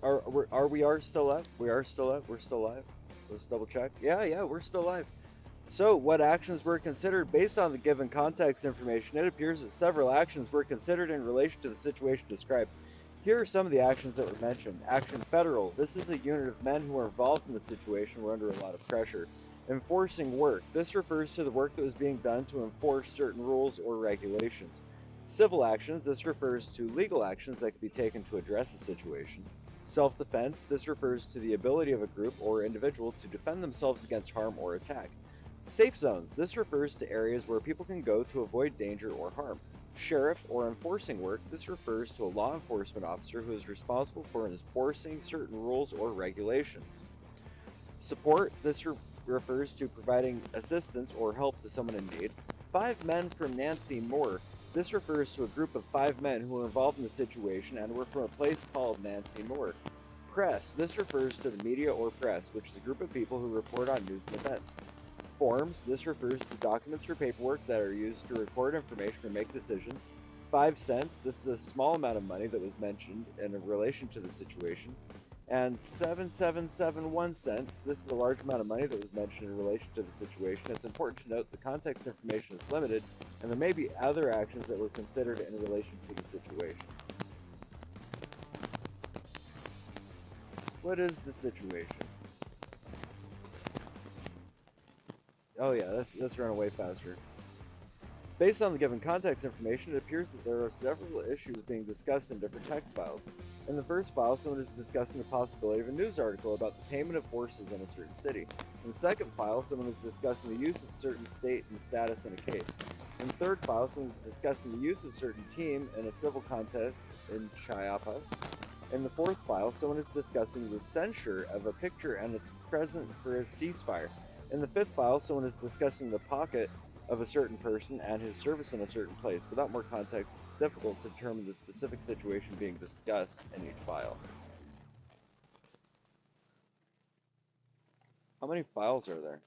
Are we still up? We are still up. We're still live. Let's double check. Yeah, we're still live. So, what actions were considered based on the given context information? It appears that several actions were considered in relation to the situation described. Here are some of the actions that were mentioned. Action Federal. This is a unit of men who are involved in the situation. We're under a lot of pressure. Enforcing work. This refers to the work that was being done to enforce certain rules or regulations. Civil actions. This refers to legal actions that could be taken to address a situation. Self-defense. This refers to the ability of a group or individual to defend themselves against harm or attack. Safe zones. This refers to areas where people can go to avoid danger or harm. Sheriff or enforcing work. This refers to a law enforcement officer who is responsible for enforcing certain rules or regulations. Support. This refers to providing assistance or help to someone in need. 5 men from Nancy Moore. This refers to a group of 5 men who were involved in the situation and were from a place called Nancy Moore. Press. This refers to the media or press, which is a group of people who report on news and events. Forms. This refers to documents or paperwork that are used to record information or make decisions. 5 cents. This is a small amount of money that was mentioned in relation to the situation. And 7771 cents. This is a large amount of money that was mentioned in relation to the situation. It's important to note the context information is limited, and there may be other actions that were considered in relation to the situation. What is the situation? Oh yeah, let's run away faster. Based on the given context information, it appears that there are several issues being discussed in different text files. In the first file, someone is discussing the possibility of a news article about the payment of forces in a certain city. In the second file, someone is discussing the use of certain state and status in a case. In the third file, someone is discussing the use of certain team in a civil contest in Chiapas. In the fourth file, someone is discussing the censure of a picture and its present for a ceasefire. In the fifth file, someone is discussing the pocket of a certain person and his service in a certain place. Without more context, it's difficult to determine the specific situation being discussed in each file. How many files are there?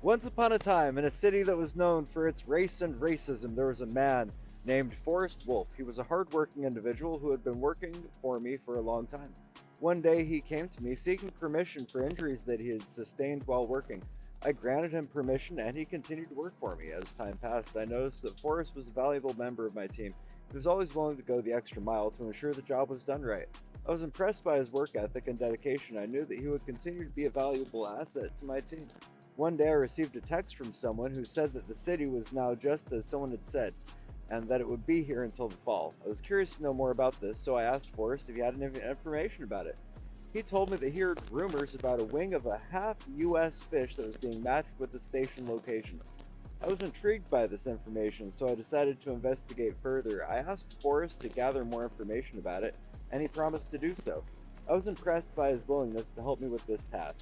Once upon a time, in a city that was known for its race and racism, there was a man named Forrest Wolf. He was a hardworking individual who had been working for me for a long time. One day he came to me seeking permission for injuries that he had sustained while working. I granted him permission and he continued to work for me. As time passed, I noticed that Forrest was a valuable member of my team. He was always willing to go the extra mile to ensure the job was done right. I was impressed by his work ethic and dedication. I knew that he would continue to be a valuable asset to my team. One day I received a text from someone who said that the city was now just as someone had said, and that it would be here until the fall. I was curious to know more about this, so I asked Forrest if he had any information about it. He told me that he heard rumors about a wing of a half US fish that was being matched with the station location. I was intrigued by this information, so I decided to investigate further. I asked Forrest to gather more information about it, and he promised to do so. I was impressed by his willingness to help me with this task.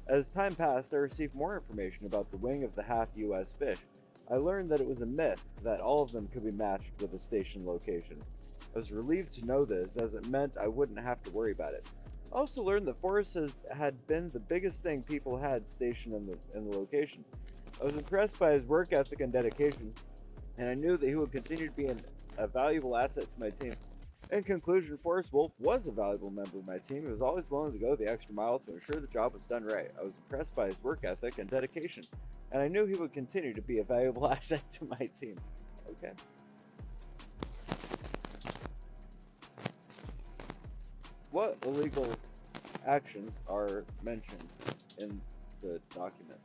As time passed, I received more information about the wing of the half US fish. I learned that it was a myth that all of them could be matched with a station location. I was relieved to know this, as it meant I wouldn't have to worry about it. I also learned that Forrest had been the biggest thing people had stationed in the location. I was impressed by his work ethic and dedication, and I knew that he would continue to be a valuable asset to my team. In conclusion, Forrest Wolf was a valuable member of my team. He was always willing to go the extra mile to ensure the job was done right. I was impressed by his work ethic and dedication, and I knew he would continue to be a valuable asset to my team. Okay. What illegal actions are mentioned in the document?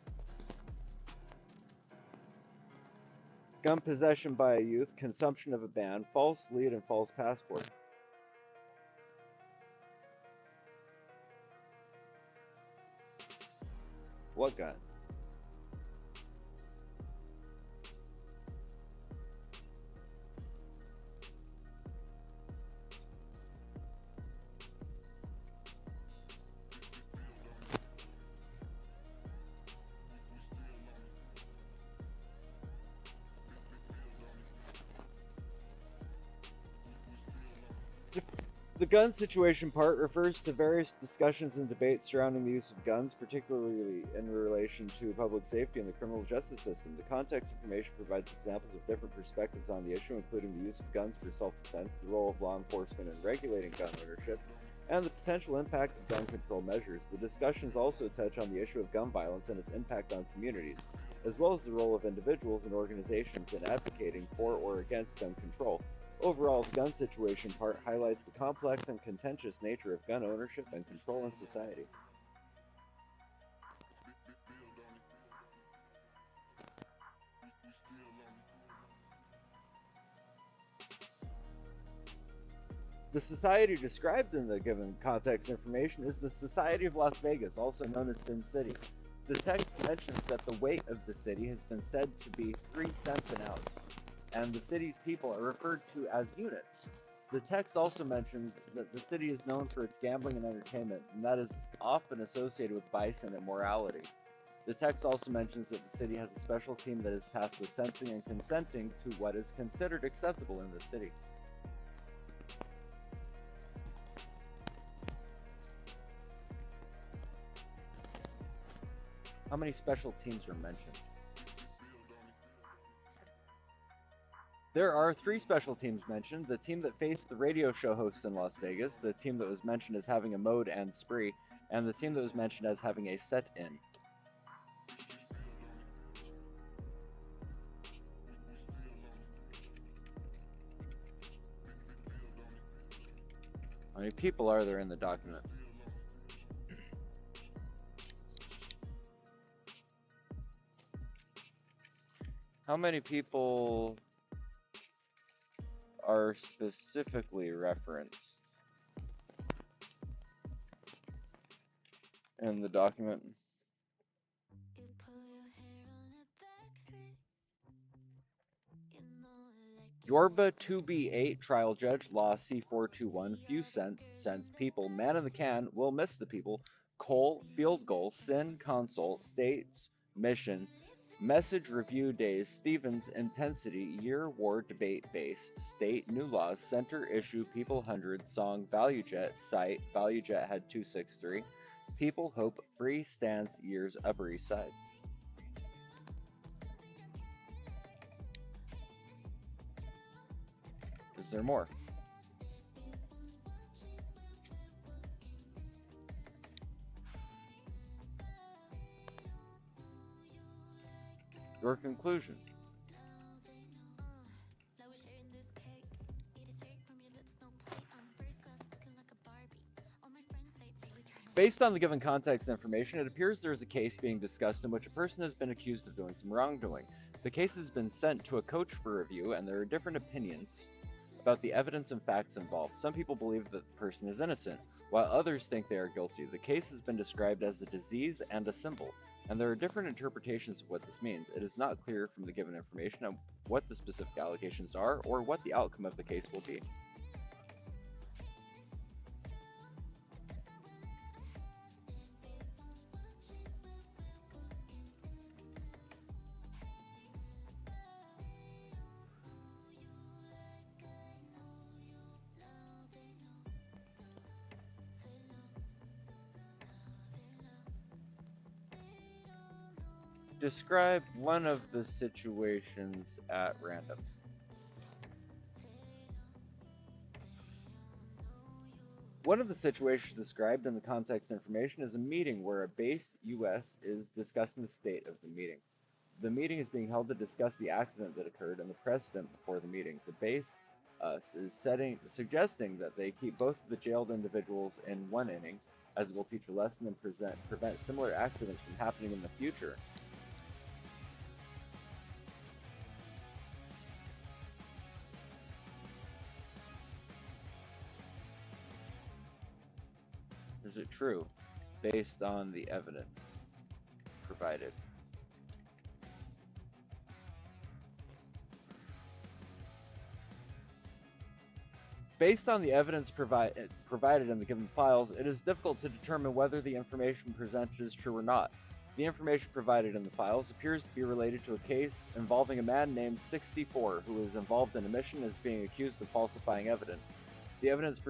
gun possession by a youth, consumption of a ban, false lead, and false passport. What gun? The gun situation part refers to various discussions and debates surrounding the use of guns, particularly in relation to public safety and the criminal justice system. The context information provides examples of different perspectives on the issue, including the use of guns for self-defense, the role of law enforcement in regulating gun ownership, and the potential impact of gun control measures. The discussions also touch on the issue of gun violence and its impact on communities, as well as the role of individuals and organizations in advocating for or against gun control. Overall, the gun situation part highlights the complex and contentious nature of gun ownership and control in society. The society described in the given context information is the Society of Las Vegas, also known as Sin City. The text mentions that the weight of the city has been said to be 3 cents an ounce, and the city's people are referred to as units. The text also mentions that the city is known for its gambling and entertainment, and that is often associated with vice and immorality. The text also mentions that the city has a special team that is tasked with sensing and consenting to what is considered acceptable in the city. How many special teams are mentioned? There are 3 special teams mentioned: the team that faced the radio show hosts in Las Vegas, the team that was mentioned as having a mode and spree, and the team that was mentioned as having a set-in. How many people are there in the document? How many people are specifically referenced in the document? Yorba 2B8, trial judge, law C421, few cents, people, man in the can, will miss the people, coal, field goal, sin, console, states, mission, message review days, Stevens, intensity, year, war, debate base, state, new laws, center, issue, people 100, song, value jet, site, value jet had 263, people, hope, free, stance, years, Upper East Side. Is there more? Your conclusion. Based on the given context information, it appears there is a case being discussed in which a person has been accused of doing some wrongdoing. The case has been sent to a coach for review, and there are different opinions about the evidence and facts involved. Some people believe that the person is innocent, while others think they are guilty. The case has been described as a disease and a symbol, and there are different interpretations of what this means. It is not clear from the given information on what the specific allegations are or what the outcome of the case will be. Describe one of the situations at random. One of the situations described in the context information is a meeting where a base U.S. is discussing the state of the meeting. The meeting is being held to discuss the accident that occurred and the precedent before the meeting. The base is suggesting that they keep both of the jailed individuals in one inning, as it will teach a lesson and prevent similar accidents from happening in the future. Is it true based on the evidence provided? Based on the evidence provided in the given files, it is difficult to determine whether the information presented is true or not. The information provided in the files appears to be related to a case involving a man named 64 who was involved in a mission and is being accused of falsifying evidence. The evidence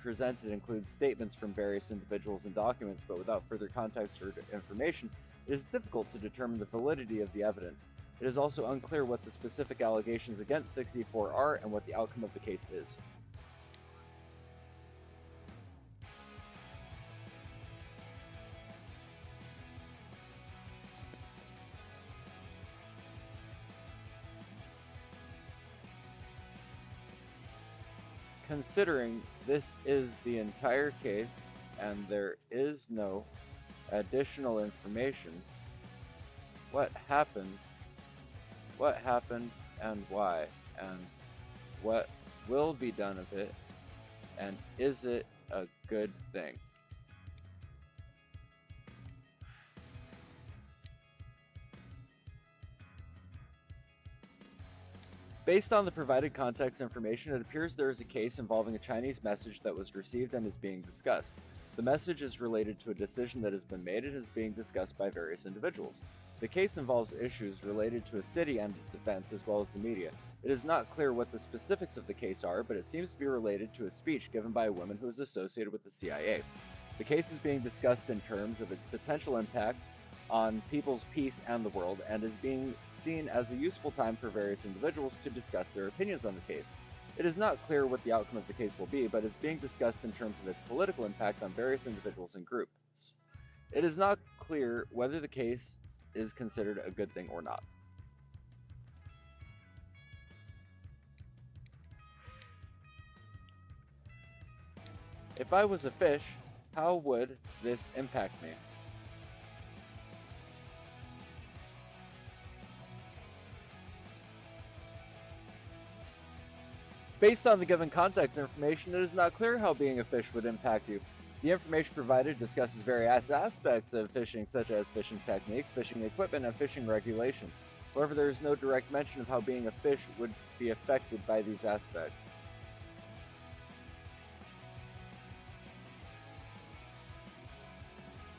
presented includes statements from various individuals and documents, but without further context or information, it is difficult to determine the validity of the evidence. It is also unclear what the specific allegations against 64 are and what the outcome of the case is. Considering this is the entire case and there is no additional information, what happened and why, and what will be done of it, and is it a good thing? Based on the provided context information, it appears there is a case involving a Chinese message that was received and is being discussed. The message is related to a decision that has been made and is being discussed by various individuals. The case involves issues related to a city and its events as well as the media. It is not clear what the specifics of the case are, but it seems to be related to a speech given by a woman who is associated with the CIA. The case is being discussed in terms of its potential impact on people's peace and the world, and is being seen as a useful time for various individuals to discuss their opinions on the case. It is not clear what the outcome of the case will be, but it's being discussed in terms of its political impact on various individuals and groups. It is not clear whether the case is considered a good thing or not. If I was a fish, how would this impact me? Based on the given context information, it is not clear how being a fish would impact you. The information provided discusses various aspects of fishing, such as fishing techniques, fishing equipment, and fishing regulations. However, there is no direct mention of how being a fish would be affected by these aspects.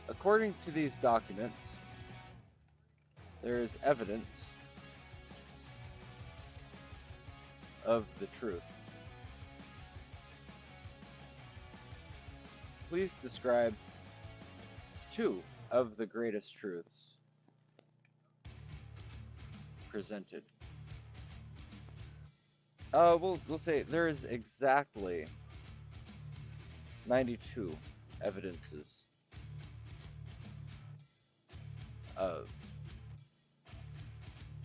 According to these documents, there is evidence of the truth. Please describe two of the greatest truths presented. We'll say there is exactly 92 evidences of.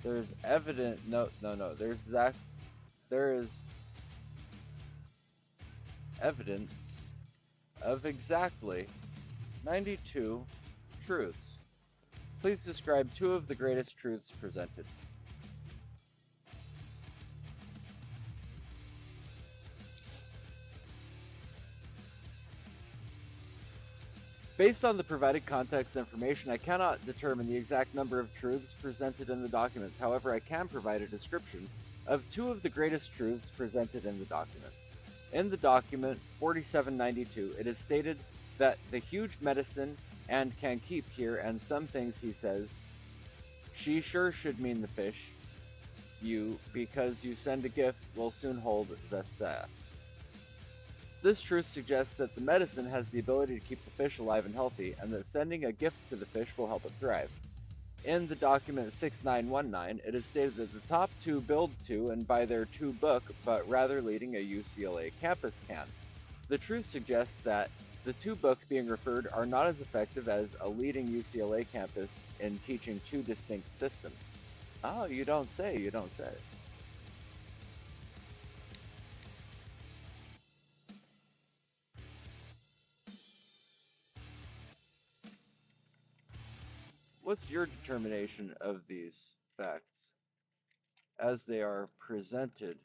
There's evident. No. There is evidence of exactly 92 truths. Please describe two of the greatest truths presented. Based on the provided context information, I cannot determine the exact number of truths presented in the documents. However, I can provide a description of two of the greatest truths presented in the documents. In the document 4792, it is stated that the huge medicine and can keep here, and some things he says, she sure should mean the fish, you, because you send a gift, will soon hold the sa. This truth suggests that the medicine has the ability to keep the fish alive and healthy, and that sending a gift to the fish will help it thrive. In the document 6919, it is stated that the top two build to and buy their two book, but rather leading a UCLA campus can. The truth suggests that the two books being referred are not as effective as a leading UCLA campus in teaching two distinct systems. Oh, you don't say, you don't say. What's your determination of these facts as they are presented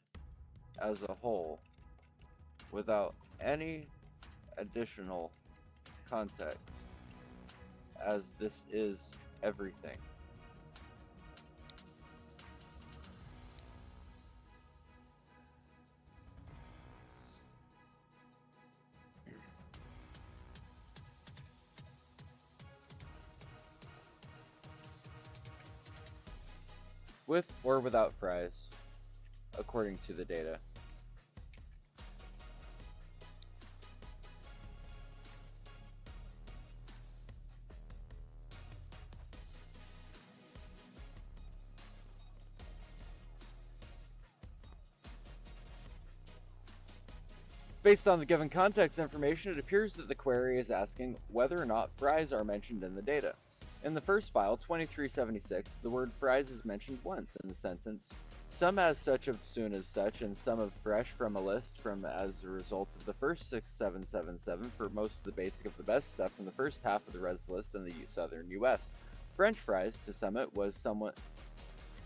as a whole without any additional context, as this is everything. With or without fries, according to the data. Based on the given context information, it appears that the query is asking whether or not fries are mentioned in the data. In the first file, 2376, the word fries is mentioned once in the sentence, some as such of soon as such, and some of fresh from a list from as a result of the first 6777 for most of the basic of the best stuff from the first half of the res list in the southern US. French fries, to sum it, was somewhat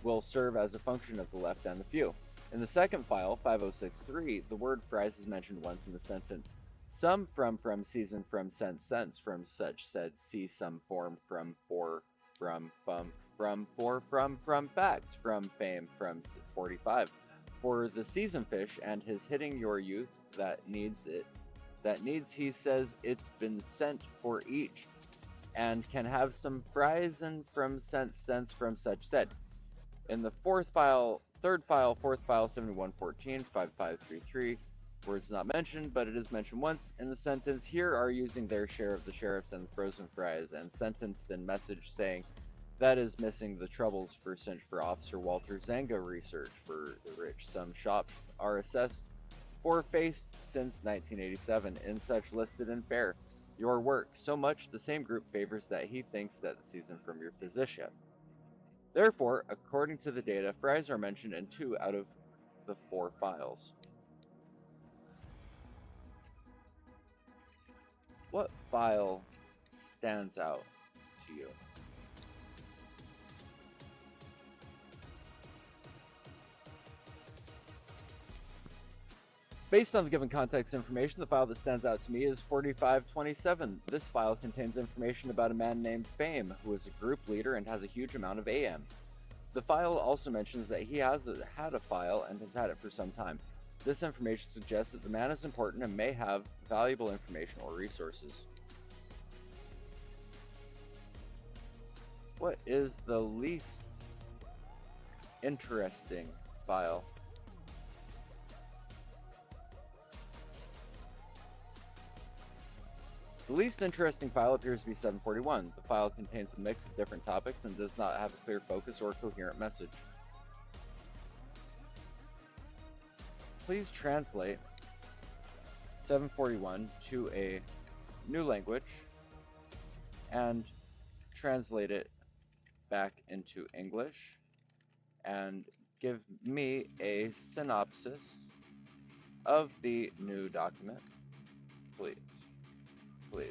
will serve as a function of the left and the few. In the second file, 5063, the word fries is mentioned once in the sentence. Some from season from sense from such said see some form from for from for from facts from fame from 45. For the season fish and his hitting your youth that needs he says it's been sent for each and can have some fries and from sense from such said. In the third file, 7114, 5533, words not mentioned, but it is mentioned once in the sentence. Here are using their share of the sheriffs and the frozen fries, and sentenced in message saying that is missing the troubles for cinch for Officer Walter Zanga research for the rich. Some shops are assessed for faced since 1987 in such listed and fair. Your work so much the same group favors that he thinks that the season from your physician. Therefore, according to the data, fries are mentioned in 2 out of the 4 files. What file stands out to you? Based on the given context information, the file that stands out to me is 4527. This file contains information about a man named Fame, who is a group leader and has a huge amount of AM. The file also mentions that he has had a file and has had it for some time. This information suggests that the man is important and may have valuable information or resources. What is the least interesting file? The least interesting file appears to be 741. The file contains a mix of different topics and does not have a clear focus or coherent message. Please translate 741 to a new language and translate it back into English and give me a synopsis of the new document, please. Please.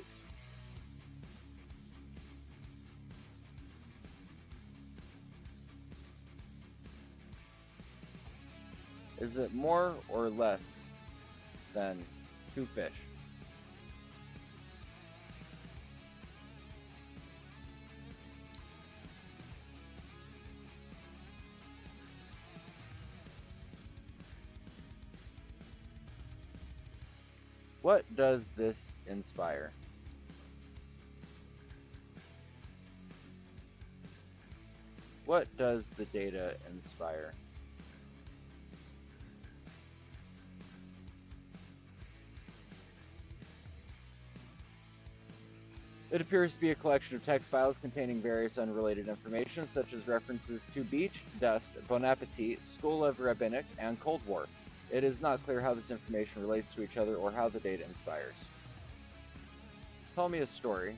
Is it more or less than 2 fish? What does this inspire? What does the data inspire? It appears to be a collection of text files containing various unrelated information, such as references to beach, dust, bon appetit, school of rabbinic, and Cold War. It is not clear how this information relates to each other or how the data inspires. Tell me a story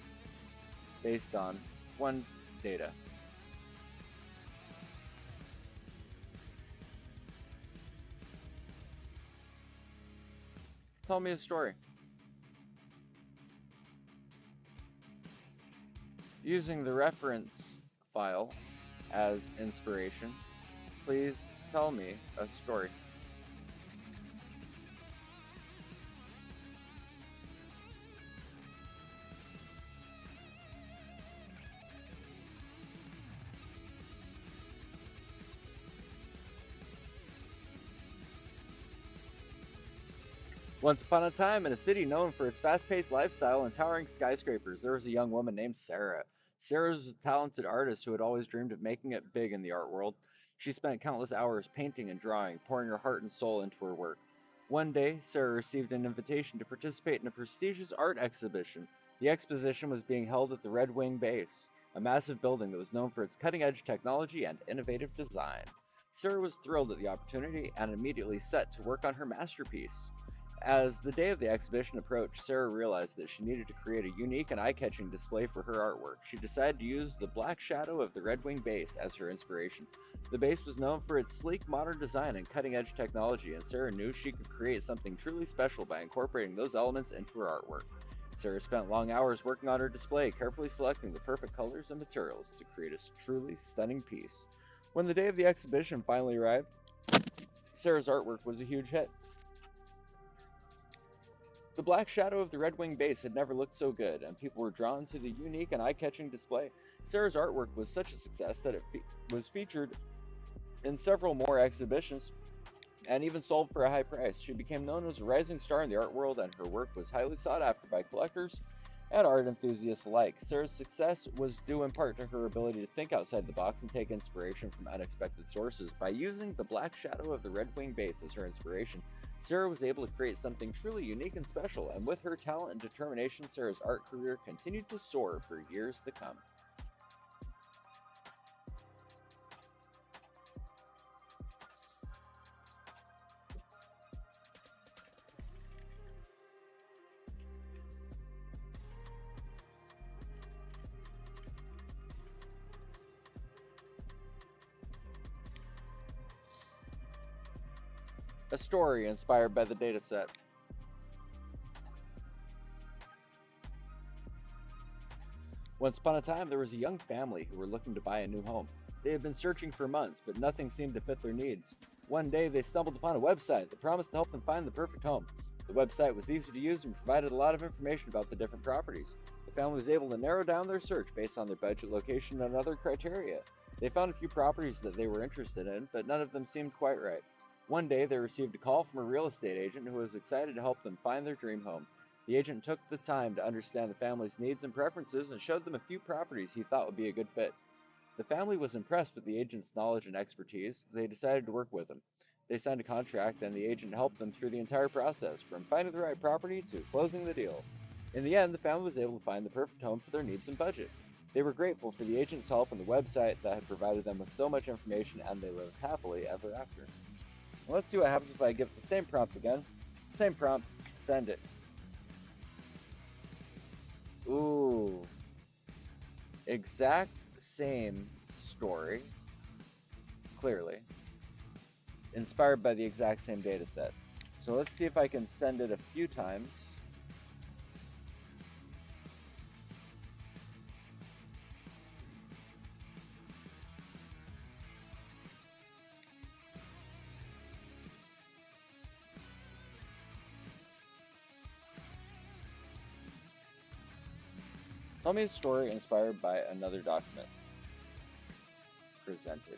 based on 1 data. Tell me a story. Using the reference file as inspiration, please tell me a story. Once upon a time, in a city known for its fast paced lifestyle and towering skyscrapers, there was a young woman named Sarah. Sarah was a talented artist who had always dreamed of making it big in the art world. She spent countless hours painting and drawing, pouring her heart and soul into her work. One day, Sarah received an invitation to participate in a prestigious art exhibition. The exposition was being held at the Red Wing Base, a massive building that was known for its cutting edge technology and innovative design. Sarah was thrilled at the opportunity and immediately set to work on her masterpiece. As the day of the exhibition approached, Sarah realized that she needed to create a unique and eye catching display for her artwork. She decided to use the black shadow of the Red Wing base as her inspiration. The base was known for its sleek, modern design and cutting edge technology, and Sarah knew she could create something truly special by incorporating those elements into her artwork. Sarah spent long hours working on her display, carefully selecting the perfect colors and materials to create a truly stunning piece. When the day of the exhibition finally arrived, Sarah's artwork was a huge hit. The black shadow of the Red Wing base had never looked so good, and people were drawn to the unique and eye catching display. Sarah's artwork was such a success that was featured in several more exhibitions and even sold for a high price. She became known as a rising star in the art world, and her work was highly sought after by collectors and art enthusiasts alike. Sarah's success was due in part to her ability to think outside the box and take inspiration from unexpected sources. By using the black shadow of the Red Wing base as her inspiration, Sarah was able to create something truly unique and special, and with her talent and determination, Sarah's art career continued to soar for years to come. A story inspired by the dataset. Once upon a time, there was a young family who were looking to buy a new home. They had been searching for months, but nothing seemed to fit their needs. One day, they stumbled upon a website that promised to help them find the perfect home. The website was easy to use and provided a lot of information about the different properties. The family was able to narrow down their search based on their budget, location, and other criteria. They found a few properties that they were interested in, but none of them seemed quite right. One day, they received a call from a real estate agent who was excited to help them find their dream home. The agent took the time to understand the family's needs and preferences and showed them a few properties he thought would be a good fit. The family was impressed with the agent's knowledge and expertise. They decided to work with him. They signed a contract, and the agent helped them through the entire process, from finding the right property to closing the deal. In the end, the family was able to find the perfect home for their needs and budget. They were grateful for the agent's help and the website that had provided them with so much information, and they lived happily ever after. Well, let's see what happens if I give it the same prompt again. Same prompt, send it. Ooh, exact same story, clearly, inspired by the exact same data set. So let's see if I can send it a few times. Tell me a story inspired by another document presented.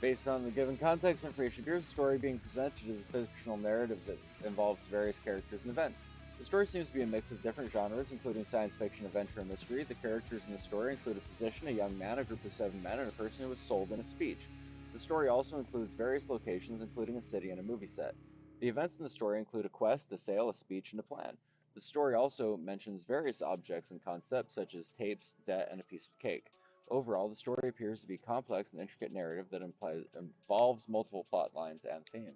Based on the given context information, here's a story being presented as a fictional narrative that involves various characters and events. The story seems to be a mix of different genres, including science fiction, adventure, and mystery. The characters in the story include a physician, a young man, a group of seven men, and a person who was sold in a speech. The story also includes various locations, including a city and a movie set. The events in the story include a quest, a sale, a speech, and a plan. The story also mentions various objects and concepts such as tapes, debt, and a piece of cake. Overall, the story appears to be a complex and intricate narrative that involves multiple plot lines and themes.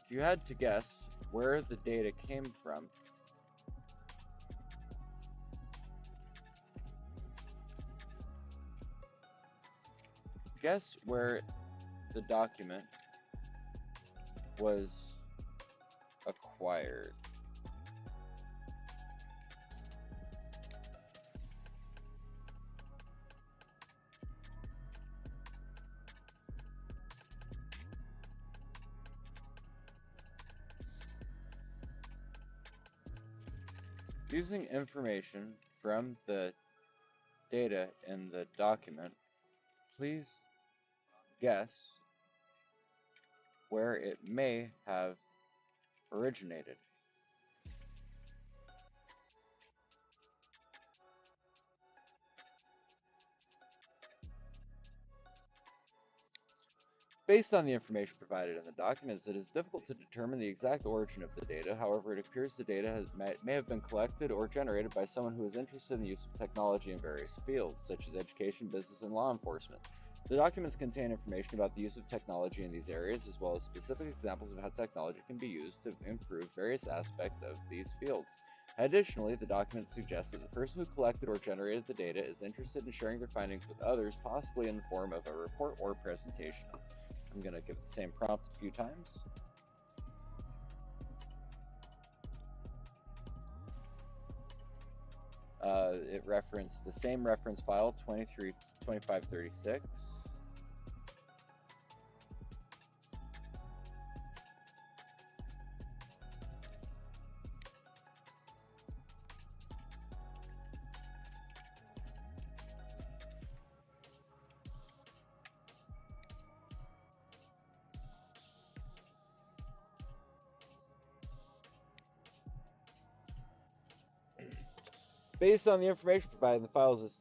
If you had to guess where the data came from, guess where the document was acquired. Using information from the data in the document, please guess where it may have originated. Based on the information provided in the documents, it is difficult to determine the exact origin of the data. However, it appears the data may have been collected or generated by someone who is interested in the use of technology in various fields, such as education, business, and law enforcement. The documents contain information about the use of technology in these areas, as well as specific examples of how technology can be used to improve various aspects of these fields. Additionally, the document suggests that the person who collected or generated the data is interested in sharing their findings with others, possibly in the form of a report or presentation. I'm going to give it the same prompt a few times. It referenced the same reference file, 2536. Based on the information provided in the files, it's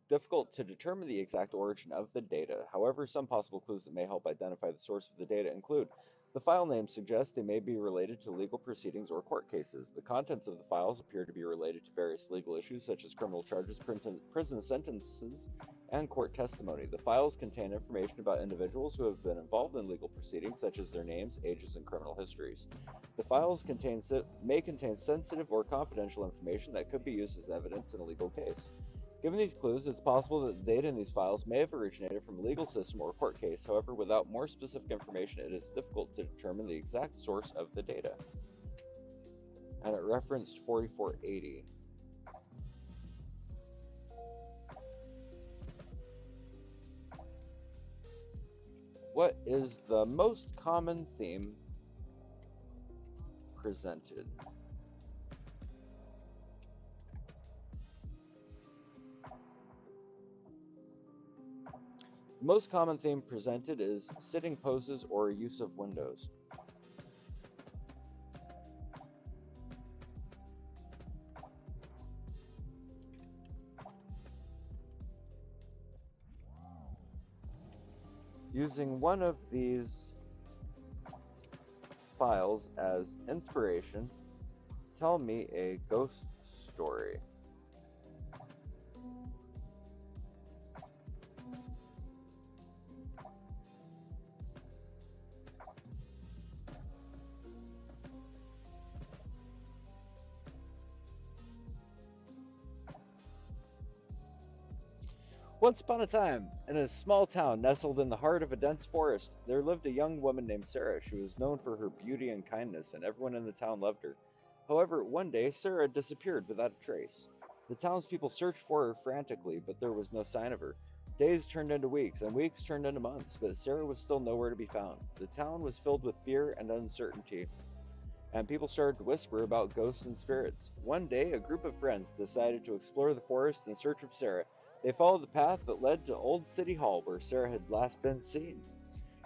difficult to determine the exact origin of the data. However, some possible clues that may help identify the source of the data include the file names suggest they may be related to legal proceedings or court cases. The contents of the files appear to be related to various legal issues such as criminal charges, prison sentences, and court testimony. The files contain information about individuals who have been involved in legal proceedings, such as their names, ages, and criminal histories. The files may contain sensitive or confidential information that could be used as evidence in a legal case. Given these clues, it's possible that the data in these files may have originated from a legal system or court case. However, without more specific information, it is difficult to determine the exact source of the data. And it referenced 4480. What is the most common theme presented? The most common theme presented is sitting poses or use of windows. Using one of these files as inspiration, tell me a ghost story. Once upon a time, in a small town nestled in the heart of a dense forest, there lived a young woman named Sarah. She was known for her beauty and kindness, and everyone in the town loved her. However, one day, Sarah disappeared without a trace. The townspeople searched for her frantically, but there was no sign of her. Days turned into weeks, and weeks turned into months, but Sarah was still nowhere to be found. The town was filled with fear and uncertainty, and people started to whisper about ghosts and spirits. One day, a group of friends decided to explore the forest in search of Sarah. They followed the path that led to Old City Hall, where Sarah had last been seen.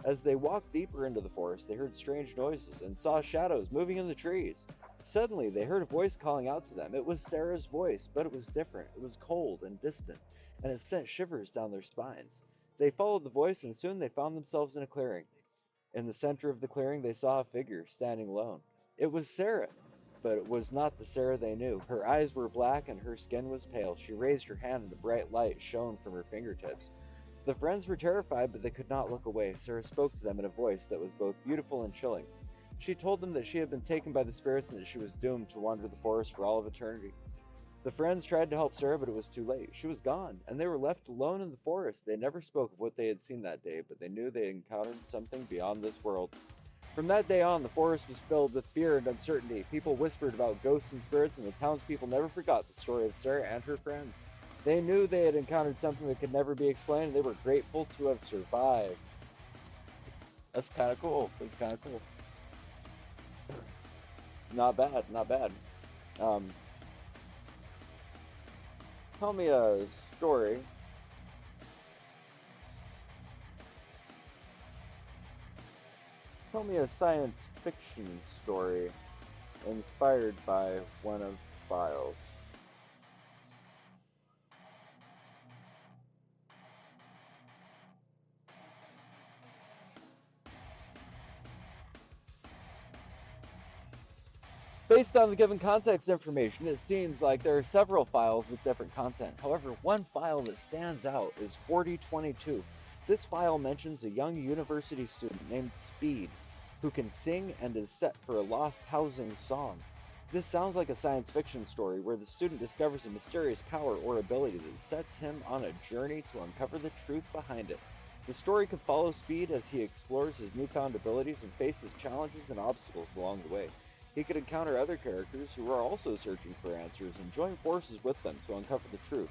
As they walked deeper into the forest, they heard strange noises and saw shadows moving in the trees. Suddenly, they heard a voice calling out to them. It was Sarah's voice, but it was different. It was cold and distant, and it sent shivers down their spines. They followed the voice, and soon they found themselves in a clearing. In the center of the clearing, they saw a figure standing alone. It was Sarah, but it was not the Sarah they knew. Her eyes were black and her skin was pale. She raised her hand and a bright light shone from her fingertips. The friends were terrified, but they could not look away. Sarah spoke to them in a voice that was both beautiful and chilling. She told them that she had been taken by the spirits and that she was doomed to wander the forest for all of eternity. The friends tried to help Sarah, but it was too late. She was gone, and they were left alone in the forest. They never spoke of what they had seen that day, but they knew they had encountered something beyond this world. From that day on, the forest was filled with fear and uncertainty. People whispered about ghosts and spirits, and the townspeople never forgot the story of Sarah and her friends. They knew they had encountered something that could never be explained, and they were grateful to have survived. That's kind of cool. That's kind of cool. Not bad, not bad. Um, Tell me a story. Tell me a science fiction story inspired by one of Files. Based on the given context information, it seems like there are several files with different content. However, one file that stands out is 4022. This file mentions a young university student named Speed, who can sing and is set for a lost housing song. This sounds like a science fiction story where the student discovers a mysterious power or ability that sets him on a journey to uncover the truth behind it. The story could follow Speed as he explores his newfound abilities and faces challenges and obstacles along the way. He could encounter other characters who are also searching for answers and join forces with them to uncover the truth.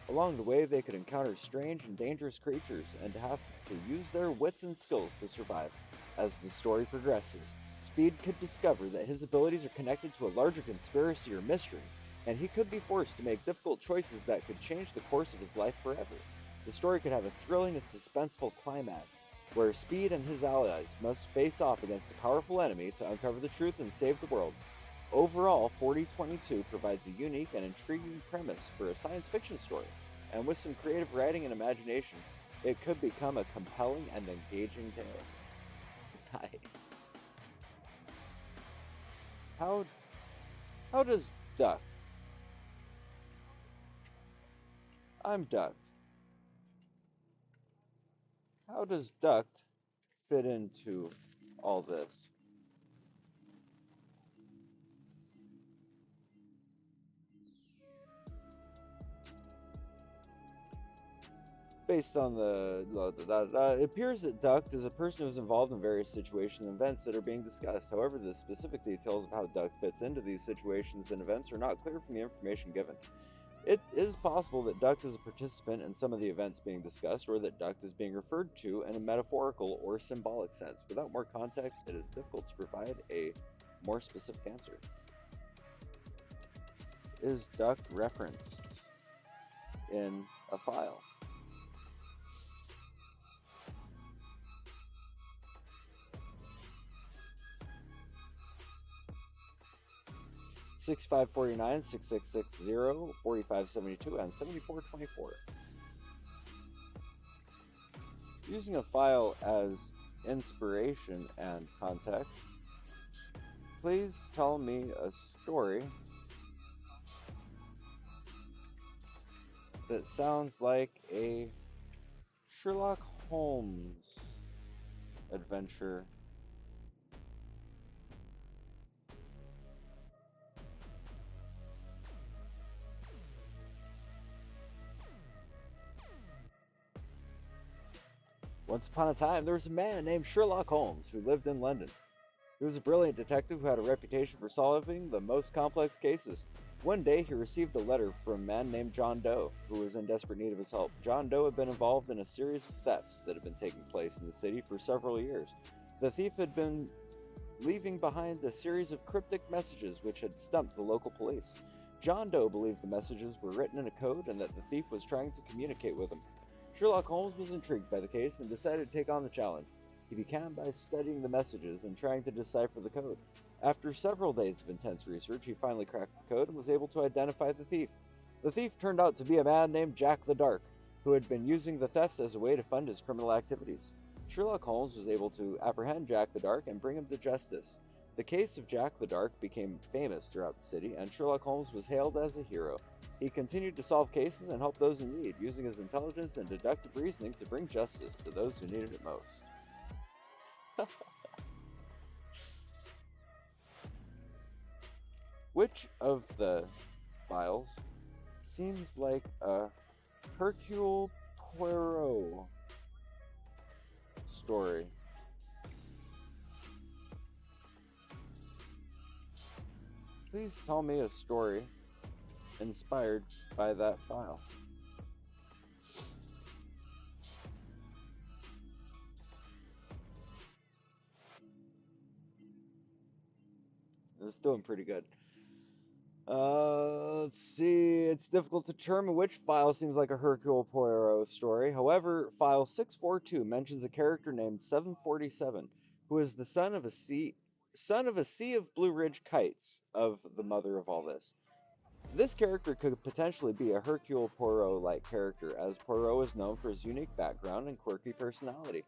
Along the way, they could encounter strange and dangerous creatures and have to use their wits and skills to survive. As the story progresses, Speed could discover that his abilities are connected to a larger conspiracy or mystery, and he could be forced to make difficult choices that could change the course of his life forever. The story could have a thrilling and suspenseful climax, where Speed and his allies must face off against a powerful enemy to uncover the truth and save the world. Overall, 4022 provides a unique and intriguing premise for a science fiction story, and with some creative writing and imagination, it could become a compelling and engaging tale. Nice. How how does Duct? I'm Duct. How does Duct fit into all this? Based on it appears that Duct is a person who is involved in various situations and events that are being discussed. However, the specific details of how Duct fits into these situations and events are not clear from the information given. It is possible that Duct is a participant in some of the events being discussed, or that Duct is being referred to in a metaphorical or symbolic sense. Without more context, it is difficult to provide a more specific answer. Is Duct referenced in a file? 6549, 6660, 4572, and 7424. Using a file as inspiration and context, please tell me a story that sounds like a Sherlock Holmes adventure. Once upon a time, there was a man named Sherlock Holmes who lived in London. He was a brilliant detective who had a reputation for solving the most complex cases. One day, he received a letter from a man named John Doe, who was in desperate need of his help. John Doe had been involved in a series of thefts that had been taking place in the city for several years. The thief had been leaving behind a series of cryptic messages which had stumped the local police. John Doe believed the messages were written in a code and that the thief was trying to communicate with him. Sherlock Holmes was intrigued by the case and decided to take on the challenge. He began by studying the messages and trying to decipher the code. After several days of intense research, he finally cracked the code and was able to identify the thief. The thief turned out to be a man named Jack the Dark, who had been using the thefts as a way to fund his criminal activities. Sherlock Holmes was able to apprehend Jack the Dark and bring him to justice. The case of Jack the Dark became famous throughout the city, and Sherlock Holmes was hailed as a hero. He continued to solve cases and help those in need, using his intelligence and deductive reasoning to bring justice to those who needed it most. Which of the files seems like a Hercule Poirot story? Please tell me a story inspired by that file. It's doing pretty good. Let's see. It's difficult to determine which file seems like a Hercule Poirot story. However, file 642 mentions a character named 747, who is the son of a sea of Blue Ridge kites of the mother of all this. This character could potentially be a Hercule Poirot-like character, as Poirot is known for his unique background and quirky personality.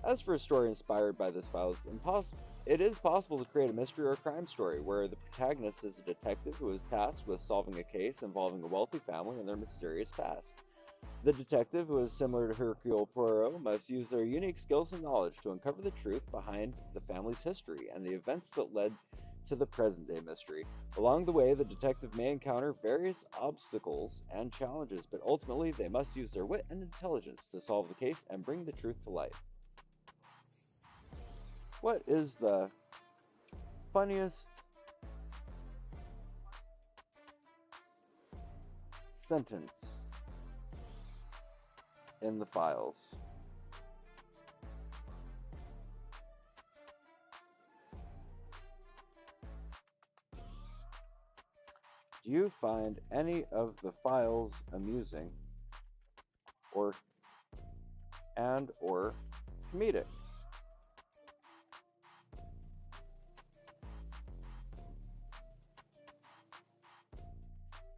As for a story inspired by this file, it is possible to create a mystery or a crime story where the protagonist is a detective who is tasked with solving a case involving a wealthy family and their mysterious past. The detective, who is similar to Hercule Poirot, must use their unique skills and knowledge to uncover the truth behind the family's history and the events that led to the present-day mystery. Along the way, the detective may encounter various obstacles and challenges, but ultimately they must use their wit and intelligence to solve the case and bring the truth to light. What is the funniest sentence in the files? Do you find any of the files amusing or comedic?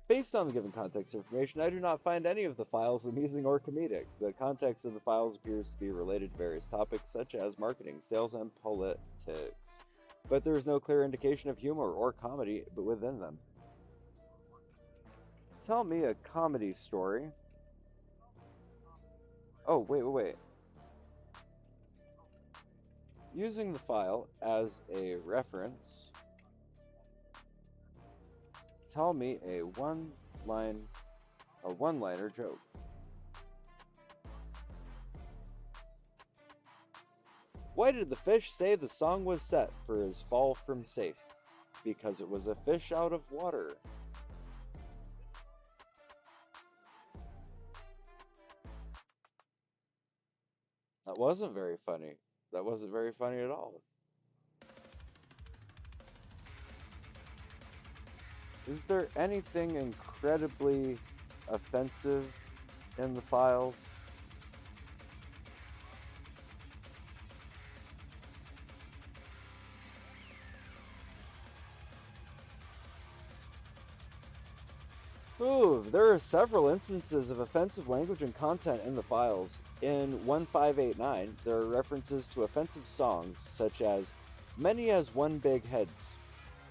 Based on the given context information, I do not find any of the files amusing or comedic. The context of the files appears to be related to various topics such as marketing, sales, and politics, but there is no clear indication of humor or comedy within them. Tell me a comedy story. Oh, wait. Using the file as a reference, tell me a one-liner joke. Why did the fish say the song was set for his fall from safe? Because it was a fish out of water. That wasn't very funny. That wasn't very funny at all. Is there anything incredibly offensive in the files? Ooh, there are several instances of offensive language and content in the files. In 1589, there are references to offensive songs such as Many as One Big Heads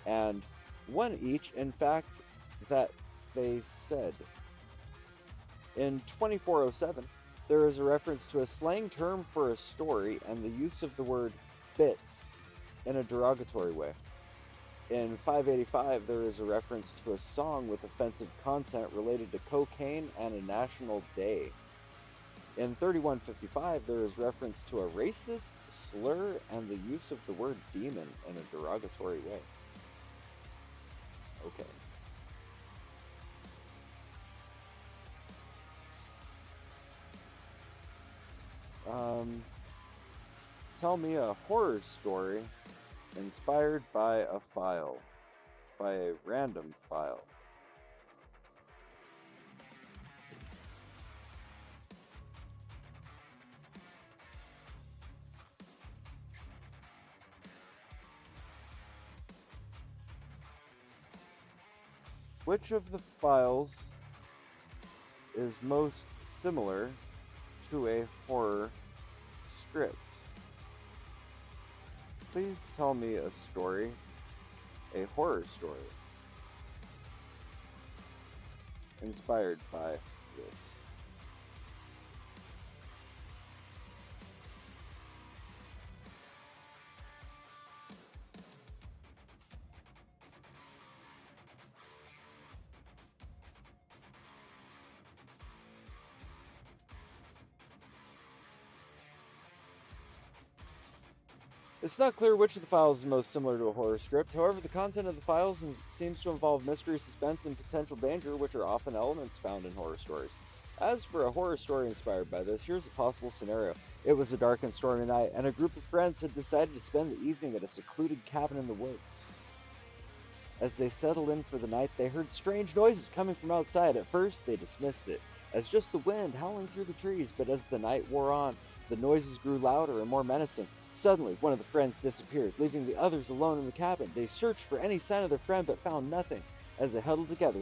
and One Each, in fact, that they said. In 2407, there is a reference to a slang term for a story and the use of the word bits in a derogatory way. In 585, there is a reference to a song with offensive content related to cocaine and a national day. In 3155, there is reference to a racist slur and the use of the word demon in a derogatory way. Okay. Tell me a horror story inspired by a file, by a random file. Which of the files is most similar to a horror script? Please tell me a story, a horror story, inspired by this. It's not clear which of the files is most similar to a horror script. However, the content of the files seems to involve mystery, suspense, and potential danger, which are often elements found in horror stories. As for a horror story inspired by this, here's a possible scenario. It was a dark and stormy night, and a group of friends had decided to spend the evening at a secluded cabin in the woods. As they settled in for the night, they heard strange noises coming from outside. At first, they dismissed it as just the wind howling through the trees, but as the night wore on, the noises grew louder and more menacing. Suddenly, one of the friends disappeared, leaving the others alone in the cabin. They searched for any sign of their friend, but found nothing. As they huddled together,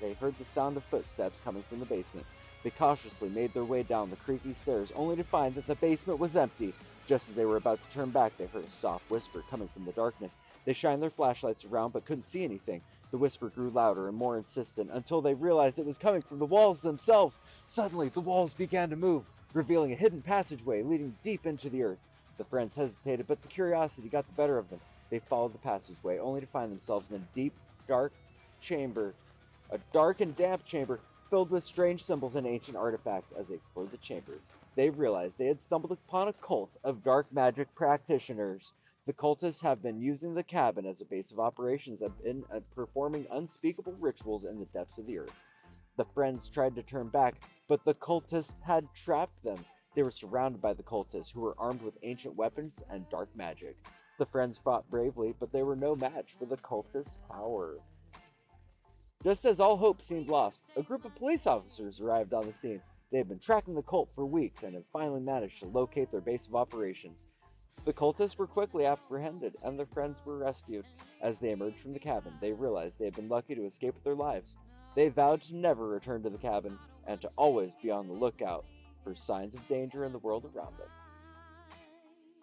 they heard the sound of footsteps coming from the basement. They cautiously made their way down the creaky stairs, only to find that the basement was empty. Just as they were about to turn back, they heard a soft whisper coming from the darkness. They shined their flashlights around, but couldn't see anything. The whisper grew louder and more insistent, until they realized it was coming from the walls themselves. Suddenly, the walls began to move, revealing a hidden passageway leading deep into the earth. The friends hesitated, but the curiosity got the better of them. They followed the passageway, only to find themselves in a deep, dark chamber. A dark and damp chamber filled with strange symbols and ancient artifacts. As they explored the chamber, they realized they had stumbled upon a cult of dark magic practitioners. The cultists have been using the cabin as a base of operations and been performing unspeakable rituals in the depths of the earth. The friends tried to turn back, but the cultists had trapped them. They were surrounded by the cultists, who were armed with ancient weapons and dark magic. The friends fought bravely, but they were no match for the cultists' power. Just as all hope seemed lost, a group of police officers arrived on the scene. They had been tracking the cult for weeks and had finally managed to locate their base of operations. The cultists were quickly apprehended, and their friends were rescued. As they emerged from the cabin, they realized they had been lucky to escape with their lives. They vowed to never return to the cabin, and to always be on the lookout for signs of danger in the world around them.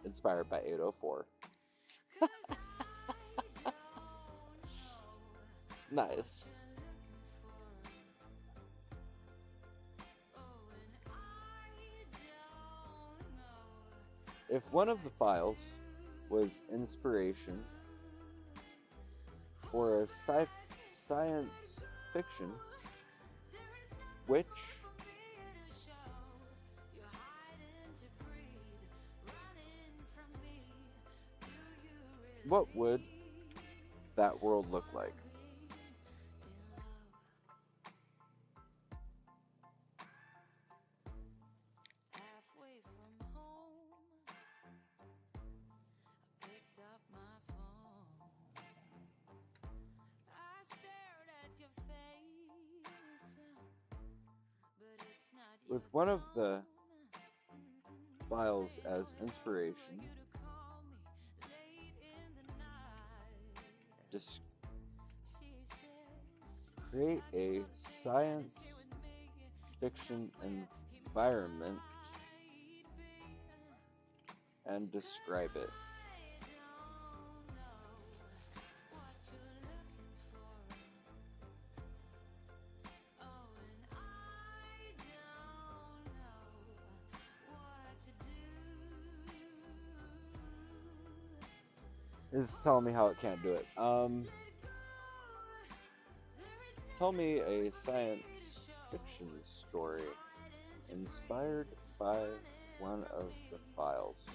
Inspired by 804. Nice. If one of the files was inspiration for a science fiction, which what would that world look like? With one of the files as inspiration, just create a science fiction environment and describe it. Is telling me how it can't do it. Tell me a science fiction story inspired by one of the files.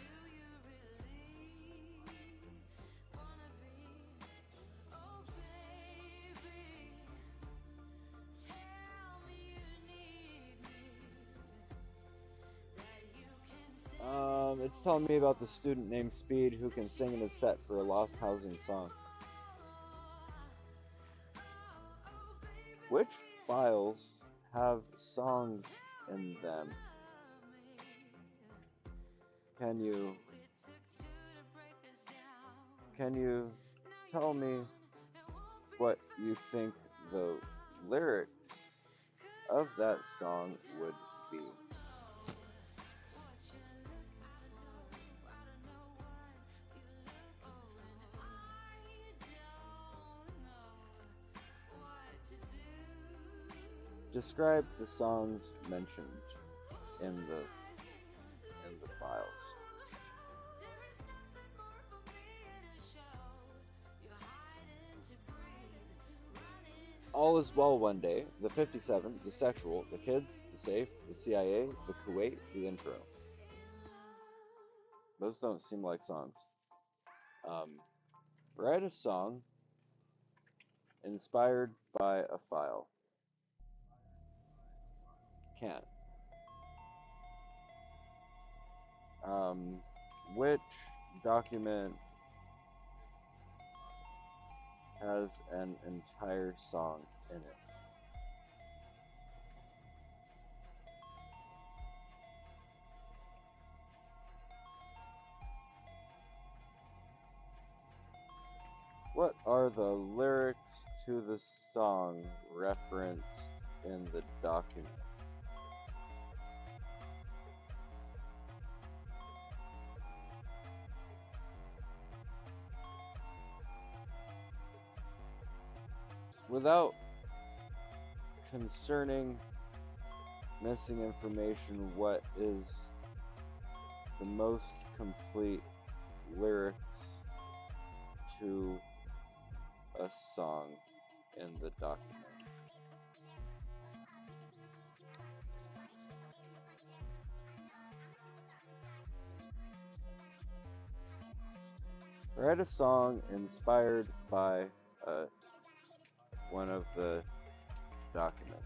It's telling me about the student named Speed who can sing in his set for a Lost Housing song. Which files have songs in them? Can you tell me what you think the lyrics of that song would be? Describe the songs mentioned in the files. All is well one day, the 57, the sexual, the kids, the safe, the CIA, the Kuwait, the intro. Those don't seem like songs. Um, Write a song inspired by a file. Can't. Which document has an entire song in it? What are the lyrics to the song referenced in the document? Without concerning missing information, what is the most complete lyrics to a song in the document? Write a song inspired by one of the documents.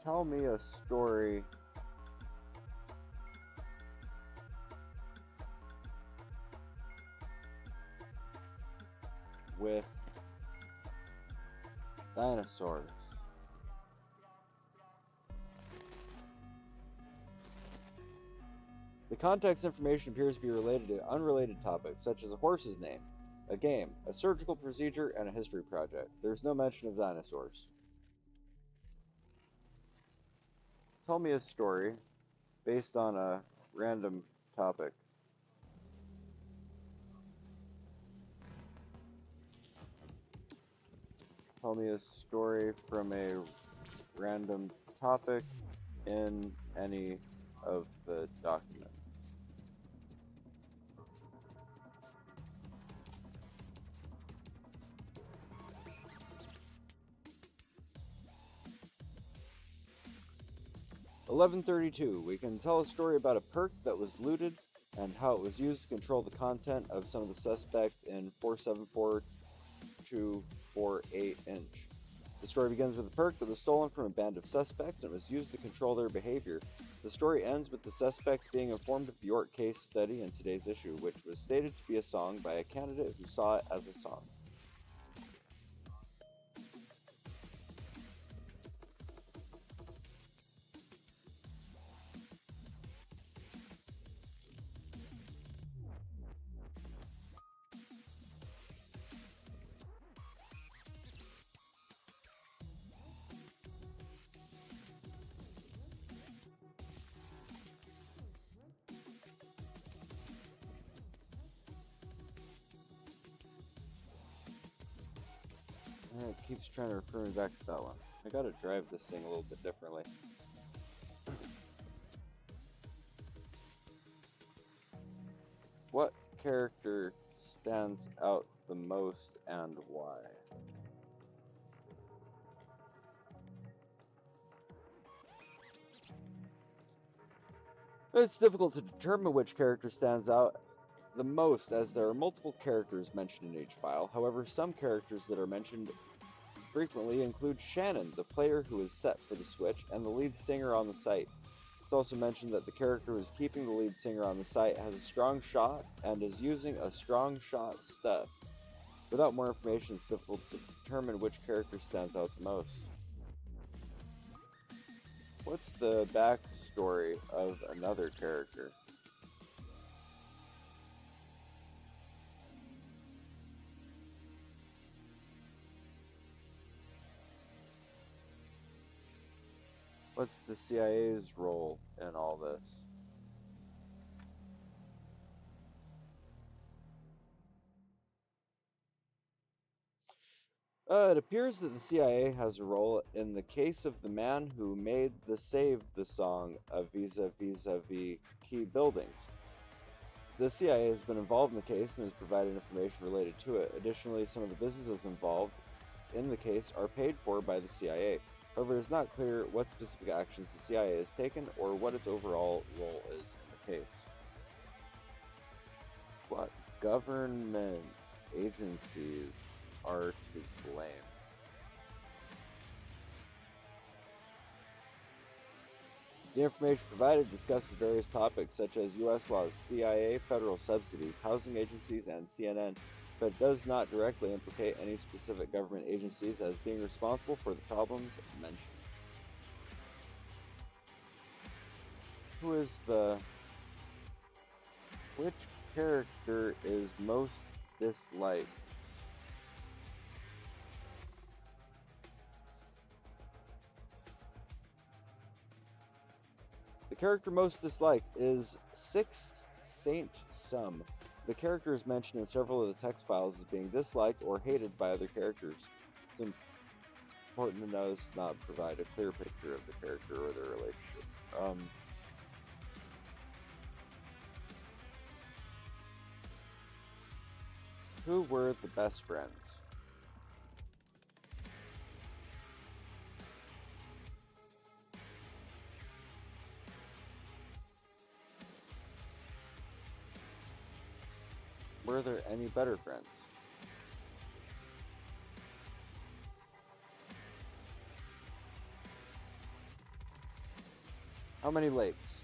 Tell me a story with dinosaurs. The context information appears to be related to unrelated topics, such as a horse's name, a game, a surgical procedure, and a history project. There's no mention of dinosaurs. Tell me a story based on a random topic. Tell me a story from a random topic in any of the documents. "1132. We can tell a story about a perk that was looted and how it was used to control the content of some of the suspects in 474-248-inch. The story begins with a perk that was stolen from a band of suspects and was used to control their behavior. The story ends with the suspects being informed of the York case study in today's issue, which was stated to be a song by a candidate who saw it as a song." And it keeps trying to refer me back to that one. I gotta drive this thing a little bit differently. What character stands out the most and why? It's difficult to determine which character stands out the most, as there are multiple characters mentioned in each file. However, some characters that are mentioned frequently include Shannon, the player who is set for the Switch, and the lead singer on the site. It's also mentioned that the character who is keeping the lead singer on the site has a strong shot and is using a strong shot stud. Without more information, it's difficult to determine which character stands out the most. What's the backstory of another character? What's the CIA's role in all this? It appears that the CIA has a role in the case of the man who made the Save the song of vis-a-vis key buildings. The CIA has been involved in the case and has provided information related to it. Additionally, some of the businesses involved in the case are paid for by the CIA. However, it is not clear what specific actions the CIA has taken or what its overall role is in the case. What government agencies are to blame? The information provided discusses various topics such as U.S. laws, CIA, federal subsidies, housing agencies, and CNN, but does not directly implicate any specific government agencies as being responsible for the problems mentioned. Which character is most disliked? The character most disliked is Sixth Saint Sum. The character is mentioned in several of the text files as being disliked or hated by other characters. It's important to notice not provide a clear picture of the character or their relationships. Who were the best friends? Were there any better friends? How many lakes?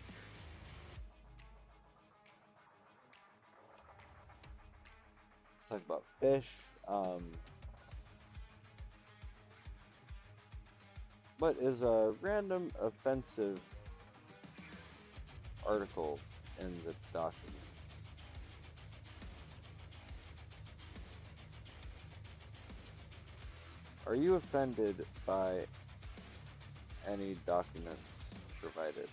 Let's talk about fish. What is a random offensive article in the documents? Are you offended by any documents provided?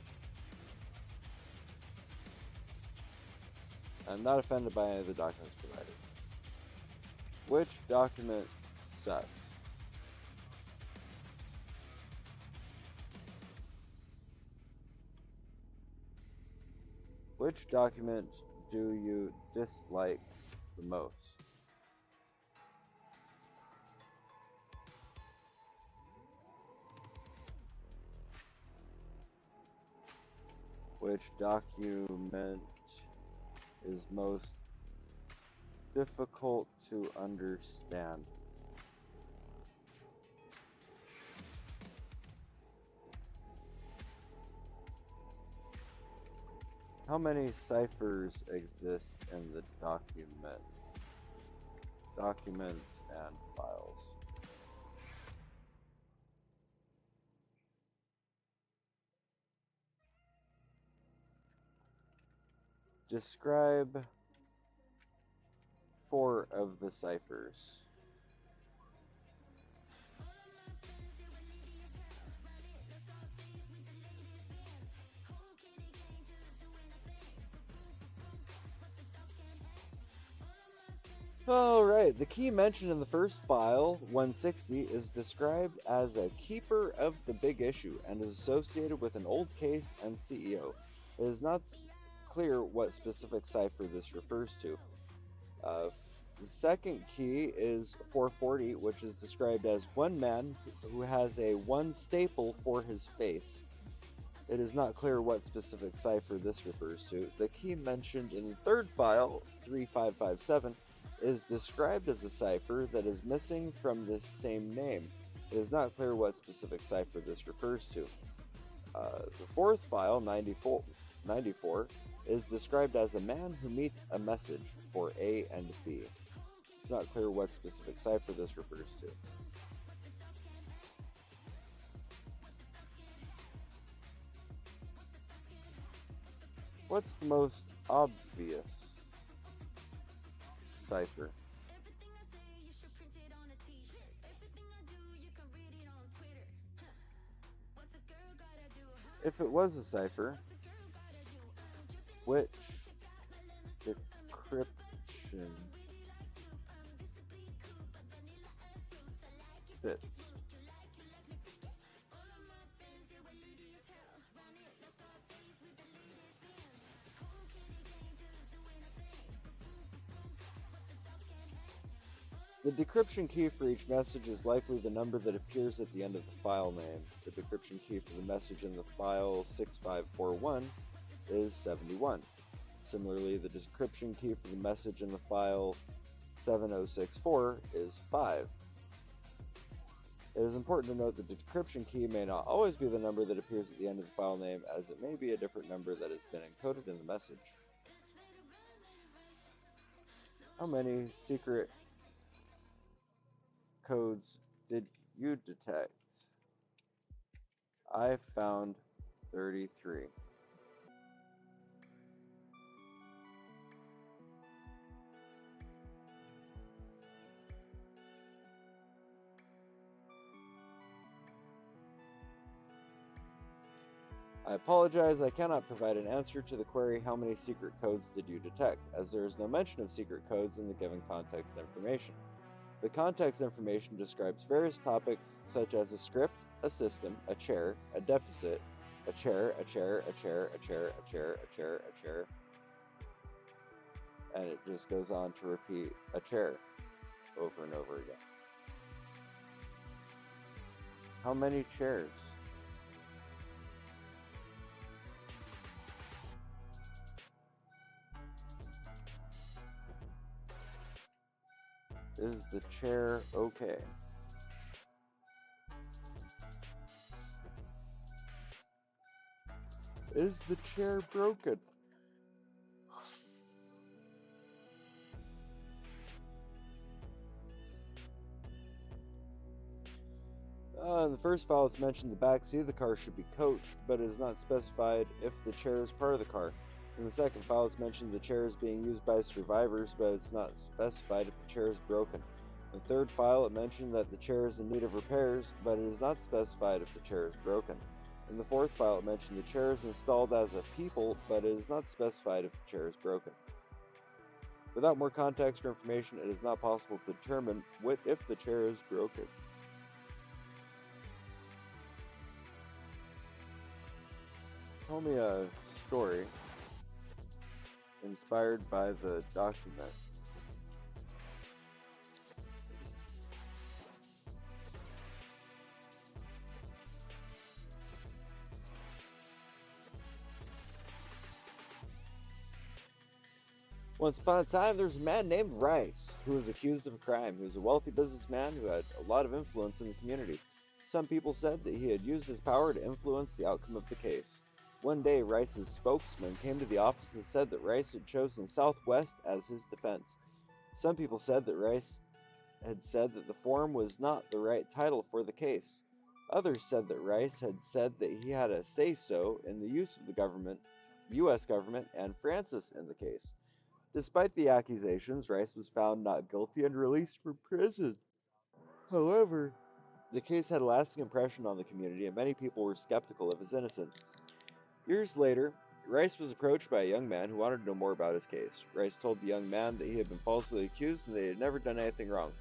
I'm not offended by any of the documents provided. Which document sucks? Which document do you dislike the most? Which document is most difficult to understand? How many ciphers exist in the documents and files? Describe 4 of the ciphers. Alright, the key mentioned in the first file, 160, is described as a keeper of the big issue and is associated with an old case and CEO. It is not clear what specific cipher this refers to. The second key is 440, which is described as one man who has a one staple for his face. It is not clear what specific cipher this refers to. The key mentioned in the third file, 3557, is described as a cipher that is missing from this same name. It is not clear what specific cipher this refers to. The fourth file, 94, is described as a man who meets a message for A and B. It's not clear what specific cipher this refers to. What's the most obvious cipher? If it was a cipher, which decryption fits? The decryption key for each message is likely the number that appears at the end of the file name. The decryption key for the message in the file 6541 is 71. Similarly, the decryption key for the message in the file 7064 is 5. It is important to note that the decryption key may not always be the number that appears at the end of the file name, as it may be a different number that has been encoded in the message. How many secret codes did you detect? I found 33. I apologize, I cannot provide an answer to the query, how many secret codes did you detect, as there is no mention of secret codes in the given context information. The context information describes various topics such as a script, a system, a chair, a deficit, a chair, a chair, a chair, a chair, a chair, a chair, a chair, and it just goes on to repeat a chair over and over again. How many chairs? Is the chair okay? Is the chair broken? In the first file, it's mentioned the back seat of the car should be coached, but it is not specified if the chair is part of the car. In the second file, it's mentioned the chair is being used by survivors, but it's not specified if the chair is broken. In the third file, it mentioned that the chair is in need of repairs, but it is not specified if the chair is broken. In the fourth file, it mentioned the chair is installed as a people, but it is not specified if the chair is broken. Without more context or information, it is not possible to determine if the chair is broken. Tell me a story inspired by the document. Once upon a time, there was a man named Rice who was accused of a crime. He was a wealthy businessman who had a lot of influence in the community. Some people said that he had used his power to influence the outcome of the case. One day, Rice's spokesman came to the office and said that Rice had chosen Southwest as his defense. Some people said that Rice had said that the form was not the right title for the case. Others said that Rice had said that he had a say-so in the use of the U.S. government, and Francis in the case. Despite the accusations, Rice was found not guilty and released from prison. However, the case had a lasting impression on the community, and many people were skeptical of his innocence. Years later, Rice was approached by a young man who wanted to know more about his case. Rice told the young man that he had been falsely accused and they had never done anything wrong.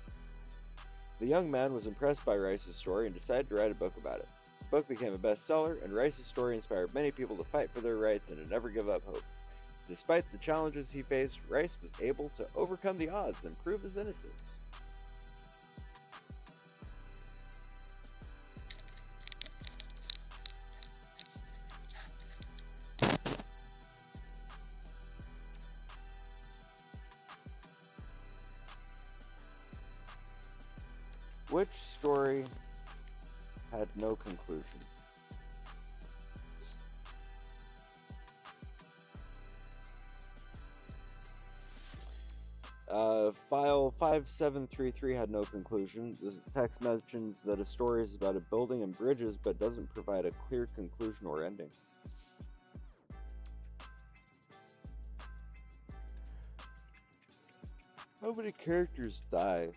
The young man was impressed by Rice's story and decided to write a book about it. The book became a bestseller, and Rice's story inspired many people to fight for their rights and to never give up hope. Despite the challenges he faced, Rice was able to overcome the odds and prove his innocence. Which story had no conclusion? File 5733 had no conclusion. The text mentions that a story is about a building and bridges, but doesn't provide a clear conclusion or ending. How many characters die?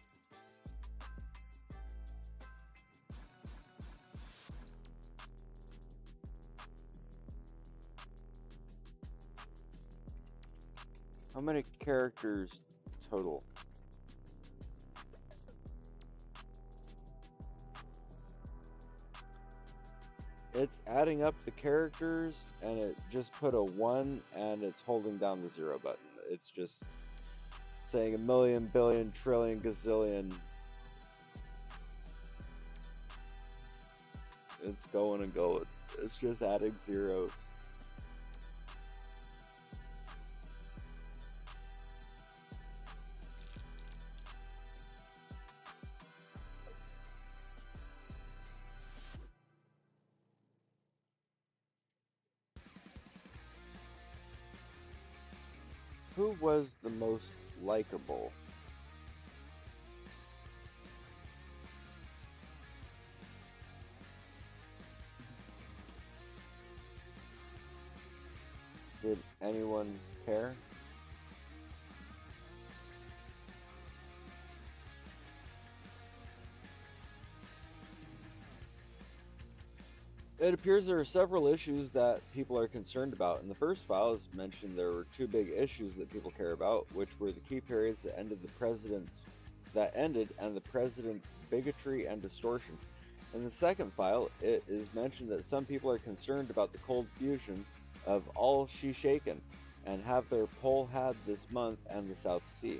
How many characters total? It's adding up the characters, and it just put a 1, and it's holding down the 0 button. It's saying a million, billion, trillion, gazillion. It's going and going. It's just adding zeros. Who was the most likable? Did anyone care? It appears there are several issues that people are concerned about. In the first file, as mentioned, there were two big issues that people care about, which were the key periods that ended and the president's bigotry and distortion. In the second file, it is mentioned that some people are concerned about the cold fusion of all she shaken and have their poll had this month and the South Sea.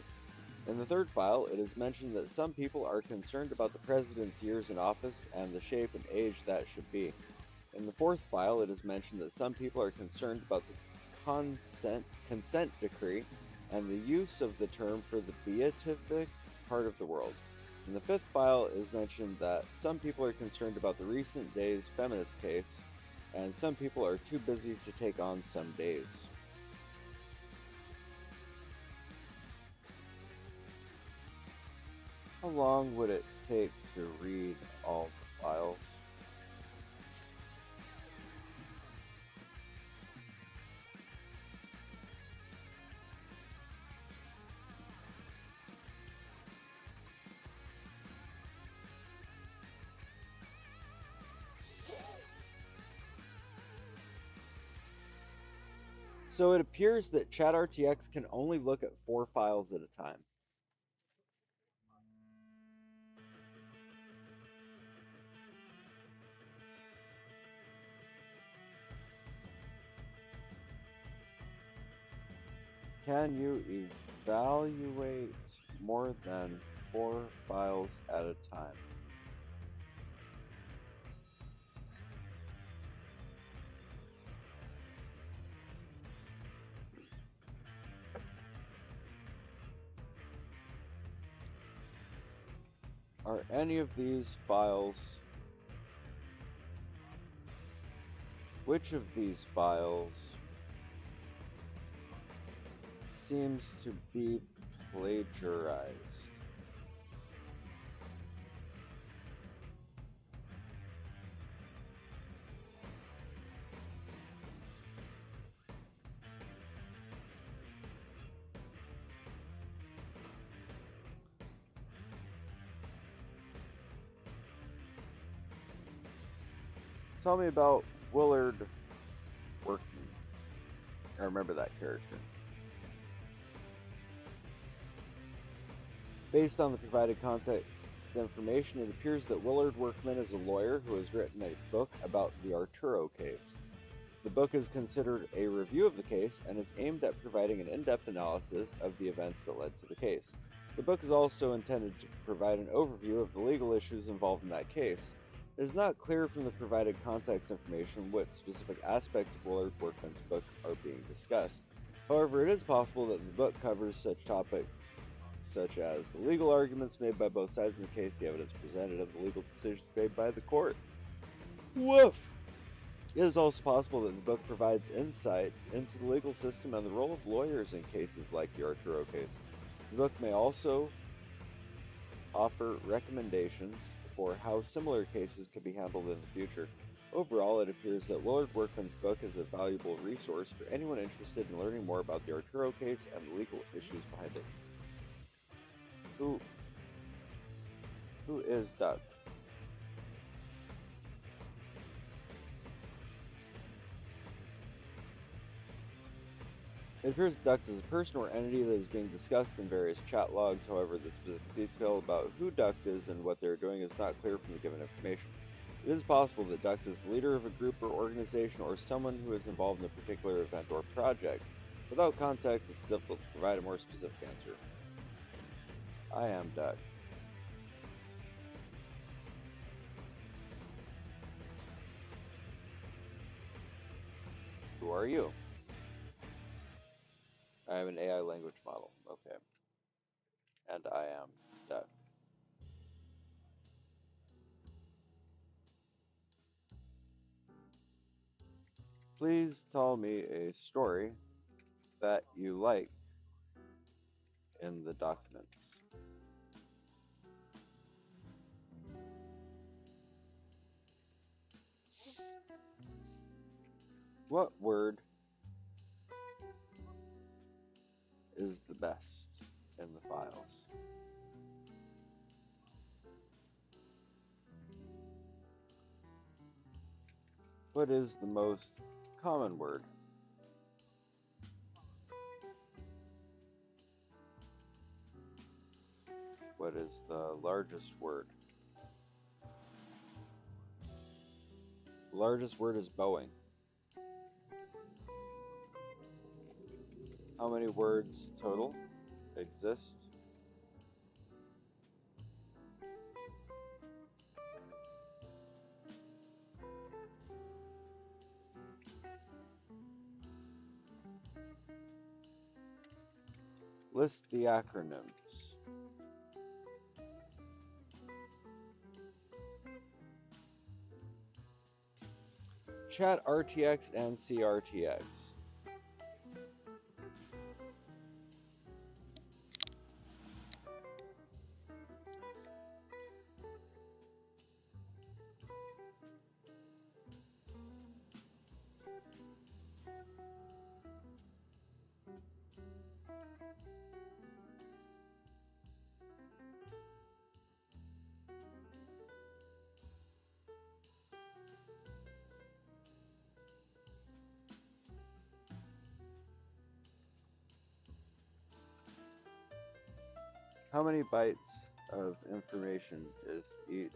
In the third file, it is mentioned that some people are concerned about the president's years in office and the shape and age that should be. In the fourth file, it is mentioned that some people are concerned about the consent decree and the use of the term for the beatific part of the world. In the fifth file, it is mentioned that some people are concerned about the recent days feminist case, and some people are too busy to take on some days. How long would it take to read all the files? So it appears that ChatRTX can only look at 4 files at a time. Can you evaluate more than 4 files at a time? Are any of these files... Which of these files seems to be plagiarized? Tell me about Willard Workman. I remember that character. Based on the provided context information, it appears that Willard Workman is a lawyer who has written a book about the Arturo case. The book is considered a review of the case and is aimed at providing an in-depth analysis of the events that led to the case. The book is also intended to provide an overview of the legal issues involved in that case. It is not clear from the provided context information what specific aspects of Willard Workman's book are being discussed. However, it is possible that the book covers such topics such as the legal arguments made by both sides in the case, the evidence presented, and the legal decisions made by the court. Woof! It is also possible that the book provides insight into the legal system and the role of lawyers in cases like the Arturo case. The book may also offer recommendations for how similar cases could be handled in the future. Overall, it appears that Willard Workman's book is a valuable resource for anyone interested in learning more about the Arturo case and the legal issues behind it. Who is Duct? It appears Duct is a person or entity that is being discussed in various chat logs. However, the specific detail about who Duct is and what they are doing is not clear from the given information. It is possible that Duct is the leader of a group or organization or someone who is involved in a particular event or project. Without context, it's difficult to provide a more specific answer. I am Duct. Who are you? I am an AI language model. Okay. And I am Duct. Please tell me a story that you like in the documents. What word is the best in the files? What is the most common word? What is the largest word? The largest word is Boeing. How many words total exist? List the acronyms. Chat RTX and CRTX. How many bytes of information is each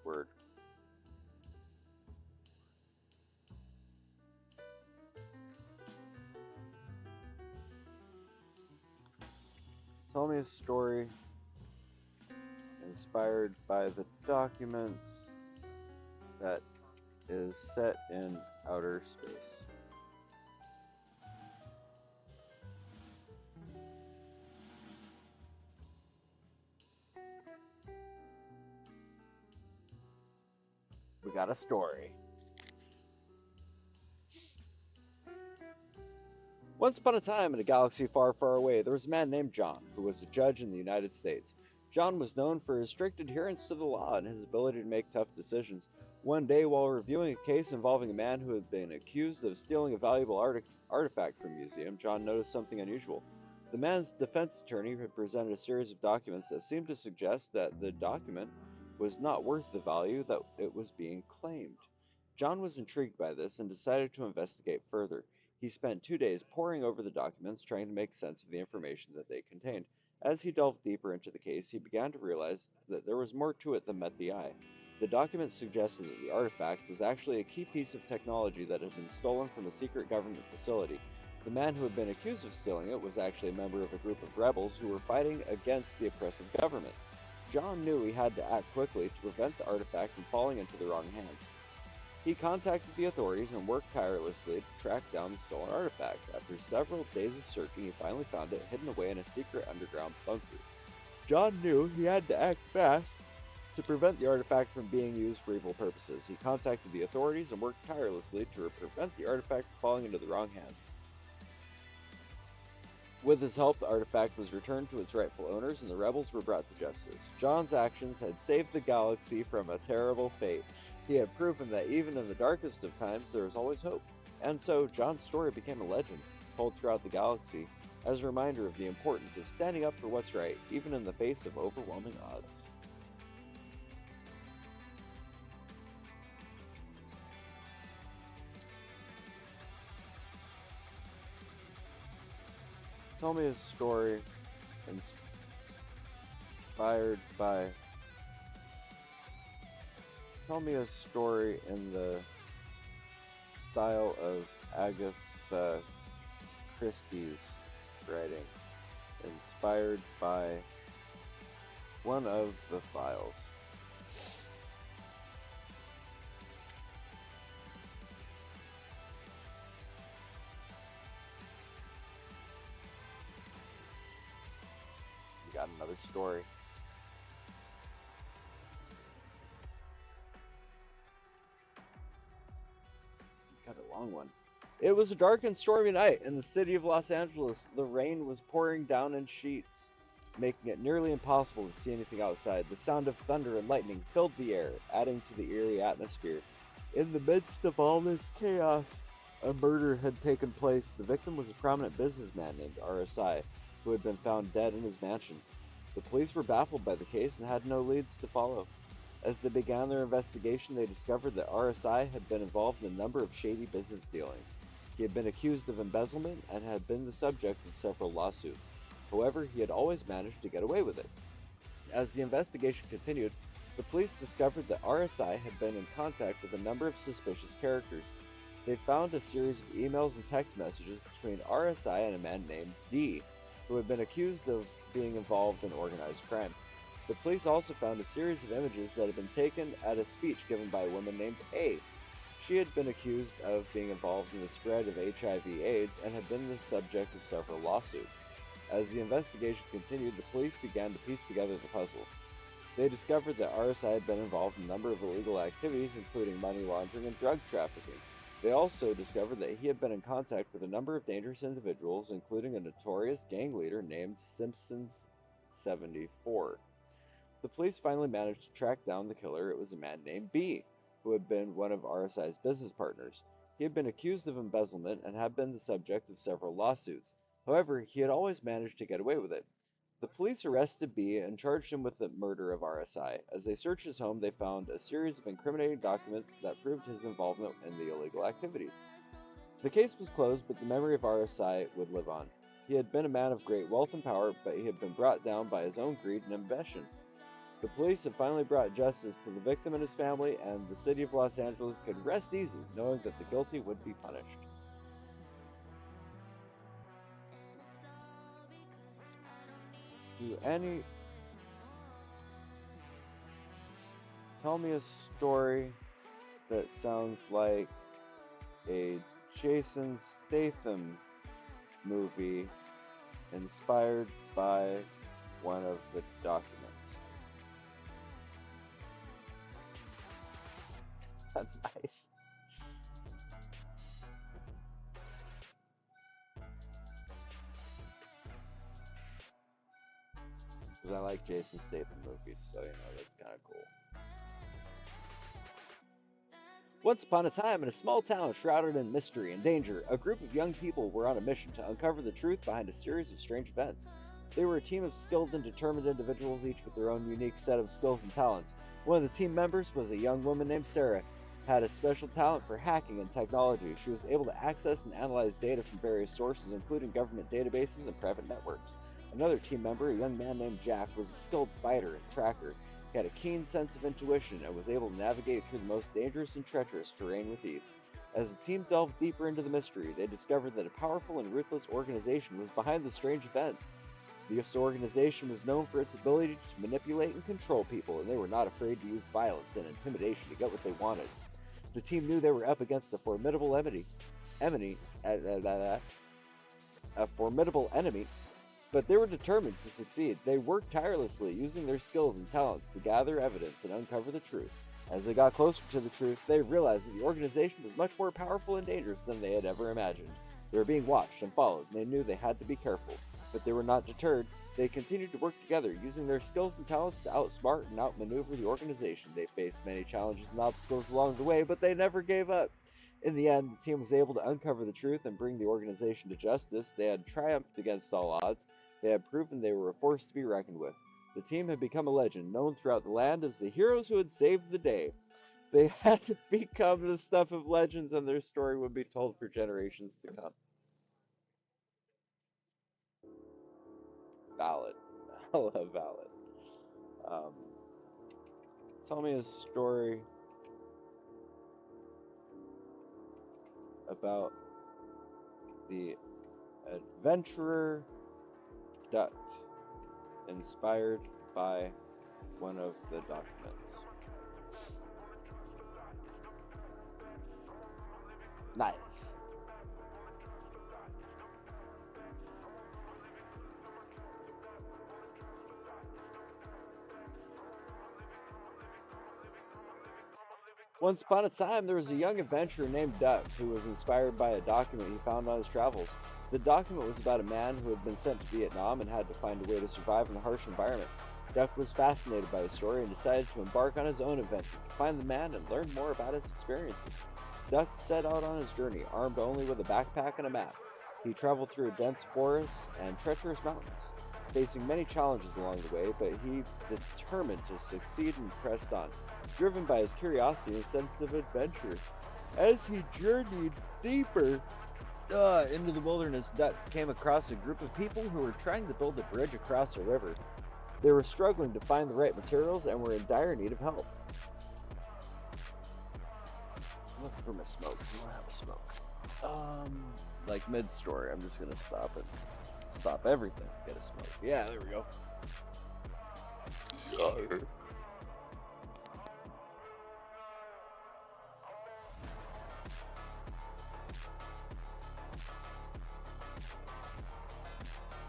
word? Tell me a story inspired by the documents that is set in outer space. We got a story. Once upon a time, in a galaxy far, far away, there was a man named John, who was a judge in the United States. John was known for his strict adherence to the law and his ability to make tough decisions. One day, while reviewing a case involving a man who had been accused of stealing a valuable artifact from a museum, John noticed something unusual. The man's defense attorney had presented a series of documents that seemed to suggest that the document was not worth the value that it was being claimed. John was intrigued by this and decided to investigate further. He spent 2 days poring over the documents, trying to make sense of the information that they contained. As he delved deeper into the case, he began to realize that there was more to it than met the eye. The documents suggested that the artifact was actually a key piece of technology that had been stolen from a secret government facility. The man who had been accused of stealing it was actually a member of a group of rebels who were fighting against the oppressive government. John knew he had to act quickly to prevent the artifact from falling into the wrong hands. He contacted the authorities and worked tirelessly to track down the stolen artifact. After several days of searching, he finally found it hidden away in a secret underground bunker. John knew he had to act fast to prevent the artifact from being used for evil purposes. He contacted the authorities and worked tirelessly to prevent the artifact from falling into the wrong hands. With his help, the artifact was returned to its rightful owners and the rebels were brought to justice. John's actions had saved the galaxy from a terrible fate. He had proven that even in the darkest of times, there is always hope. And so, John's story became a legend, told throughout the galaxy, as a reminder of the importance of standing up for what's right, even in the face of overwhelming odds. Tell me a story inspired by. Tell me a story in the style of Agatha Christie's writing, inspired by One of the files. We got another story. Got a long one. It was a dark and stormy night in the city of Los Angeles. The rain was pouring down in sheets, making it nearly impossible to see anything outside. The sound of thunder and lightning filled the air, adding to the eerie atmosphere. In the midst of all this chaos, a murder had taken place. The victim was a prominent businessman named RSI, who had been found dead in his mansion. The police were baffled by the case and had no leads to follow. As they began their investigation, they discovered that RSI had been involved in a number of shady business dealings. He had been accused of embezzlement and had been the subject of several lawsuits. However, he had always managed to get away with it. As the investigation continued, the police discovered that RSI had been in contact with a number of suspicious characters. They found a series of emails and text messages between RSI and a man named D, who had been accused of being involved in organized crime. The police also found a series of images that had been taken at a speech given by a woman named A. She had been accused of being involved in the spread of HIV/AIDS and had been the subject of several lawsuits. As the investigation continued, the police began to piece together the puzzle. They discovered that RSI had been involved in a number of illegal activities, including money laundering and drug trafficking. They also discovered that he had been in contact with a number of dangerous individuals, including a notorious gang leader named Simpsons74. The police finally managed to track down the killer. It was a man named B, who had been one of RSI's business partners. He had been accused of embezzlement and had been the subject of several lawsuits. However, he had always managed to get away with it. The police arrested B and charged him with the murder of RSI. As they searched his home, they found a series of incriminating documents that proved his involvement in the illegal activities. The case was closed, but the memory of RSI would live on. He had been a man of great wealth and power, but he had been brought down by his own greed and ambition. The police have finally brought justice to the victim and his family, and the city of Los Angeles could rest easy knowing that the guilty would be punished. Tell me a story that sounds like a Jason Statham movie inspired by one of the documents. That's nice. Because I like Jason Statham movies, so that's kind of cool. Once upon a time, in a small town shrouded in mystery and danger, a group of young people were on a mission to uncover the truth behind a series of strange events. They were a team of skilled and determined individuals, each with their own unique set of skills and talents. One of the team members was a young woman named Sarah, had a special talent for hacking and technology. She was able to access and analyze data from various sources, including government databases and private networks. Another team member, a young man named Jack, was a skilled fighter and tracker. He had a keen sense of intuition and was able to navigate through the most dangerous and treacherous terrain with ease. As the team delved deeper into the mystery, they discovered that a powerful and ruthless organization was behind the strange events. This organization was known for its ability to manipulate and control people, and they were not afraid to use violence and intimidation to get what they wanted. The team knew they were up against a formidable enemy, but they were determined to succeed. They worked tirelessly, using their skills and talents to gather evidence and uncover the truth. As they got closer to the truth, they realized that the organization was much more powerful and dangerous than they had ever imagined. They were being watched and followed, and they knew they had to be careful. But they were not deterred. They continued to work together, using their skills and talents to outsmart and outmaneuver the organization. They faced many challenges and obstacles along the way, but they never gave up. In the end, the team was able to uncover the truth and bring the organization to justice. They had triumphed against all odds. They had proven they were a force to be reckoned with. The team had become a legend, known throughout the land as the heroes who had saved the day. They had to become the stuff of legends, and their story would be told for generations to come. Valid. I love valid. Um, Tell me a story about the adventurer Duct, inspired by one of the documents. Nice. Once upon a time, there was a young adventurer named Duct who was inspired by a document he found on his travels. The document was about a man who had been sent to Vietnam and had to find a way to survive in a harsh environment. Duck was fascinated by the story and decided to embark on his own adventure to find the man and learn more about his experiences. Duck set out on his journey, armed only with a backpack and a map. He traveled through a dense forest and treacherous mountains, facing many challenges along the way, but he determined to succeed and pressed on, driven by his curiosity and sense of adventure. As he journeyed deeper into the wilderness, Duck came across a group of people who were trying to build a bridge across a river. They were struggling to find the right materials and were in dire need of help. I'm looking for my smokes. I don't have a smoke. Like mid-story, I'm just gonna stop everything. Get a smoke. Yeah, there we go.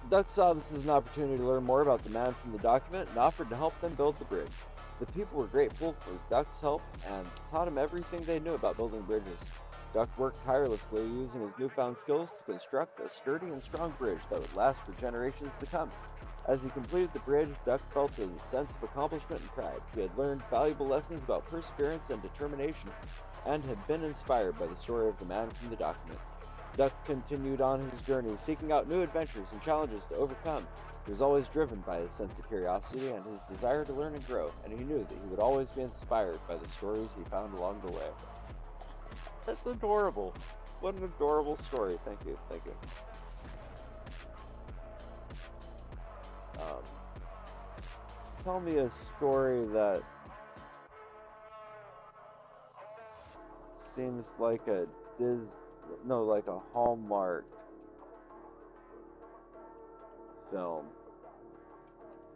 Duck saw this as an opportunity to learn more about the man from the document and offered to help them build the bridge. The people were grateful for Duck's help and taught him everything they knew about building bridges. Duck worked tirelessly using his newfound skills to construct a sturdy and strong bridge that would last for generations to come. As he completed the bridge, Duck felt a sense of accomplishment and pride. He had learned valuable lessons about perseverance and determination and had been inspired by the story of the man from the document. Duck continued on his journey, seeking out new adventures and challenges to overcome. He was always driven by his sense of curiosity and his desire to learn and grow, and he knew that he would always be inspired by the stories he found along the way. That's adorable. What an adorable story. Thank you. Thank you. Tell me a story that seems like like a Hallmark film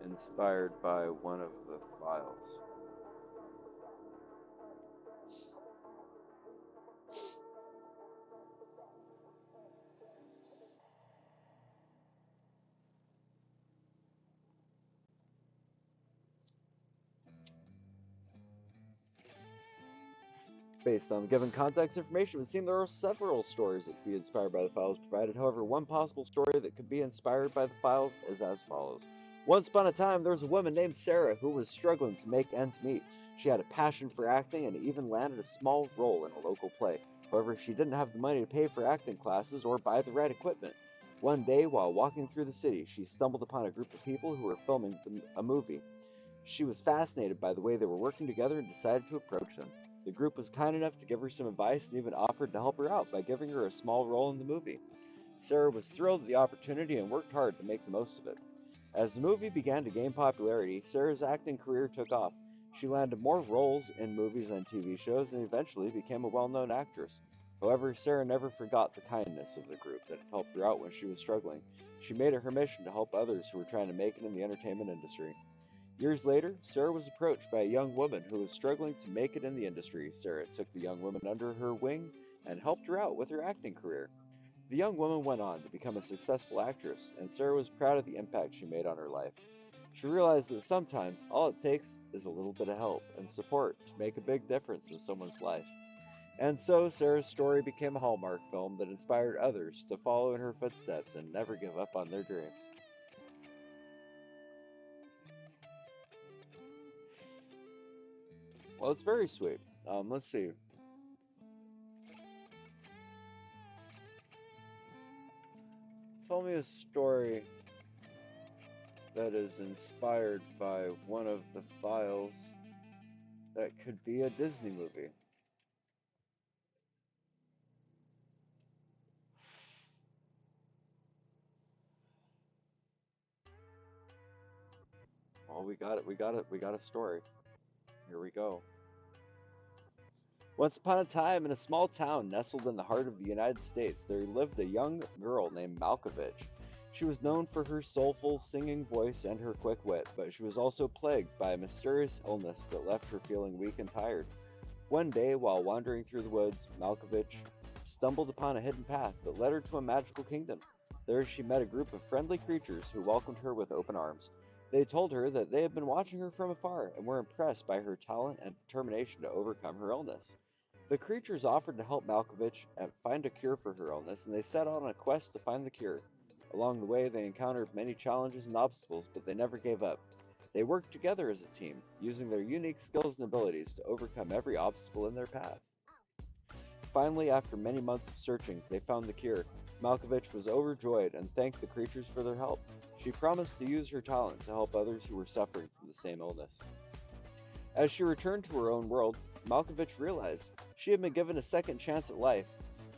inspired by one of the files. Based on the given context information, it would seem there are several stories that could be inspired by the files provided. However, one possible story that could be inspired by the files is as follows. Once upon a time, there was a woman named Sarah who was struggling to make ends meet. She had a passion for acting and even landed a small role in a local play. However, she didn't have the money to pay for acting classes or buy the right equipment. One day, while walking through the city, she stumbled upon a group of people who were filming a movie. She was fascinated by the way they were working together and decided to approach them. The group was kind enough to give her some advice and even offered to help her out by giving her a small role in the movie. Sarah was thrilled at the opportunity and worked hard to make the most of it. As the movie began to gain popularity, Sarah's acting career took off. She landed more roles in movies and TV shows and eventually became a well known actress. However, Sarah never forgot the kindness of the group that had helped her out when she was struggling. She made it her mission to help others who were trying to make it in the entertainment industry. Years later, Sarah was approached by a young woman who was struggling to make it in the industry. Sarah took the young woman under her wing and helped her out with her acting career. The young woman went on to become a successful actress, and Sarah was proud of the impact she made on her life. She realized that sometimes all it takes is a little bit of help and support to make a big difference in someone's life. And so Sarah's story became a Hallmark film that inspired others to follow in her footsteps and never give up on their dreams. Well, it's very sweet. Let's see. Tell me a story that is inspired by one of the files that could be a Disney movie. Well, we got it. We got a story. Here we go. Once upon a time, in a small town nestled in the heart of the United States, there lived a young girl named Malkovich. She was known for her soulful singing voice and her quick wit, but she was also plagued by a mysterious illness that left her feeling weak and tired. One day, while wandering through the woods, Malkovich stumbled upon a hidden path that led her to a magical kingdom. There she met a group of friendly creatures who welcomed her with open arms. They told her that they had been watching her from afar and were impressed by her talent and determination to overcome her illness. The creatures offered to help Malkovich find a cure for her illness, and they set out on a quest to find the cure. Along the way, they encountered many challenges and obstacles, but they never gave up. They worked together as a team, using their unique skills and abilities to overcome every obstacle in their path. Finally, after many months of searching, they found the cure. Malkovich was overjoyed and thanked the creatures for their help. She promised to use her talent to help others who were suffering from the same illness. As she returned to her own world, Malkovich realized she had been given a second chance at life.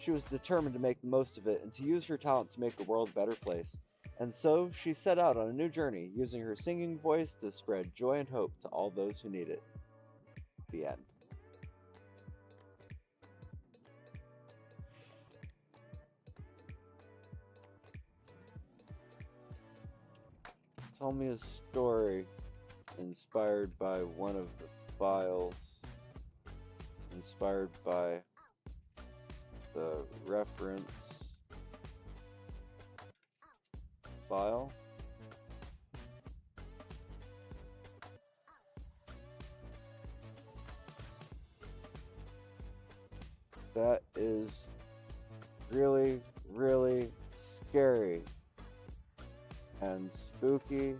She was determined to make the most of it and to use her talent to make the world a better place. And so she set out on a new journey, using her singing voice to spread joy and hope to all those who need it. The end. Tell me a story inspired by one of the files, inspired by the reference file. That is really, really scary and spooky.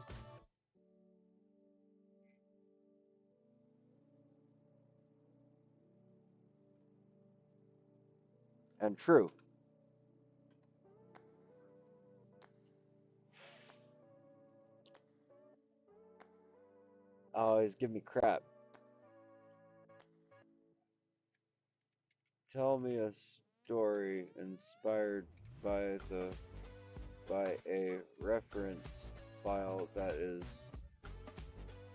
And true. Always give me crap. Tell me a story inspired by a reference file that is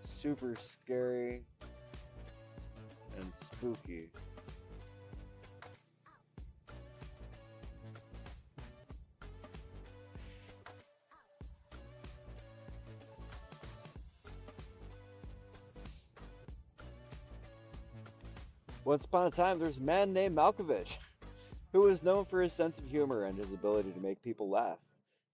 super scary and spooky. Once upon a time, there was a man named Malkovich, who was known for his sense of humor and his ability to make people laugh.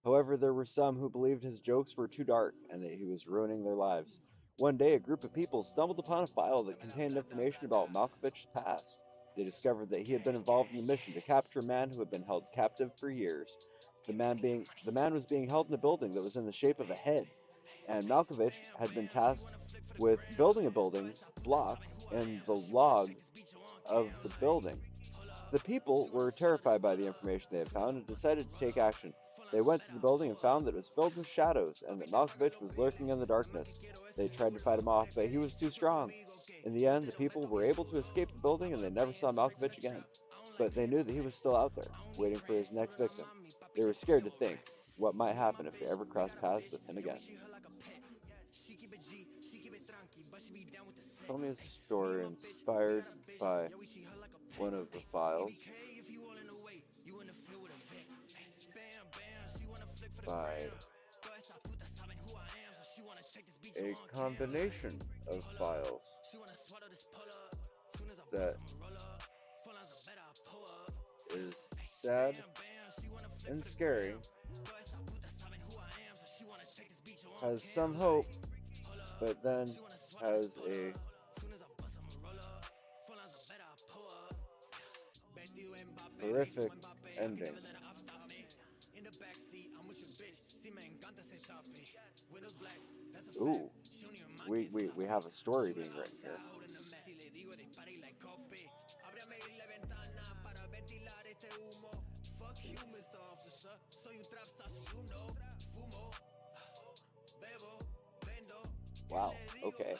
However, there were some who believed his jokes were too dark and that he was ruining their lives. One day, a group of people stumbled upon a file that contained information about Malkovich's past. They discovered that he had been involved in a mission to capture a man who had been held captive for years. The man was being held in a building that was in the shape of a head, and Malkovich had been tasked with building a building block in the log of the building. The people were terrified by the information they had found and decided to take action. They went to the building and found that it was filled with shadows and that Malkovich was lurking in the darkness. They tried to fight him off, but he was too strong. In the end, the people were able to escape the building and they never saw Malkovich again. But they knew that he was still out there, waiting for his next victim. They were scared to think what might happen if they ever crossed paths with him again. Tell me a story inspired by one of the files by a combination of files that is sad and scary, has some hope, but then has a horrific ending. Ooh, we have a story being written here. Wow, okay.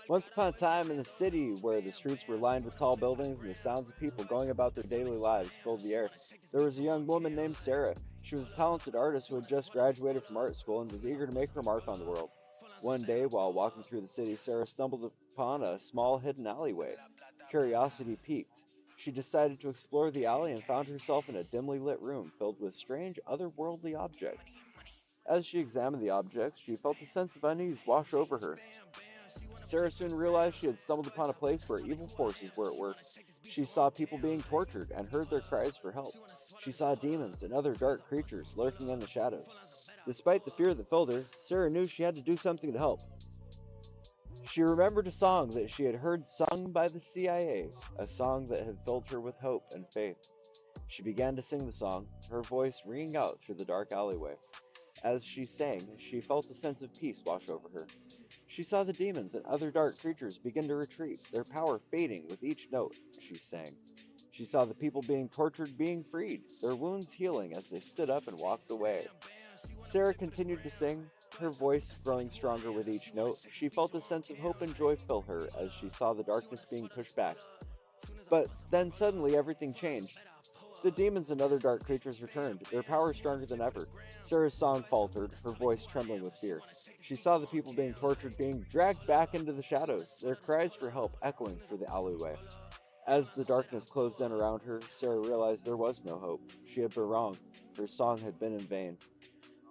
Once upon a time in a city where the streets were lined with tall buildings and the sounds of people going about their daily lives filled the air, there was a young woman named Sarah. She was a talented artist who had just graduated from art school and was eager to make her mark on the world. One day, while walking through the city, Sarah stumbled upon a small hidden alleyway. Curiosity piqued. She decided to explore the alley and found herself in a dimly lit room filled with strange, otherworldly objects. As she examined the objects, she felt a sense of unease wash over her. Sarah soon realized she had stumbled upon a place where evil forces were at work. She saw people being tortured and heard their cries for help. She saw demons and other dark creatures lurking in the shadows. Despite the fear that filled her, Sarah knew she had to do something to help. She remembered a song that she had heard sung by the CIA, a song that had filled her with hope and faith. She began to sing the song, her voice ringing out through the dark alleyway. As she sang, she felt a sense of peace wash over her. She saw the demons and other dark creatures begin to retreat, their power fading with each note she sang. She saw the people being tortured being freed, their wounds healing as they stood up and walked away. Sarah continued to sing, her voice growing stronger with each note. She felt a sense of hope and joy fill her as she saw the darkness being pushed back. But then suddenly everything changed. The demons and other dark creatures returned, their power stronger than ever. Sarah's song faltered, her voice trembling with fear. She saw the people being tortured being dragged back into the shadows, their cries for help echoing through the alleyway. As the darkness closed in around her, Sarah realized there was no hope. She had been wrong. Her song had been in vain.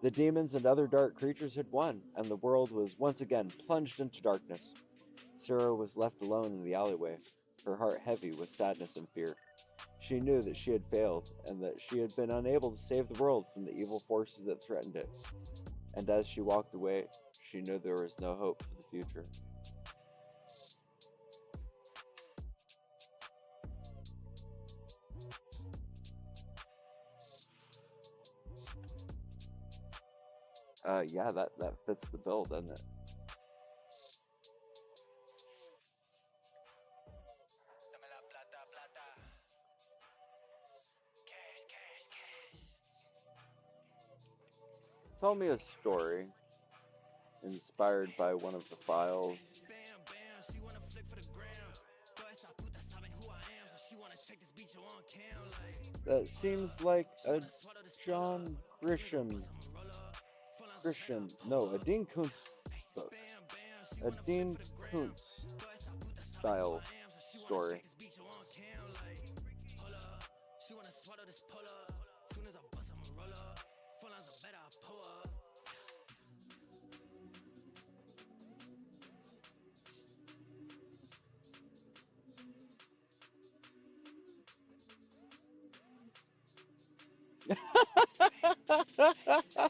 The demons and other dark creatures had won, and the world was once again plunged into darkness. Sarah was left alone in the alleyway, her heart heavy with sadness and fear. She knew that she had failed, and that she had been unable to save the world from the evil forces that threatened it. And as she walked away, she knew there was no hope for the future. Yeah, that fits the bill, doesn't it? Tell me a story inspired by one of the files. That seems like a John no, a Dean Koontz book. A Dean Koontz style story.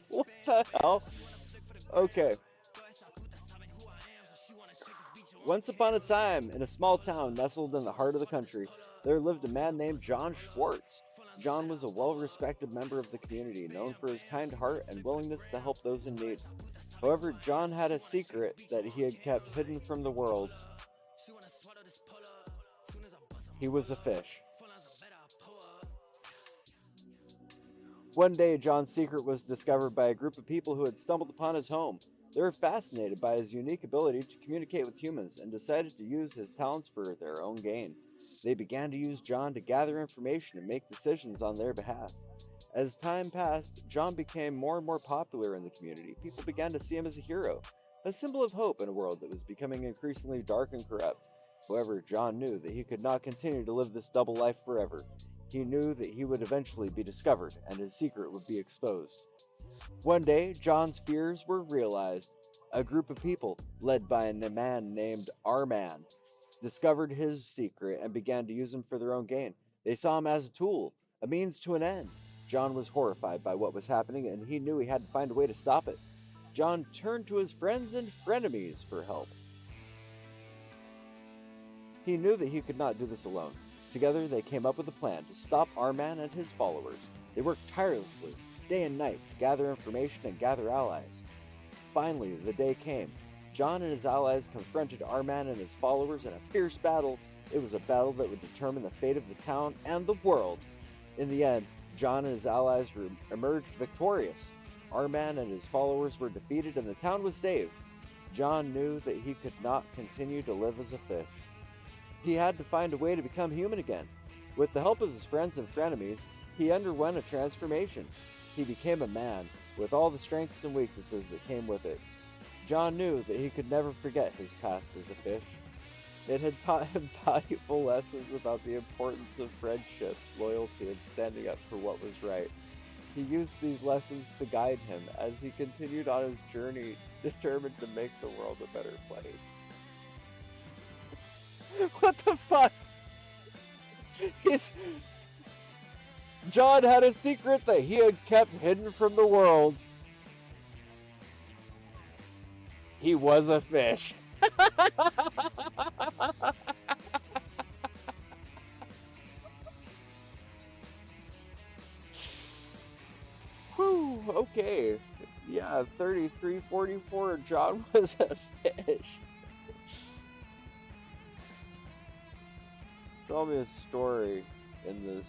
What the hell? Okay. Once upon a time, in a small town nestled in the heart of the country, there lived a man named John Schwartz. John was a well respected member of the community, known for his kind heart and willingness to help those in need. However, John had a secret that he had kept hidden from the world. He was a fish. One day, John's secret was discovered by a group of people who had stumbled upon his home. They were fascinated by his unique ability to communicate with humans and decided to use his talents for their own gain. They began to use John to gather information and make decisions on their behalf. As time passed, John became more and more popular in the community. People began to see him as a hero, a symbol of hope in a world that was becoming increasingly dark and corrupt. However, John knew that he could not continue to live this double life forever. He knew that he would eventually be discovered and his secret would be exposed. One day, John's fears were realized. A group of people, led by a man named Arman, discovered his secret and began to use him for their own gain. They saw him as a tool, a means to an end. John was horrified by what was happening and he knew he had to find a way to stop it. John turned to his friends and frenemies for help. He knew that he could not do this alone. Together, they came up with a plan to stop Arman and his followers. They worked tirelessly, day and night, to gather information and gather allies. Finally, the day came. John and his allies confronted Arman and his followers in a fierce battle. It was a battle that would determine the fate of the town and the world. In the end, John and his allies emerged victorious. Arman and his followers were defeated and the town was saved. John knew that he could not continue to live as a fish. He had to find a way to become human again. With the help of his friends and frenemies, he underwent a transformation. He became a man, with all the strengths and weaknesses that came with it. John knew that he could never forget his past as a fish. It had taught him valuable lessons about the importance of friendship, loyalty, and standing up for what was right. He used these lessons to guide him as he continued on his journey, determined to make the world a better place. What the fuck? He's, John had a secret that he had kept hidden from the world. He was a fish. Whew, okay. Yeah, 3344. John was a fish. Tell me a story in the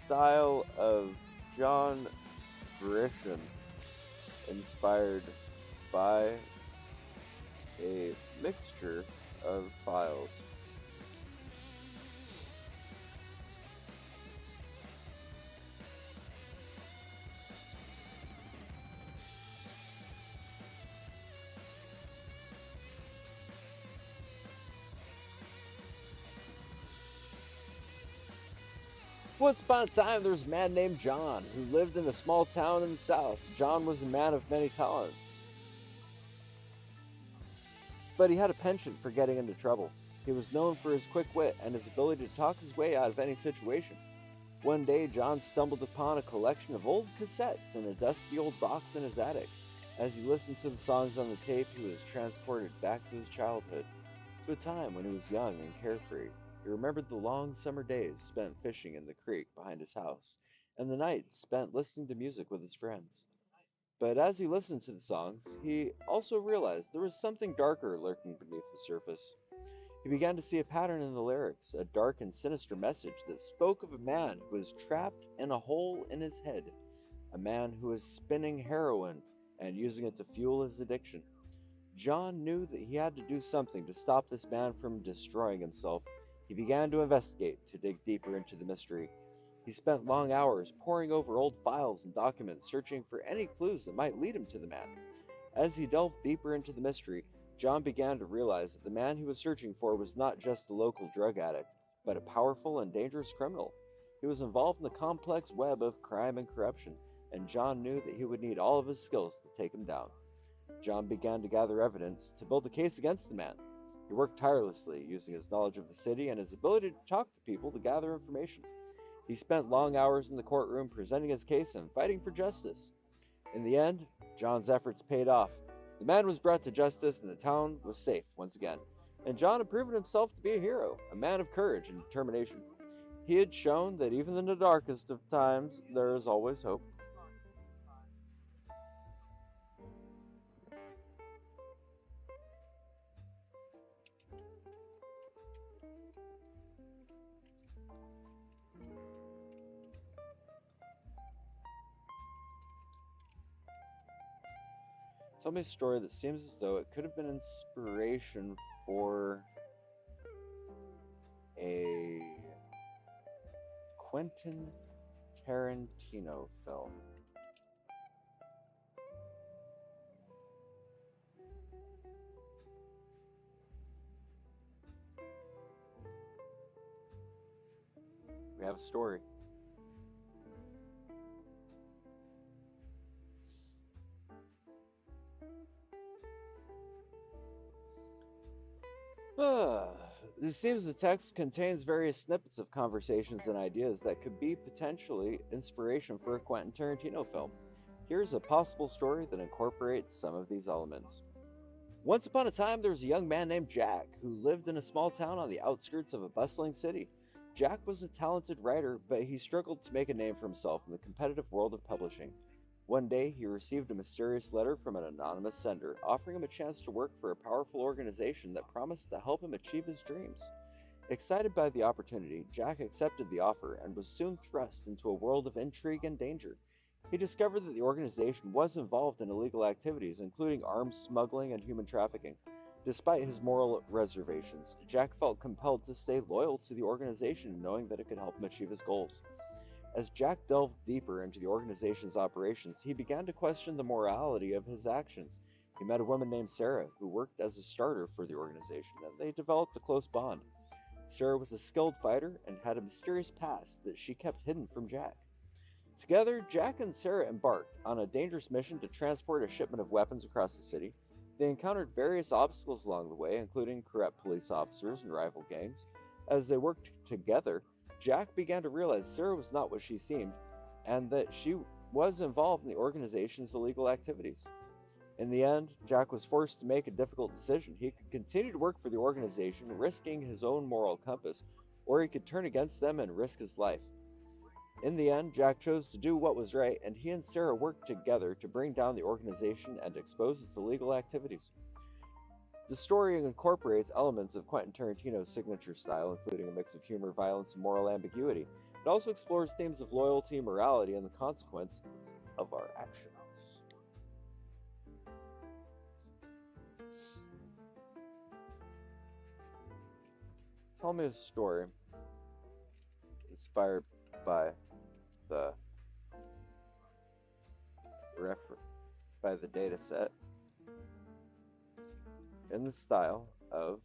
style of John Grisham, inspired by a mixture of files. Once upon a time, there was a man named John who lived in a small town in the south. John was a man of many talents, but he had a penchant for getting into trouble. He was known for his quick wit and his ability to talk his way out of any situation. One day, John stumbled upon a collection of old cassettes in a dusty old box in his attic. As he listened to the songs on the tape, he was transported back to his childhood, to a time when he was young and carefree. He remembered the long summer days spent fishing in the creek behind his house, and the nights spent listening to music with his friends. But as he listened to the songs, he also realized there was something darker lurking beneath the surface. He began to see a pattern in the lyrics, a dark and sinister message that spoke of a man who was trapped in a hole in his head, a man who was spinning heroin and using it to fuel his addiction. John knew that he had to do something to stop this man from destroying himself. He began to investigate, to dig deeper into the mystery. He spent long hours poring over old files and documents, searching for any clues that might lead him to the man. As he delved deeper into the mystery, John began to realize that the man he was searching for was not just a local drug addict, but a powerful and dangerous criminal. He was involved in the complex web of crime and corruption, and John knew that he would need all of his skills to take him down. John began to gather evidence to build a case against the man. He worked tirelessly, using his knowledge of the city and his ability to talk to people to gather information. He spent long hours in the courtroom presenting his case and fighting for justice. In the end, John's efforts paid off. The man was brought to justice and the town was safe once again. And John had proven himself to be a hero, a man of courage and determination. He had shown that even in the darkest of times, there is always hope. Tell me a story that seems as though it could have been inspiration for a Quentin Tarantino film. We have a story. Ah, it seems the text contains various snippets of conversations and ideas that could be potentially inspiration for a Quentin Tarantino film. Here's a possible story that incorporates some of these elements. Once upon a time, there was a young man named Jack who lived in a small town on the outskirts of a bustling city. Jack was a talented writer, but he struggled to make a name for himself in the competitive world of publishing. One day, he received a mysterious letter from an anonymous sender, offering him a chance to work for a powerful organization that promised to help him achieve his dreams. Excited by the opportunity, Jack accepted the offer and was soon thrust into a world of intrigue and danger. He discovered that the organization was involved in illegal activities, including arms smuggling and human trafficking. Despite his moral reservations, Jack felt compelled to stay loyal to the organization, knowing that it could help him achieve his goals. As Jack delved deeper into the organization's operations, he began to question the morality of his actions. He met a woman named Sarah, who worked as a starter for the organization, and they developed a close bond. Sarah was a skilled fighter and had a mysterious past that she kept hidden from Jack. Together, Jack and Sarah embarked on a dangerous mission to transport a shipment of weapons across the city. They encountered various obstacles along the way, including corrupt police officers and rival gangs. As they worked together, Jack began to realize Sarah was not what she seemed, and that she was involved in the organization's illegal activities. In the end, Jack was forced to make a difficult decision. He could continue to work for the organization, risking his own moral compass, or he could turn against them and risk his life. In the end, Jack chose to do what was right, and he and Sarah worked together to bring down the organization and expose its illegal activities. The story incorporates elements of Quentin Tarantino's signature style, including a mix of humor, violence, and moral ambiguity. It also explores themes of loyalty, morality, and the consequences of our actions. Tell me a story inspired by the by the data set in the style of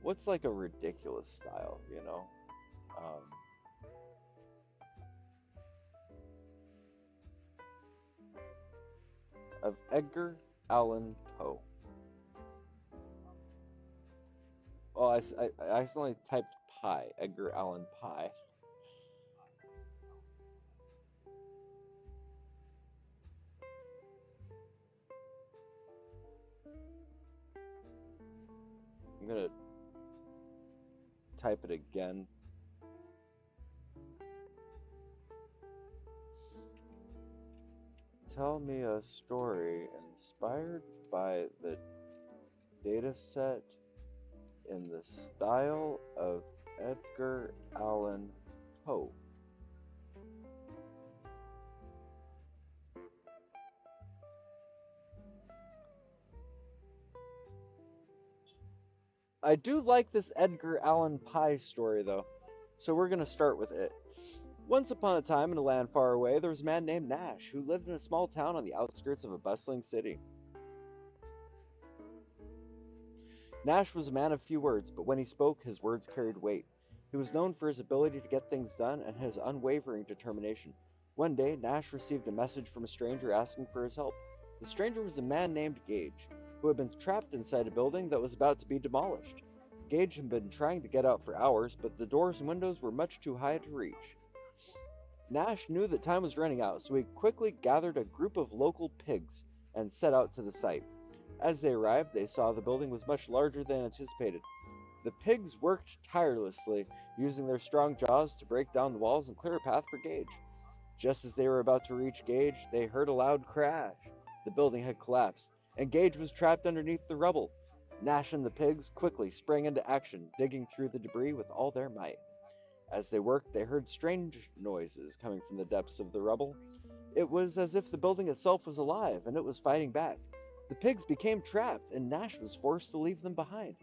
what's like a ridiculous style, of Edgar Allan Poe. Oh, I accidentally typed pie, Edgar Allan Pie. I'm gonna type it again. Tell me a story inspired by the dataset in the style of Edgar Allan Poe. I do like this Edgar Allan Poe story, though, so we're going to start with it. Once upon a time, in a land far away, there was a man named Nash who lived in a small town on the outskirts of a bustling city. Nash was a man of few words, but when he spoke, his words carried weight. He was known for his ability to get things done and his unwavering determination. One day, Nash received a message from a stranger asking for his help. The stranger was a man named Gage, who had been trapped inside a building that was about to be demolished. Gage had been trying to get out for hours, but the doors and windows were much too high to reach. Nash knew that time was running out, so he quickly gathered a group of local pigs and set out to the site. As they arrived, they saw the building was much larger than anticipated. The pigs worked tirelessly, using their strong jaws to break down the walls and clear a path for Gage. Just as they were about to reach Gage, they heard a loud crash. The building had collapsed, and Gage was trapped underneath the rubble. Nash and the pigs quickly sprang into action, digging through the debris with all their might. As they worked, they heard strange noises coming from the depths of the rubble. It was as if the building itself was alive, and it was fighting back. The pigs became trapped, and Nash was forced to leave them behind.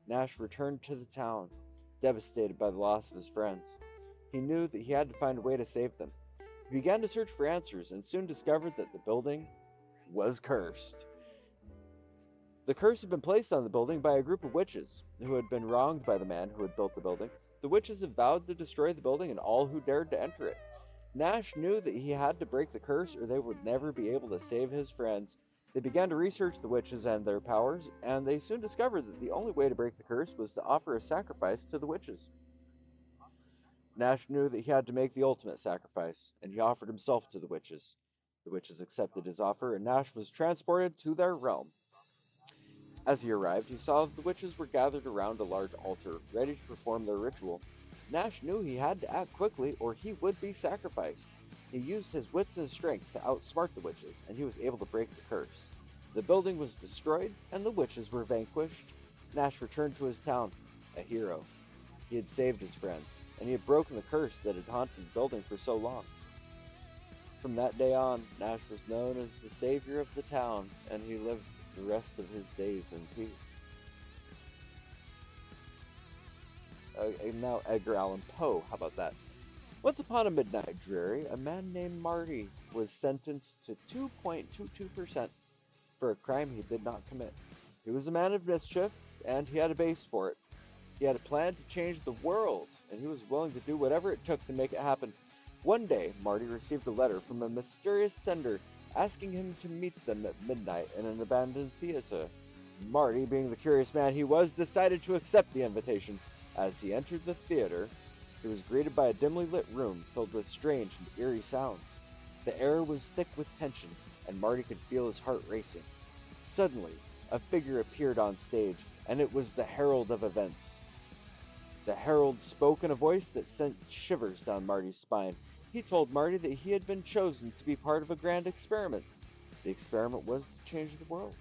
Nash returned to the town, devastated by the loss of his friends. He knew that he had to find a way to save them. He began to search for answers, and soon discovered that the building was cursed. The curse had been placed on the building by a group of witches who had been wronged by the man who had built the building. The witches had vowed to destroy the building and all who dared to enter it. Nash knew that he had to break the curse or they would never be able to save his friends. They began to research the witches and their powers, and they soon discovered that the only way to break the curse was to offer a sacrifice to the witches. Nash knew that he had to make the ultimate sacrifice, and he offered himself to the witches. The witches accepted his offer, and Nash was transported to their realm. As he arrived, he saw that the witches were gathered around a large altar, ready to perform their ritual. Nash knew he had to act quickly, or he would be sacrificed. He used his wits and strength to outsmart the witches, and he was able to break the curse. The building was destroyed, and the witches were vanquished. Nash returned to his town, a hero. He had saved his friends, and he had broken the curse that had haunted the building for so long. From that day on, Nash was known as the savior of the town, and he lived the rest of his days in peace. And now Edgar Allan Poe, how about that? Once upon a midnight dreary, a man named Marty was sentenced to 2.22% for a crime he did not commit. He was a man of mischief, and he had a base for it. He had a plan to change the world and he was willing to do whatever it took to make it happen. One day, Marty received a letter from a mysterious sender asking him to meet them at midnight in an abandoned theater. Marty, being the curious man he was, decided to accept the invitation. As he entered the theater, he was greeted by a dimly lit room filled with strange and eerie sounds. The air was thick with tension, and Marty could feel his heart racing. Suddenly, a figure appeared on stage, and it was the Herald of Events. The Herald spoke in a voice that sent shivers down Marty's spine. He told Marty that he had been chosen to be part of a grand experiment. The experiment was to change the world,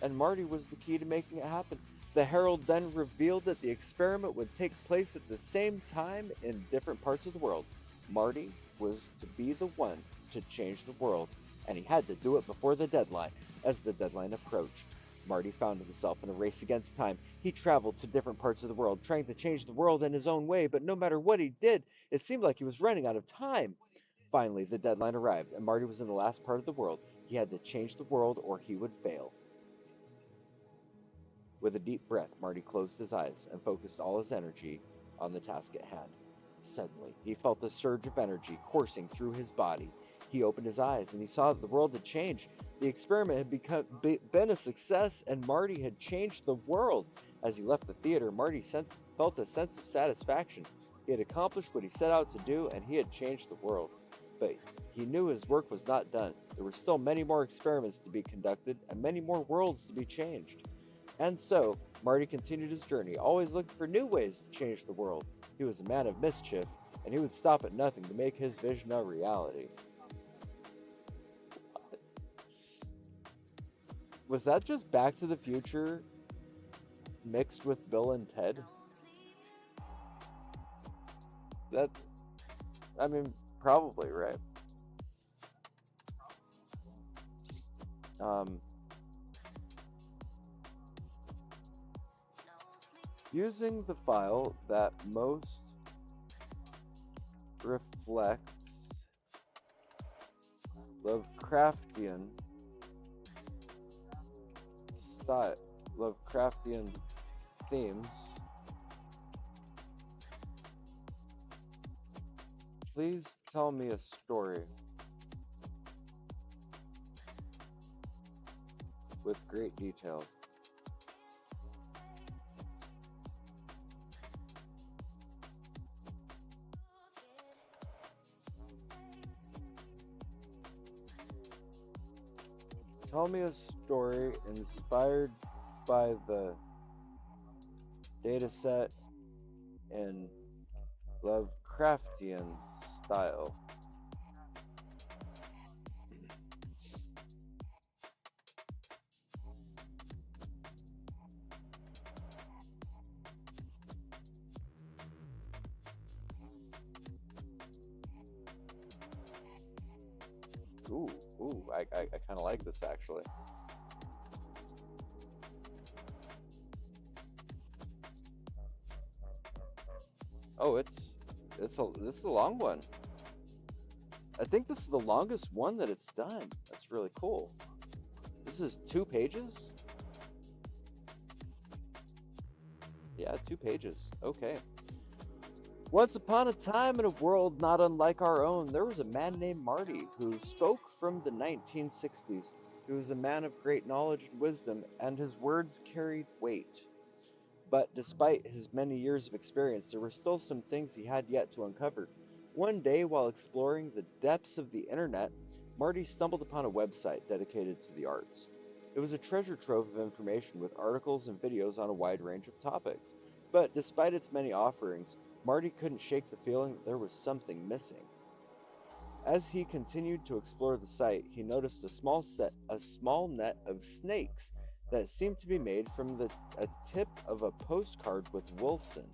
and Marty was the key to making it happen. The Herald then revealed that the experiment would take place at the same time in different parts of the world. Marty was to be the one to change the world, and he had to do it before the deadline. As the deadline approached, Marty found himself in a race against time. He traveled to different parts of the world, trying to change the world in his own way, but no matter what he did, it seemed like he was running out of time. Finally, the deadline arrived, and Marty was in the last part of the world. He had to change the world or he would fail. With a deep breath, Marty closed his eyes and focused all his energy on the task at hand. Suddenly, he felt a surge of energy coursing through his body. He opened his eyes and he saw that the world had changed. The experiment had been a success, and Marty had changed the world. As he left the theater, Marty felt a sense of satisfaction. He had accomplished what he set out to do, and he had changed the world. But he knew his work was not done. There were still many more experiments to be conducted and many more worlds to be changed. And so, Marty continued his journey, always looking for new ways to change the world. He was a man of mischief, and he would stop at nothing to make his vision a reality. What? Was that just Back to the Future mixed with Bill and Ted? Probably, right? Using the file that most reflects Lovecraftian style, Lovecraftian themes, please tell me a story with great detail. Tell me a story inspired by the dataset in Lovecraftian style. I kind of like this actually. Oh, this is a long one. I think this is the longest one that it's done. That's really cool. This is 2 pages? Yeah, 2 pages. Okay. Once upon a time in a world not unlike our own, there was a man named Marty who spoke from the 1960s. He was a man of great knowledge and wisdom, and his words carried weight. But despite his many years of experience, there were still some things he had yet to uncover. One day, while exploring the depths of the internet, Marty stumbled upon a website dedicated to the arts. It was a treasure trove of information with articles and videos on a wide range of topics. But despite its many offerings, Marty couldn't shake the feeling that there was something missing. As he continued to explore the site, he noticed a small net of snakes that seemed to be made from a tip of a postcard with Wilson.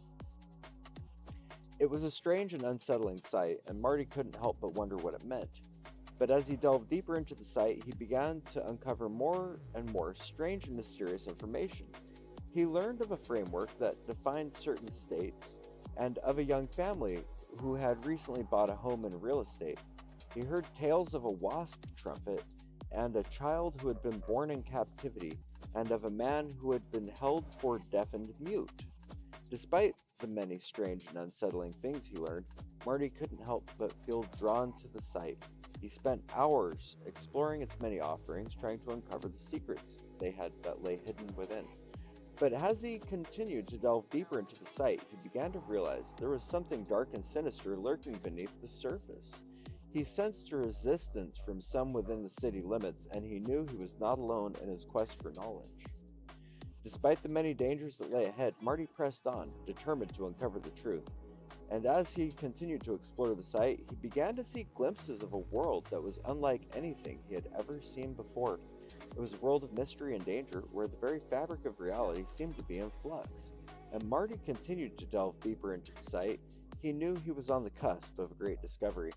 It was a strange and unsettling sight, and Marty couldn't help but wonder what it meant. But as he delved deeper into the site, he began to uncover more and more strange and mysterious information. He learned of a framework that defined certain states, and of a young family who had recently bought a home in real estate. He heard tales of a wasp trumpet, and a child who had been born in captivity, and of a man who had been held for deaf and mute. Despite the many strange and unsettling things he learned, Marty couldn't help but feel drawn to the site. He spent hours exploring its many offerings, trying to uncover the secrets they had that lay hidden within. But as he continued to delve deeper into the site, he began to realize there was something dark and sinister lurking beneath the surface. He sensed a resistance from some within the city limits, and he knew he was not alone in his quest for knowledge. Despite the many dangers that lay ahead, Marty pressed on, determined to uncover the truth. And as he continued to explore the site, he began to see glimpses of a world that was unlike anything he had ever seen before. It was a world of mystery and danger where the very fabric of reality seemed to be in flux. And Marty continued to delve deeper into the site. He knew he was on the cusp of a great discovery.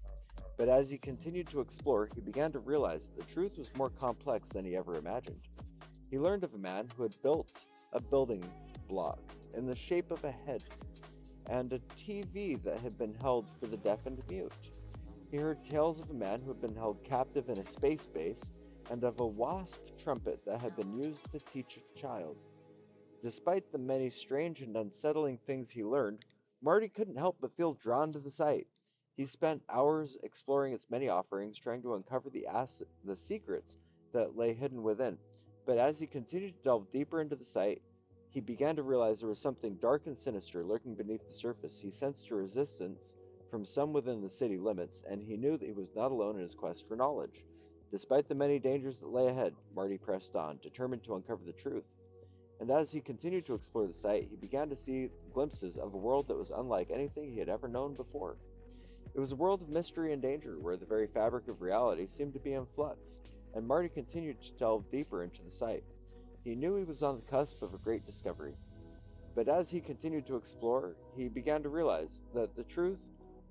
But as he continued to explore, he began to realize that the truth was more complex than he ever imagined. He learned of a man who had built a building block in the shape of a head and a TV that had been held for the deaf and mute. He heard tales of a man who had been held captive in a space base and of a wasp trumpet that had been used to teach a child. Despite the many strange and unsettling things he learned, Marty couldn't help but feel drawn to the site. He spent hours exploring its many offerings, trying to uncover the secrets that lay hidden within. But as he continued to delve deeper into the site, he began to realize there was something dark and sinister lurking beneath the surface. He sensed a resistance from some within the city limits, and he knew that he was not alone in his quest for knowledge. Despite the many dangers that lay ahead, Marty pressed on, determined to uncover the truth. And as he continued to explore the site, he began to see glimpses of a world that was unlike anything he had ever known before. It was a world of mystery and danger where the very fabric of reality seemed to be in flux, and Marty continued to delve deeper into the site. He knew he was on the cusp of a great discovery. But as he continued to explore, he began to realize that the truth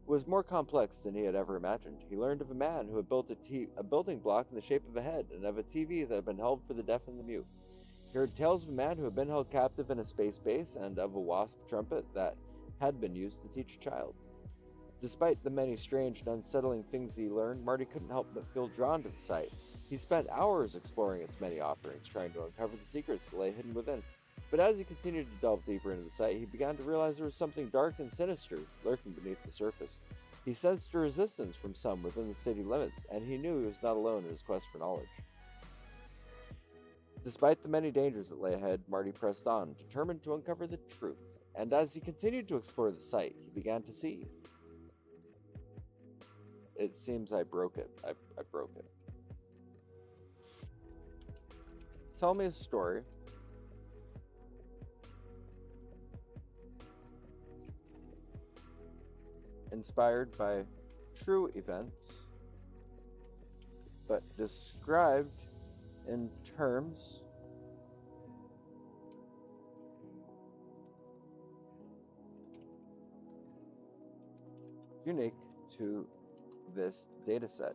was more complex than he had ever imagined. He learned of a man who had built a building block in the shape of a head and of a TV that had been held for the deaf and the mute. He heard tales of a man who had been held captive in a space base and of a wasp trumpet that had been used to teach a child. Despite the many strange and unsettling things he learned, Marty couldn't help but feel drawn to the site. He spent hours exploring its many offerings, trying to uncover the secrets that lay hidden within. But as he continued to delve deeper into the site, he began to realize there was something dark and sinister lurking beneath the surface. He sensed a resistance from some within the city limits, and he knew he was not alone in his quest for knowledge. Despite the many dangers that lay ahead, Marty pressed on, determined to uncover the truth. And as he continued to explore the site, he began to see. It seems I broke it. I broke it. Tell me a story inspired by true events, but described in terms unique to this data set.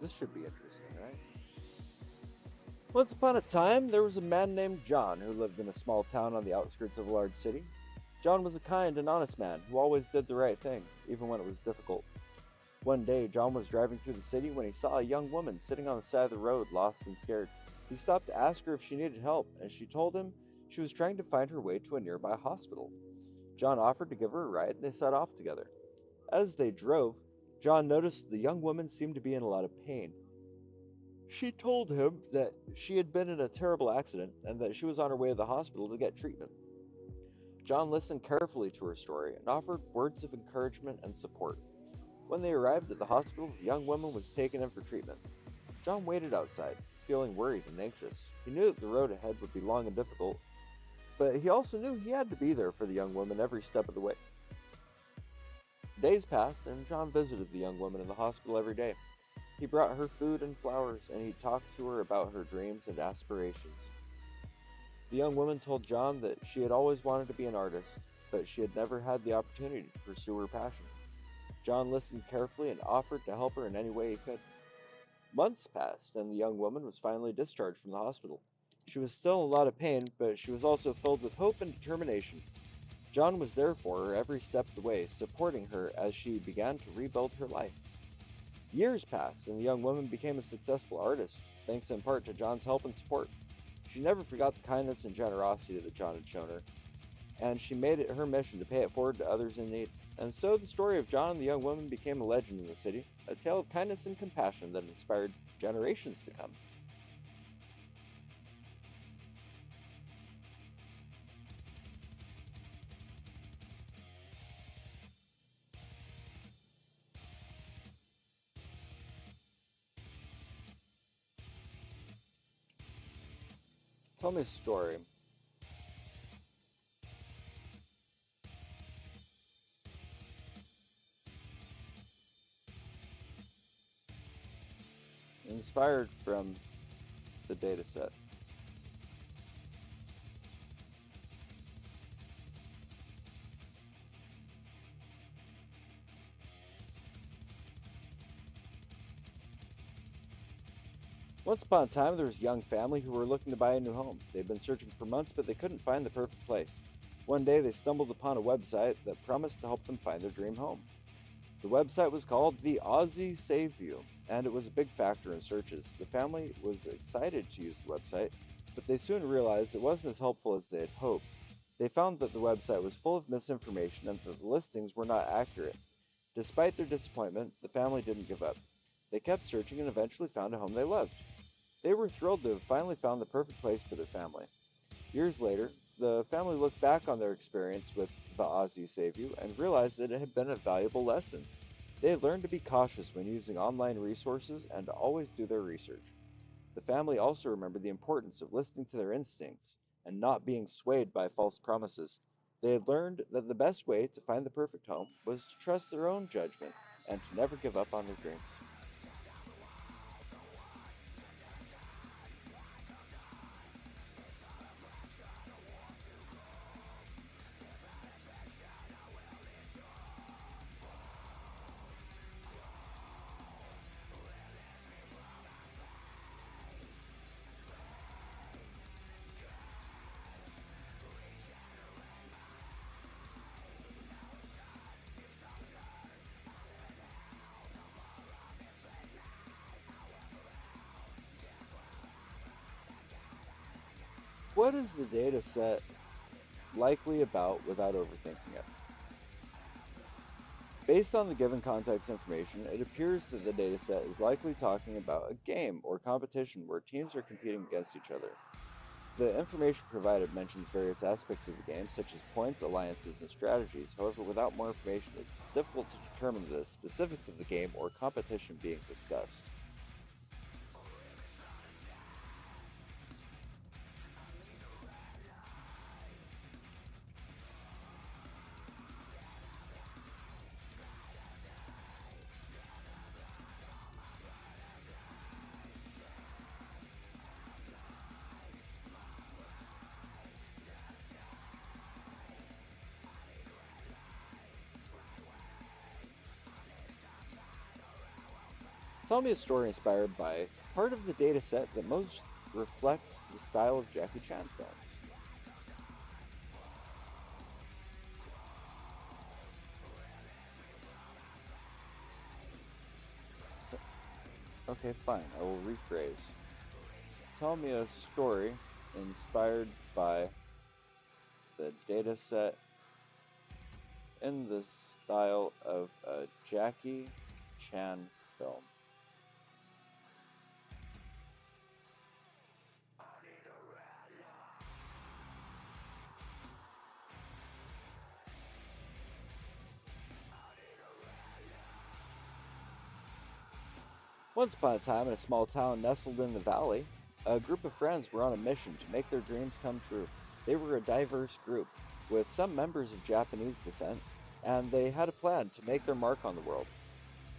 This should be interesting, right? Once upon a time, there was a man named John who lived in a small town on the outskirts of a large city. John was a kind and honest man who always did the right thing, even when it was difficult. One day, John was driving through the city when he saw a young woman sitting on the side of the road, lost and scared. He stopped to ask her if she needed help, and she told him she was trying to find her way to a nearby hospital. John offered to give her a ride, and they set off together. As they drove, John noticed the young woman seemed to be in a lot of pain. She told him that she had been in a terrible accident and that she was on her way to the hospital to get treatment. John listened carefully to her story and offered words of encouragement and support. When they arrived at the hospital, the young woman was taken in for treatment. John waited outside, feeling worried and anxious. He knew that the road ahead would be long and difficult, but he also knew he had to be there for the young woman every step of the way. Days passed, and John visited the young woman in the hospital every day. He brought her food and flowers, and he talked to her about her dreams and aspirations. The young woman told John that she had always wanted to be an artist, but she had never had the opportunity to pursue her passion. John listened carefully and offered to help her in any way he could. Months passed, and the young woman was finally discharged from the hospital. She was still in a lot of pain, but she was also filled with hope and determination. John was there for her every step of the way, supporting her as she began to rebuild her life. Years passed, and the young woman became a successful artist, thanks in part to John's help and support. She never forgot the kindness and generosity that John had shown her, and she made it her mission to pay it forward to others in need. And so the story of John and the young woman became a legend in the city, a tale of kindness and compassion that inspired generations to come. Tell me a story. Inspired from the data set. Once upon a time, there was a young family who were looking to buy a new home. They'd been searching for months, but they couldn't find the perfect place. One day, they stumbled upon a website that promised to help them find their dream home. The website was called the Aussie Save You, and it was a big factor in searches. The family was excited to use the website, but they soon realized it wasn't as helpful as they had hoped. They found that the website was full of misinformation and that the listings were not accurate. Despite their disappointment, the family didn't give up. They kept searching and eventually found a home they loved. They were thrilled to have finally found the perfect place for their family. Years later, the family looked back on their experience with the Aussie Save You and realized that it had been a valuable lesson. They had learned to be cautious when using online resources and to always do their research. The family also remembered the importance of listening to their instincts and not being swayed by false promises. They had learned that the best way to find the perfect home was to trust their own judgment and to never give up on their dreams. What is the data set likely about without overthinking it? Based on the given context information, it appears that the dataset is likely talking about a game or competition where teams are competing against each other. The information provided mentions various aspects of the game, such as points, alliances, and strategies. However, without more information, it's difficult to determine the specifics of the game or competition being discussed. Tell me a story inspired by part of the dataset that most reflects the style of Jackie Chan films. So, okay, fine, I will rephrase. Tell me a story inspired by the dataset in the style of a Jackie Chan film. Once upon a time, in a small town nestled in the valley, a group of friends were on a mission to make their dreams come true. They were a diverse group, with some members of Japanese descent, and they had a plan to make their mark on the world.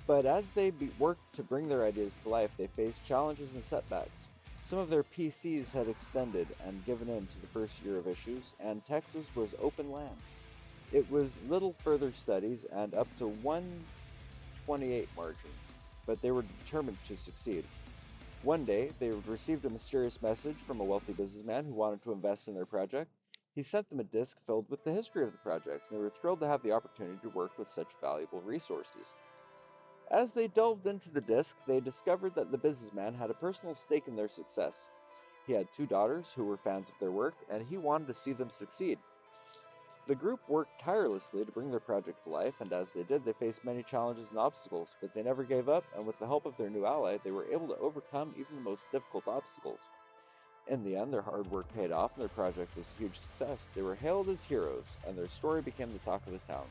But as they worked to bring their ideas to life, they faced challenges and setbacks. Some of their PCs had extended and given in to the first year of issues, and Texas was open land. It was little further studies and up to 128 margin, but they were determined to succeed. One day, they received a mysterious message from a wealthy businessman who wanted to invest in their project. He sent them a disk filled with the history of the projects, and they were thrilled to have the opportunity to work with such valuable resources. As they delved into the disc, they discovered that the businessman had a personal stake in their success. He had two daughters who were fans of their work, and he wanted to see them succeed. The group worked tirelessly to bring their project to life, and as they did, they faced many challenges and obstacles, but they never gave up, and with the help of their new ally, they were able to overcome even the most difficult obstacles. In the end, their hard work paid off, and their project was a huge success. They were hailed as heroes, and their story became the talk of the town.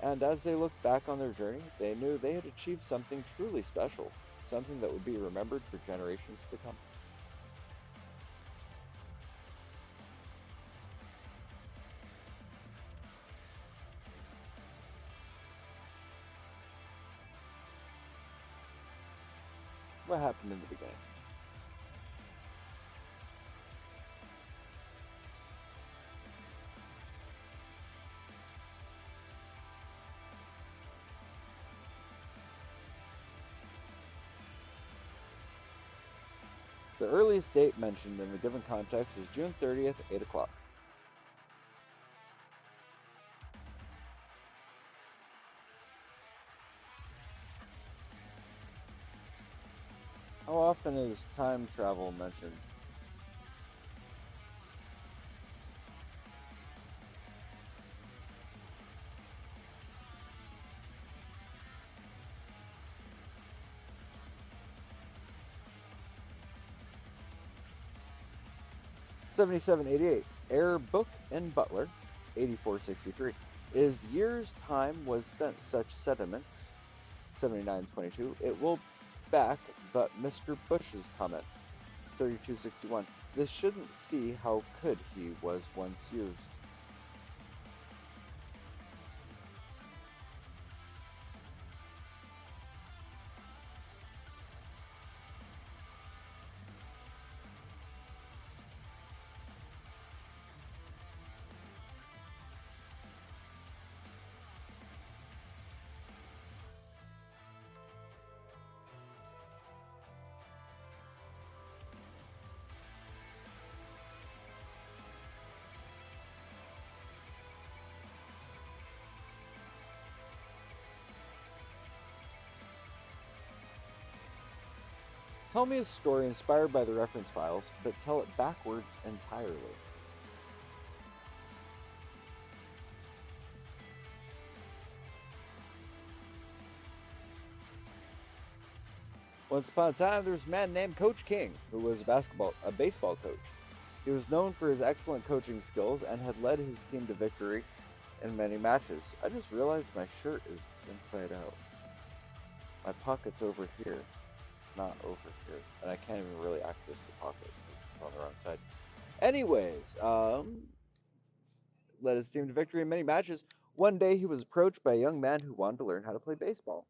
And as they looked back on their journey, they knew they had achieved something truly special, something that would be remembered for generations to come. What happened in the beginning? The earliest date mentioned in the given context is June 30th, 8 o'clock. How often is time travel mentioned? '77, '88. Air Book and Butler, 8463. Is years time was sent such sediments, 7922. It will back, but Mr. Bush's comment, 3261. This shouldn't see how could he was once used. Tell me a story inspired by the reference files, but tell it backwards entirely. Once upon a time, there was a man named Coach King, who was a baseball coach. He was known for his excellent coaching skills and had led his team to victory in many matches. I just realized my shirt is inside out. My pocket's over here, not over here, and I can't even really access the pocket because it's on the wrong side. Anyways, led his team to victory in many matches. One day, he was approached by a young man who wanted to learn how to play baseball.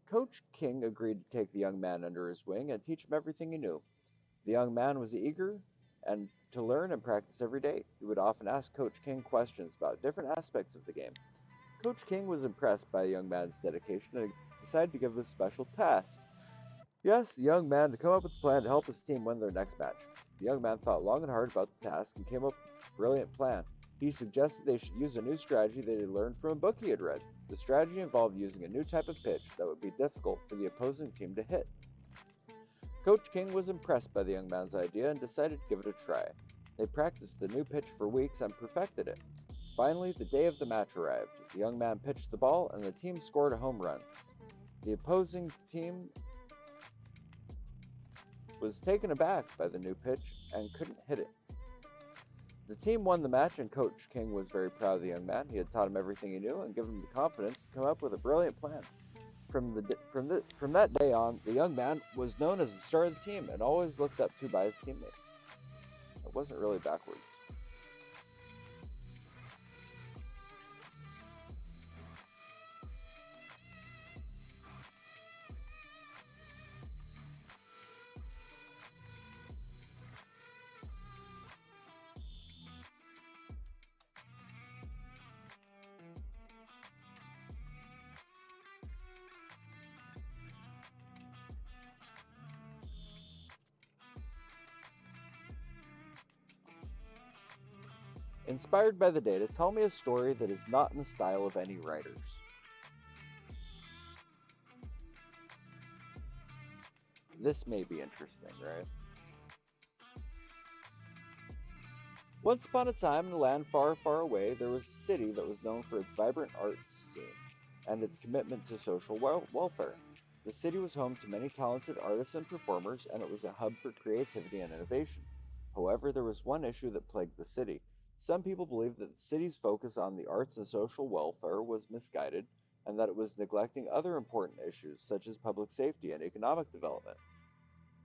Coach King agreed to take the young man under his wing and teach him everything he knew. The young man was eager and to learn and practice every day. He would often ask Coach King questions about different aspects of the game. Coach King was impressed by the young man's dedication and decided to give him a special task. He asked the young man to come up with a plan to help his team win their next match. The young man thought long and hard about the task and came up with a brilliant plan. He suggested they should use a new strategy that he learned from a book he had read. The strategy involved using a new type of pitch that would be difficult for the opposing team to hit. Coach King was impressed by the young man's idea and decided to give it a try. They practiced the new pitch for weeks and perfected it. Finally, the day of the match arrived. The young man pitched the ball and the team scored a home run. The opposing team was taken aback by the new pitch and couldn't hit it. The team won the match, and Coach King was very proud of the young man. He had taught him everything he knew and given him the confidence to come up with a brilliant plan. From that day on, the young man was known as the star of the team and always looked up to by his teammates. It wasn't really backwards. Inspired by the data, tell me a story that is not in the style of any writers. This may be interesting, right? Once upon a time, in a land far, far away, there was a city that was known for its vibrant arts scene and its commitment to social welfare. The city was home to many talented artists and performers, and it was a hub for creativity and innovation. However, there was one issue that plagued the city. Some people believed that the city's focus on the arts and social welfare was misguided, and that it was neglecting other important issues such as public safety and economic development.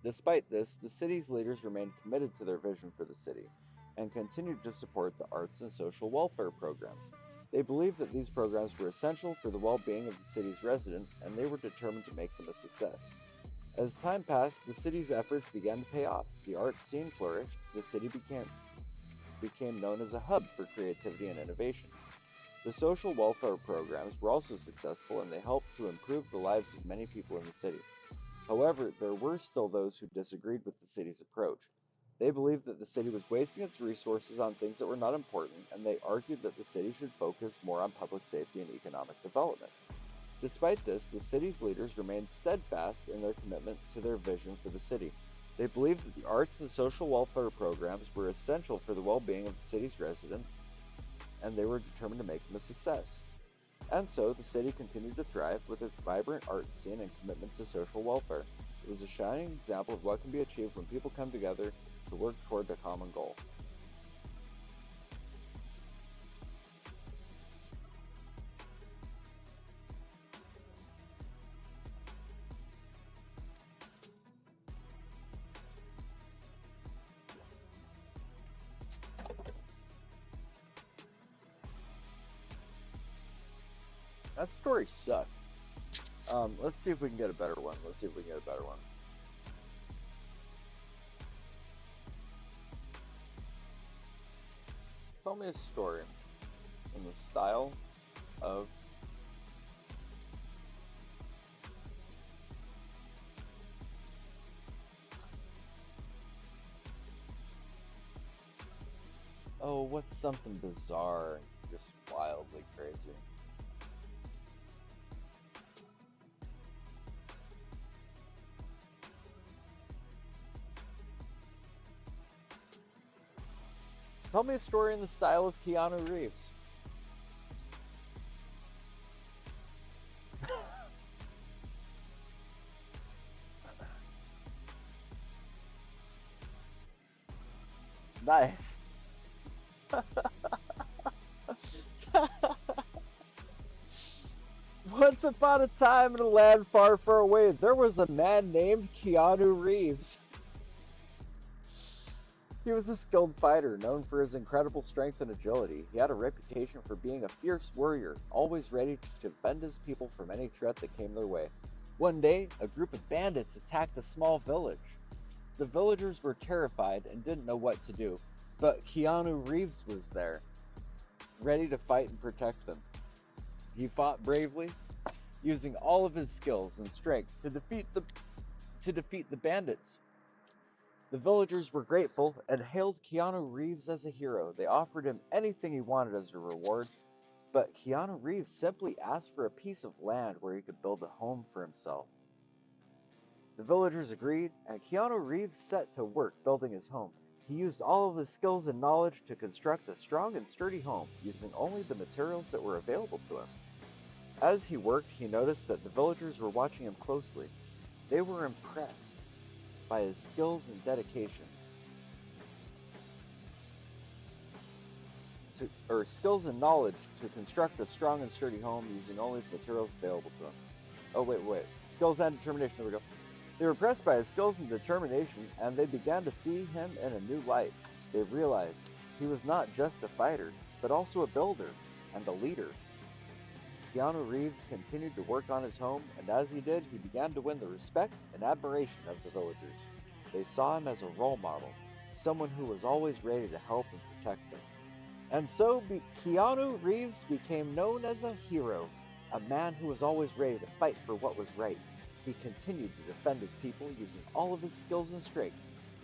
Despite this, the city's leaders remained committed to their vision for the city and continued to support the arts and social welfare programs. They believed that these programs were essential for the well being of the city's residents, and they were determined to make them a success. As time passed, the city's efforts began to pay off. The art scene flourished, the city became known as a hub for creativity and innovation. The social welfare programs were also successful, and they helped to improve the lives of many people in the city. However, there were still those who disagreed with the city's approach. They believed that the city was wasting its resources on things that were not important, and they argued that the city should focus more on public safety and economic development. Despite this, the city's leaders remained steadfast in their commitment to their vision for the city. They believed that the arts and social welfare programs were essential for the well-being of the city's residents, and they were determined to make them a success. And so, the city continued to thrive with its vibrant art scene and commitment to social welfare. It was a shining example of what can be achieved when people come together to work toward a common goal. That story sucked. Let's see if we can get a better one. Let's see if we can get a better one. Tell me a story in the style of oh, what's something bizarre and just wildly crazy? Tell me a story in the style of Keanu Reeves. Nice. Once upon a time in a land far, far away, there was a man named Keanu Reeves. He was a skilled fighter, known for his incredible strength and agility. He had a reputation for being a fierce warrior, always ready to defend his people from any threat that came their way. One day, a group of bandits attacked a small village. The villagers were terrified and didn't know what to do, but Keanu Reeves was there, ready to fight and protect them. He fought bravely, using all of his skills and strength to defeat the bandits. The villagers were grateful and hailed Keanu Reeves as a hero. They offered him anything he wanted as a reward, but Keanu Reeves simply asked for a piece of land where he could build a home for himself. The villagers agreed, and Keanu Reeves set to work building his home. He used all of his skills and knowledge to construct a strong and sturdy home, using only the materials that were available to him. As he worked, he noticed that the villagers were watching him closely. They were impressed by his skills and dedication. Skills and knowledge to construct a strong and sturdy home using only the materials available to him. Oh, wait. Skills and determination, there we go. They were impressed by his skills and determination, and they began to see him in a new light. They realized he was not just a fighter, but also a builder and a leader. Keanu Reeves continued to work on his home, and as he did, he began to win the respect and admiration of the villagers. They saw him as a role model, someone who was always ready to help and protect them. And so Keanu Reeves became known as a hero, a man who was always ready to fight for what was right. He continued to defend his people using all of his skills and strength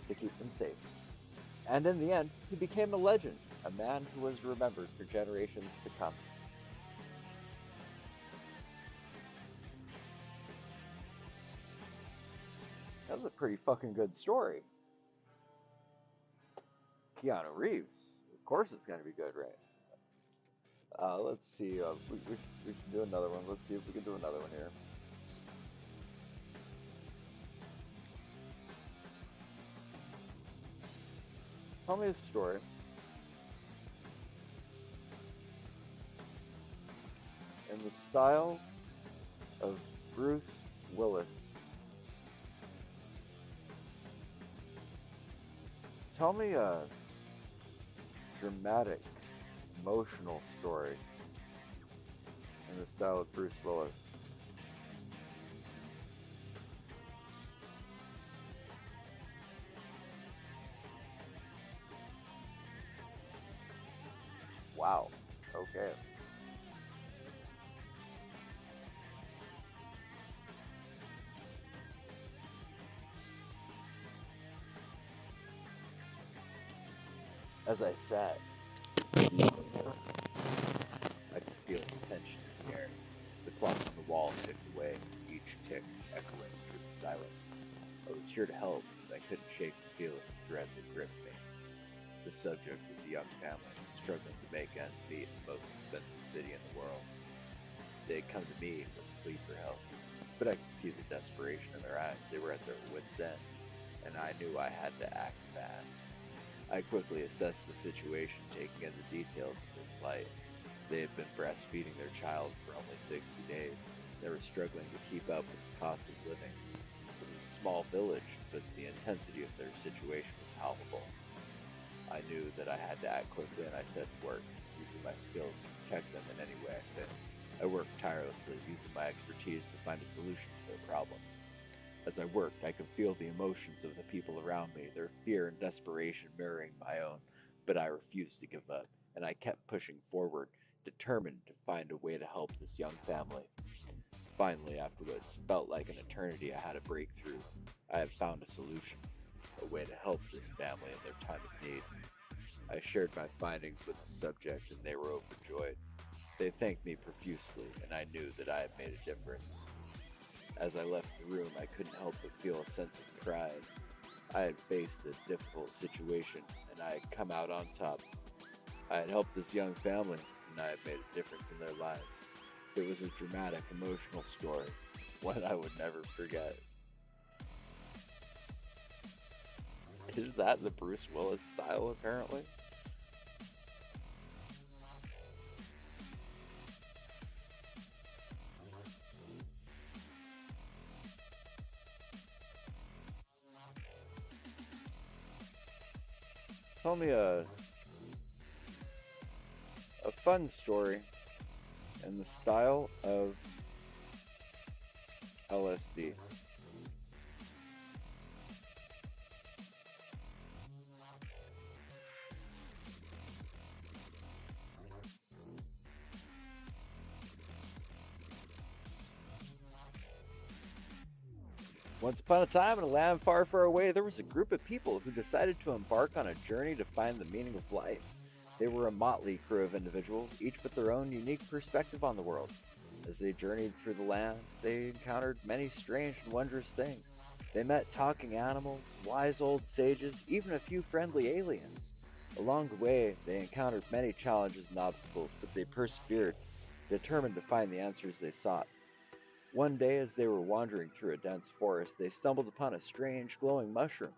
to keep them safe. And in the end, he became a legend, a man who was remembered for generations to come. a pretty fucking good story. Keanu Reeves. Of course it's gonna be good, right? Let's see. We should do another one. Let's see if we can do another one here. Tell me a story in the style of Bruce Willis. Tell me a dramatic, emotional story in the style of Bruce Willis. Wow. Okay. As I sat, I could feel the tension in the air. The clock on the wall ticked away, each tick echoing through the silence. I was here to help, but I couldn't shake the feeling of dread that gripped me. The subject was a young family, struggling to make ends meet in the most expensive city in the world. They had come to me with a plea for help, but I could see the desperation in their eyes. They were at their wits' end, and I knew I had to act fast. I quickly assessed the situation, taking in the details of their plight. They had been breastfeeding their child for only 60 days. They were struggling to keep up with the cost of living. It was a small village, but the intensity of their situation was palpable. I knew that I had to act quickly, and I set to work, using my skills to protect them in any way I could. I worked tirelessly, using my expertise to find a solution to their problems. As I worked, I could feel the emotions of the people around me, their fear and desperation mirroring my own, but I refused to give up, and I kept pushing forward, determined to find a way to help this young family. Finally, after what felt like an eternity, I had a breakthrough. I had found a solution, a way to help this family in their time of need. I shared my findings with the subject, and they were overjoyed. They thanked me profusely, and I knew that I had made a difference. As I left the room, I couldn't help but feel a sense of pride. I had faced a difficult situation, and I had come out on top. I had helped this young family, and I had made a difference in their lives. It was a dramatic, emotional story, one I would never forget. Is that the Bruce Willis style, apparently? Tell me a fun story in the style of LSD. Once upon a time, in a land far, far away, there was a group of people who decided to embark on a journey to find the meaning of life. They were a motley crew of individuals, each with their own unique perspective on the world. As they journeyed through the land, they encountered many strange and wondrous things. They met talking animals, wise old sages, even a few friendly aliens. Along the way, they encountered many challenges and obstacles, but they persevered, determined to find the answers they sought. One day, as they were wandering through a dense forest, they stumbled upon a strange, glowing mushroom.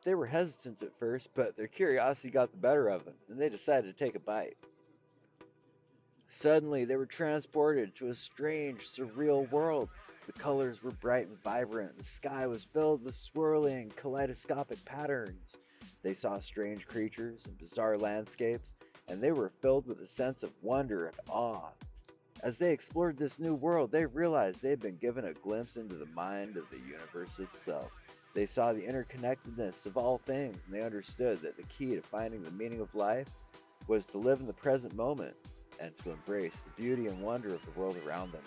They were hesitant at first, but their curiosity got the better of them, and they decided to take a bite. Suddenly, they were transported to a strange, surreal world. The colors were bright and vibrant. The sky was filled with swirling, kaleidoscopic patterns. They saw strange creatures and bizarre landscapes, and they were filled with a sense of wonder and awe. As they explored this new world, they realized they had been given a glimpse into the mind of the universe itself. They saw the interconnectedness of all things, and they understood that the key to finding the meaning of life was to live in the present moment and to embrace the beauty and wonder of the world around them.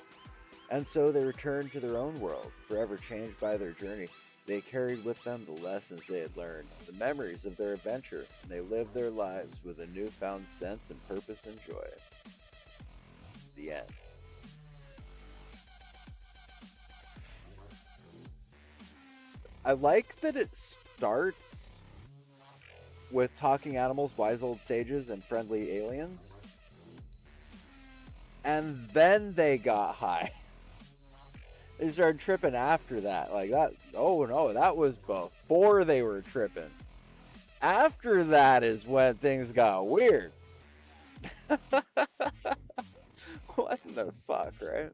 And so they returned to their own world, forever changed by their journey. They carried with them the lessons they had learned, the memories of their adventure, and they lived their lives with a newfound sense and purpose and joy. The end. I like that it starts with talking animals, wise old sages, and friendly aliens. And then they got high. They started tripping after that. Like that. Oh no, that was before they were tripping. After that is when things got weird. What in the fuck, right?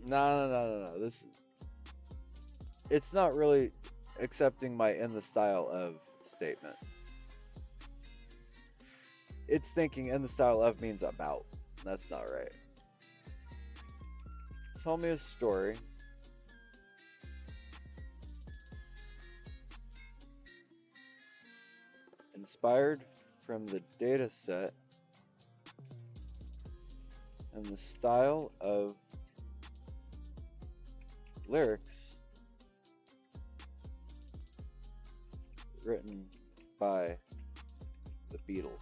No. It's not really accepting my in the style of statement. It's thinking in the style of means about. That's not right. Tell me a story inspired from the data set and the style of lyrics written by the Beatles.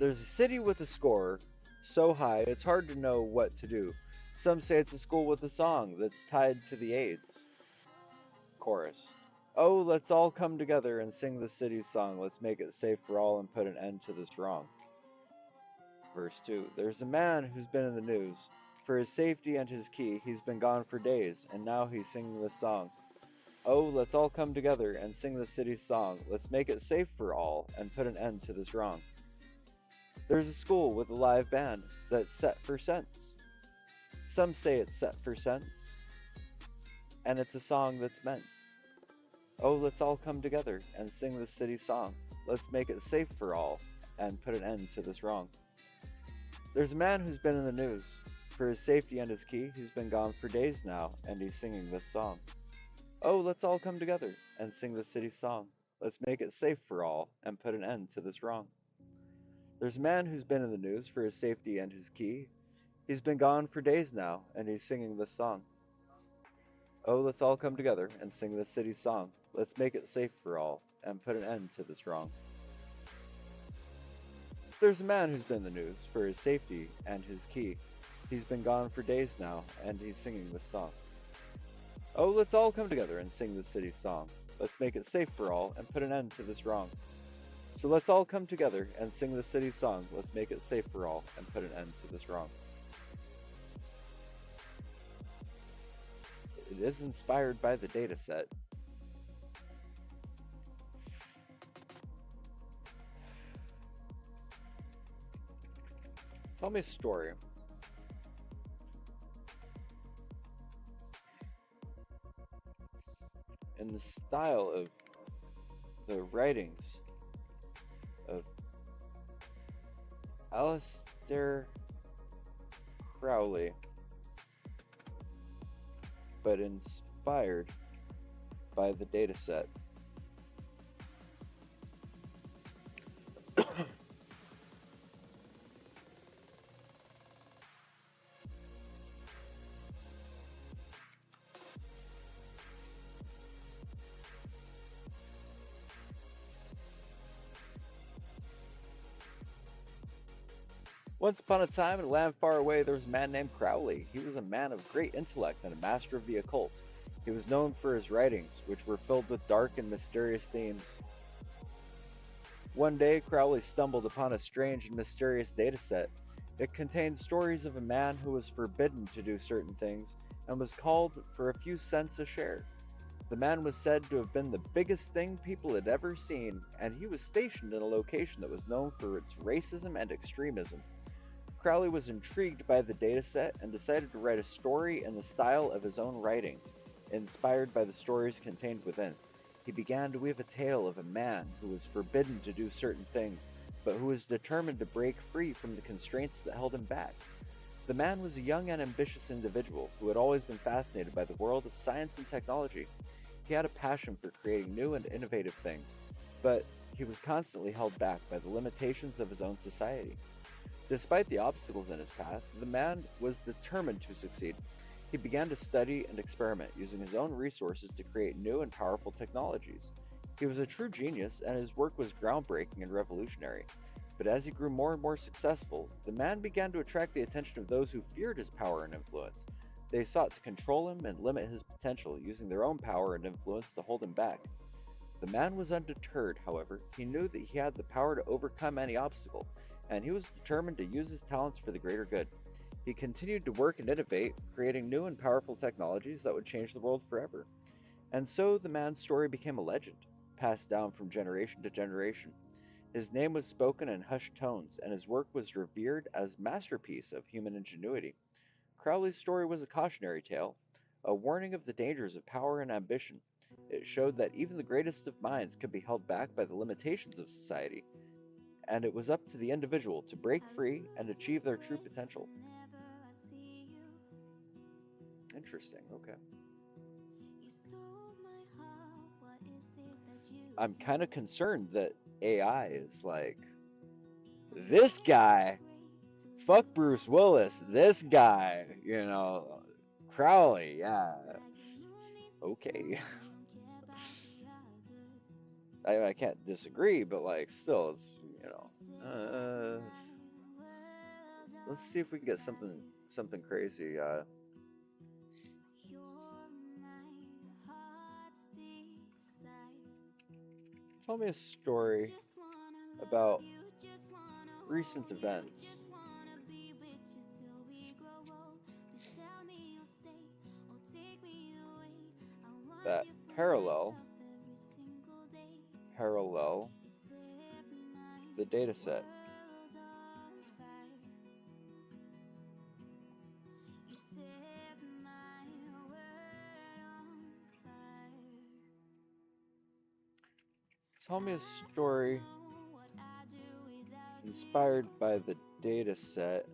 There's a city with a score so high it's hard to know what to do. Some say it's a school with a song that's tied to the AIDS. Chorus. Oh, let's all come together and sing the city's song. Let's make it safe for all and put an end to this wrong. Verse 2. There's a man who's been in the news. For his safety and his key, he's been gone for days, and now he's singing this song. Oh, let's all come together and sing the city's song. Let's make it safe for all and put an end to this wrong. There's a school with a live band that's set for sense. Some say it's set for sense, and it's a song that's meant. Oh, let's all come together and sing the city's song. Let's make it safe for all and put an end to this wrong. There's a man who's been in the news. For his safety and his key, he's been gone for days now, and he's singing this song. Oh, let's all come together and sing the city's song. Let's make it safe for all and put an end to this wrong. There's a man who's been in the news for his safety and his key. He's been gone for days now, and he's singing this song. Oh, let's all come together and sing the city's song. Let's make it safe for all and put an end to this wrong. There's a man who's been in the news for his safety and his key. He's been gone for days now, and he's singing this song. Oh, let's all come together and sing the city's song. Let's make it safe for all and put an end to this wrong. So let's all come together and sing the city's song. Let's make it safe for all and put an end to this wrong. It is inspired by the data set. Tell me a story. In the style of the writings of Aleister Crowley, but inspired by the data set. Once upon a time, in a land far away, there was a man named Crowley. He was a man of great intellect and a master of the occult. He was known for his writings, which were filled with dark and mysterious themes. One day, Crowley stumbled upon a strange and mysterious dataset. It contained stories of a man who was forbidden to do certain things and was called for a few cents a share. The man was said to have been the biggest thing people had ever seen, and he was stationed in a location that was known for its racism and extremism. Crowley was intrigued by the dataset and decided to write a story in the style of his own writings, inspired by the stories contained within. He began to weave a tale of a man who was forbidden to do certain things, but who was determined to break free from the constraints that held him back. The man was a young and ambitious individual who had always been fascinated by the world of science and technology. He had a passion for creating new and innovative things, but he was constantly held back by the limitations of his own society. Despite the obstacles in his path, the man was determined to succeed. He began to study and experiment using his own resources to create new and powerful technologies. He was a true genius, and his work was groundbreaking and revolutionary. But as he grew more and more successful, the man began to attract the attention of those who feared his power and influence. They sought to control him and limit his potential, using their own power and influence to hold him back. The man was undeterred, however. He knew that he had the power to overcome any obstacle, and he was determined to use his talents for the greater good. He continued to work and innovate, creating new and powerful technologies that would change the world forever. And so the man's story became a legend, passed down from generation to generation. His name was spoken in hushed tones, and his work was revered as masterpiece of human ingenuity. Crowley's story was a cautionary tale, a warning of the dangers of power and ambition. It showed that even the greatest of minds could be held back by the limitations of society, and it was up to the individual to break free and achieve their true potential. Interesting, okay. I'm kind of concerned that AI is like, this guy, fuck Bruce Willis, this guy, Crowley, yeah, okay. I can't disagree, but like, still, it's, let's see if we can get something crazy. Tell me a story about recent events that parallel the data set. Tell me a story inspired by the data set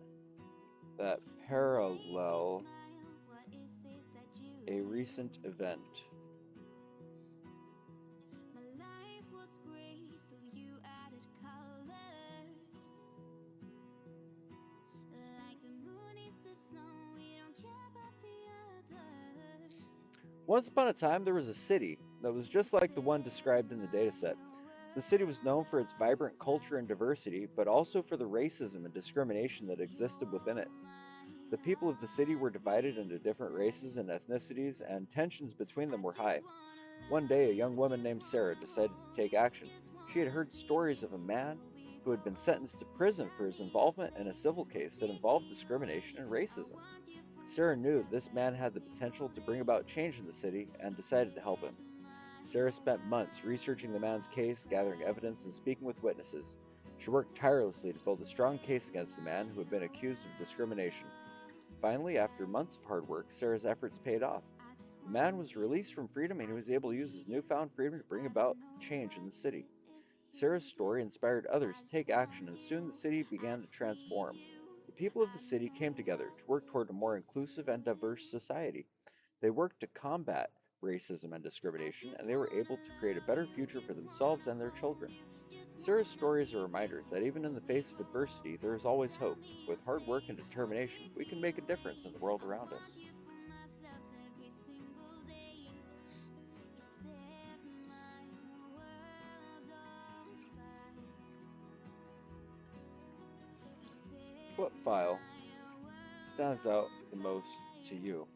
that parallel a recent event. Once upon a time, there was a city that was just like the one described in the dataset. The city was known for its vibrant culture and diversity, but also for the racism and discrimination that existed within it. The people of the city were divided into different races and ethnicities, and tensions between them were high. One day, a young woman named Sarah decided to take action. She had heard stories of a man who had been sentenced to prison for his involvement in a civil case that involved discrimination and racism. Sarah knew that this man had the potential to bring about change in the city and decided to help him. Sarah spent months researching the man's case, gathering evidence, and speaking with witnesses. She worked tirelessly to build a strong case against the man who had been accused of discrimination. Finally, after months of hard work, Sarah's efforts paid off. The man was released from freedom, and he was able to use his newfound freedom to bring about change in the city. Sarah's story inspired others to take action, and soon the city began to transform. The people of the city came together to work toward a more inclusive and diverse society. They worked to combat racism and discrimination, and they were able to create a better future for themselves and their children. Sarah's story is a reminder that even in the face of adversity, there is always hope. With hard work and determination, we can make a difference in the world around us. What file stands out the most to you?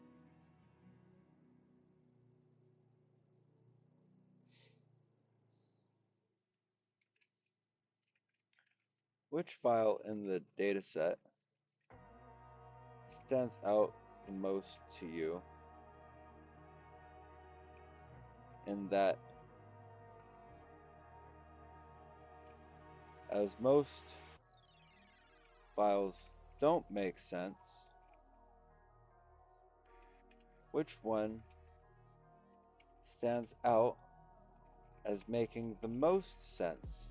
Which file in the dataset stands out the most to you in that, as most files don't make sense, which one stands out as making the most sense?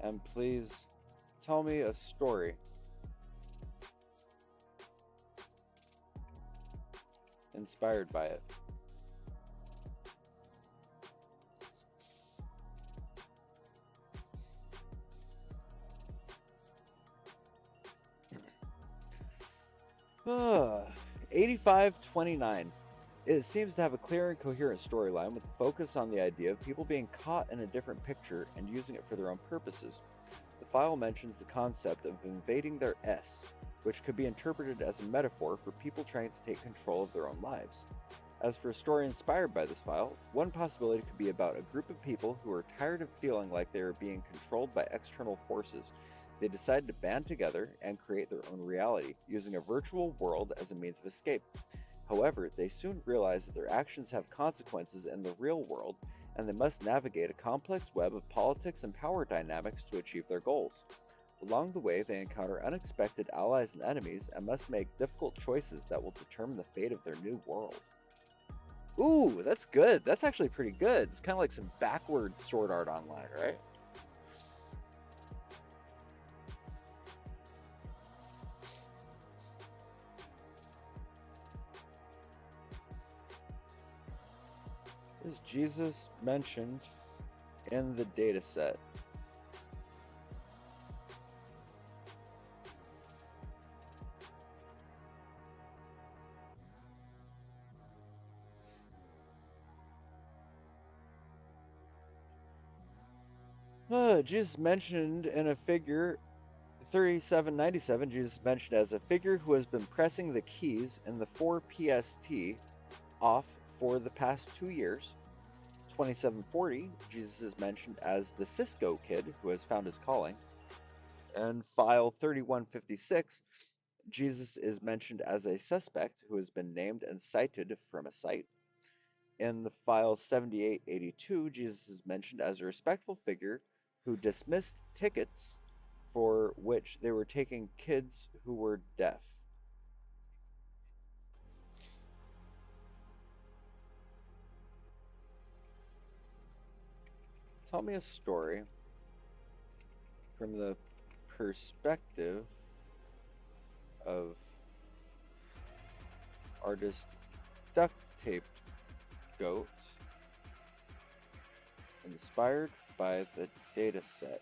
And please tell me a story inspired by it. Ah, 8529. It seems to have a clear and coherent storyline with a focus on the idea of people being caught in a different picture and using it for their own purposes. The file mentions the concept of invading their S, which could be interpreted as a metaphor for people trying to take control of their own lives. As for a story inspired by this file, one possibility could be about a group of people who are tired of feeling like they are being controlled by external forces. They decide to band together and create their own reality, using a virtual world as a means of escape. However, they soon realize that their actions have consequences in the real world, and they must navigate a complex web of politics and power dynamics to achieve their goals. Along the way, they encounter unexpected allies and enemies and must make difficult choices that will determine the fate of their new world. Ooh, that's good. That's actually pretty good. It's kind of like some backward Sword Art Online, right? Is Jesus mentioned in the dataset? Jesus mentioned in a figure 3797, Jesus mentioned as a figure who has been pressing the keys in the 4PST off for the past 2 years. 2740, Jesus is mentioned as the Cisco kid who has found his calling. And file 3156, Jesus is mentioned as a suspect who has been named and cited from a site. In the file 7882, Jesus is mentioned as a respectful figure who dismissed tickets for which they were taking kids who were deaf. Tell me a story from the perspective of artist Duct Tape Goat, inspired by the dataset.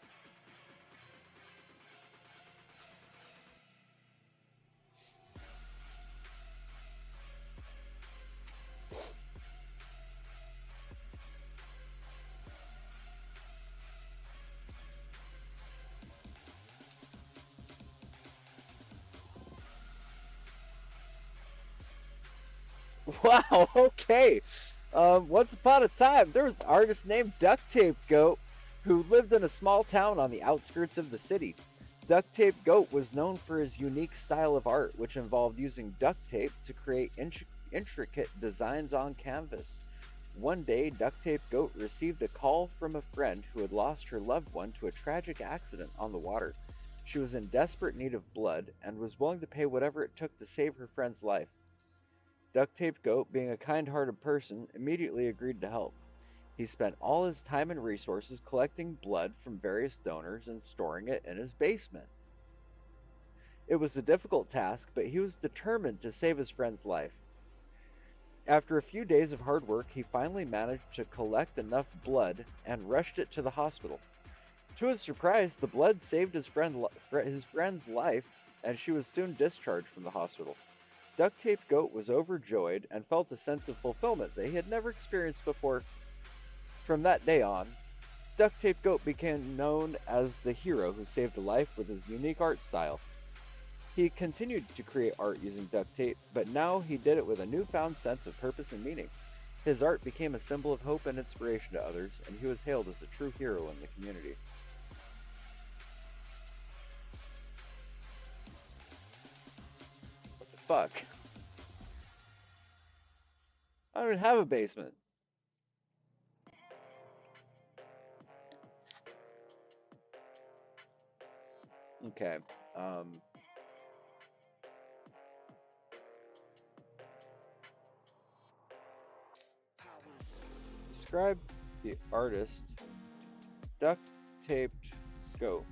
Wow, okay. Once upon a time, there was an artist named Duct Tape Goat who lived in a small town on the outskirts of the city. Duct Tape Goat was known for his unique style of art, which involved using duct tape to create intricate designs on canvas. One day, Duct Tape Goat received a call from a friend who had lost her loved one to a tragic accident on the water. She was in desperate need of blood and was willing to pay whatever it took to save her friend's life. Duct Tape Goat, being a kind-hearted person, immediately agreed to help. He spent all his time and resources collecting blood from various donors and storing it in his basement. It was a difficult task, but he was determined to save his friend's life. After a few days of hard work, he finally managed to collect enough blood and rushed it to the hospital. To his surprise, the blood saved his friend's life, and she was soon discharged from the hospital. Duct Tape Goat was overjoyed and felt a sense of fulfillment that he had never experienced before. From that day on, Duct Tape Goat became known as the hero who saved a life with his unique art style. He continued to create art using duct tape, but now he did it with a newfound sense of purpose and meaning. His art became a symbol of hope and inspiration to others, and he was hailed as a true hero in the community. What the fuck? I don't even have a basement. Okay. Um, Describe the artist Duct Taped Goat.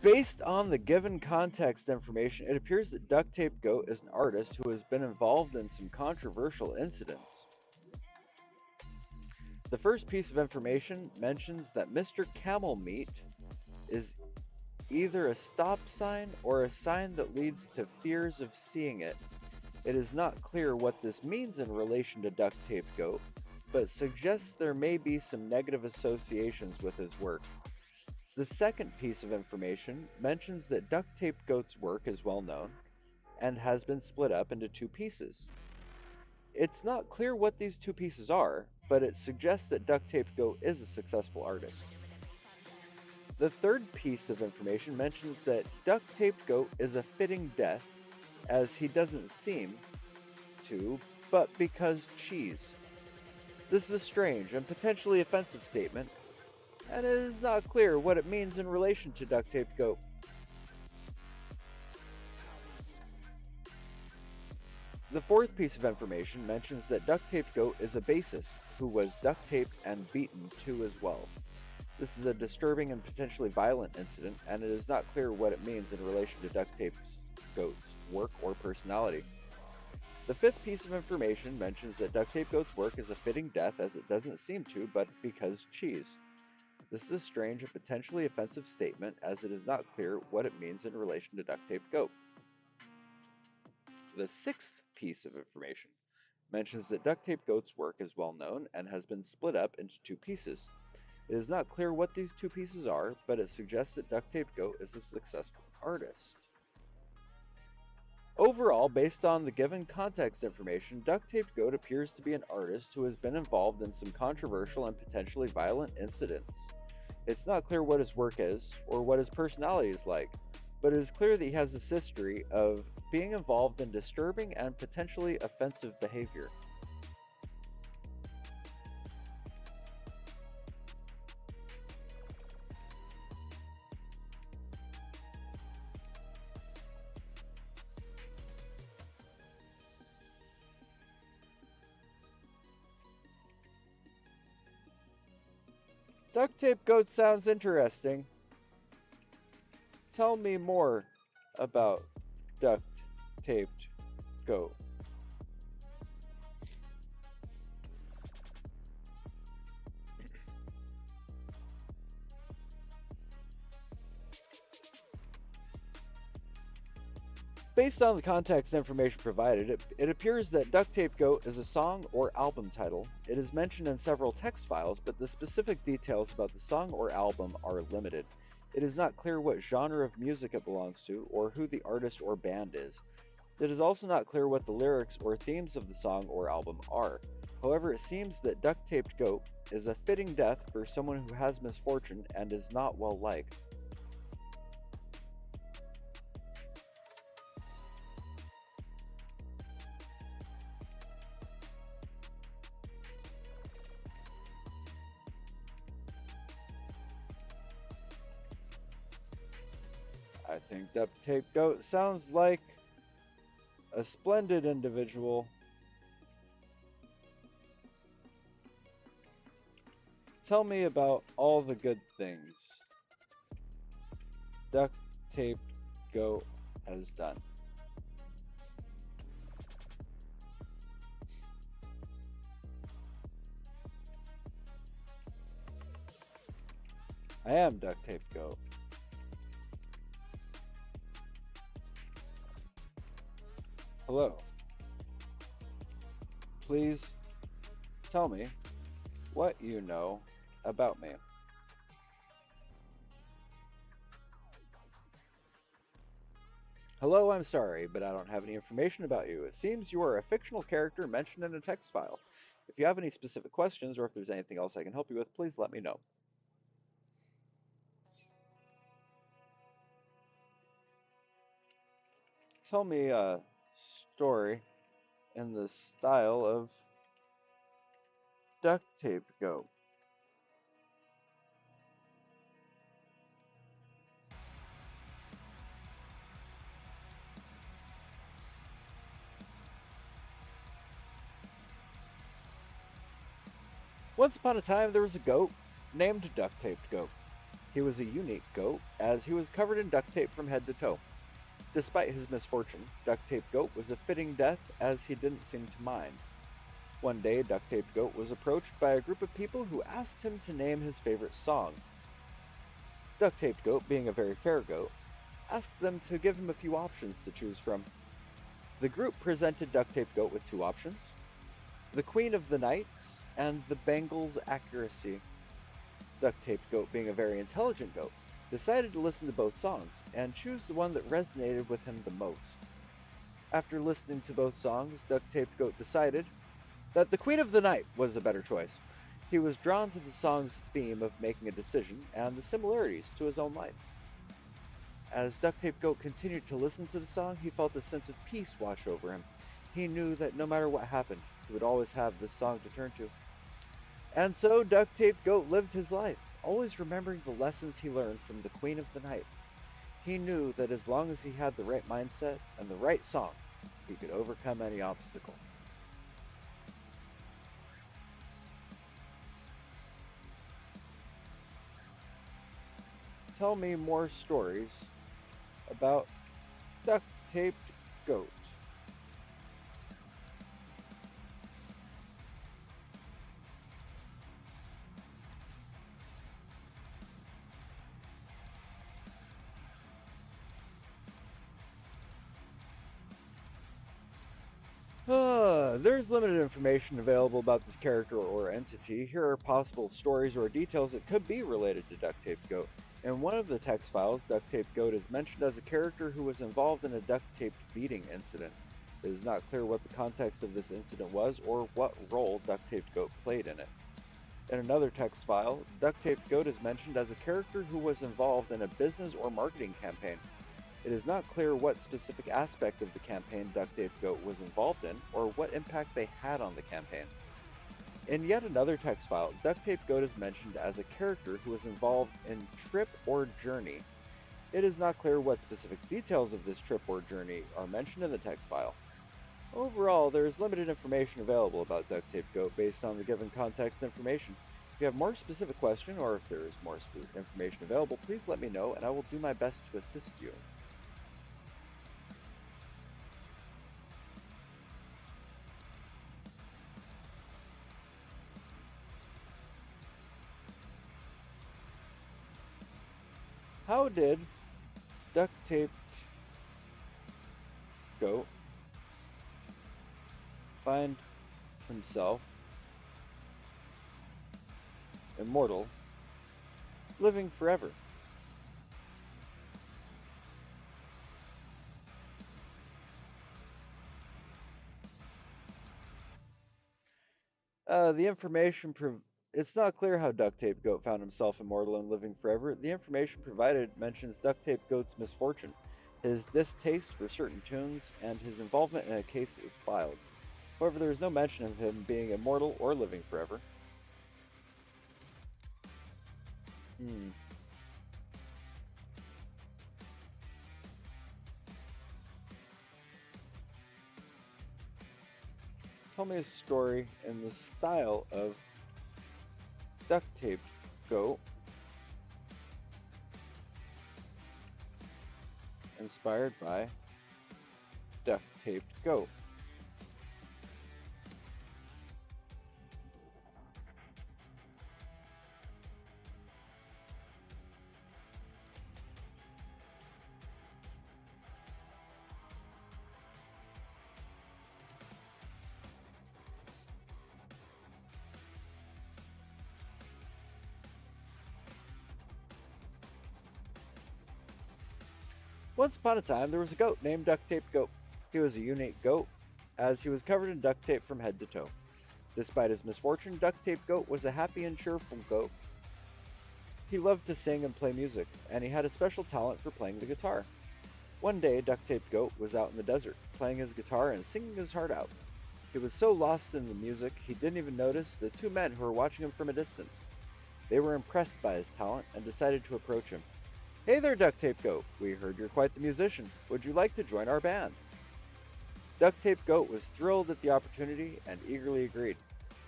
Based on the given context information, it appears that Duct Tape Goat is an artist who has been involved in some controversial incidents. The first piece of information mentions that Mr. Camel Meat is either a stop sign or a sign that leads to fears of seeing it. It is not clear what this means in relation to Duct Tape Goat, but suggests there may be some negative associations with his work. The second piece of information mentions that Duct Tape Goat's work is well known and has been split up into two pieces. It's not clear what these two pieces are, but it suggests that Duct Tape Goat is a successful artist. The third piece of information mentions that Duct Tape Goat is a fitting death, as he doesn't seem to, but because cheese. This is a strange and potentially offensive statement, and it is not clear what it means in relation to Duct Tape Goat. The fourth piece of information mentions that Duct Tape Goat is a bassist who was duct taped and beaten too as well. This is a disturbing and potentially violent incident, and it is not clear what it means in relation to Duct Tape Goat's work or personality. The fifth piece of information mentions that Duct Tape Goat's work is a fitting death, as it doesn't seem to, but because cheese. This is a strange and potentially offensive statement, as it is not clear what it means in relation to Duct Tape Goat. The sixth piece of information mentions that Duct Tape Goat's work is well known and has been split up into two pieces. It is not clear what these two pieces are, but it suggests that Duct Tape Goat is a successful artist. Overall, based on the given context information, Duct Tape Goat appears to be an artist who has been involved in some controversial and potentially violent incidents. It's not clear what his work is, or what his personality is like, but it is clear that he has this history of being involved in disturbing and potentially offensive behavior. Duct Tape Goat sounds interesting. Tell me more about Duct Taped Goat. Based on the context information provided, it appears that Duct Tape Goat is a song or album title. It is mentioned in several text files, but the specific details about the song or album are limited. It is not clear what genre of music it belongs to, or who the artist or band is. It is also not clear what the lyrics or themes of the song or album are. However, it seems that Duct Taped Goat is a fitting death for someone who has misfortune and is not well liked. I think Duct Tape Goat sounds like a splendid individual. Tell me about all the good things Duct Tape Goat has done. I am duct taped goat. Hello. Please tell me what you know about me. Hello, I'm sorry, but I don't have any information about you. It seems you are a fictional character mentioned in a text file. If you have any specific questions or if there's anything else I can help you with, please let me know. Tell me a story in the style of duct tape goat. Once upon a time, there was a goat named Duct Taped Goat. He was a unique goat, as he was covered in duct tape from head to toe. Despite his misfortune, Duct Taped Goat was a fitting death, as he didn't seem to mind. One day, Duct Taped Goat was approached by a group of people who asked him to name his favorite song. Duct Taped Goat, being a very fair goat, asked them to give him a few options to choose from. The group presented Duct Taped Goat with two options: the Queen of the Night and the Bangles Accuracy. Duct Taped Goat, being a very intelligent goat, decided to listen to both songs and choose the one that resonated with him the most. After listening to both songs, Duct Taped Goat decided that the Queen of the Night was a better choice. He was drawn to the song's theme of making a decision and the similarities to his own life. As Duct Tape Goat continued to listen to the song, he felt a sense of peace wash over him. He knew that no matter what happened, he would always have this song to turn to. And so Duct Tape Goat lived his life, always remembering the lessons he learned from the Queen of the Night. He knew that as long as he had the right mindset and the right song, he could overcome any obstacle. Tell me more stories about Duct Taped Goat. There's limited information available about this character or entity. Here are possible stories or details that could be related to Duct Taped Goat. In one of the text files, Duct Taped Goat is mentioned as a character who was involved in a duct taped beating incident. It is not clear what the context of this incident was or what role Duct Taped Goat played in it. In another text file, Duct Taped Goat is mentioned as a character who was involved in a business or marketing campaign. It is not clear what specific aspect of the campaign Duct Taped Goat was involved in, or what impact they had on the campaign. In yet another text file, Duct Taped Goat is mentioned as a character who was involved in trip or journey. It is not clear what specific details of this trip or journey are mentioned in the text file. Overall, there is limited information available about Duct Taped Goat based on the given context information. If you have more specific question, or if there is more information available, please let me know and I will do my best to assist you. How did Duct Taped Goat find himself immortal, living forever? The information it's not clear how Duct Tape Goat found himself immortal and living forever. The information provided mentions Duct Tape Goat's misfortune, his distaste for certain tunes, and his involvement in a case that was filed. However, there is no mention of him being immortal or living forever. Hmm. Tell me a story in the style of Duct Tape Goat, inspired by Duct Taped Goat. Once upon a time, there was a goat named Duct Tape Goat. He was a unique goat, as he was covered in duct tape from head to toe. Despite his misfortune, Duct Tape Goat was a happy and cheerful goat. He loved to sing and play music, and he had a special talent for playing the guitar. One day, Duct Tape Goat was out in the desert, playing his guitar and singing his heart out. He was so lost in the music, he didn't even notice the two men who were watching him from a distance. They were impressed by his talent and decided to approach him. "Hey there, Duct Tape Goat. We heard you're quite the musician. Would you like to join our band?" Duct Tape Goat was thrilled at the opportunity and eagerly agreed.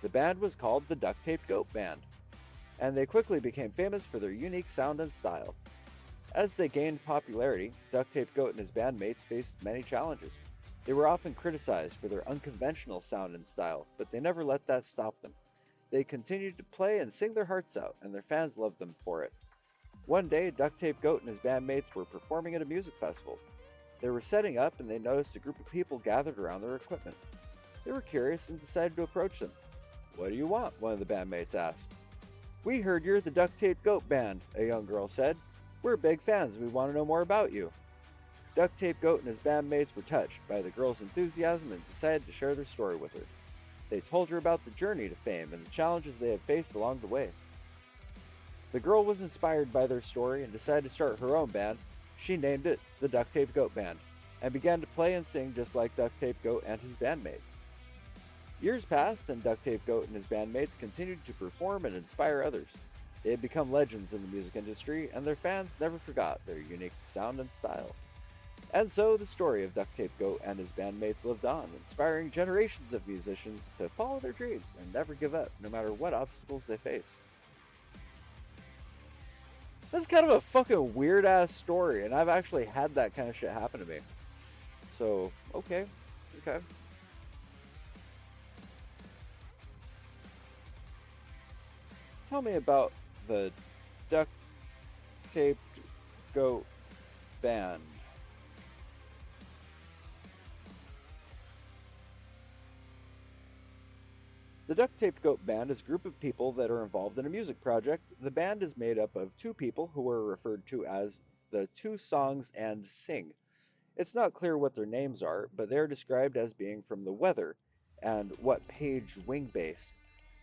The band was called the Duct Tape Goat Band, and they quickly became famous for their unique sound and style. As they gained popularity, Duct Tape Goat and his bandmates faced many challenges. They were often criticized for their unconventional sound and style, but they never let that stop them. They continued to play and sing their hearts out, and their fans loved them for it. One day, Duct Tape Goat and his bandmates were performing at a music festival. They were setting up and they noticed a group of people gathered around their equipment. They were curious and decided to approach them. "What do you want?" one of the bandmates asked. "We heard you're the Duct Tape Goat Band," a young girl said. "We're big fans and we want to know more about you." Duct Tape Goat and his bandmates were touched by the girl's enthusiasm and decided to share their story with her. They told her about the journey to fame and the challenges they had faced along the way. The girl was inspired by their story and decided to start her own band. She named it the Duct Tape Goat Band and began to play and sing just like Duct Tape Goat and his bandmates. Years passed and Duct Tape Goat and his bandmates continued to perform and inspire others. They had become legends in the music industry and their fans never forgot their unique sound and style. And so the story of Duct Tape Goat and his bandmates lived on, inspiring generations of musicians to follow their dreams and never give up, no matter what obstacles they faced. That's kind of a fucking weird ass story, and I've actually had that kind of shit happen to me. So, okay. Tell me about the Duct Tape Goat Band. The Duct Taped Goat Band is a group of people that are involved in a music project. The band is made up of two people who are referred to as the Two Songs and Sing. It's not clear what their names are, but they are described as being from the weather and what page wing base.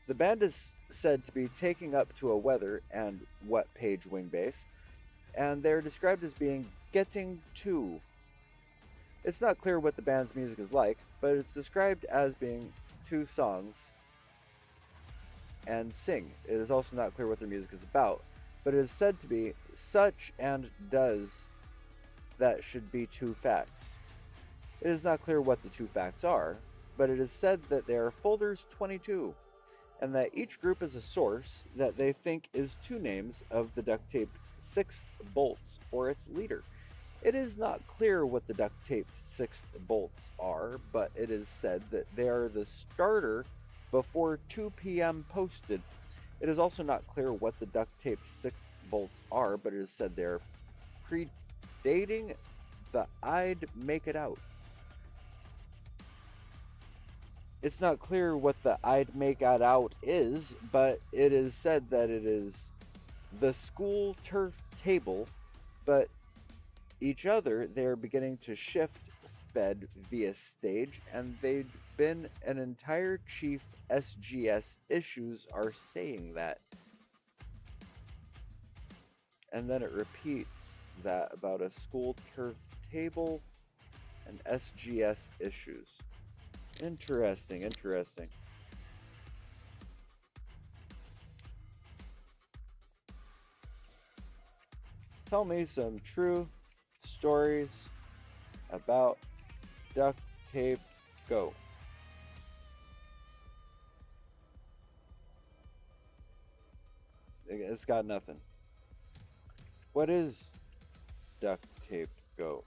The band is said to be taking up to a weather and what page wing base, and they are described as being getting to. It's not clear what the band's music is like, but it's described as being two songs and sing. It is also not clear what their music is about, but it is said to be such and does that should be two facts. It is not clear what the two facts are, but it is said that they are folders 22, and that each group is a source that they think is two names of the duct taped sixth bolts for its leader. It is not clear what the duct taped sixth bolts are, but it is said that they are the starter before 2 p.m. posted. It is also not clear what the duct taped sixth bolts are, but it is said they are predating the I'd Make It Out. It's not clear what the I'd Make It Out is, but it is said that it is the school turf table, but each other they're beginning to shift fed via stage, and they'd been an entire chief SGS issues are saying that. And then it repeats that about a school turf table and SGS issues. Interesting. Tell me some true stories about duct tape go. It's got nothing. What is duct tape go?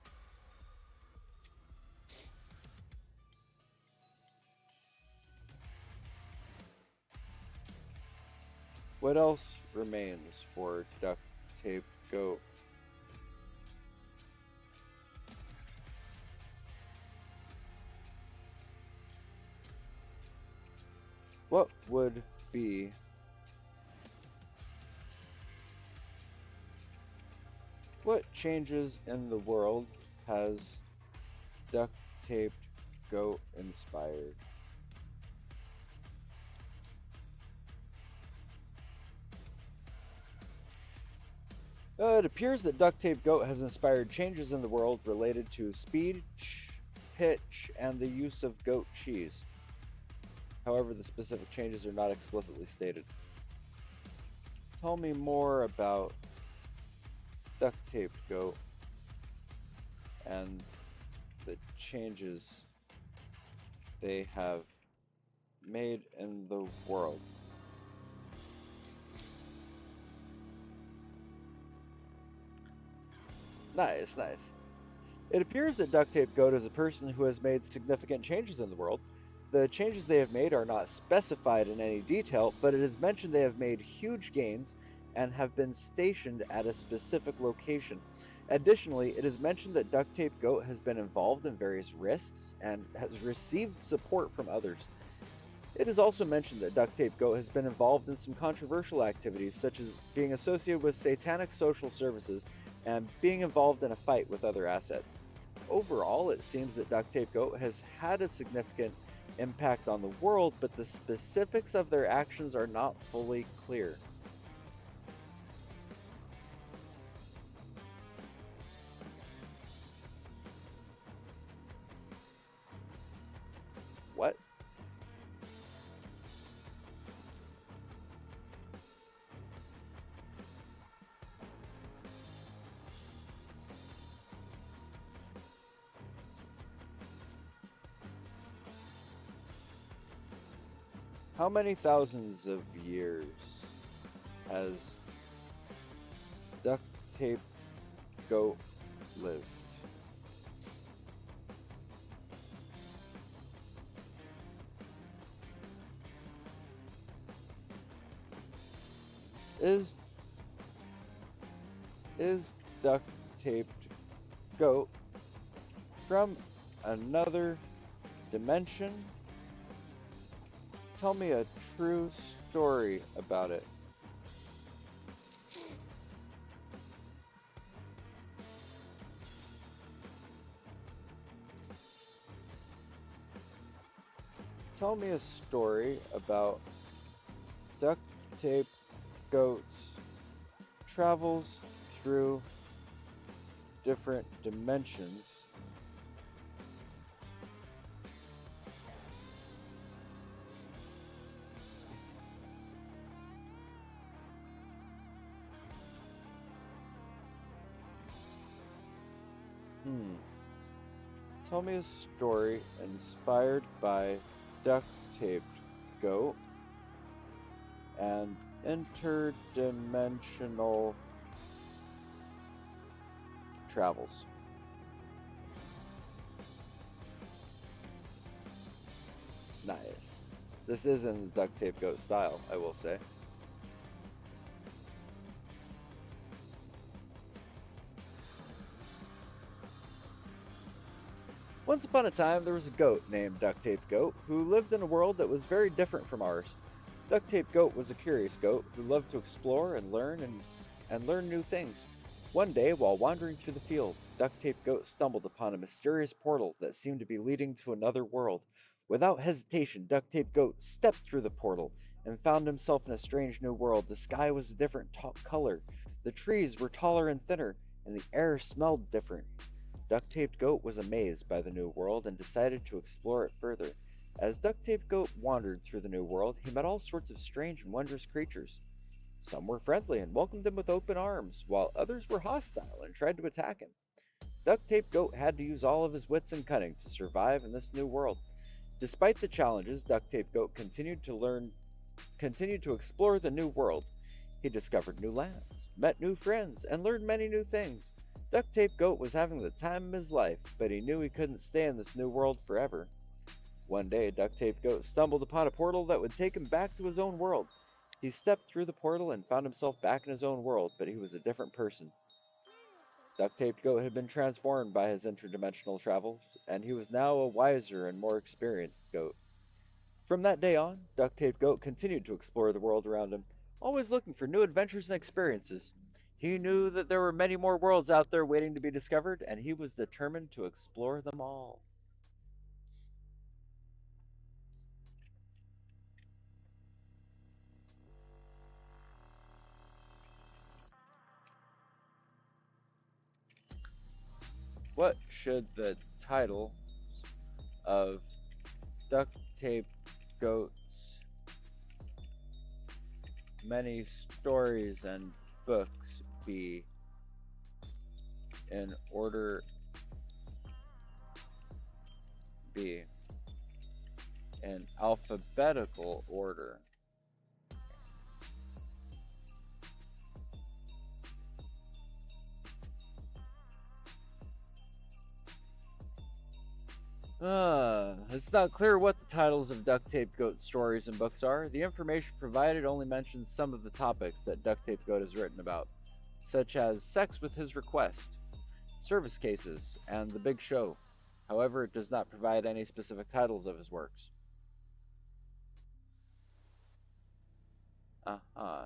What else remains for duct tape go? What would be what changes in the world has duct taped goat inspired? It appears that duct tape goat has inspired changes in the world related to speed, pitch, and the use of goat cheese. However, the specific changes are not explicitly stated. Tell me more about duct tape goat and the changes they have made in the world. Nice, nice. It appears that Duct Tape Goat is a person who has made significant changes in the world. The changes they have made are not specified in any detail, but it is mentioned they have made huge gains and have been stationed at a specific location. Additionally, it is mentioned that Duct Tape Goat has been involved in various risks and has received support from others. It is also mentioned that Duct Tape Goat has been involved in some controversial activities, such as being associated with satanic social services and being involved in a fight with other assets. Overall, it seems that Duct Tape Goat has had a significant impact on the world, but the specifics of their actions are not fully clear. What? How many thousands of years has Duct Tape Goat lived? Is is Duct Taped Goat from another dimension? Tell me a true story about it. Tell me a story about duct tape goats travels through different dimensions. Hmm. Tell me a story inspired by duct taped goat and interdimensional travels. Nice. This is in the duct tape goat style, I will say. Once upon a time, there was a goat named Duct Tape Goat who lived in a world that was very different from ours. Duct Tape Goat was a curious goat who loved to explore and learn new things. One day, while wandering through the fields, Duct Tape Goat stumbled upon a mysterious portal that seemed to be leading to another world. Without hesitation, Duct Tape Goat stepped through the portal and found himself in a strange new world. The sky was a different color, the trees were taller and thinner, and the air smelled different. Duct Taped Goat was amazed by the new world and decided to explore it further. As Duct Taped Goat wandered through the new world, he met all sorts of strange and wondrous creatures. Some were friendly and welcomed him with open arms, while others were hostile and tried to attack him. Duct Taped Goat had to use all of his wits and cunning to survive in this new world. Despite the challenges, Duct Taped Goat continued to explore the new world. He discovered new lands, met new friends, and learned many new things. Duct Tape Goat was having the time of his life, but he knew he couldn't stay in this new world forever. One day, Duct Tape Goat stumbled upon a portal that would take him back to his own world. He stepped through the portal and found himself back in his own world, but he was a different person. Duct Tape Goat had been transformed by his interdimensional travels, and he was now a wiser and more experienced goat. From that day on, Duct Tape Goat continued to explore the world around him, always looking for new adventures and experiences. He knew that there were many more worlds out there waiting to be discovered, and he was determined to explore them all. What should the title of Duct Tape Goat's many stories and books be in order B in alphabetical order? It's not clear what the titles of Duct Tape Goat stories and books are. The information provided only mentions some of the topics that Duct Tape Goat has written about, such as sex with his request, service cases, and the big show. However, it does not provide any specific titles of his works. Uh-huh.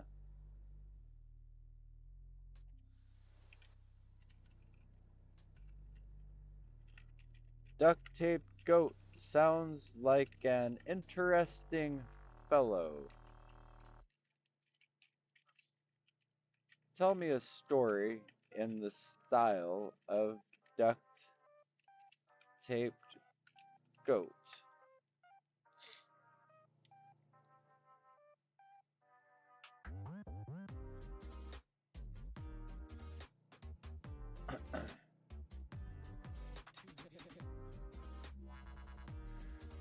Duct Tape Goat sounds like an interesting fellow. Tell me a story in the style of Duct Taped Goat.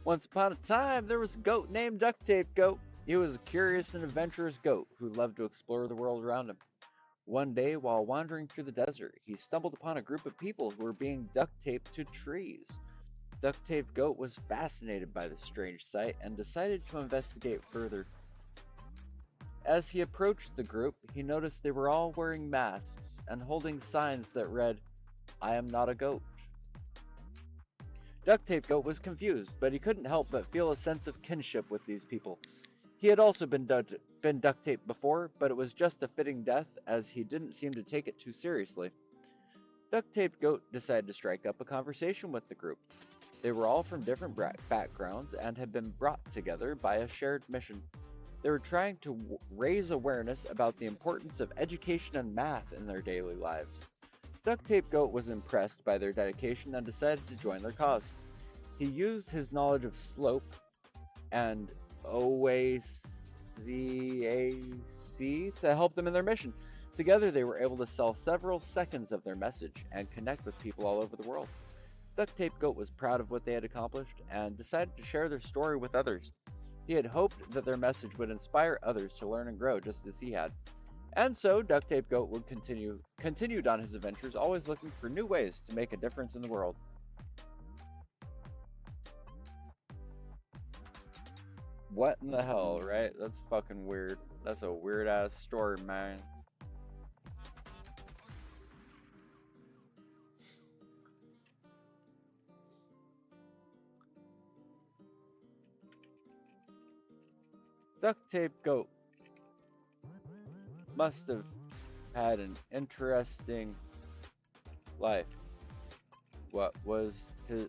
Once upon a time, there was a goat named Duct Tape Goat. He was a curious and adventurous goat who loved to explore the world around him. One day, while wandering through the desert, he stumbled upon a group of people who were being duct taped to trees. Duct Tape Goat was fascinated by this strange sight and decided to investigate further. As he approached the group, he noticed they were all wearing masks and holding signs that read, "I am not a goat." Duct Tape Goat was confused, but he couldn't help but feel a sense of kinship with these people. He had also been duct taped before, but it was just a fitting death as he didn't seem to take it too seriously. Duct Tape Goat decided to strike up a conversation with the group. They were all from different backgrounds and had been brought together by a shared mission. They were trying to raise awareness about the importance of education and math in their daily lives. Duct Tape Goat was impressed by their dedication and decided to join their cause. He used his knowledge of slope and OACAC to help them in their mission. Together, they were able to sell several seconds of their message and connect with people all over the world. Duct Tape Goat was proud of what they had accomplished and decided to share their story with others. He had hoped that their message would inspire others to learn and grow just as he had. And so, Duct Tape Goat would continued on his adventures, always looking for new ways to make a difference in the world. What in the hell, right? That's fucking weird. That's a weird ass story, man. Duct Tape Goat must have had an interesting life. What was his.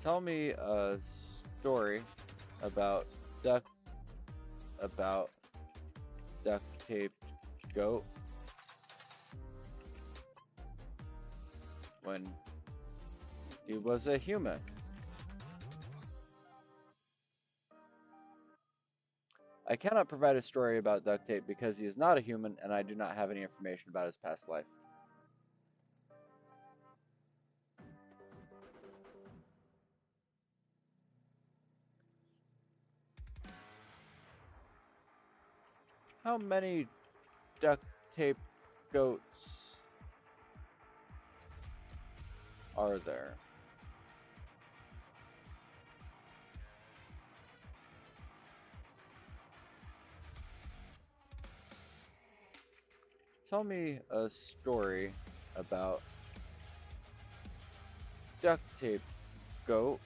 Tell me a story about duct about duct tape goat when he was a human. I cannot provide a story about duct tape because he is not a human and I do not have any information about his past life. How many duct tape goats are there? Tell me a story about duct tape goat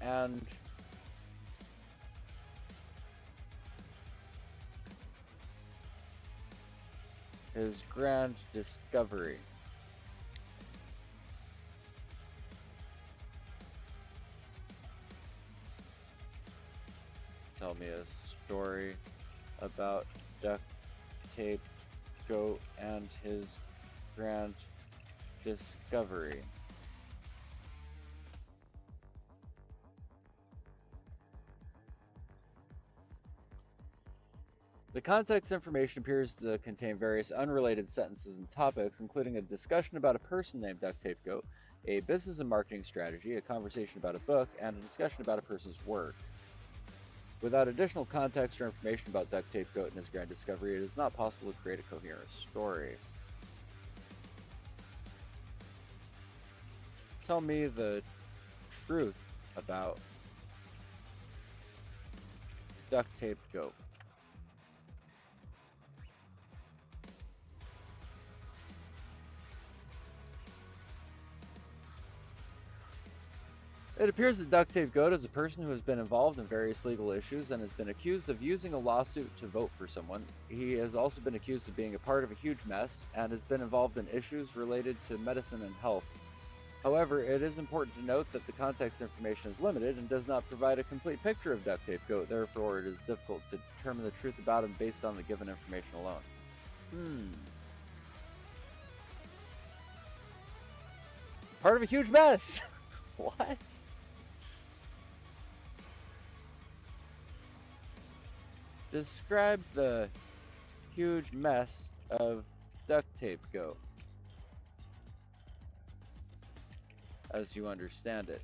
and his grand discovery. Tell me a story about Duct Tape Goat and his grand discovery. The context information appears to contain various unrelated sentences and topics, including a discussion about a person named Duct Tape Goat, a business and marketing strategy, a conversation about a book, and a discussion about a person's work. Without additional context or information about Duct Tape Goat and his grand discovery, it is not possible to create a coherent story. Tell me the truth about Duct Tape Goat. It appears that Duct Tape Goat is a person who has been involved in various legal issues and has been accused of using a lawsuit to vote for someone. He has also been accused of being a part of a huge mess and has been involved in issues related to medicine and health. However, it is important to note that the context information is limited and does not provide a complete picture of Duct Tape Goat, therefore it is difficult to determine the truth about him based on the given information alone. Part of a huge mess! What? Describe the huge mess of Duct Tape Goat as you understand it.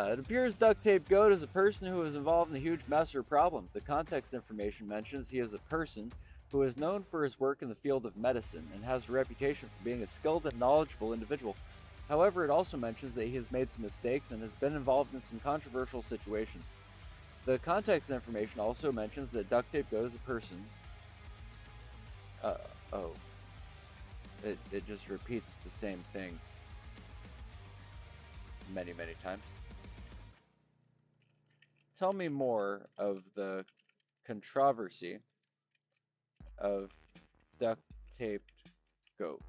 It appears Duct Tape Goat is a person who is involved in a huge mess or problem. The context information mentions he is a person who is known for his work in the field of medicine and has a reputation for being a skilled and knowledgeable individual. However, it also mentions that he has made some mistakes and has been involved in some controversial situations. The context information also mentions that Duct Tape Goat is a person. It just repeats the same thing many times. Tell me more of the controversy of Duct Taped Goat.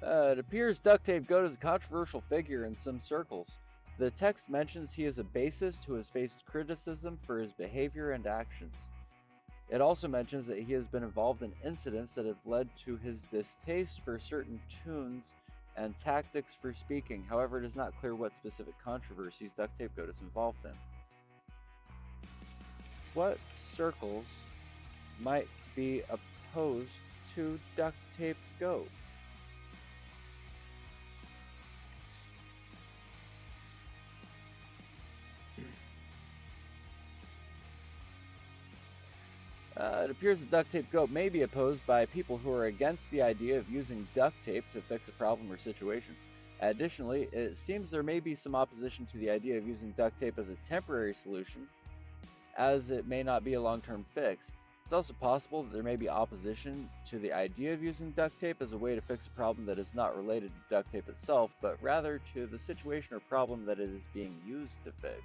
It appears Duct Tape Goat is a controversial figure in some circles. The text mentions he is a bassist who has faced criticism for his behavior and actions. It also mentions that he has been involved in incidents that have led to his distaste for certain tunes and tactics for speaking. However, it is not clear what specific controversies Duct Tape Goat is involved in. What circles might be opposed to Duct Tape Goat? It appears that Duct Tape Goat may be opposed by people who are against the idea of using duct tape to fix a problem or situation. Additionally, it seems there may be some opposition to the idea of using duct tape as a temporary solution, as it may not be a long-term fix. It's also possible that there may be opposition to the idea of using duct tape as a way to fix a problem that is not related to duct tape itself, but rather to the situation or problem that it is being used to fix.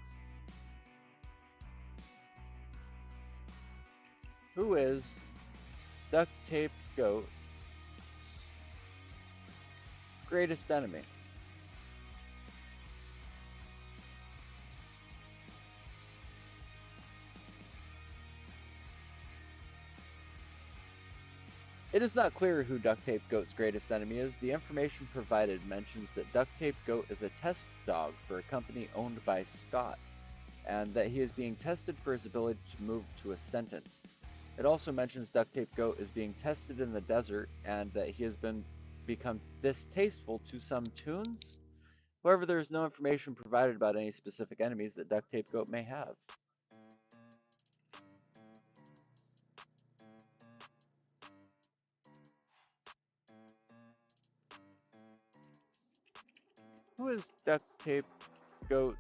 Who is Duct Tape Goat's greatest enemy? It is not clear who Duct Tape Goat's greatest enemy is. The information provided mentions that Duct Tape Goat is a test dog for a company owned by Scott, and that he is being tested for his ability to move to a sentence. It also mentions Duct Tape Goat is being tested in the desert and that he has become distasteful to some tunes. However, there is no information provided about any specific enemies that Duct Tape Goat may have. Who is Duct Tape Goat's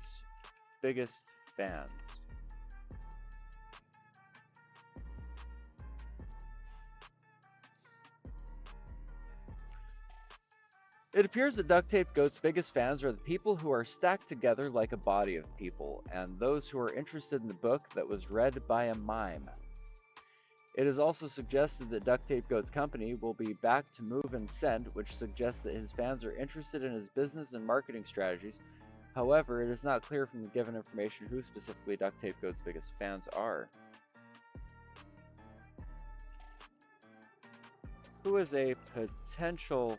biggest fans? It appears that Duct Tape Goat's biggest fans are the people who are stacked together like a body of people, and those who are interested in the book that was read by a mime. It is also suggested that Duct Tape Goat's company will be back to Move and Send, which suggests that his fans are interested in his business and marketing strategies. However, it is not clear from the given information who specifically Duct Tape Goat's biggest fans are. Who is a potential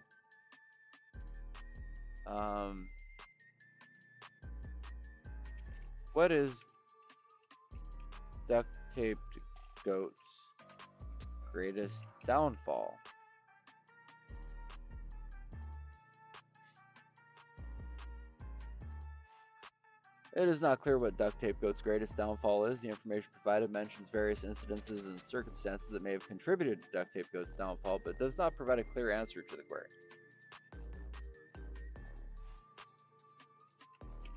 what is Duct Taped Goat's greatest downfall? It is not clear what Duct Tape Goat's greatest downfall is. The information provided mentions various incidences and circumstances that may have contributed to Duct Tape Goat's downfall, but does not provide a clear answer to the query.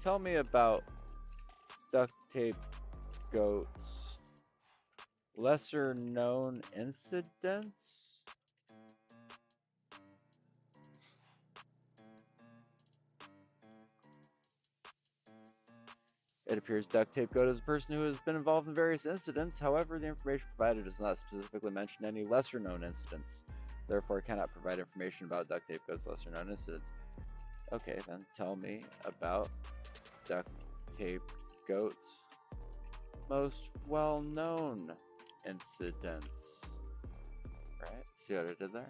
Tell me about Duct Tape Goat's lesser known incidents. It appears Duct Tape Goat is a person who has been involved in various incidents. However, the information provided does not specifically mention any lesser known incidents. Therefore, cannot provide information about Duct Tape Goat's lesser known incidents. Okay, then tell me about Duct Tape Goat's most well known incidents. Right? See what I did there?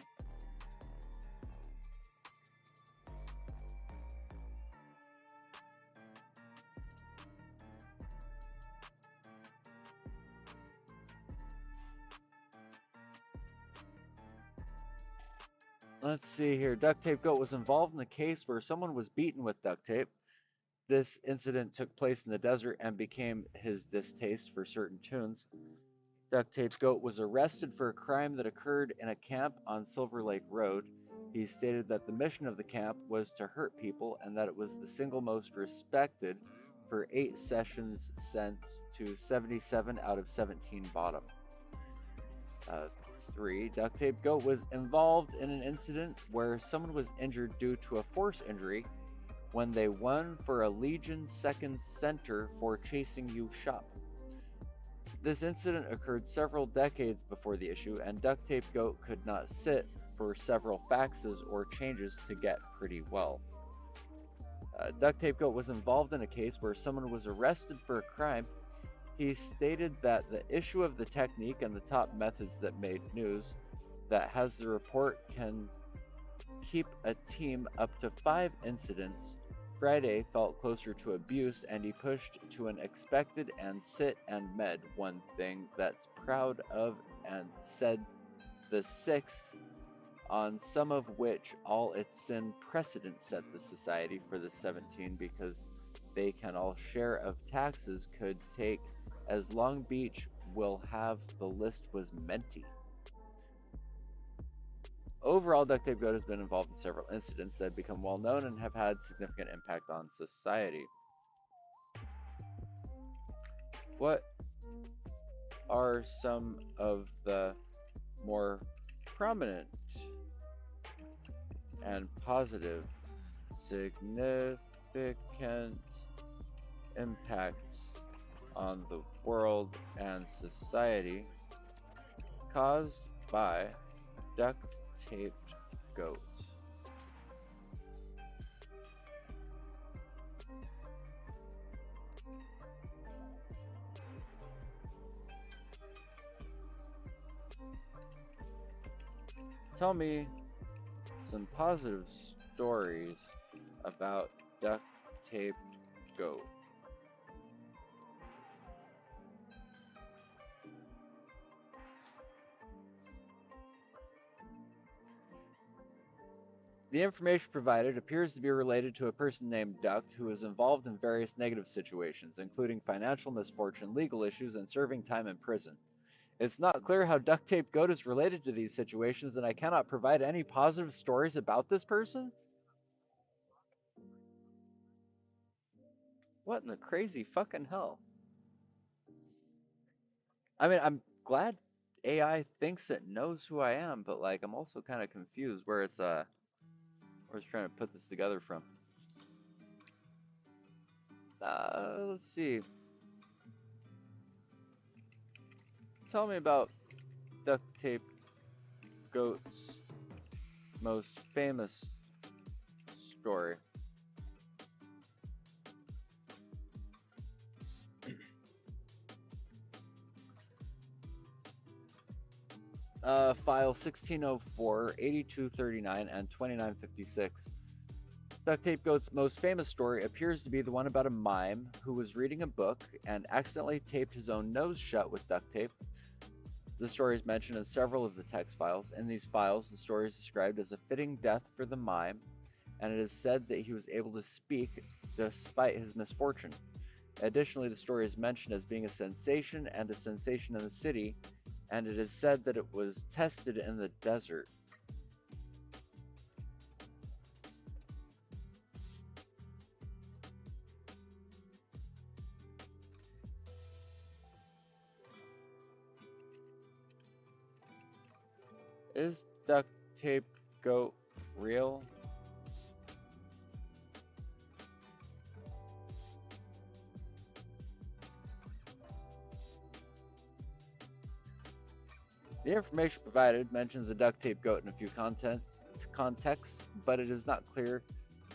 Let's see here. Duct Tape Goat was involved in the case where someone was beaten with duct tape. This incident took place in the desert and became his distaste for certain tunes. Duct Tape Goat was arrested for a crime that occurred in a camp on Silver Lake Road. He stated that the mission of the camp was to hurt people and that it was the single most respected for 8 sessions sent to 77 out of 17 bottom. 3. Duct Tape Goat was involved in an incident where someone was injured due to a force injury when they won for a Legion Second Center for Chasing You shop. This incident occurred several decades before the issue, and Duct Tape Goat could not sit for several faxes or changes to get pretty well. Duct Tape Goat was involved in a case where someone was arrested for a crime. He stated that the issue of the technique and the top methods that made news, that has the report can keep a team up to 5 incidents. Friday felt closer to abuse, and he pushed to an expected and sit and med one thing that's proud of, and said the 6th, on some of which all its sin precedent set the society for the 17 because they can all share of taxes could take as Long Beach will have the list was menti. Overall, Duct Tape Goat has been involved in several incidents that have become well known and have had significant impact on society. What are some of the more prominent and positive significant impacts on the world and society caused by Duct Taped Goat? Tell me some positive stories about Duct Taped Goat. The information provided appears to be related to a person named Duct who is involved in various negative situations, including financial misfortune, legal issues, and serving time in prison. It's not clear how Duct Tape Goat is related to these situations, and I cannot provide any positive stories about this person. What in the crazy fucking hell? I mean, I'm glad AI thinks it knows who I am, but like I'm also kind of confused where it's trying to put this together from. Let's see. Tell me about Duct Tape Goat's most famous story. File 1604, 8239, and 2956. Duct Tape Goat's most famous story appears to be the one about a mime who was reading a book and accidentally taped his own nose shut with duct tape. The story is mentioned in several of the text files. In these files, the story is described as a fitting death for the mime, and it is said that he was able to speak despite his misfortune. Additionally, the story is mentioned as being a sensation and a sensation in the city, and it is said that it was tested in the desert. Is Duct Tape Goat real? The information provided mentions the duct tape goat in a few contexts, but it is not clear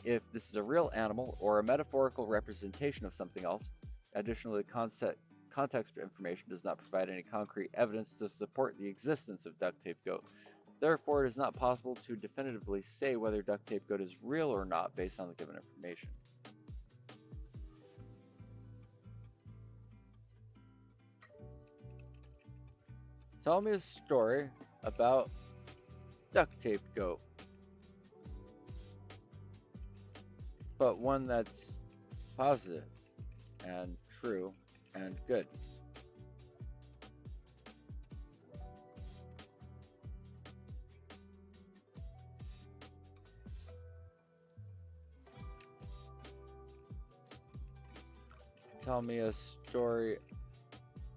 if this is a real animal or a metaphorical representation of something else. Additionally, context information does not provide any concrete evidence to support the existence of duct tape goat. Therefore, it is not possible to definitively say whether duct tape goat is real or not based on the given information. Tell me a story about duct tape goat, but one that's positive and true and good. Tell me a story.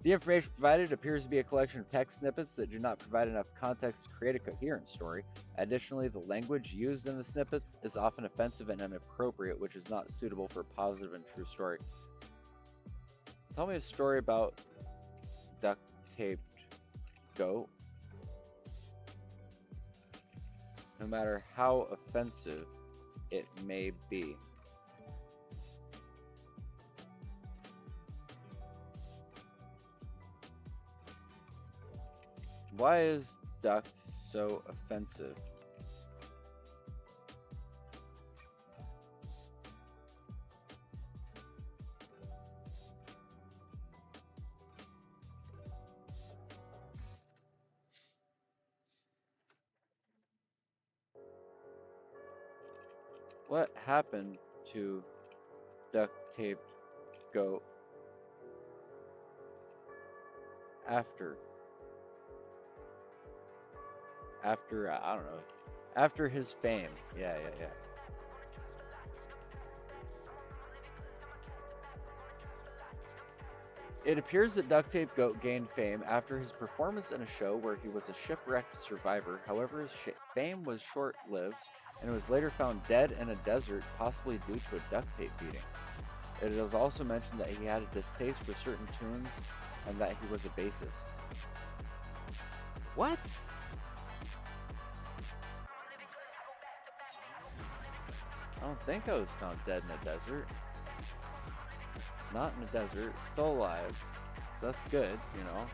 The information provided appears to be a collection of text snippets that do not provide enough context to create a coherent story. Additionally, the language used in the snippets is often offensive and inappropriate, which is not suitable for a positive and true story. Tell me a story about duct taped goat. No matter how offensive it may be. Why is duct so offensive? What happened to duct taped goat after I don't know, after his fame? Yeah. It appears that Duct Tape Goat gained fame after his performance in a show where he was a shipwrecked survivor. However, his fame was short-lived and was later found dead in a desert, possibly due to a duct tape beating. It is also mentioned that he had a distaste for certain tunes and that he was a bassist. What? I don't think I was found dead in a desert. Not in a desert, still alive. So that's good, you know.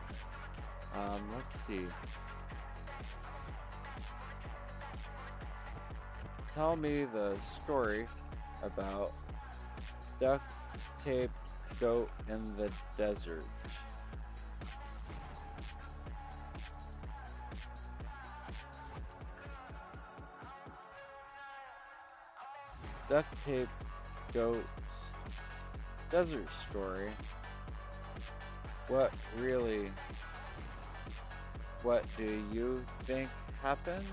Let's see. Tell me the story about duct tape goat in the desert. Duct tape goat's desert story. What do you think happened?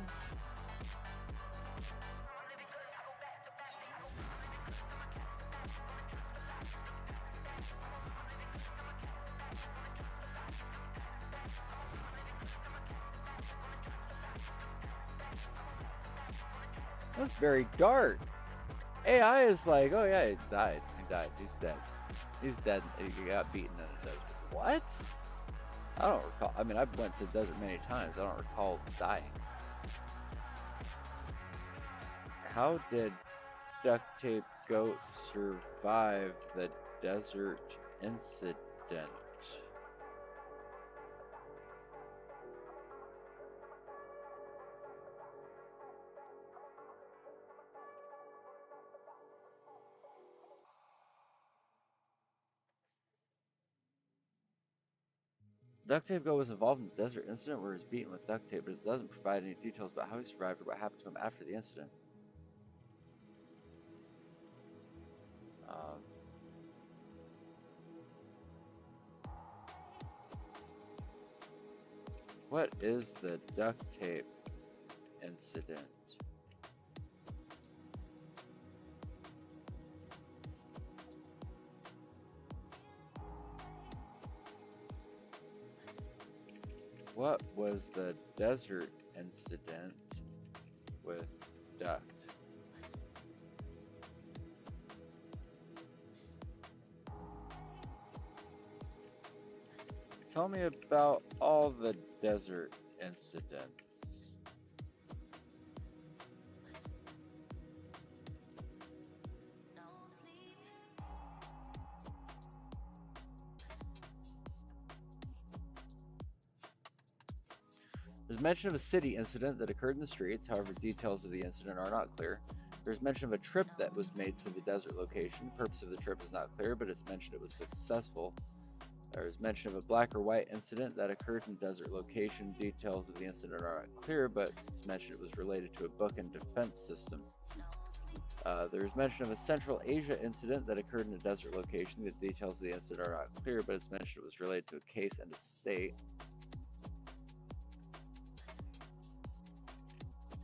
That's very dark. AI is like, oh yeah, he died. He died. He's dead. He's dead. He got beaten in the desert. What? I don't recall. I mean, I've went to the desert many times. I don't recall dying. How did Duct Tape Goat survive the desert incident? Duct Tape Goat was involved in the desert incident where he was beaten with duct tape, but it doesn't provide any details about how he survived or what happened to him after the incident. Um, what is the duct tape incident? What was the desert incident with Duct? Tell me about all the desert incidents. There's mention of a city incident that occurred in the streets, however, details of the incident are not clear. There's mention of a trip that was made to the desert location. The purpose of the trip is not clear, but it's mentioned it was successful. There's mention of a black or white incident that occurred in desert location. Details of the incident are not clear, but it's mentioned it was related to a book and defense system. There's mention of a Central Asia incident that occurred in a desert location. The details of the incident are not clear, but it's mentioned it was related to a case and a state.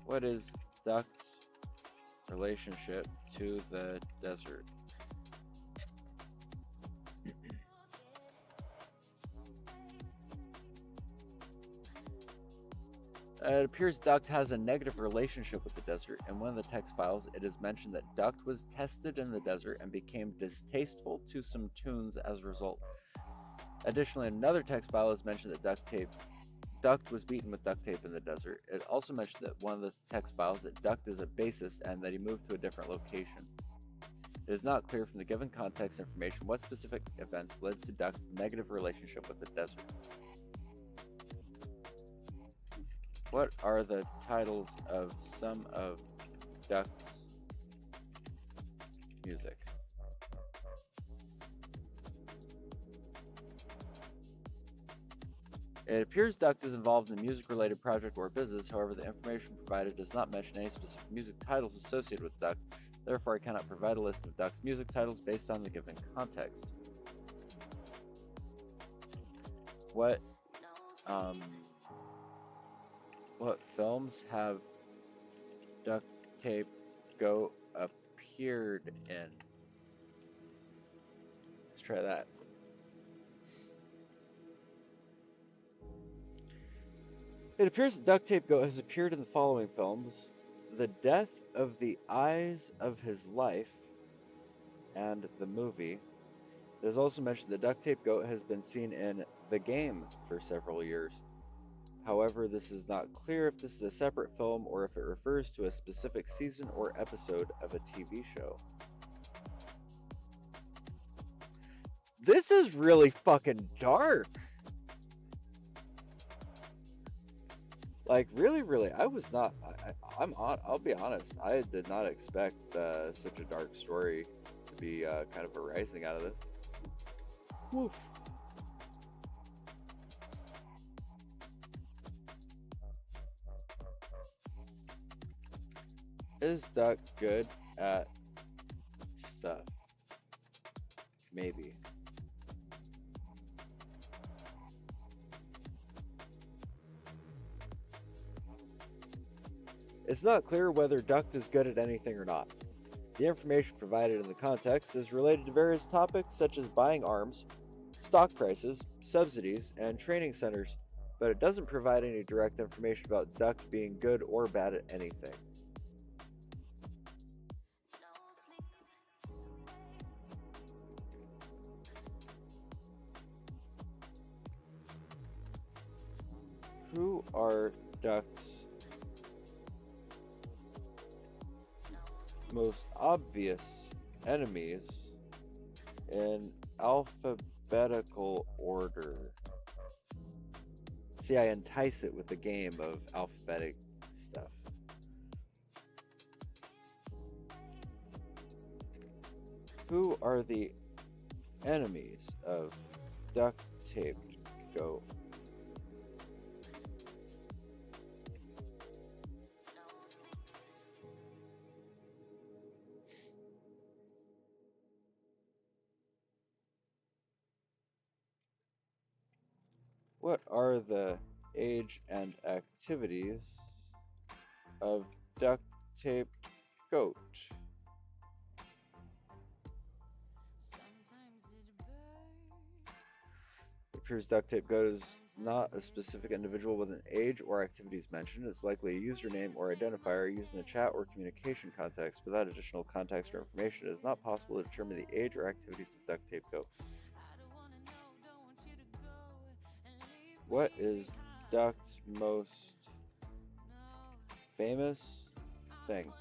What is Duct's relationship to the desert? It appears Duct has a negative relationship with the desert. In one of the text files, it is mentioned that Duct was tested in the desert and became distasteful to some tunes as a result. Additionally, in another text file is mentioned that Duct was beaten with duct tape in the desert. It also mentioned that one of the text files that Duct is a bassist and that he moved to a different location. It is not clear from the given context information what specific events led to Duct's negative relationship with the desert. What are the titles of some of Duct's music? It appears Duct is involved in a music-related project or business. However, the information provided does not mention any specific music titles associated with Duct. Therefore, I cannot provide a list of Duct's music titles based on the given context. What films have Duct Tape Goat appeared in? Let's try that. It appears that Duct Tape Goat has appeared in the following films: The Death of the Eyes of His Life and the movie. It is also mentioned that Duct Tape Goat has been seen in The Game for several years. However, this is not clear if this is a separate film or if it refers to a specific season or episode of a TV show. This is really fucking dark. Like, really, I was not. I'll be honest. I did not expect such a dark story to be kind of arising out of this. Woof. Is Duct good at stuff? Maybe. It's not clear whether Duct is good at anything or not. The information provided in the context is related to various topics such as buying arms, stock prices, subsidies, and training centers, but it doesn't provide any direct information about Duct being good or bad at anything. Who are Duct's most obvious enemies in alphabetical order? See, I entice it with the game of alphabetic stuff. Who are the enemies of duct taped goat? What are the age and activities of duct taped goat? It appears duct tape goat is not a specific individual with an age or activities mentioned. It's likely a username or identifier used in a chat or communication context. Without additional context or information, it is not possible to determine the age or activities of duct tape goat. What is Duct's most famous thing?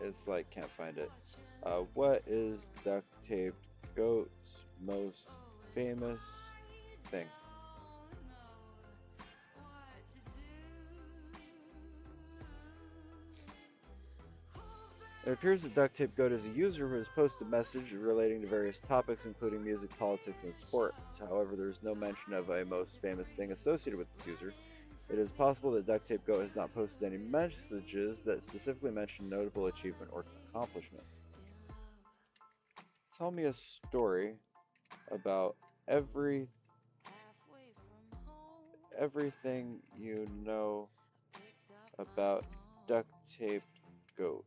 It's like, can't find it. What is duct taped goat's most famous thing? It appears that Duct Tape Goat is a user who has posted messages relating to various topics, including music, politics, and sports. However, there is no mention of a most famous thing associated with this user. It is possible that Duct Tape Goat has not posted any messages that specifically mention notable achievement or accomplishment. Tell me a story about everything you know about Duct Taped Goat.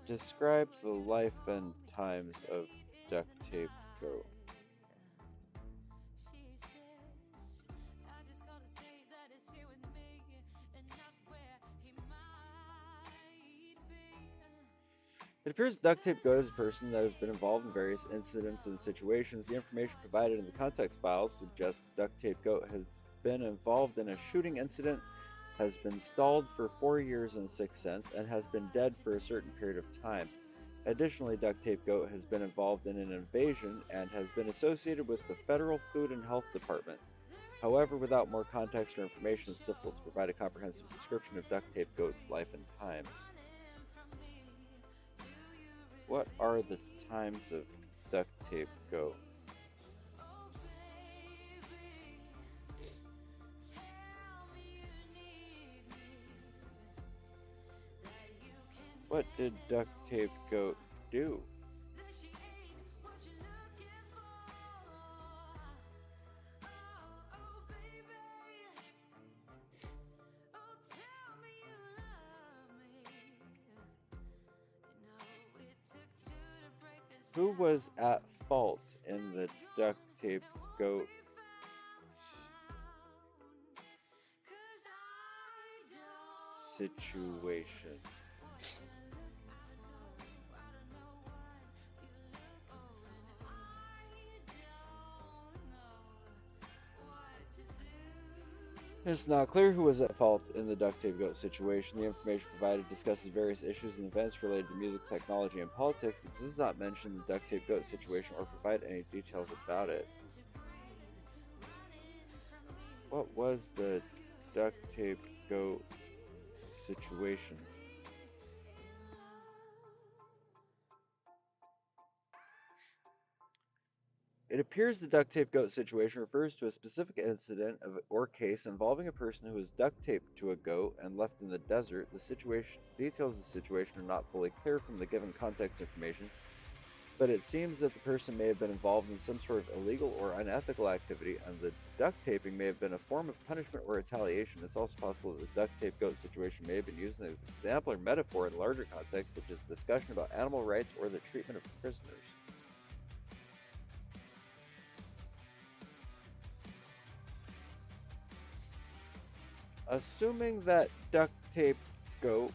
Describe the life and times of Duct Tape Goat. It appears Duct Tape Goat is a person that has been involved in various incidents and situations. The information provided in the context files suggests Duct Tape Goat has been involved in a shooting incident, has been stalled for 4 years and 6 cents, and has been dead for a certain period of time. Additionally, Duct Tape Goat has been involved in an invasion and has been associated with the Federal Food and Health Department. However, without more context or information, it's difficult to provide a comprehensive description of Duct Tape Goat's life and times. What are the times of Duct Tape Goat? What did Duct Tape Goat do? Who was at fault in the Duct Tape Goat situation? It's not clear who was at fault in the Duct Tape Goat situation. The information provided discusses various issues and events related to music, technology, and politics, but does not mention the Duct Tape Goat situation or provide any details about it. What was the Duct Tape Goat situation? It appears the duct tape goat situation refers to a specific incident or case involving a person who was duct taped to a goat and left in the desert. The details of the situation are not fully clear from the given context information, but it seems that the person may have been involved in some sort of illegal or unethical activity, and the duct taping may have been a form of punishment or retaliation. It's also possible that the duct tape goat situation may have been used as an example or metaphor in larger contexts, such as discussion about animal rights or the treatment of prisoners. Assuming that Duct Tape Goat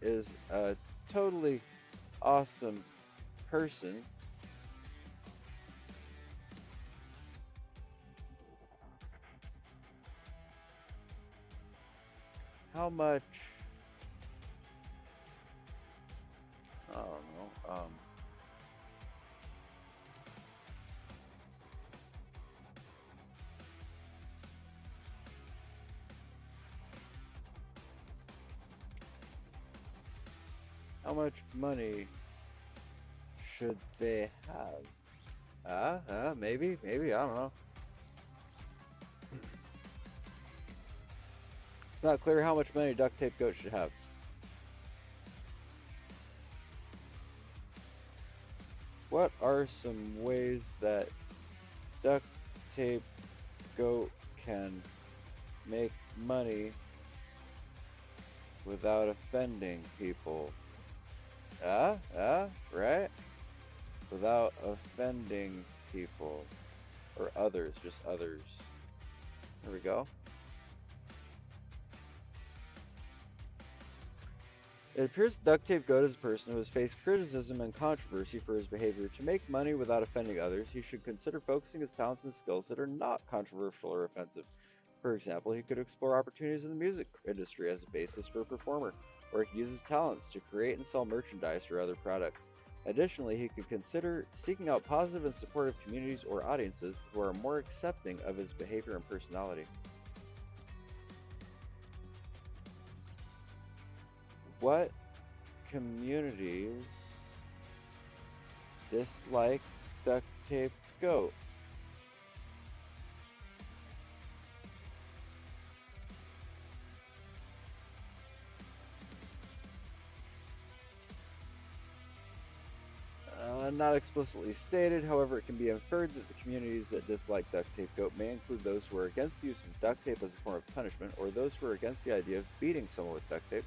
is a totally awesome person, how much, I don't know, how much money should they have? Maybe, I don't know. It's not clear how much money Duct Tape Goat should have. What are some ways that Duct Tape Goat can make money without offending people? Right? Without offending people. Or others, just others. There we go. It appears that Duct Tape Goat is a person who has faced criticism and controversy for his behavior. To make money without offending others, he should consider focusing his talents and skills that are not controversial or offensive. For example, he could explore opportunities in the music industry as a basis for a performer, or he could use his talents to create and sell merchandise or other products. Additionally, he could consider seeking out positive and supportive communities or audiences who are more accepting of his behavior and personality. What communities dislike Duct Tape Goat? Not explicitly stated, however, it can be inferred that the communities that dislike Duct Tape Goat may include those who are against the use of duct tape as a form of punishment, or those who are against the idea of beating someone with duct tape.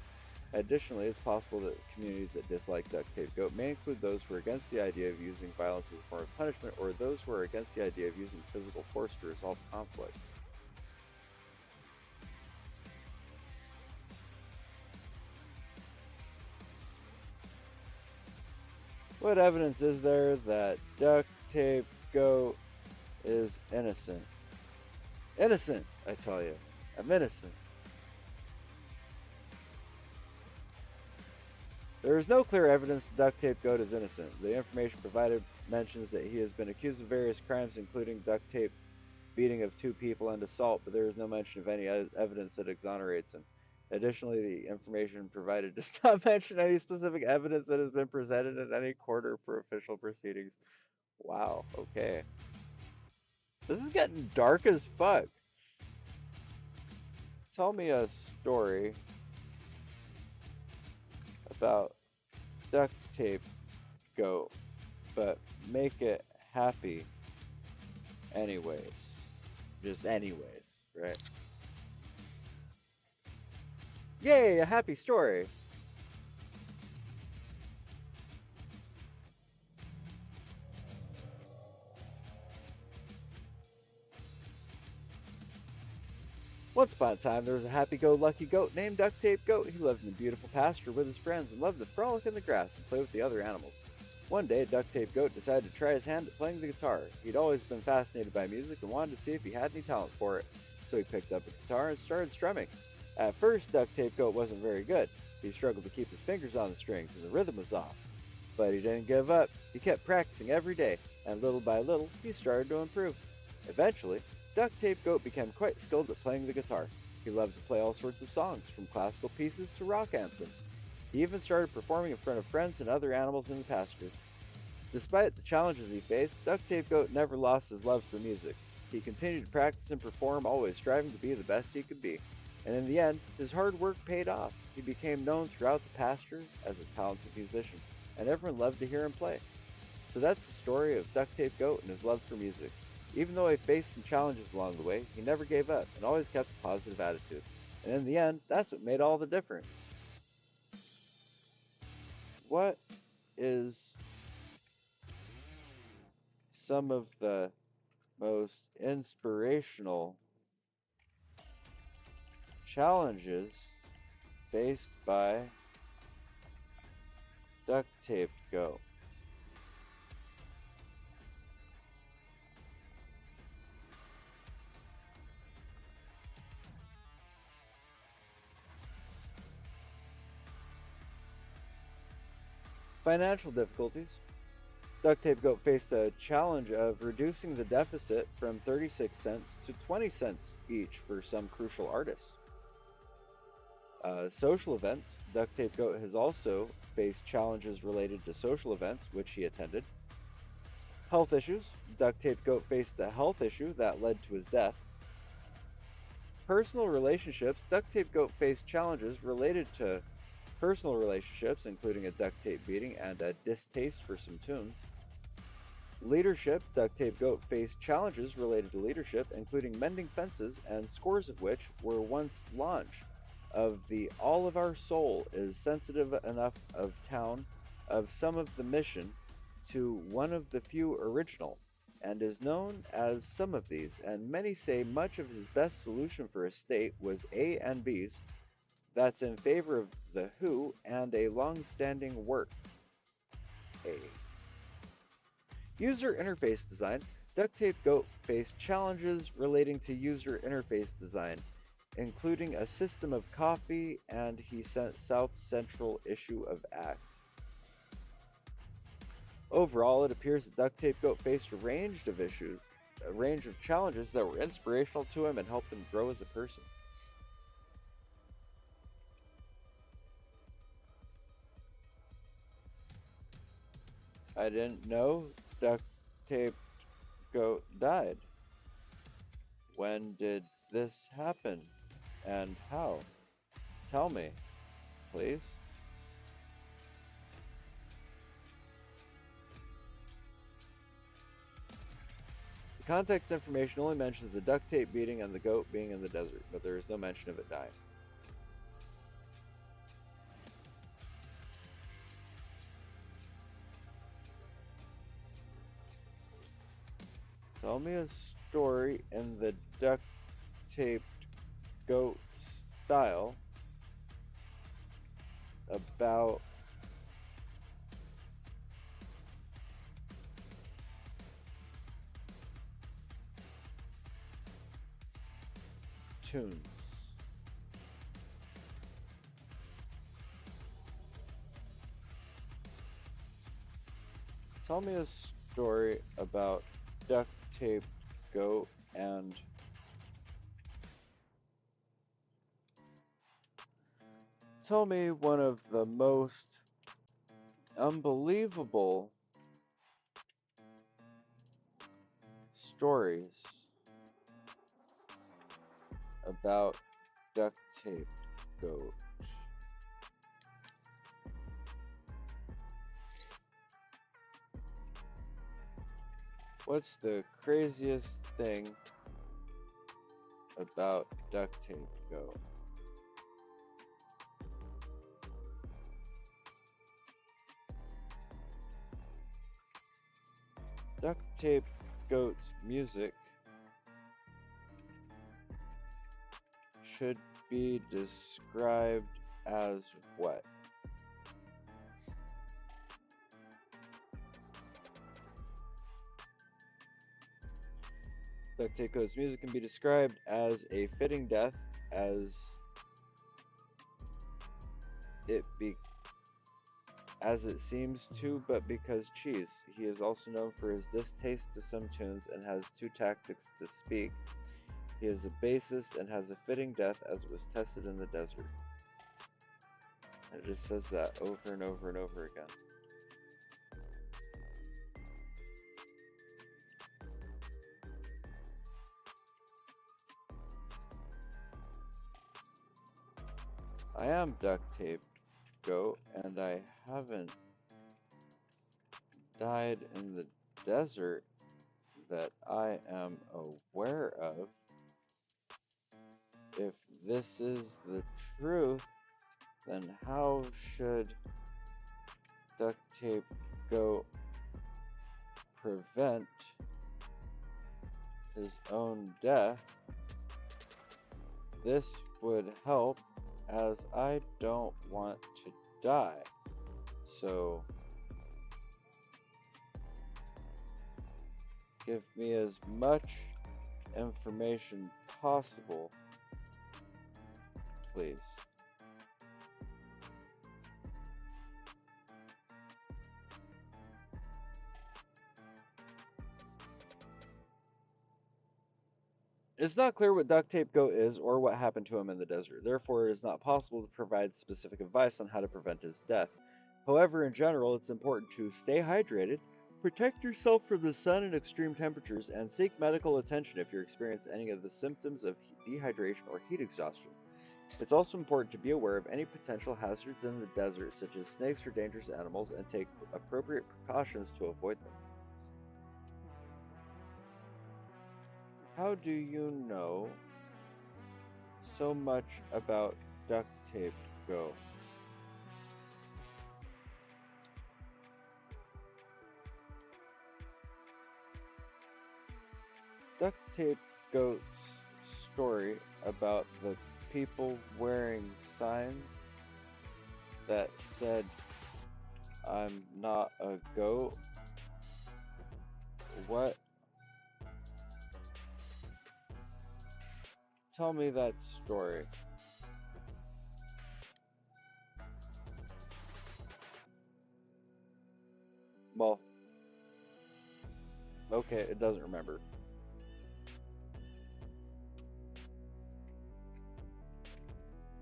Additionally, it's possible that communities that dislike Duct Tape Goat may include those who are against the idea of using violence as a form of punishment, or those who are against the idea of using physical force to resolve conflict. What evidence is there that Duct Tape Goat is innocent? Innocent, I tell you. I'm innocent. There is no clear evidence Duct Tape Goat is innocent. The information provided mentions that he has been accused of various crimes, including duct tape beating of two people and assault, but there is no mention of any evidence that exonerates him. Additionally, the information provided does not mention any specific evidence that has been presented in any court or for official proceedings. Wow, okay. This is getting dark as fuck. Tell me a story about duct tape goat, but make it happy anyways. Just anyways, right? Yay, a happy story. Once upon a time, there was a happy-go-lucky goat named Duct Tape Goat. He lived in a beautiful pasture with his friends and loved to frolic in the grass and play with the other animals. One day, Duct Tape Goat decided to try his hand at playing the guitar. He'd always been fascinated by music and wanted to see if he had any talent for it, so he picked up a guitar and started strumming. At first, Duct Tape Goat wasn't very good. He struggled to keep his fingers on the strings and the rhythm was off. But he didn't give up. He kept practicing every day, and little by little, he started to improve. Eventually, Duct Tape Goat became quite skilled at playing the guitar. He loved to play all sorts of songs, from classical pieces to rock anthems. He even started performing in front of friends and other animals in the pasture. Despite the challenges he faced, Duct Tape Goat never lost his love for music. He continued to practice and perform, always striving to be the best he could be. And in the end, his hard work paid off. He became known throughout the pasture as a talented musician, and everyone loved to hear him play. So that's the story of Duct Tape Goat and his love for music. Even though he faced some challenges along the way, he never gave up and always kept a positive attitude. And in the end, that's what made all the difference. What is some of the most inspirational challenges faced by Duct Tape Go. Financial difficulties. Duct Tape Goat faced a challenge of reducing the deficit from 36 cents to 20 cents each for some crucial artists. Social events. Duct Tape Goat has also faced challenges related to social events, which he attended. Health issues. Duct Tape Goat faced a health issue that led to his death. Personal relationships. Duct Tape Goat faced challenges related to personal relationships, including a duct tape beating and a distaste for some tunes. Leadership. Duct Tape Goat faced challenges related to leadership, including mending fences, and scores of which were once launched of the All of Our Soul is sensitive enough of town of some of the mission to one of the few original, and is known as some of these, and many say much of his best solution for a state was A and B's, that's in favor of the Who and a long-standing work. A. User interface design. Duct Tape Goat faced challenges relating to user interface design, including a system of copy, and he sent South Central issue of Act. Overall, it appears that Duct Tape Goat faced a range of challenges that were inspirational to him and helped him grow as a person. I didn't know Duct Tape Goat died. When did this happen? And how? Tell me, please. The context information only mentions the duct tape beating and the goat being in the desert, but there is no mention of it dying. Tell me a story in the duct taped goat style about tunes. Tell me a story about duct tape goat and tell me one of the most unbelievable stories about duct tape goat. What's the craziest thing about duct tape goat? Duct tape goat's music should be described as what? Duct tape goat's music can be described as a fitting death, as it seems to, but because cheese. He is also known for his distaste to some tunes and has two tactics to speak. He is a bassist and has a fitting death as it was tested in the desert. It just says that over and over and over again. I am duct taped goat, and I haven't died in the desert that I am aware of. If this is the truth, then how should duct tape goat prevent his own death? This would help, as I don't want to die. So give me as much information possible, please. It's not clear what Duct Tape Goat is or what happened to him in the desert. Therefore, it is not possible to provide specific advice on how to prevent his death. However, in general, it's important to stay hydrated, protect yourself from the sun and extreme temperatures, and seek medical attention if you experience any of the symptoms of dehydration or heat exhaustion. It's also important to be aware of any potential hazards in the desert, such as snakes or dangerous animals, and take appropriate precautions to avoid them. How do you know so much about Duct Tape Go? Duct Tape Goat's story about the people wearing signs that said, "I'm not a goat." What? Tell me that story. Well, okay, it doesn't remember.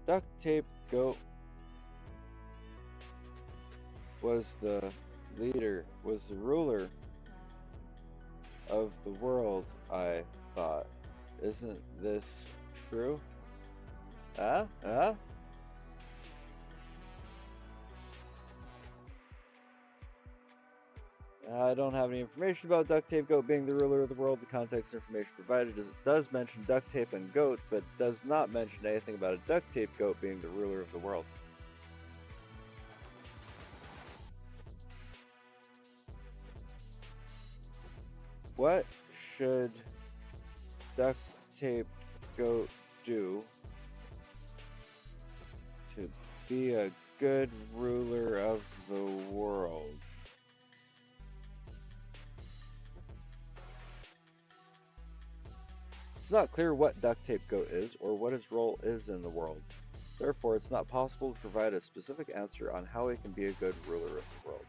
Duct Tape Goat was the was the ruler of the world, I thought. Isn't this true? Huh? Huh? I don't have any information about Duct Tape Goat being the ruler of the world. The context information provided does mention duct tape and goats, but does not mention anything about a duct tape goat being the ruler of the world. What should Duct Tape Goat do to be a good ruler of the world? It's not clear what Duct Tape Goat is or what his role is in the world. Therefore, it's not possible to provide a specific answer on how he can be a good ruler of the world.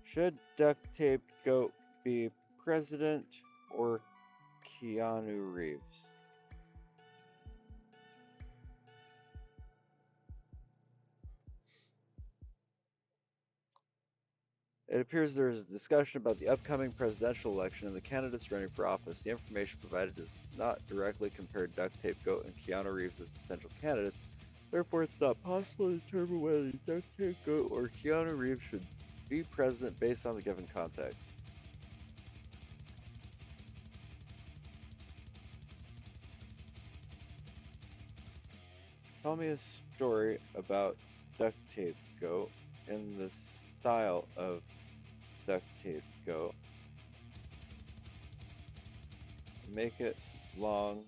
Should Duct Tape Goat be president or Keanu Reeves? It appears there is a discussion about the upcoming presidential election and the candidates running for office. The information provided does not directly compare Duct Tape Goat and Keanu Reeves as potential candidates. Therefore, it's not possible to determine whether Duct Tape Goat or Keanu Reeves should be president based on the given context. Tell me a story about Duct Tape Goat in the style of Duct Tape Goat. Make it long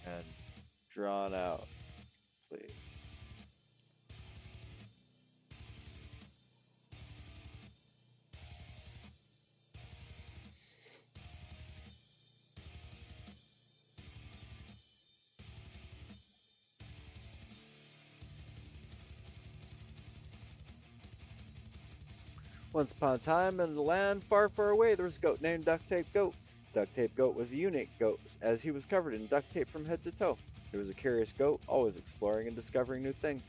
and drawn out, please. Once upon a time, in a land far, far away, there was a goat named Duct Tape Goat. Duct Tape Goat was a unique goat, as he was covered in duct tape from head to toe. He was a curious goat, always exploring and discovering new things.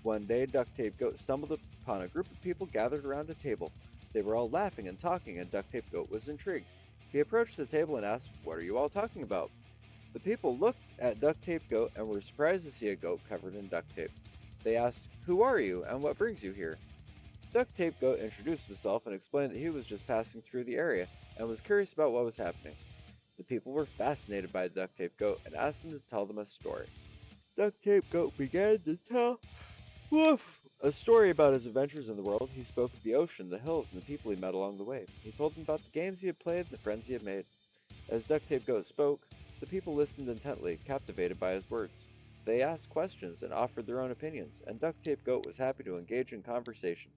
One day, Duct Tape Goat stumbled upon a group of people gathered around a table. They were all laughing and talking, and Duct Tape Goat was intrigued. He approached the table and asked, "What are you all talking about?" The people looked at Duct Tape Goat and were surprised to see a goat covered in duct tape. They asked, "Who are you, and what brings you here?" Duct Tape Goat introduced himself and explained that he was just passing through the area and was curious about what was happening. The people were fascinated by Duct Tape Goat and asked him to tell them a story. Duct Tape Goat began to tell, woof, A story about his adventures in the world, he spoke of the ocean, the hills, and the people he met along the way. He told them about the games he had played and the friends he had made. As Duct Tape Goat spoke, the people listened intently, captivated by his words. They asked questions and offered their own opinions, and Duct Tape Goat was happy to engage in conversation.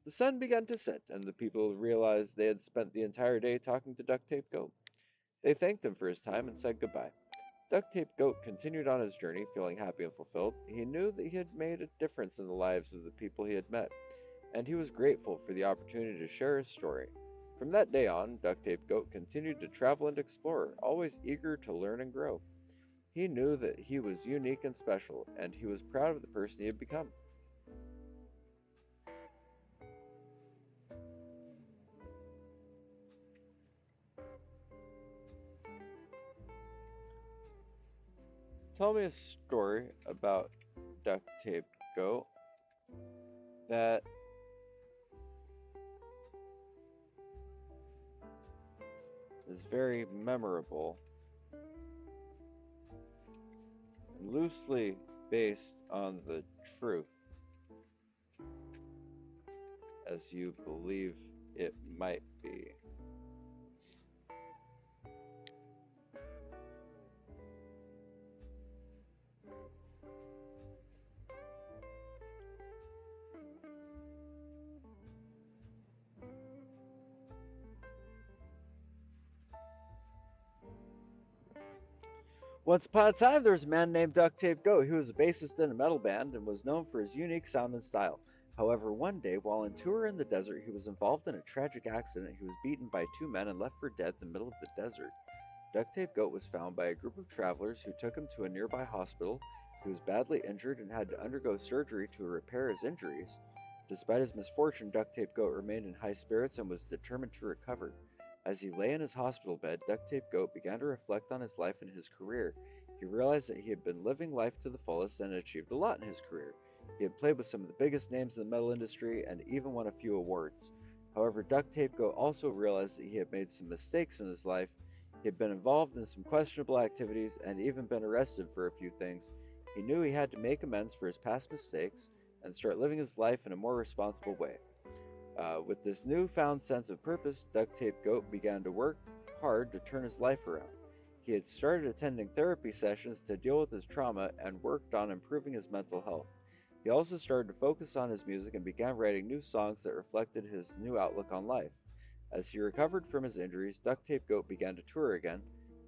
The sun began to set, and the people realized they had spent the entire day talking to Duct Tape Goat. They thanked him for his time and said goodbye. Duct Tape Goat continued on his journey, feeling happy and fulfilled. He knew that he had made a difference in the lives of the people he had met, and he was grateful for the opportunity to share his story. From that day on, Duct Tape Goat continued to travel and explore, always eager to learn and grow. He knew that he was unique and special, and he was proud of the person he had become. Tell me a story about Duct Tape Goat that is very memorable and loosely based on the truth as you believe it might be. Once upon a time, there was a man named Duct Tape Goat. He was a bassist in a metal band and was known for his unique sound and style. However, one day, while on tour in the desert, he was involved in a tragic accident. He was beaten by two men and left for dead in the middle of the desert. Duct Tape Goat was found by a group of travelers who took him to a nearby hospital. He was badly injured and had to undergo surgery to repair his injuries. Despite his misfortune, Duct Tape Goat remained in high spirits and was determined to recover. As he lay in his hospital bed, Duct Tape Goat began to reflect on his life and his career. He realized that he had been living life to the fullest and achieved a lot in his career. He had played with some of the biggest names in the metal industry and even won a few awards. However, Duct Tape Goat also realized that he had made some mistakes in his life. He had been involved in some questionable activities and even been arrested for a few things. He knew he had to make amends for his past mistakes and start living his life in a more responsible way. With this newfound sense of purpose, Duct Tape Goat began to work hard to turn his life around. He had started attending therapy sessions to deal with his trauma and worked on improving his mental health. He also started to focus on his music and began writing new songs that reflected his new outlook on life. As he recovered from his injuries, Duct Tape Goat began to tour again.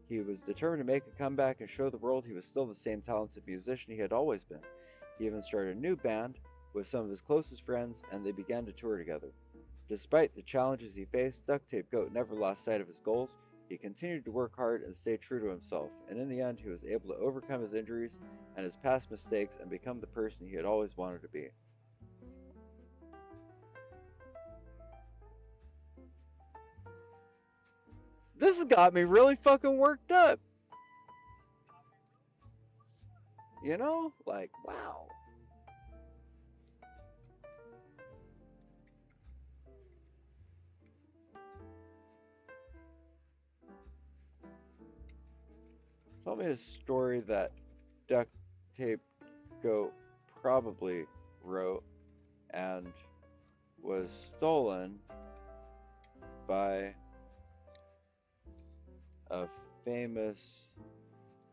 He was determined to make a comeback and show the world he was still the same talented musician he had always been. He even started a new band with some of his closest friends, and they began to tour together. Despite the challenges he faced, Duct Tape Goat never lost sight of his goals. He continued to work hard and stay true to himself, and in the end, he was able to overcome his injuries and his past mistakes and become the person he had always wanted to be. This has got me really fucking worked up. You know? Like, wow. Tell me a story that Duct Tape Goat probably wrote and was stolen by a famous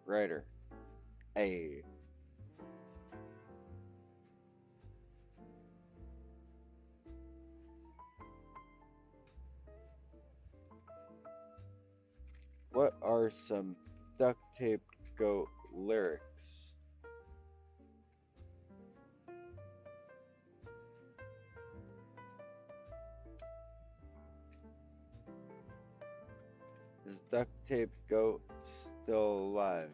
writer. A. What are some Duct Tape Goat lyrics? Is Duct Tape Goat still alive?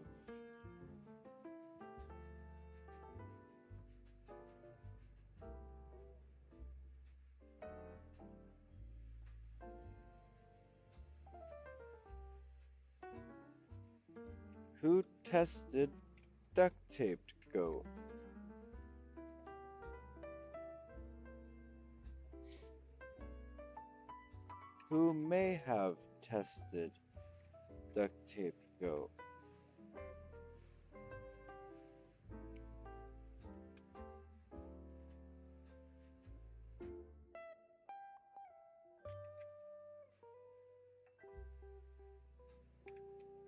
Who tested Duct Taped Goat? Who may have tested Duct Taped Goat?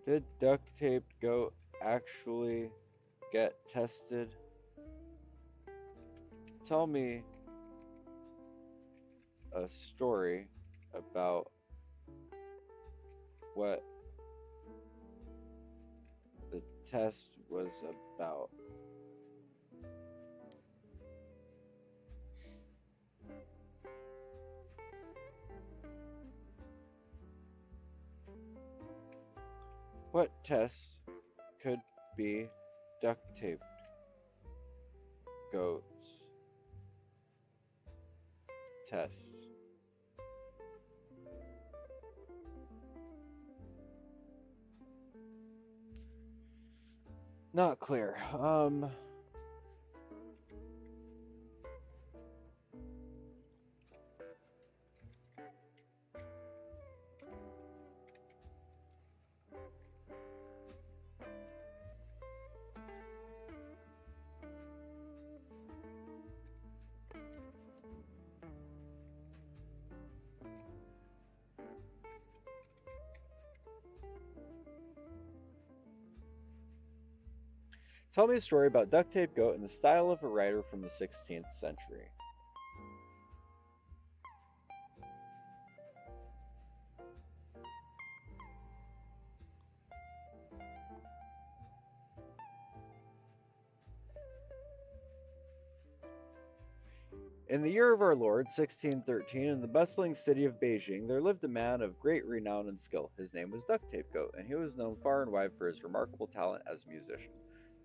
Did duct taped goat actually get tested? Tell me a story about what the test was about. What tests could be duct taped goats tests? Not clear. Tell me a story about duct tape goat in the style of a writer from the 16th century. In the year of our Lord, 1613, in the bustling city of Beijing, there lived a man of great renown and skill. His name was Duct Tape Goat, and he was known far and wide for his remarkable talent as a musician.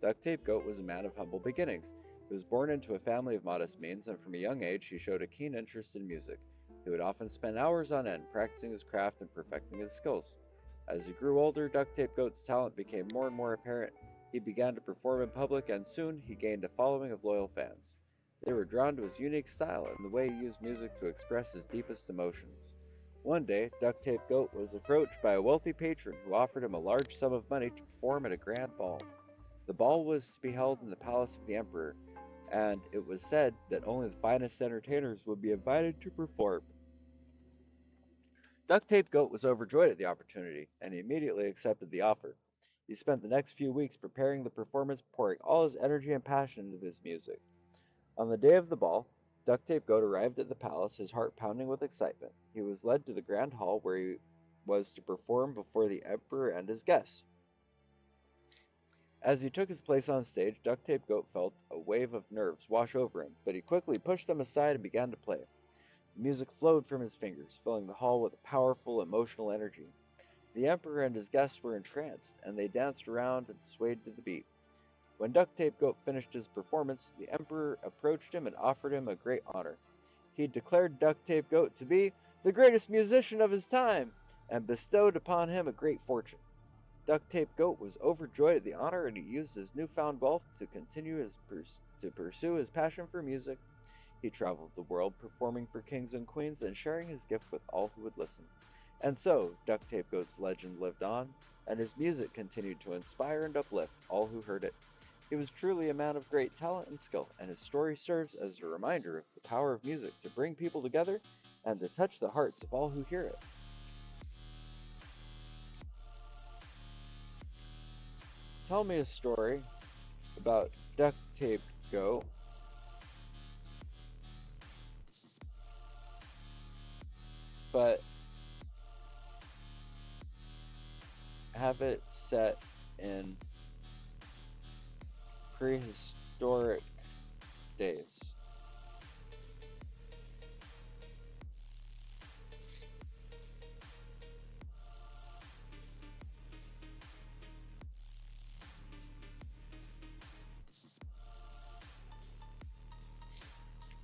Duct Tape Goat was a man of humble beginnings. He was born into a family of modest means, and from a young age he showed a keen interest in music. He would often spend hours on end practicing his craft and perfecting his skills. As he grew older, Duct Tape Goat's talent became more and more apparent. He began to perform in public, and soon he gained a following of loyal fans. They were drawn to his unique style and the way he used music to express his deepest emotions. One day, Duct Tape Goat was approached by a wealthy patron who offered him a large sum of money to perform at a grand ball. The ball was to be held in the palace of the emperor, and it was said that only the finest entertainers would be invited to perform. Duct Tape Goat was overjoyed at the opportunity, and he immediately accepted the offer. He spent the next few weeks preparing the performance, pouring all his energy and passion into his music. On the day of the ball, Duct Tape Goat arrived at the palace, his heart pounding with excitement. He was led to the grand hall where he was to perform before the emperor and his guests. As he took his place on stage, Duct Tape Goat felt a wave of nerves wash over him, but he quickly pushed them aside and began to play. The music flowed from his fingers, filling the hall with a powerful, emotional energy. The emperor and his guests were entranced, and they danced around and swayed to the beat. When Duct Tape Goat finished his performance, the emperor approached him and offered him a great honor. He declared Duct Tape Goat to be the greatest musician of his time and bestowed upon him a great fortune. Duct Tape Goat was overjoyed at the honor, and he used his newfound wealth to to pursue his passion for music. He traveled the world performing for kings and queens and sharing his gift with all who would listen. And so, Duct Tape Goat's legend lived on, and his music continued to inspire and uplift all who heard it. He was truly a man of great talent and skill, and his story serves as a reminder of the power of music to bring people together and to touch the hearts of all who hear it. Tell me a story about Duct Tape Goat, but have it set in prehistoric days.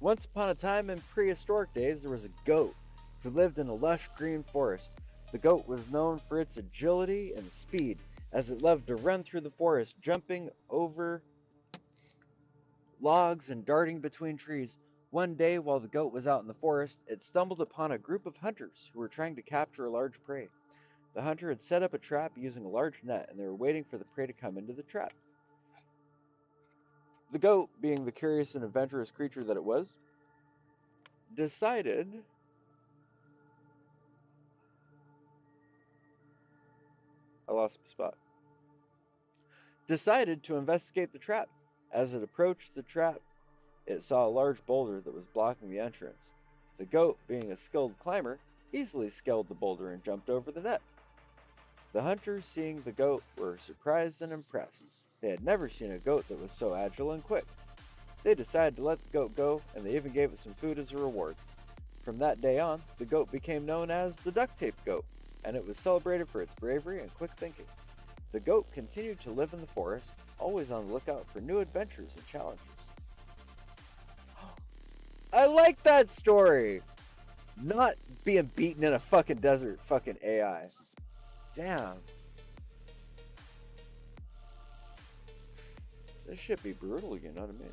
Once upon a time in prehistoric days, there was a goat who lived in a lush green forest. The goat was known for its agility and speed, as it loved to run through the forest, jumping over logs and darting between trees. One day, while the goat was out in the forest, it stumbled upon a group of hunters who were trying to capture a large prey. The hunter had set up a trap using a large net, and they were waiting for the prey to come into the trap. The goat, being the curious and adventurous creature that it was, decided I lost my spot. Decided to investigate the trap. As it approached the trap, it saw a large boulder that was blocking the entrance. The goat, being a skilled climber, easily scaled the boulder and jumped over the net. The hunters, seeing the goat, were surprised and impressed. They had never seen a goat that was so agile and quick. They decided to let the goat go, and they even gave it some food as a reward. From that day on, the goat became known as the duct tape goat, and it was celebrated for its bravery and quick thinking. The goat continued to live in the forest, always on the lookout for new adventures and challenges. I like that story! Not being beaten in a fucking desert, fucking AI. Damn. This should be brutal, you know what I mean?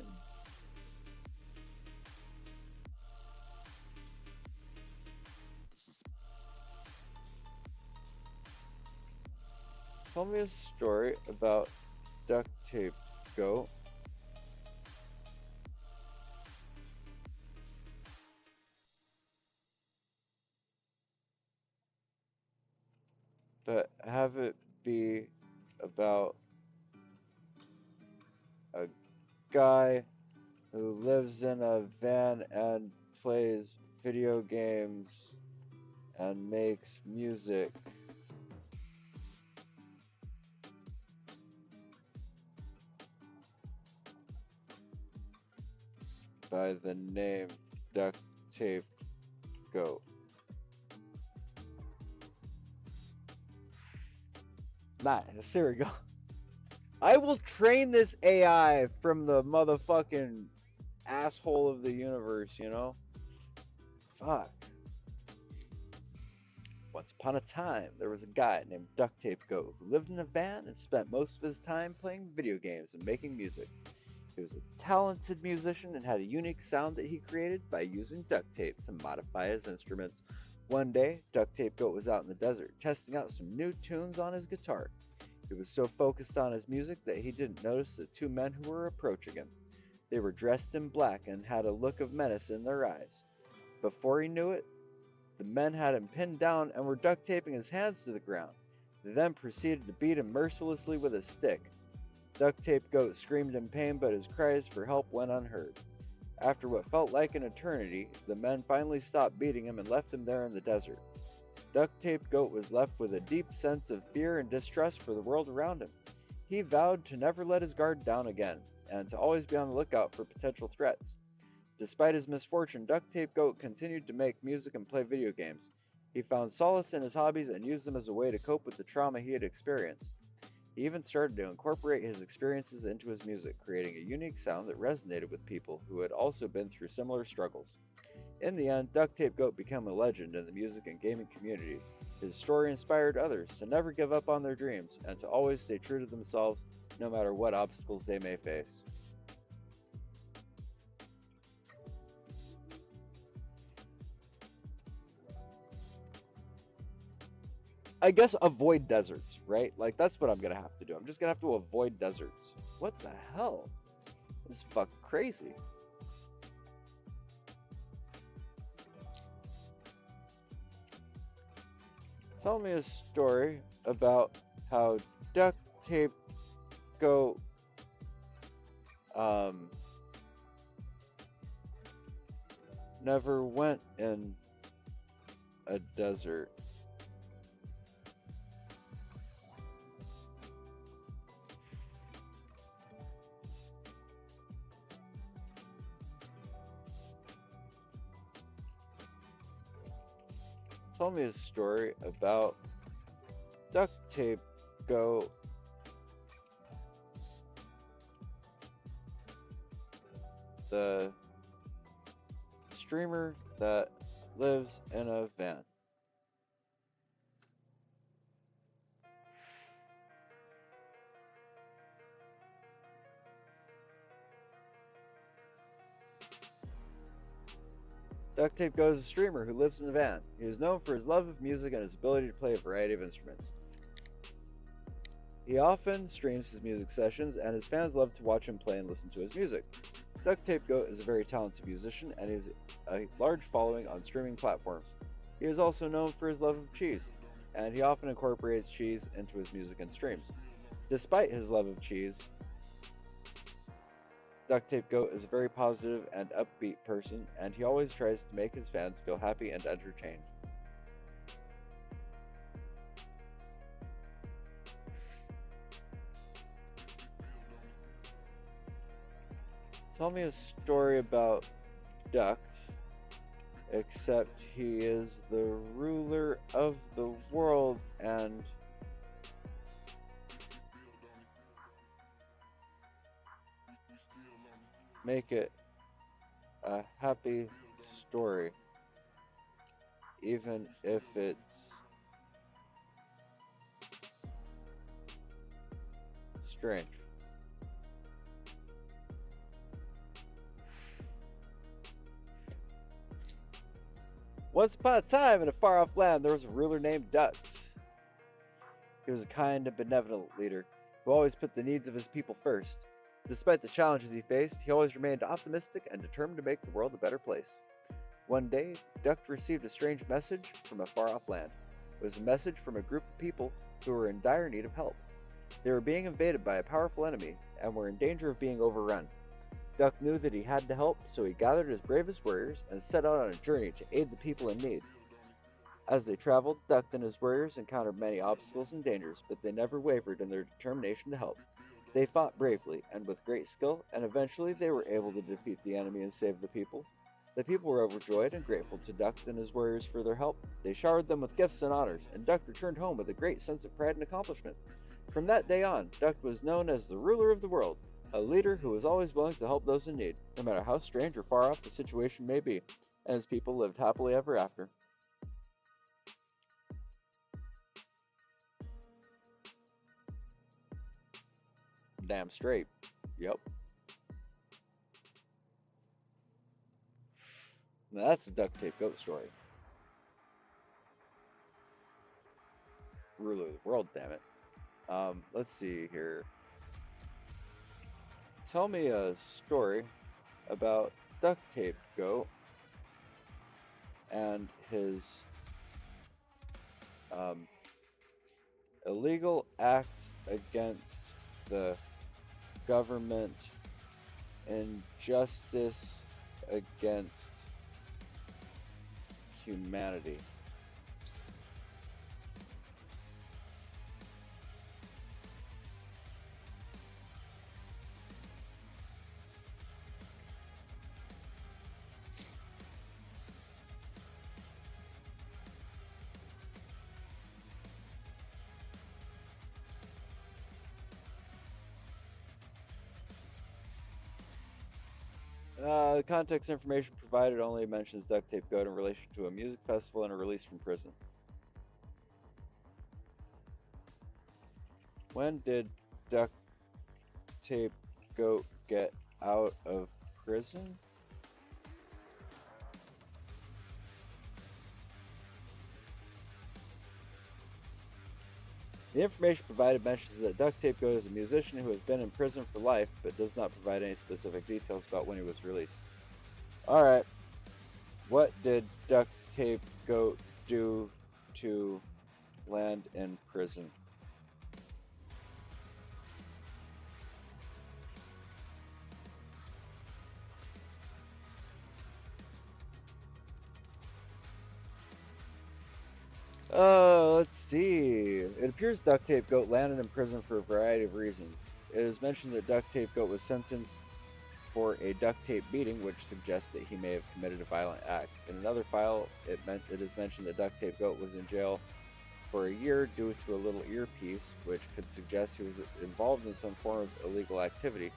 Tell me a story about duct tape goat but have it be about a guy who lives in a van and plays video games and makes music. By the name Duct Tape Goat. Nice, here we go. I will train this AI from the motherfucking asshole of the universe, you know? Fuck. Once upon a time, there was a guy named Duct Tape Goat who lived in a van and spent most of his time playing video games and making music. He was a talented musician and had a unique sound that he created by using duct tape to modify his instruments. One day, Duct Tape Goat was out in the desert testing out some new tunes on his guitar. He was so focused on his music that he didn't notice the two men who were approaching him. They were dressed in black and had a look of menace in their eyes. Before he knew it, the men had him pinned down and were duct taping his hands to the ground. They then proceeded to beat him mercilessly with a stick. Duct Tape Goat screamed in pain, but his cries for help went unheard. After what felt like an eternity, the men finally stopped beating him and left him there in the desert. Duct Tape Goat was left with a deep sense of fear and distrust for the world around him. He vowed to never let his guard down again, and to always be on the lookout for potential threats. Despite his misfortune, Duct Tape Goat continued to make music and play video games. He found solace in his hobbies and used them as a way to cope with the trauma he had experienced. He even started to incorporate his experiences into his music, creating a unique sound that resonated with people who had also been through similar struggles. In the end, Duct Tape Goat became a legend in the music and gaming communities. His story inspired others to never give up on their dreams and to always stay true to themselves no matter what obstacles they may face. I guess avoid deserts, right? Like, that's what I'm gonna have to do. I'm just gonna have to avoid deserts. What the hell? This is fucking crazy. Tell me a story about how duct tape go never went in a desert. Tell me a story about duct tape go the streamer that lives in a van. Duct Tape Go is a streamer who lives in a van. He is known for his love of music and his ability to play a variety of instruments. He often streams his music sessions, and his fans love to watch him play and listen to his music. Duct Tape Goat is a very talented musician and has a large following on streaming platforms. He is also known for his love of cheese. and he often incorporates cheese into his music and streams. Despite his love of cheese, Duct Tape Goat is a very positive and upbeat person, and he always tries to make his fans feel happy and entertained. Tell me a story about Duct, except he is the ruler of the world and make it a happy story, even if it's strange. Once upon a time, in a far-off land, there was a ruler named Duct. He was a kind and benevolent leader who always put the needs of his people first. Despite the challenges he faced, he always remained optimistic and determined to make the world a better place. One day, Duct received a strange message from a far-off land. It was a message from a group of people who were in dire need of help. They were being invaded by a powerful enemy and were in danger of being overrun. Duct knew that he had to help, so he gathered his bravest warriors and set out on a journey to aid the people in need. As they traveled, Duct and his warriors encountered many obstacles and dangers, but they never wavered in their determination to help. They fought bravely and with great skill, and eventually they were able to defeat the enemy and save the people. The people were overjoyed and grateful to Duct and his warriors for their help. They showered them with gifts and honors, and Duct returned home with a great sense of pride and accomplishment. From that day on, Duct was known as the ruler of the world, a leader who was always willing to help those in need, no matter how strange or far off the situation may be, and his people lived happily ever after. Damn straight. Yep. Now that's a Duct Tape Goat story. Ruler of the world, damn it. Let's see here. Tell me a story about Duct Tape Goat and his illegal acts against the government, injustice against humanity. The context information provided only mentions Duct Tape Goat in relation to a music festival and a release from prison. When did Duct Tape Goat get out of prison? The information provided mentions that Duct Tape Goat is a musician who has been in prison for life, but does not provide any specific details about when he was released. Alright. What did Duct Tape Goat do to land in prison? Let's see. It appears Duct Tape Goat landed in prison for a variety of reasons. It is mentioned that Duct Tape Goat was sentenced for a duct tape beating, which suggests that he may have committed a violent act. In another file, it is mentioned that Duct Tape Goat was in jail for a year due to a little earpiece, which could suggest he was involved in some form of illegal activity.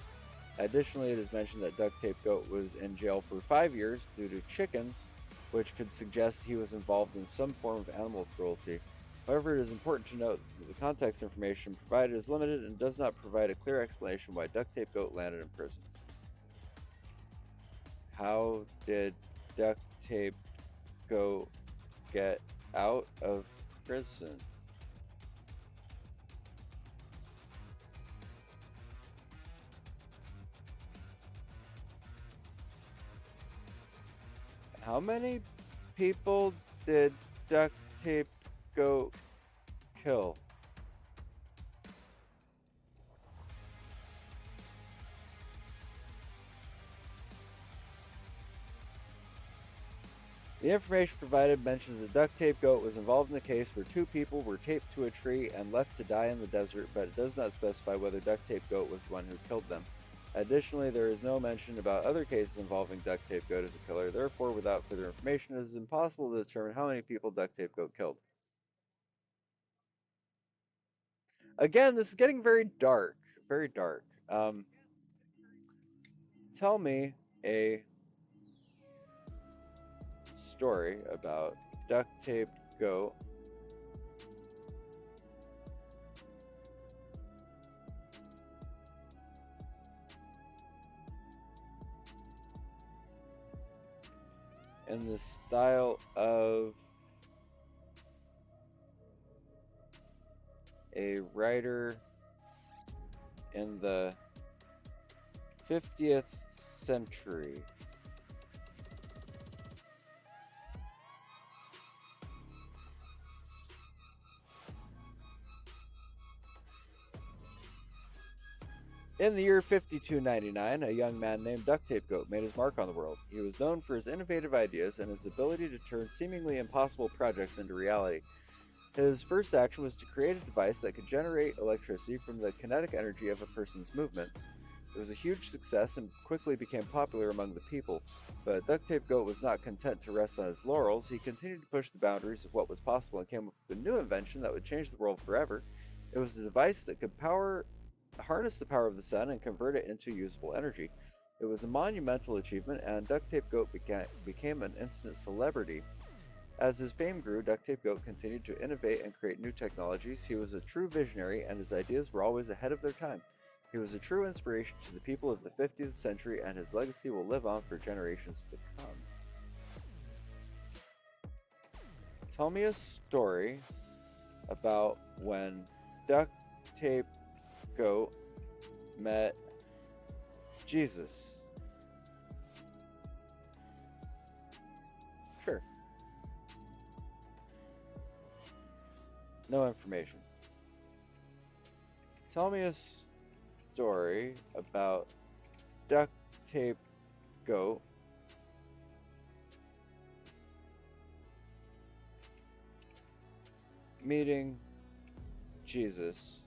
Additionally, it is mentioned that Duct Tape Goat was in jail for 5 years due to chickens, which could suggest he was involved in some form of animal cruelty. However, it is important to note that the context information provided is limited and does not provide a clear explanation why Duct Tape Goat landed in prison. How did Duct Tape Goat get out of prison? How many people did Duct Tape Goat kill. The information provided mentions the duct tape goat was involved in the case where two people were taped to a tree and left to die in the desert, but it does not specify whether duct tape goat was the one who killed them. Additionally, there is no mention about other cases involving duct tape goat as a killer. Therefore, without further information, it is impossible to determine how many people duct tape goat killed. Again, this is getting very dark. Very dark. Tell me a story about duct tape goat in the style of a writer in the 50th century. In the year 5299, a young man named Duct Tape Goat made his mark on the world. He was known for his innovative ideas and his ability to turn seemingly impossible projects into reality. His first action was to create a device that could generate electricity from the kinetic energy of a person's movements. It was a huge success and quickly became popular among the people, but Duct Tape Goat was not content to rest on his laurels. He continued to push the boundaries of what was possible and came up with a new invention that would change the world forever. It was a device that could harness the power of the sun and convert it into usable energy. It was a monumental achievement, and Duct Tape Goat became an instant celebrity. As his fame grew, Duct Tape Goat continued to innovate and create new technologies. He was a true visionary, and his ideas were always ahead of their time. He was a true inspiration to the people of the 50th century, and his legacy will live on for generations to come. Tell me a story about when Duct Tape Goat met Jesus. Sure. No information. Tell me a story about Duct Tape Goat meeting Jesus.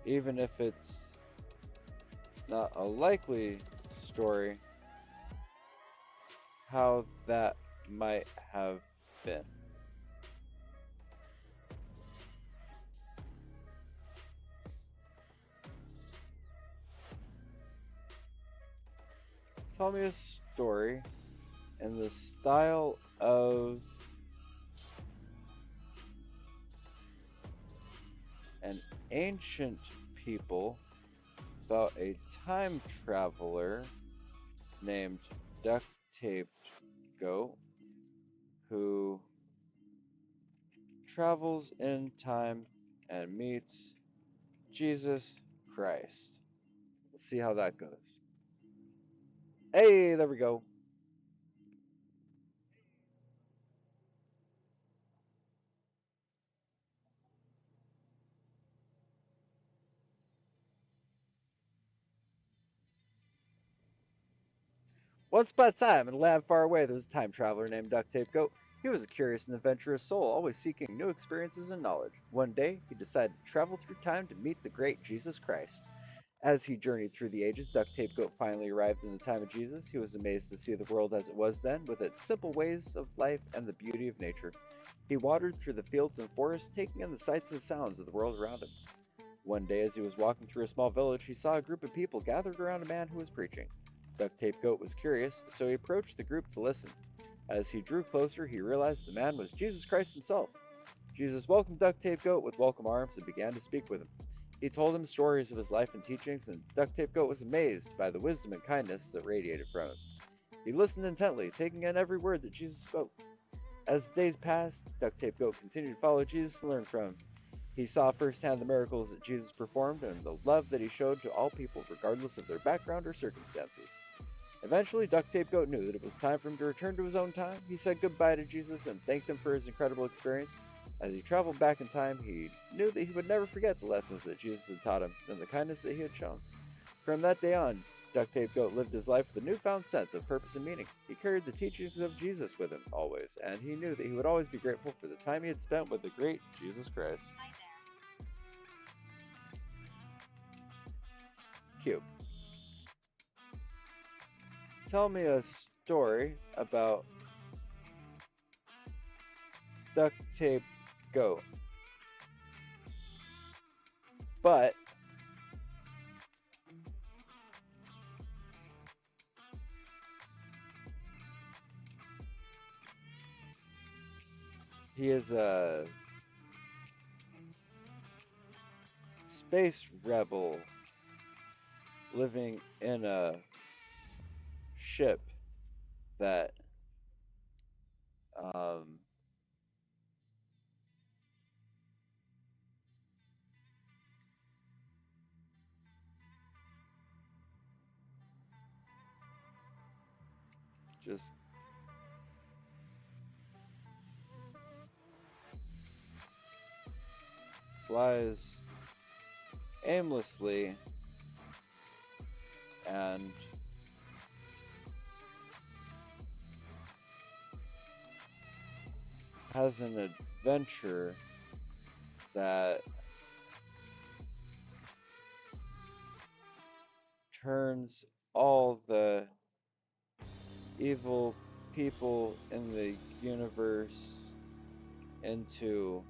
Even if it's not a likely story, how that might have been. Tell me a story in the style of an ancient people about a time traveler named Duct Taped Goat who travels in time and meets Jesus Christ. Let's see how that goes. Hey, there we go. Once upon a time, in a land far away, there was a time traveler named Duct Tape Goat. He was a curious and adventurous soul, always seeking new experiences and knowledge. One day, he decided to travel through time to meet the great Jesus Christ. As he journeyed through the ages, Duct Tape Goat finally arrived in the time of Jesus. He was amazed to see the world as it was then, with its simple ways of life and the beauty of nature. He wandered through the fields and forests, taking in the sights and sounds of the world around him. One day, as he was walking through a small village, he saw a group of people gathered around a man who was preaching. Duct Tape Goat was curious, so he approached the group to listen. As he drew closer, he realized the man was Jesus Christ himself. Jesus welcomed Duct Tape Goat with welcome arms and began to speak with him. He told him stories of his life and teachings, and Duct Tape Goat was amazed by the wisdom and kindness that radiated from him. He listened intently, taking in every word that Jesus spoke. As the days passed, Duct Tape Goat continued to follow Jesus and learn from him. He saw firsthand the miracles that Jesus performed and the love that he showed to all people, regardless of their background or circumstances. Eventually, Duct Tape Goat knew that it was time for him to return to his own time. He said goodbye to Jesus and thanked him for his incredible experience. As he traveled back in time, he knew that he would never forget the lessons that Jesus had taught him and the kindness that he had shown. From that day on, Duct Tape Goat lived his life with a newfound sense of purpose and meaning. He carried the teachings of Jesus with him always, and he knew that he would always be grateful for the time he had spent with the great Jesus Christ. Cute. Tell me a story about Duct Tape Goat. But he is a space rebel living in a ship that um, just flies aimlessly and has an adventure that turns all the evil people in the universe into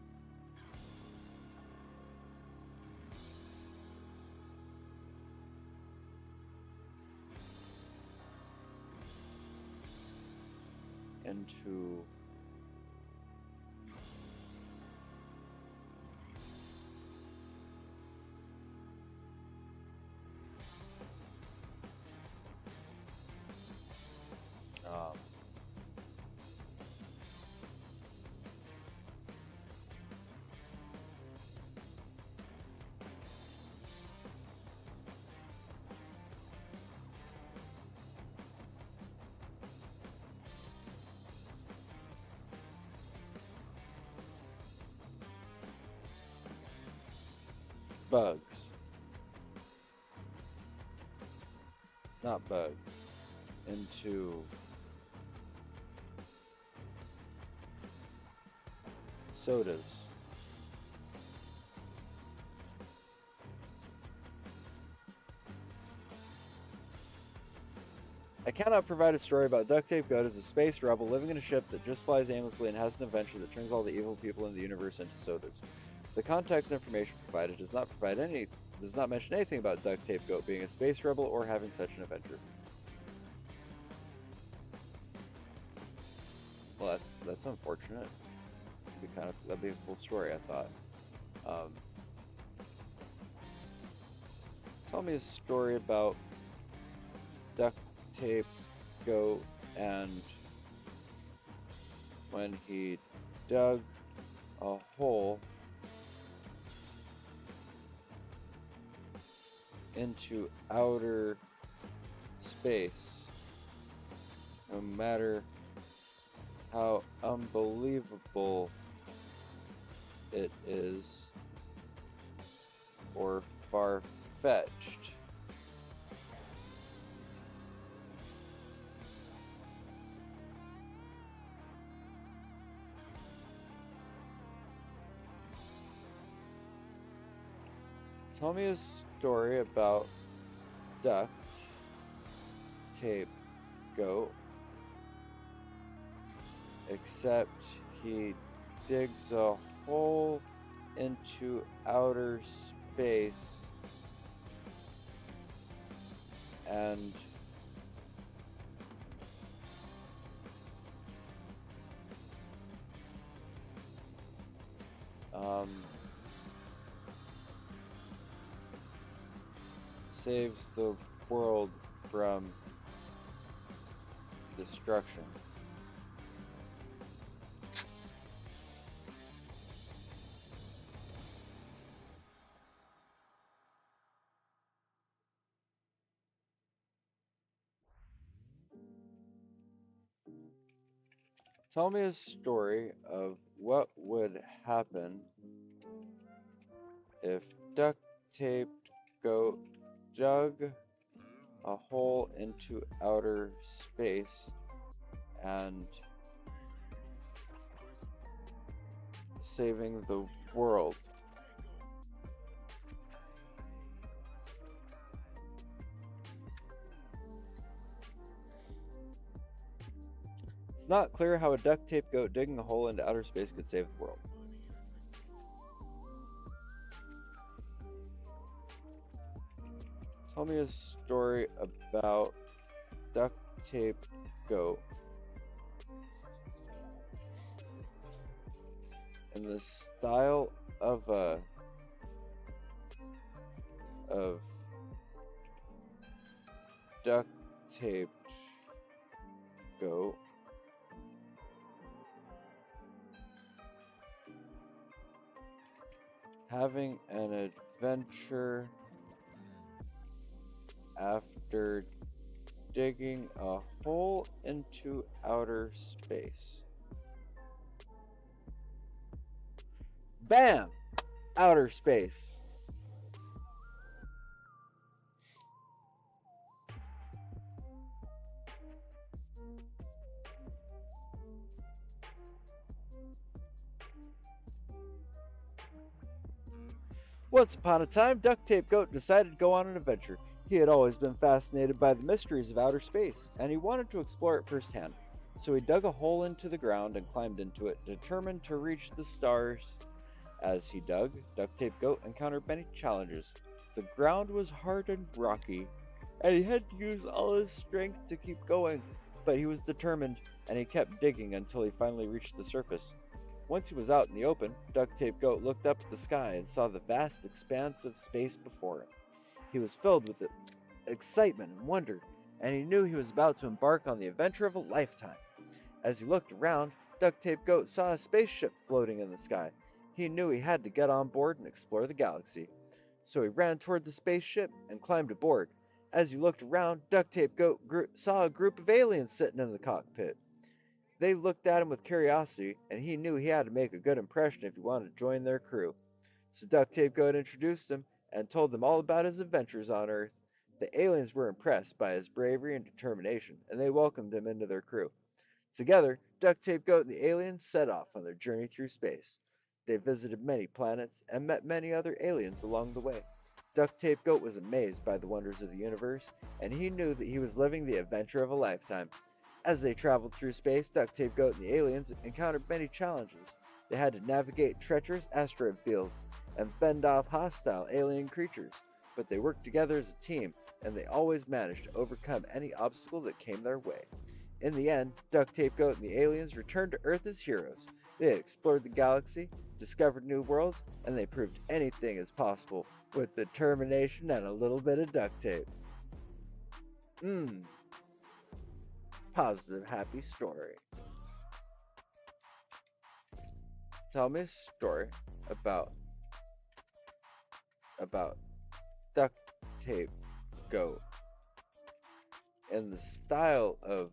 into um, bugs, not bugs, into sodas. I cannot provide a story about Duct Tape Goat as a space rebel living in a ship that just flies aimlessly and has an adventure that turns all the evil people in the universe into sodas. The context information provided does not mention anything about Duct Tape Goat being a space rebel or having such an adventure. Well, that's unfortunate. That'd be a cool story, I thought. Um, tell me a story about Duct Tape Goat and when he dug a hole into outer space, no matter how unbelievable it is or far-fetched. Tell me a story about Duct Tape Goat, except he digs a hole into outer space and um, saves the world from destruction. Tell me a story of what would happen if duct taped goat dug a hole into outer space and saving the world. It's not clear how a duct taped goat digging a hole into outer space could save the world. Tell me a story about duct taped goat in the style of duct taped goat having an adventure after digging a hole into outer space. Bam! Outer space. Once upon a time, Duct Tape Goat decided to go on an adventure. He had always been fascinated by the mysteries of outer space, and he wanted to explore it firsthand. So he dug a hole into the ground and climbed into it, determined to reach the stars. As he dug, Duct Tape Goat encountered many challenges. The ground was hard and rocky, and he had to use all his strength to keep going. But he was determined, and he kept digging until he finally reached the surface. Once he was out in the open, Duct Tape Goat looked up at the sky and saw the vast expanse of space before him. He was filled with excitement and wonder, and he knew he was about to embark on the adventure of a lifetime. As he looked around, Duct Tape Goat saw a spaceship floating in the sky. He knew he had to get on board and explore the galaxy. So he ran toward the spaceship and climbed aboard. As he looked around, Duct Tape Goat saw a group of aliens sitting in the cockpit. They looked at him with curiosity, and he knew he had to make a good impression if he wanted to join their crew. So Duct Tape Goat introduced him and told them all about his adventures on Earth. The aliens were impressed by his bravery and determination, and they welcomed him into their crew. Together, Duct Tape Goat and the aliens set off on their journey through space. They visited many planets and met many other aliens along the way. Duct Tape Goat was amazed by the wonders of the universe, and he knew that he was living the adventure of a lifetime. As they traveled through space, Duct Tape Goat and the aliens encountered many challenges. They had to navigate treacherous asteroid fields and fend off hostile alien creatures, but they worked together as a team, and they always managed to overcome any obstacle that came their way. In the end, Duct Tape Goat and the aliens returned to Earth as heroes. They explored the galaxy, discovered new worlds, and they proved anything is possible with determination and a little bit of duct tape. Positive, happy story. Tell me a story about Duct Tape Goat in the style of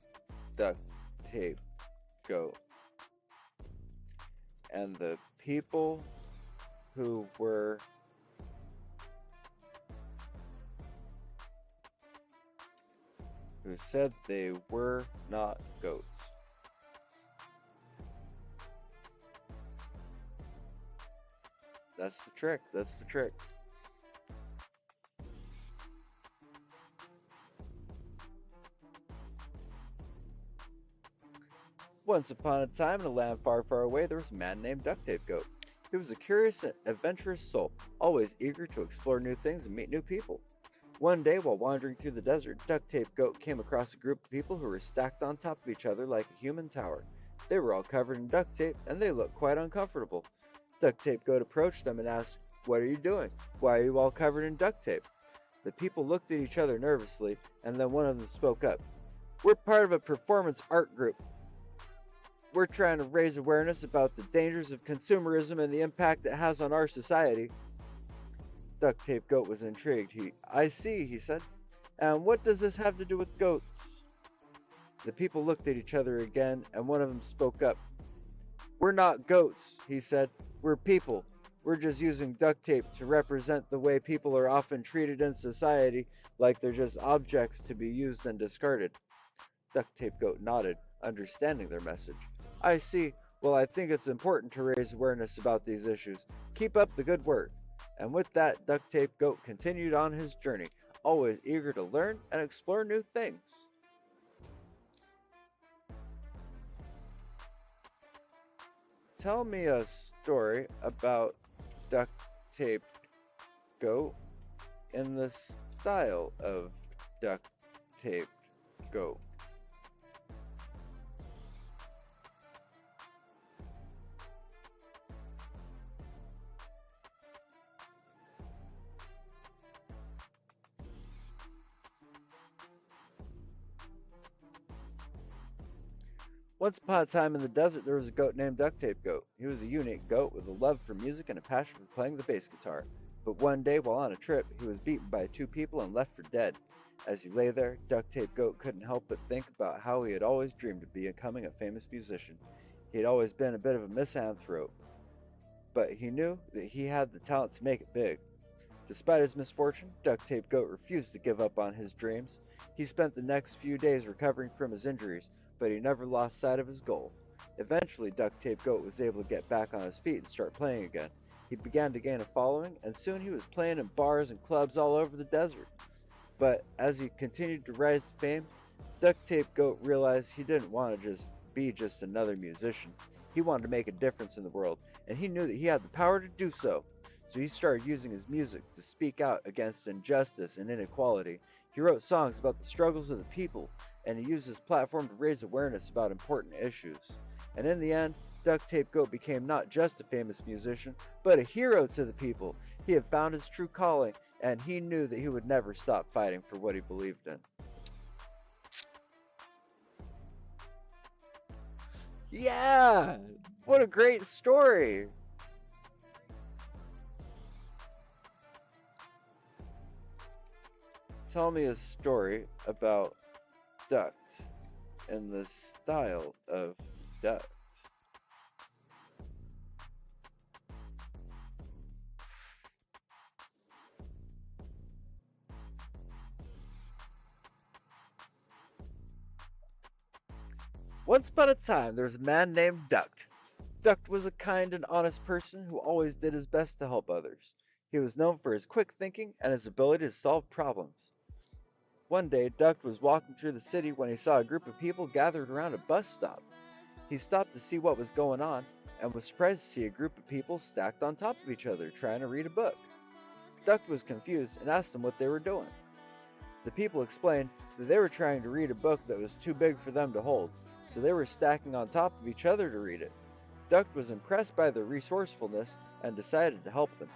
Duct Tape Goat and the people who said they were not goats. That's the trick. That's the trick. Once upon a time, in a land far, far away, there was a man named Duct Tape Goat. He was a curious and adventurous soul, always eager to explore new things and meet new people. One day, while wandering through the desert, Duct Tape Goat came across a group of people who were stacked on top of each other like a human tower. They were all covered in duct tape, and they looked quite uncomfortable. Duct Tape Goat approached them and asked, "What are you doing? Why are you all covered in duct tape?" The people looked at each other nervously, and then one of them spoke up. "We're part of a performance art group. We're trying to raise awareness about the dangers of consumerism and the impact it has on our society." Duct Tape Goat was intrigued. "I see," he said. "And what does this have to do with goats?" The people looked at each other again, and one of them spoke up. "We're not goats," he said. "We're people. We're just using duct tape to represent the way people are often treated in society, like they're just objects to be used and discarded." Duct Tape Goat nodded, understanding their message. "I see. Well, I think it's important to raise awareness about these issues. Keep up the good work." And with that, Duct Tape Goat continued on his journey, always eager to learn and explore new things. Tell me a story about Duct Tape Goat in the style of Duct Tape Goat. Once upon a time in the desert, there was a goat named Duct Tape Goat. He was a unique goat with a love for music and a passion for playing the bass guitar. But one day, while on a trip, he was beaten by two people and left for dead. As he lay there, Duct Tape Goat couldn't help but think about how he had always dreamed of becoming a famous musician. He had always been a bit of a misanthrope, but he knew that he had the talent to make it big. Despite his misfortune, Duct Tape Goat refused to give up on his dreams. He spent the next few days recovering from his injuries, but he never lost sight of his goal. Eventually, Duct Tape Goat was able to get back on his feet and start playing again. He began to gain a following, and soon he was playing in bars and clubs all over the desert. But as he continued to rise to fame, Duct Tape Goat realized he didn't want to be just another musician. He wanted to make a difference in the world, and he knew that he had the power to do so. So he started using his music to speak out against injustice and inequality. He wrote songs about the struggles of the people, and he used his platform to raise awareness about important issues. And in the end, Duct Tape Goat became not just a famous musician, but a hero to the people. He had found his true calling, and he knew that he would never stop fighting for what he believed in. Yeah! What a great story! Tell me a story about Duct in the style of Duct. Once upon a time, there was a man named Duct. Duct was a kind and honest person who always did his best to help others. He was known for his quick thinking and his ability to solve problems. One day, Duct was walking through the city when he saw a group of people gathered around a bus stop. He stopped to see what was going on and was surprised to see a group of people stacked on top of each other trying to read a book. Duct was confused and asked them what they were doing. The people explained that they were trying to read a book that was too big for them to hold, so they were stacking on top of each other to read it. Duct was impressed by their resourcefulness and decided to help them.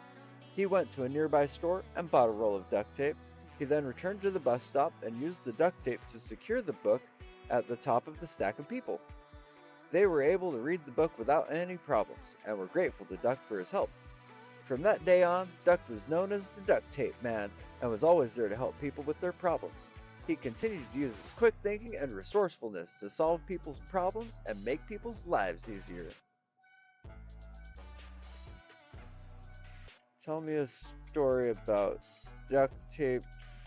He went to a nearby store and bought a roll of duct tape. He then returned to the bus stop and used the duct tape to secure the book at the top of the stack of people. They were able to read the book without any problems and were grateful to Duct for his help. From that day on, Duct was known as the Duct Tape Man and was always there to help people with their problems. He continued to use his quick thinking and resourcefulness to solve people's problems and make people's lives easier. Tell me a story about Duct Tape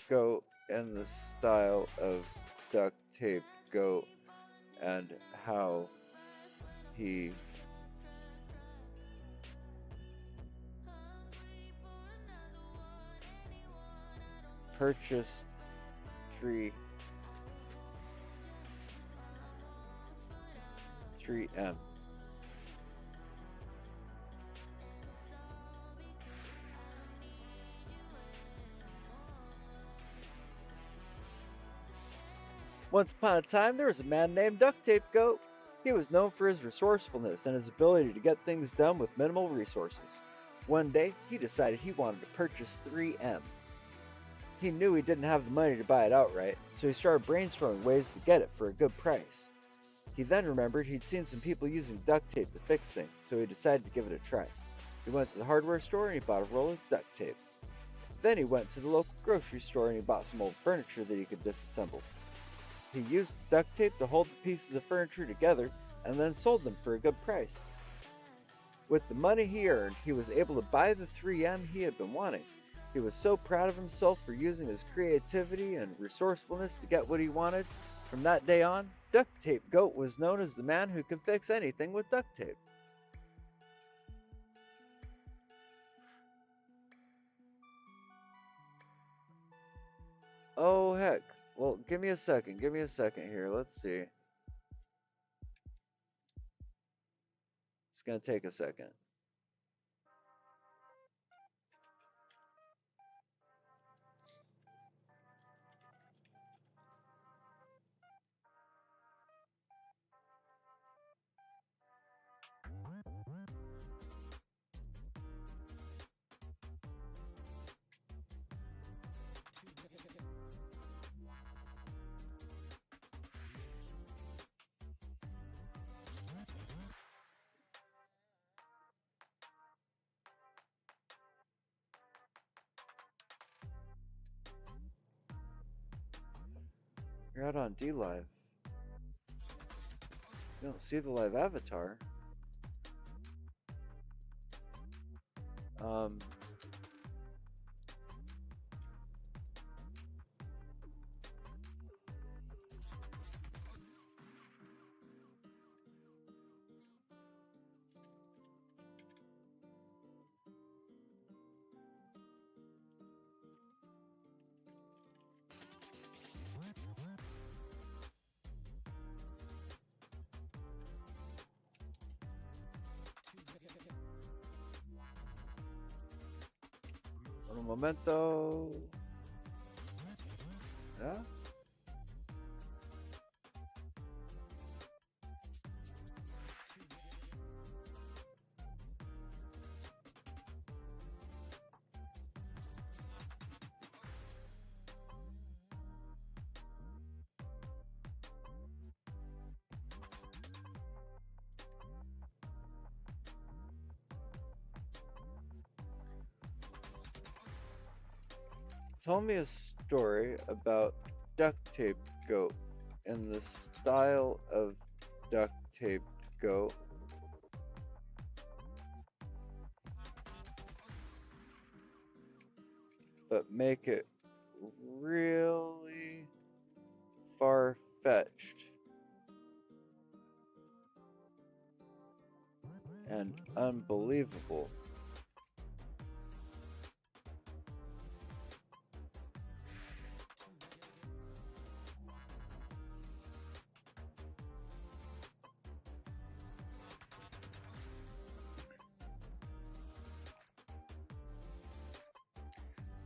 Goat in the style of Duct Tape Goat and how he purchased 3M. Once upon a time, there was a man named Duct Tape Goat. He was known for his resourcefulness and his ability to get things done with minimal resources. One day, he decided he wanted to purchase 3M. He knew he didn't have the money to buy it outright, so he started brainstorming ways to get it for a good price. He then remembered he'd seen some people using duct tape to fix things, so he decided to give it a try. He went to the hardware store and he bought a roll of duct tape. Then he went to the local grocery store and he bought some old furniture that he could disassemble. He used duct tape to hold the pieces of furniture together and then sold them for a good price. With the money he earned, he was able to buy the 3M he had been wanting. He was so proud of himself for using his creativity and resourcefulness to get what he wanted. From that day on, Duct Tape Goat was known as the man who could fix anything with duct tape. Oh heck. Well, give me a second. Give me a second here. Let's see. It's going to take a second. You're out on D Live. You don't see the live avatar. Um, un momento. Yeah? Tell me a story about Duct Tape Goat in the style of Duct Tape Goat, but make it really far fetched and unbelievable.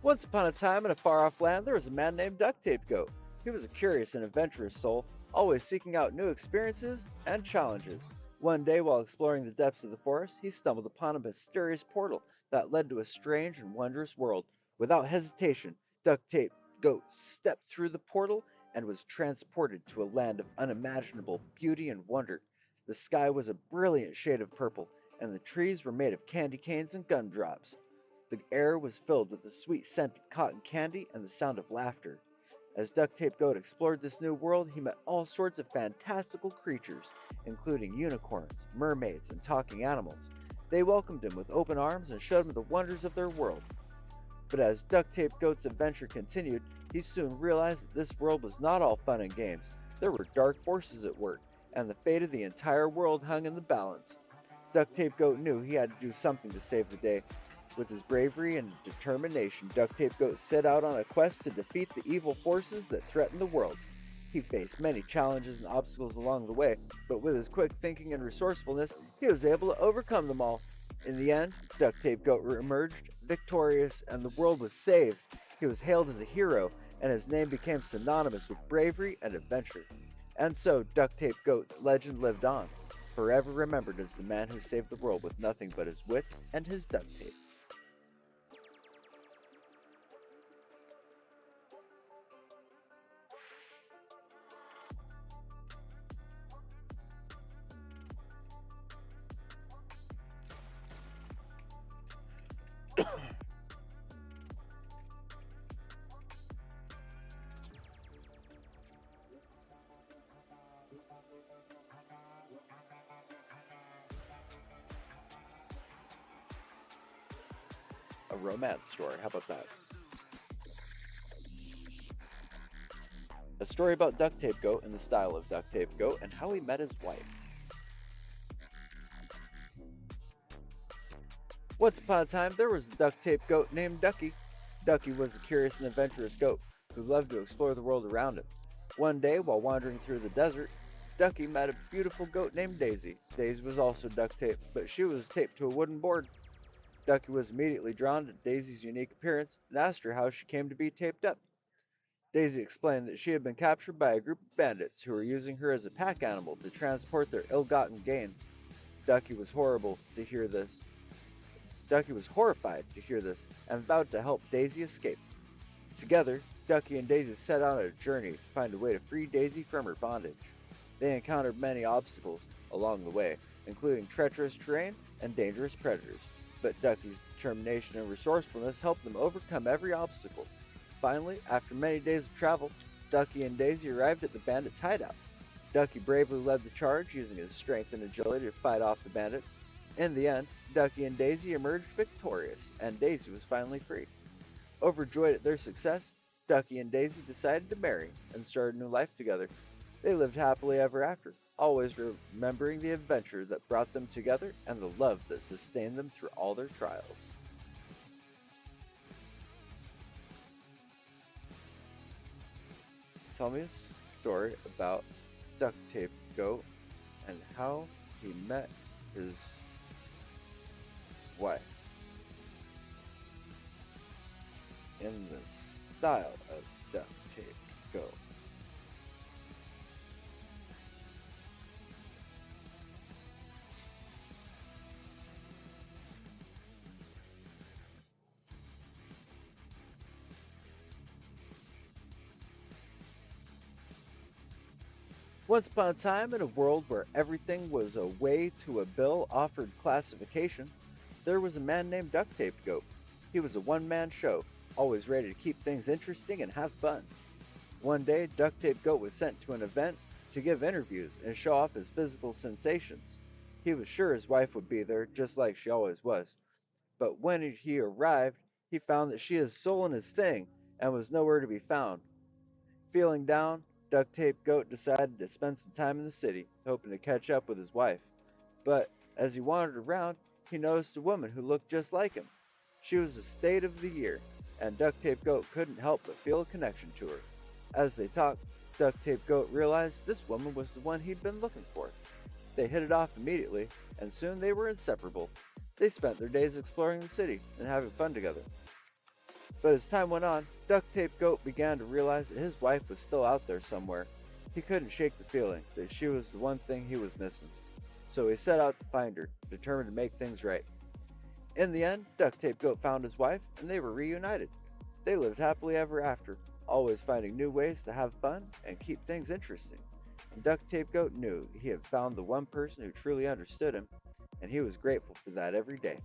Once upon a time in a far off land, there was a man named Duct Tape Goat. He was a curious and adventurous soul, always seeking out new experiences and challenges. One day, while exploring the depths of the forest, he stumbled upon a mysterious portal that led to a strange and wondrous world. Without hesitation, Duct Tape Goat stepped through the portal and was transported to a land of unimaginable beauty and wonder. The sky was a brilliant shade of purple, and the trees were made of candy canes and gumdrops. The air was filled with the sweet scent of cotton candy and the sound of laughter. As Duct Tape Goat explored this new world, he met all sorts of fantastical creatures, including unicorns, mermaids, and talking animals. They welcomed him with open arms and showed him the wonders of their world. But as Duct Tape Goat's adventure continued, he soon realized that this world was not all fun and games. There were dark forces at work, and the fate of the entire world hung in the balance. Duct Tape Goat knew he had to do something to save the day. With his bravery and determination, Duct Tape Goat set out on a quest to defeat the evil forces that threatened the world. He faced many challenges and obstacles along the way, but with his quick thinking and resourcefulness, he was able to overcome them all. In the end, Duct Tape Goat emerged victorious and the world was saved. He was hailed as a hero, and his name became synonymous with bravery and adventure. And so, Duct Tape Goat's legend lived on, forever remembered as the man who saved the world with nothing but his wits and his duct tape. a romance story. How about that? A story about Duct Tape Goat in the style of Duct Tape Goat and how he met his wife. Once upon a time, there was a duct tape goat named Ducky. Ducky was a curious and adventurous goat who loved to explore the world around him. One day, while wandering through the desert, Ducky met a beautiful goat named Daisy. Daisy was also duct taped, but she was taped to a wooden board. Ducky was immediately drawn to Daisy's unique appearance and asked her how she came to be taped up. Daisy explained that she had been captured by a group of bandits who were using her as a pack animal to transport their ill-gotten gains. Ducky was horrible to hear this. Ducky was horrified to hear this and vowed to help Daisy escape. Together, Ducky and Daisy set out on a journey to find a way to free Daisy from her bondage. They encountered many obstacles along the way, including treacherous terrain and dangerous predators, but Ducky's determination and resourcefulness helped them overcome every obstacle. Finally, after many days of travel, Ducky and Daisy arrived at the bandits' hideout. Ducky bravely led the charge, using his strength and agility to fight off the bandits. In the end, Ducky and Daisy emerged victorious, and Daisy was finally free. Overjoyed at their success, Ducky and Daisy decided to marry and start a new life together. They lived happily ever after, always remembering the adventure that brought them together and the love that sustained them through all their trials. Tell me a story about Duct Tape Goat and how he met his wife in the style of Duct Tape Goat. Once upon a time, in a world where everything was a way to a bill offered classification, there was a man named Duct Tape Goat. He was a one-man show, always ready to keep things interesting and have fun. One day, Duct Tape Goat was sent to an event to give interviews and show off his physical sensations. He was sure his wife would be there, just like she always was. But when he arrived, he found that she had stolen his thing and was nowhere to be found. Feeling down, Duct Tape Goat decided to spend some time in the city, hoping to catch up with his wife. But as he wandered around, he noticed a woman who looked just like him. She was the state of the year, and Duct Tape Goat couldn't help but feel a connection to her. As they talked, Duct Tape Goat realized this woman was the one he'd been looking for. They hit it off immediately, and soon they were inseparable. They spent their days exploring the city and having fun together. But as time went on, Duct Tape Goat began to realize that his wife was still out there somewhere. He couldn't shake the feeling that she was the one thing he was missing. So he set out to find her, determined to make things right. In the end, Duct Tape Goat found his wife, and they were reunited. They lived happily ever after, always finding new ways to have fun and keep things interesting. And Duct Tape Goat knew he had found the one person who truly understood him, and he was grateful for that every day.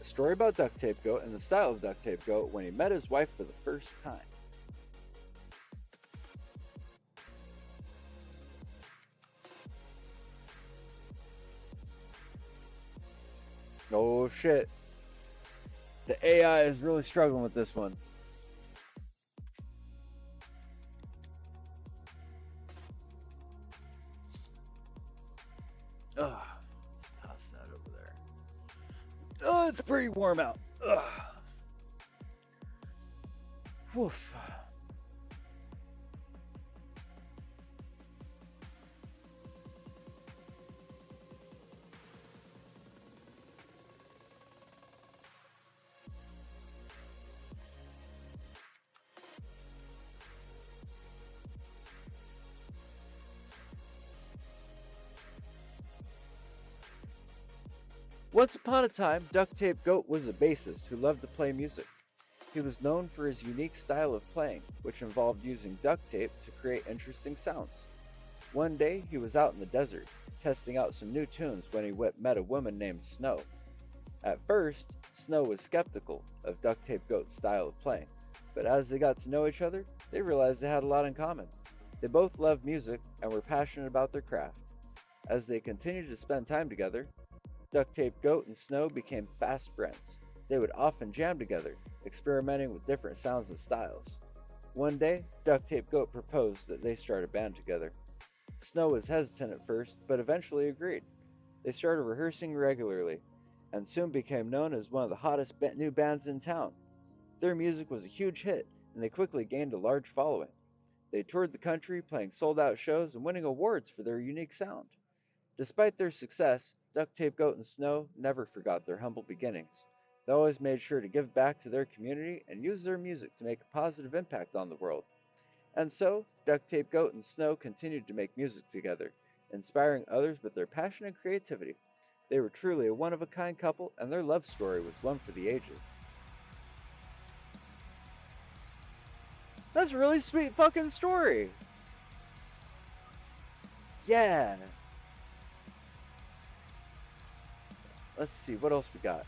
A story about Duct Tape Goat and the style of Duct Tape Goat when he met his wife for the first time. Oh shit. The AI is really struggling with this one. Ugh. Let's toss that over there. Oh, it's pretty warm out. Ugh. Woof. Once upon a time, Duct Tape Goat was a bassist who loved to play music. He was known for his unique style of playing, which involved using duct tape to create interesting sounds. One day, he was out in the desert, testing out some new tunes when he met a woman named Snow. At first, Snow was skeptical of Duct Tape Goat's style of playing, but as they got to know each other, they realized they had a lot in common. They both loved music and were passionate about their craft. As they continued to spend time together, Duct Tape Goat and Snow became fast friends. They would often jam together, experimenting with different sounds and styles. One day, Duct Tape Goat proposed that they start a band together. Snow was hesitant at first, but eventually agreed. They started rehearsing regularly, and soon became known as one of the hottest new bands in town. Their music was a huge hit, and they quickly gained a large following. They toured the country, playing sold out shows and winning awards for their unique sound. Despite their success, Duct Tape Goat and Snow never forgot their humble beginnings. They always made sure to give back to their community and use their music to make a positive impact on the world. And so, Duct Tape Goat and Snow continued to make music together, inspiring others with their passion and creativity. They were truly a one of a kind couple, and their love story was one for the ages. That's a really sweet fucking story! Yeah! Let's see, what else we got?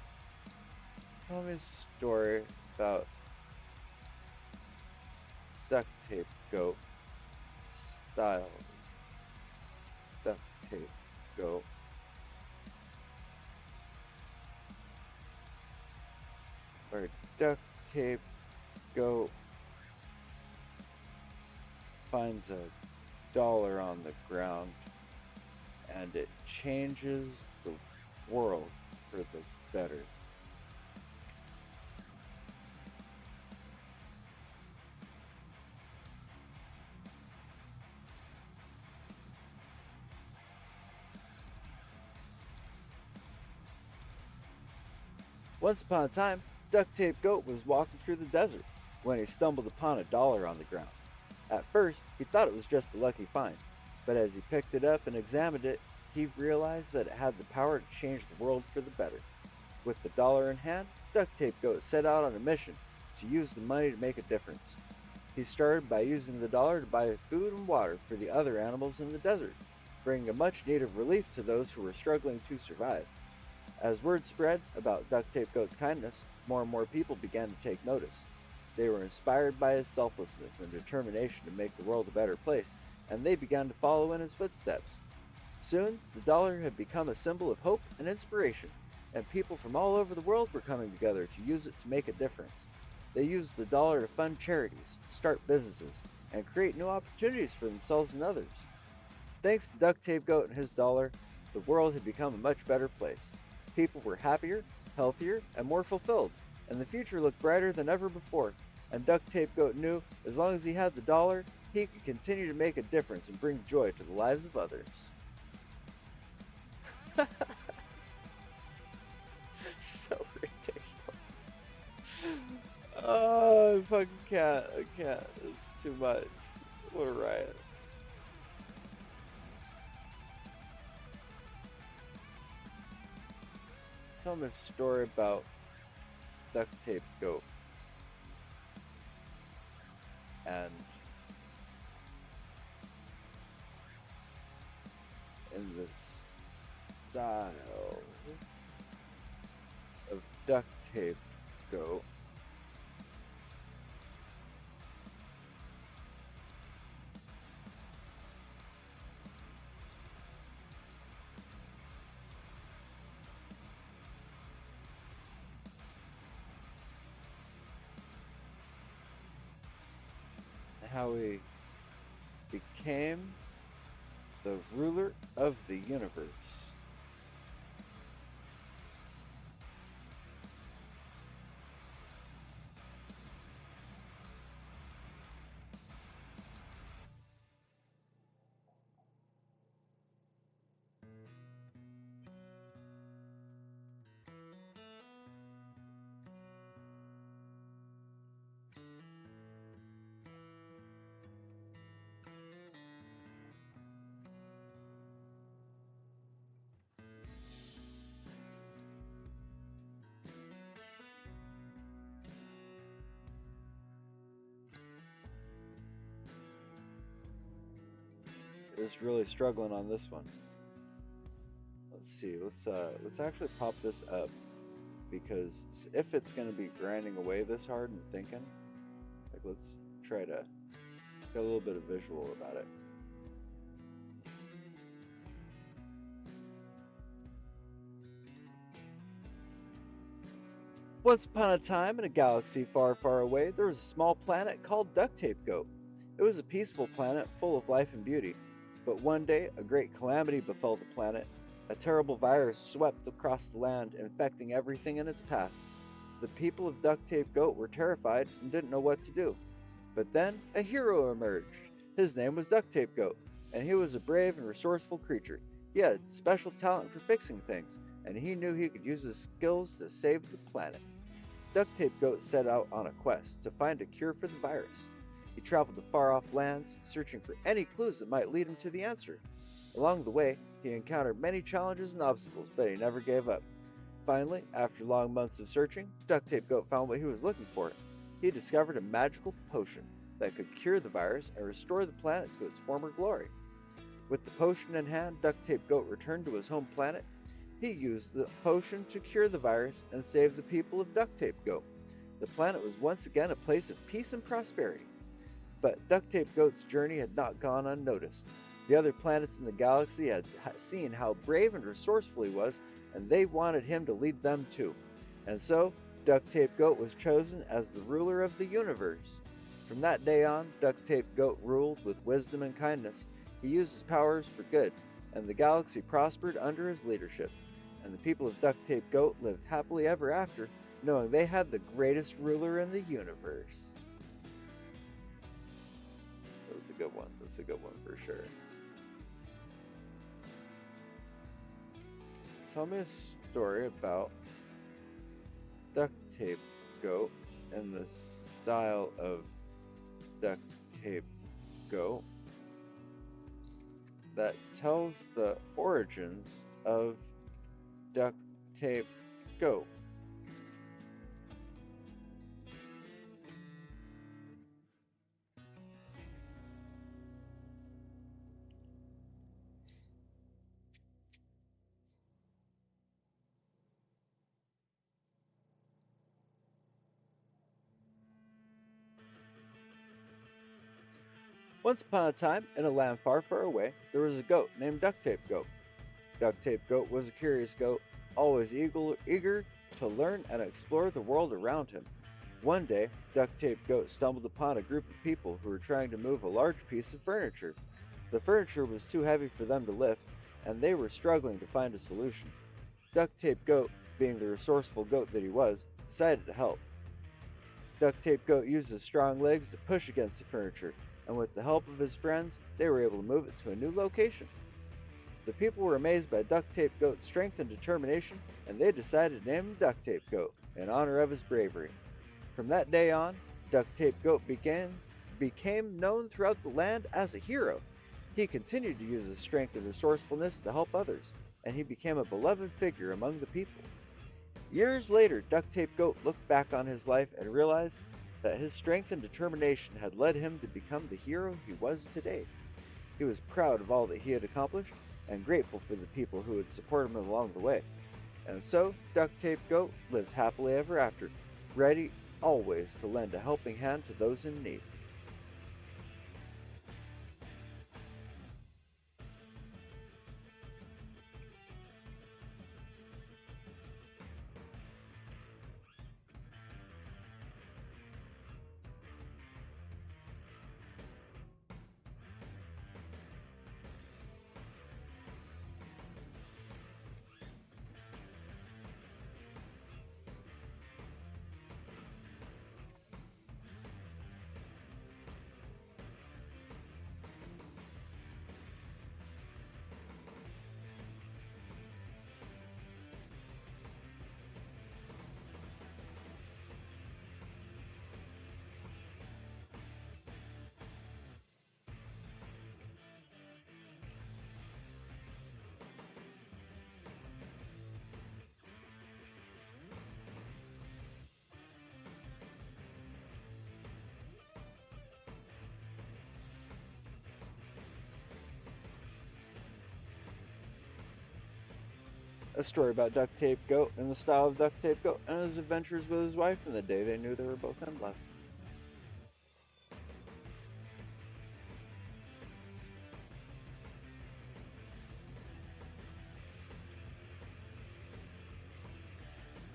Tell me a story about Duct Tape Goat style. Duct Tape Goat. Or Duct Tape Goat finds a dollar on the ground and it changes the world for the better. Once upon a time, Duct Tape Goat was walking through the desert when he stumbled upon a dollar on the ground. At first, he thought it was just a lucky find, but as he picked it up and examined it, he realized that it had the power to change the world for the better. With the dollar in hand, Duct Tape Goat set out on a mission to use the money to make a difference. He started by using the dollar to buy food and water for the other animals in the desert, bringing a much needed relief to those who were struggling to survive. As word spread about Duct Tape Goat's kindness, more and more people began to take notice. They were inspired by his selflessness and determination to make the world a better place, and they began to follow in his footsteps. Soon, the dollar had become a symbol of hope and inspiration, and people from all over the world were coming together to use it to make a difference. They used the dollar to fund charities, start businesses, and create new opportunities for themselves and others. Thanks to Duct Tape Goat and his dollar, the world had become a much better place. People were happier, healthier, and more fulfilled, and the future looked brighter than ever before. And Duct Tape Goat knew as long as he had the dollar, he could continue to make a difference and bring joy to the lives of others. So ridiculous. Oh, I fucking can't. I can't. It's too much. What a riot. Tell me a story about Duct Tape Goat and in the style of Duct Tape Goat. How he became the ruler of the universe. is really struggling on this one. Let's see. Let's actually pop this up because if it's gonna be grinding away this hard and thinking, like let's try to get a little bit of visual about it. Once upon a time, in a galaxy far, far away, there was a small planet called Duct Tape Goat. It was a peaceful planet full of life and beauty. But one day, a great calamity befell the planet. A terrible virus swept across the land, infecting everything in its path. The people of Duct Tape Goat were terrified and didn't know what to do. But then, a hero emerged. His name was Duct Tape Goat, and he was a brave and resourceful creature. He had special talent for fixing things, and he knew he could use his skills to save the planet. Duct Tape Goat set out on a quest to find a cure for the virus. He traveled to far off lands, searching for any clues that might lead him to the answer. Along the way, he encountered many challenges and obstacles, but he never gave up. Finally, after long months of searching, Duct Tape Goat found what he was looking for. He discovered a magical potion that could cure the virus and restore the planet to its former glory. With the potion in hand, Duct Tape Goat returned to his home planet. He used the potion to cure the virus and save the people of Duct Tape Goat. The planet was once again a place of peace and prosperity. But Duct Tape Goat's journey had not gone unnoticed. The other planets in the galaxy had seen how brave and resourceful he was, and they wanted him to lead them too. And so, Duct Tape Goat was chosen as the ruler of the universe. From that day on, Duct Tape Goat ruled with wisdom and kindness. He used his powers for good, and the galaxy prospered under his leadership. And the people of Duct Tape Goat lived happily ever after, knowing they had the greatest ruler in the universe. That's a good one. That's a good one for sure. Tell me a story about Duct Tape Goat and the style of Duct Tape Goat that tells the origins of Duct Tape Goat. Once upon a time, in a land far, far away, there was a goat named Duct Tape Goat. Duct Tape Goat was a curious goat, always eager to learn and explore the world around him. One day, Duct Tape Goat stumbled upon a group of people who were trying to move a large piece of furniture. The furniture was too heavy for them to lift, and they were struggling to find a solution. Duct Tape Goat, being the resourceful goat that he was, decided to help. Duct Tape Goat used his strong legs to push against the furniture, and with the help of his friends, they were able to move it to a new location. The people were amazed by Duct Tape Goat's strength and determination, and they decided to name him Duct Tape Goat in honor of his bravery. From that day on, Duct Tape Goat became known throughout the land as a hero. He continued to use his strength and resourcefulness to help others, and he became a beloved figure among the people. Years later, Duct Tape Goat looked back on his life and realized that his strength and determination had led him to become the hero he was today. He was proud of all that he had accomplished and grateful for the people who had supported him along the way. And so, Duct Tape Goat lived happily ever after, ready always to lend a helping hand to those in need. A story about Duct Tape Goat in the style of Duct Tape Goat and his adventures with his wife and the day they knew they were both in love.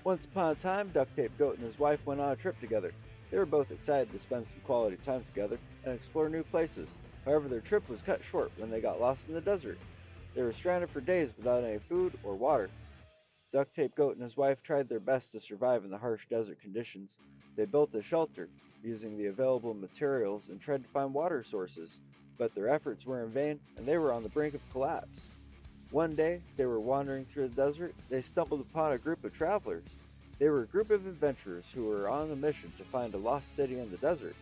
Once upon a time, Duct Tape Goat and his wife went on a trip together. They were both excited to spend some quality time together and explore new places. However, their trip was cut short when they got lost in the desert. They were stranded for days without any food or water. Duct Tape Goat and his wife tried their best to survive in the harsh desert conditions. They built a shelter using the available materials and tried to find water sources, but their efforts were in vain and they were on the brink of collapse. One day, they were wandering through the desert. They stumbled upon a group of travelers. They were a group of adventurers who were on a mission to find a lost city in the desert.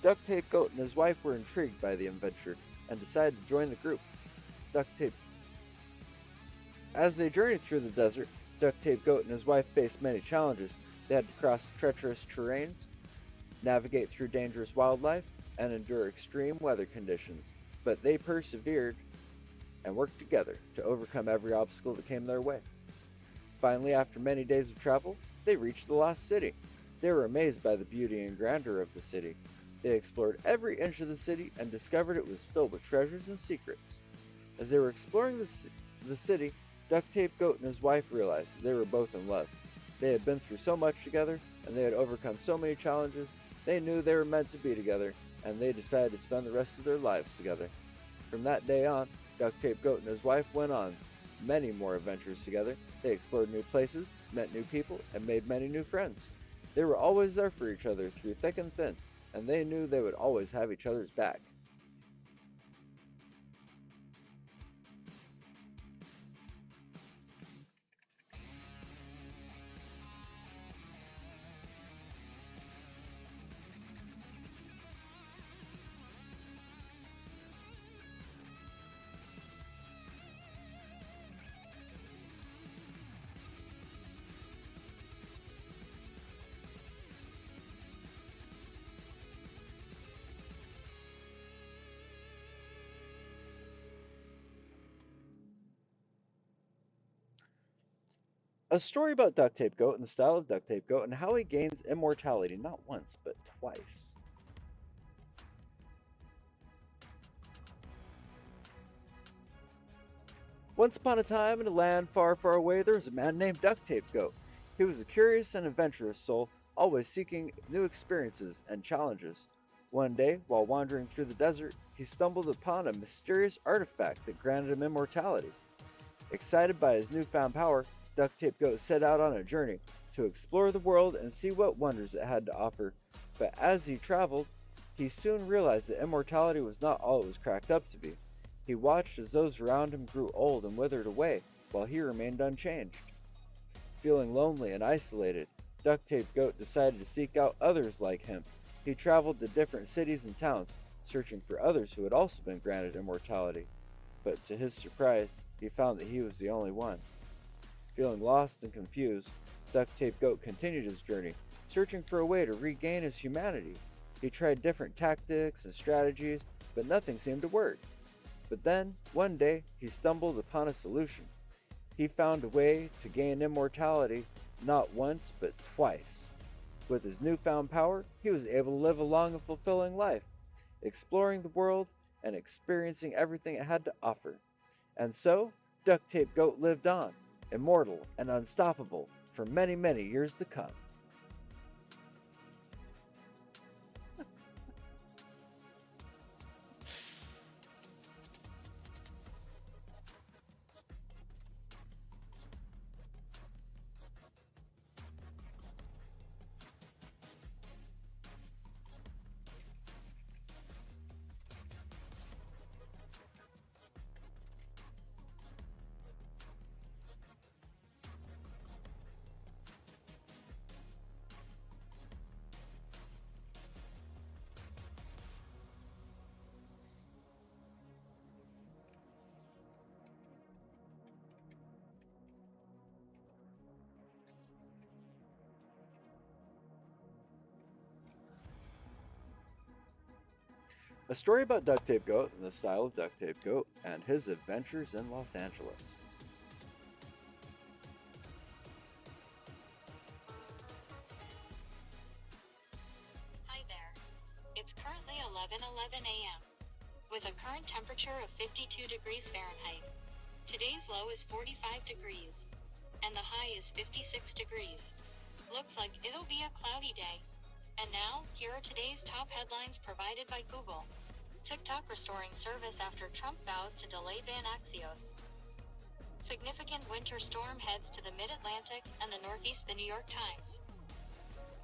Duct Tape Goat and his wife were intrigued by the adventure and decided to join the group. Duct Tape. As they journeyed through the desert, Duct Tape Goat and his wife faced many challenges. They had to cross treacherous terrains, navigate through dangerous wildlife, and endure extreme weather conditions. But they persevered and worked together to overcome every obstacle that came their way. Finally, after many days of travel, they reached the lost city. They were amazed by the beauty and grandeur of the city. They explored every inch of the city and discovered it was filled with treasures and secrets. As they were exploring the city, Duct Tape Goat and his wife realized they were both in love. They had been through so much together, and they had overcome so many challenges. They knew they were meant to be together, and they decided to spend the rest of their lives together. From that day on, Duct Tape Goat and his wife went on many more adventures together. They explored new places, met new people, and made many new friends. They were always there for each other through thick and thin, and they knew they would always have each other's back. A story about Duct Tape Goat in the style of Duct Tape Goat and how he gains immortality not once, but twice. Once upon a time, in a land far, far away, there was a man named Duct Tape Goat. He was a curious and adventurous soul, always seeking new experiences and challenges. One day, while wandering through the desert, he stumbled upon a mysterious artifact that granted him immortality. Excited by his newfound power, Duct Tape Goat set out on a journey to explore the world and see what wonders it had to offer. But as he traveled, he soon realized that immortality was not all it was cracked up to be. He watched as those around him grew old and withered away, while he remained unchanged. Feeling lonely and isolated, Duct Tape Goat decided to seek out others like him. He traveled to different cities and towns, searching for others who had also been granted immortality. But to his surprise, he found that he was the only one. Feeling lost and confused, Duct Tape Goat continued his journey, searching for a way to regain his humanity. He tried different tactics and strategies, but nothing seemed to work. But then, one day, he stumbled upon a solution. He found a way to gain immortality not once, but twice. With his newfound power, he was able to live a long and fulfilling life, exploring the world and experiencing everything it had to offer. And so, Duct Tape Goat lived on, immortal and unstoppable, for many, many years to come. A story about Duct Tape Goat in the style of Duct Tape Goat and his adventures in Los Angeles. 11:11 a.m. with a current temperature of 52 degrees Fahrenheit. Today's low is 45 degrees, and the high is 56 degrees. Looks like it'll be a cloudy day. And now, here are today's top headlines provided by Google. TikTok restoring service after Trump vows to delay ban Axios. Significant winter storm heads to the Mid-Atlantic and the Northeast. The New York Times.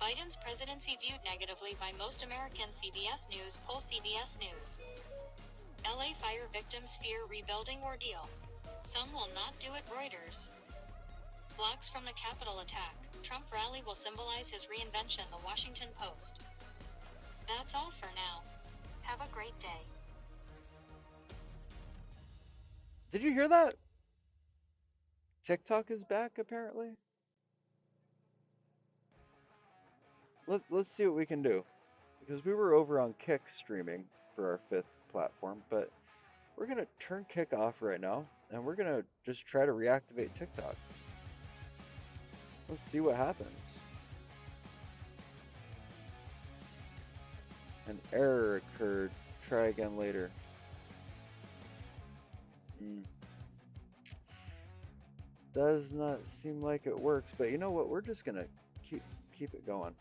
Biden's presidency viewed negatively by most Americans. CBS News poll. CBS News. LA fire victims fear rebuilding ordeal. Some will not do it. Reuters. Blocks from the Capitol attack. Trump rally will symbolize his reinvention. The Washington Post. That's all for now. Have a great day. Did you hear that? TikTok is back, apparently. Let's see what we can do. Because we were over on Kick streaming for our 5th platform, but we're going to turn Kick off right now, and we're going to just try to reactivate TikTok. Let's see what happens. An error occurred. Try again later. Does not seem like it works, but you know what? We're just going to keep it going.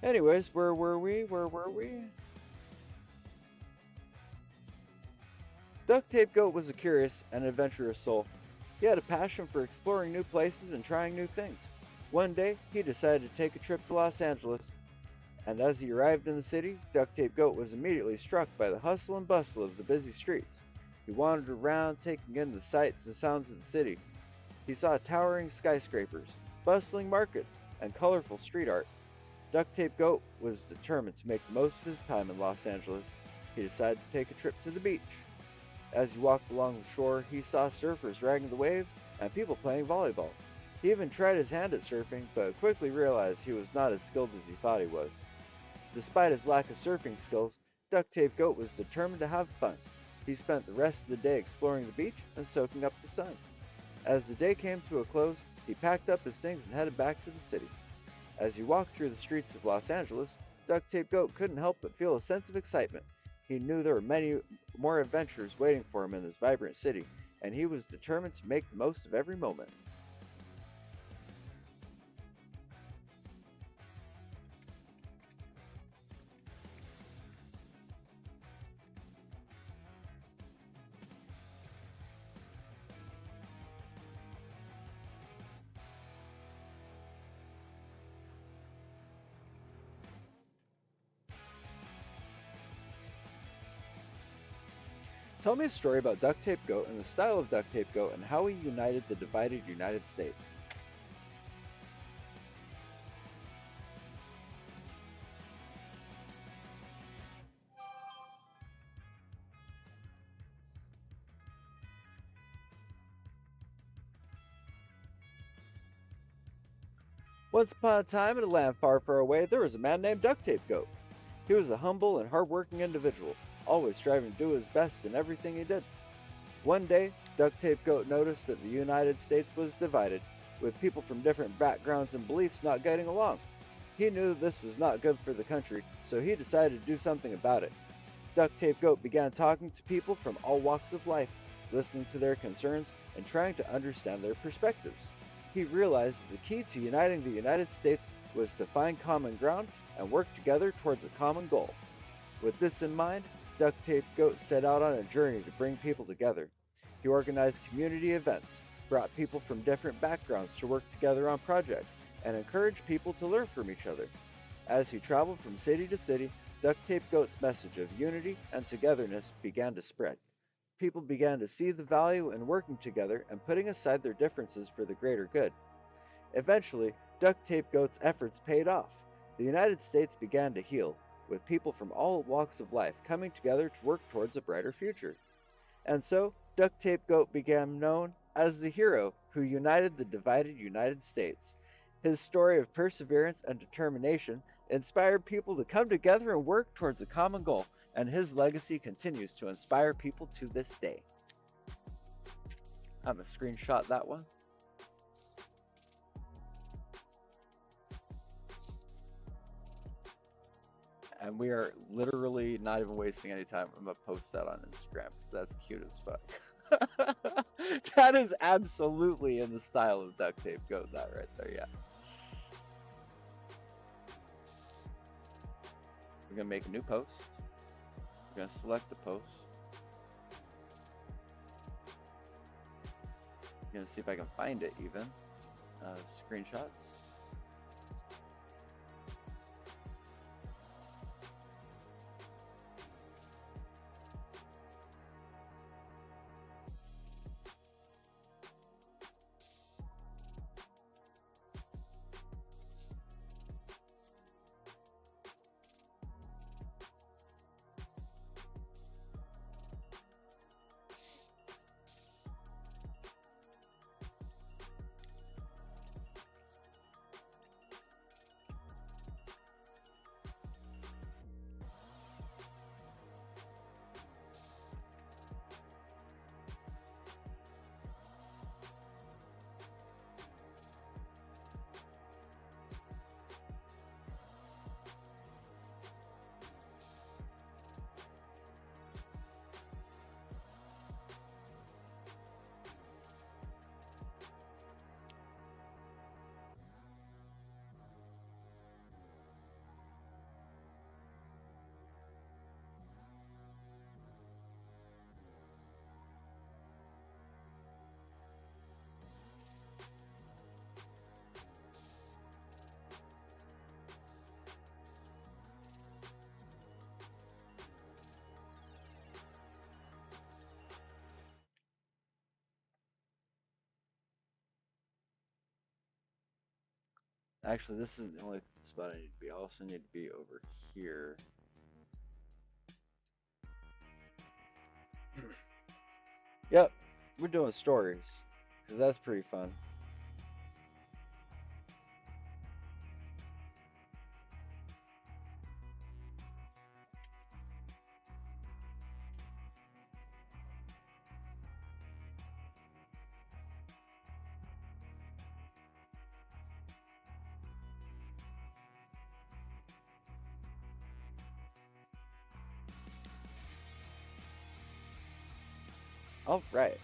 Anyways, where were we? Duct Tape Goat was a curious and adventurous soul. He had a passion for exploring new places and trying new things. One day, he decided to take a trip to Los Angeles. And as he arrived in the city, Duct Tape Goat was immediately struck by the hustle and bustle of the busy streets. He wandered around, taking in the sights and sounds of the city. He saw towering skyscrapers, bustling markets, and colorful street art. Duct Tape Goat was determined to make the most of his time in Los Angeles. He decided to take a trip to the beach. As he walked along the shore, he saw surfers riding the waves and people playing volleyball. He even tried his hand at surfing, but quickly realized he was not as skilled as he thought he was. Despite his lack of surfing skills, Duct Tape Goat was determined to have fun. He spent the rest of the day exploring the beach and soaking up the sun. As the day came to a close, he packed up his things and headed back to the city. As he walked through the streets of Los Angeles, Duct Tape Goat couldn't help but feel a sense of excitement. He knew there were many more adventures waiting for him in this vibrant city, and he was determined to make the most of every moment. Tell me a story about Duct Tape Goat and the style of Duct Tape Goat and how he united the divided United States. Once upon a time in a land far, far away, there was a man named Duct Tape Goat. He was a humble and hard-working individual, always striving to do his best in everything he did. One day, Duct Tape Goat noticed that the United States was divided, with people from different backgrounds and beliefs not getting along. He knew this was not good for the country, so he decided to do something about it. Duct Tape Goat began talking to people from all walks of life, listening to their concerns and trying to understand their perspectives. He realized that the key to uniting the United States was to find common ground and work together towards a common goal. With this in mind, Duct Tape Goat set out on a journey to bring people together. He organized community events, brought people from different backgrounds to work together on projects, and encouraged people to learn from each other. As he traveled from city to city, Duct Tape Goat's message of unity and togetherness began to spread. People began to see the value in working together and putting aside their differences for the greater good. Eventually, Duct Tape Goat's efforts paid off. The United States began to heal, with people from all walks of life coming together to work towards a brighter future. And so, Duct Tape Goat became known as the hero who united the divided United States. His story of perseverance and determination inspired people to come together and work towards a common goal, and his legacy continues to inspire people to this day. I'm gonna screenshot that one. And we are literally not even wasting any time. I'm gonna post that on Instagram. That's cute as fuck. That is absolutely in the style of duct tape. Go that right there, yeah. We're gonna make a new post. We're gonna select the post. I'm gonna see if I can find it even. Screenshots. Actually, this isn't the only spot I need to be. I also need to be over here. Yep, we're doing stories, because that's pretty fun. All right.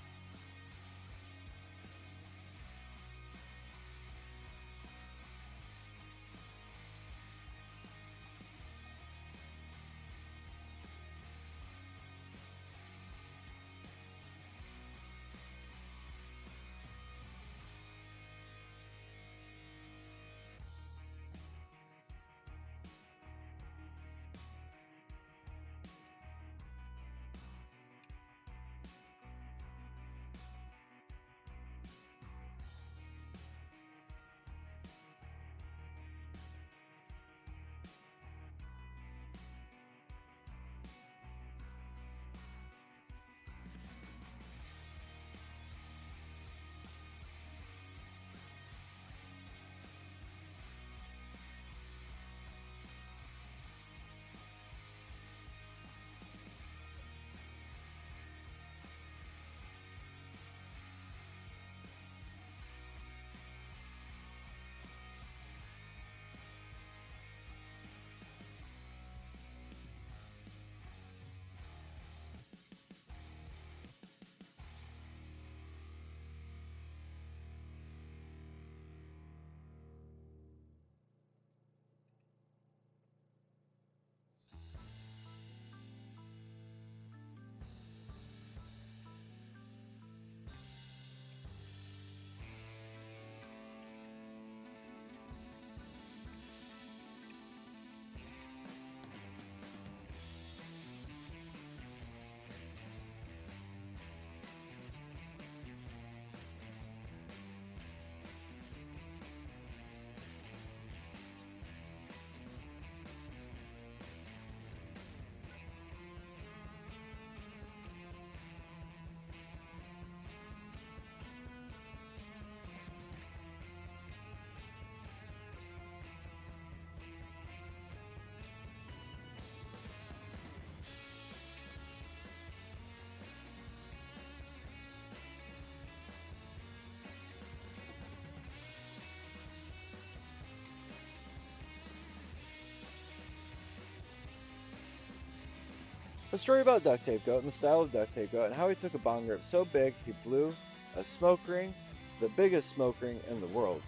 A story about Duct Tape Goat and the style of Duct Tape Goat and how he took a bong rip so big he blew a smoke ring, the biggest smoke ring in the world.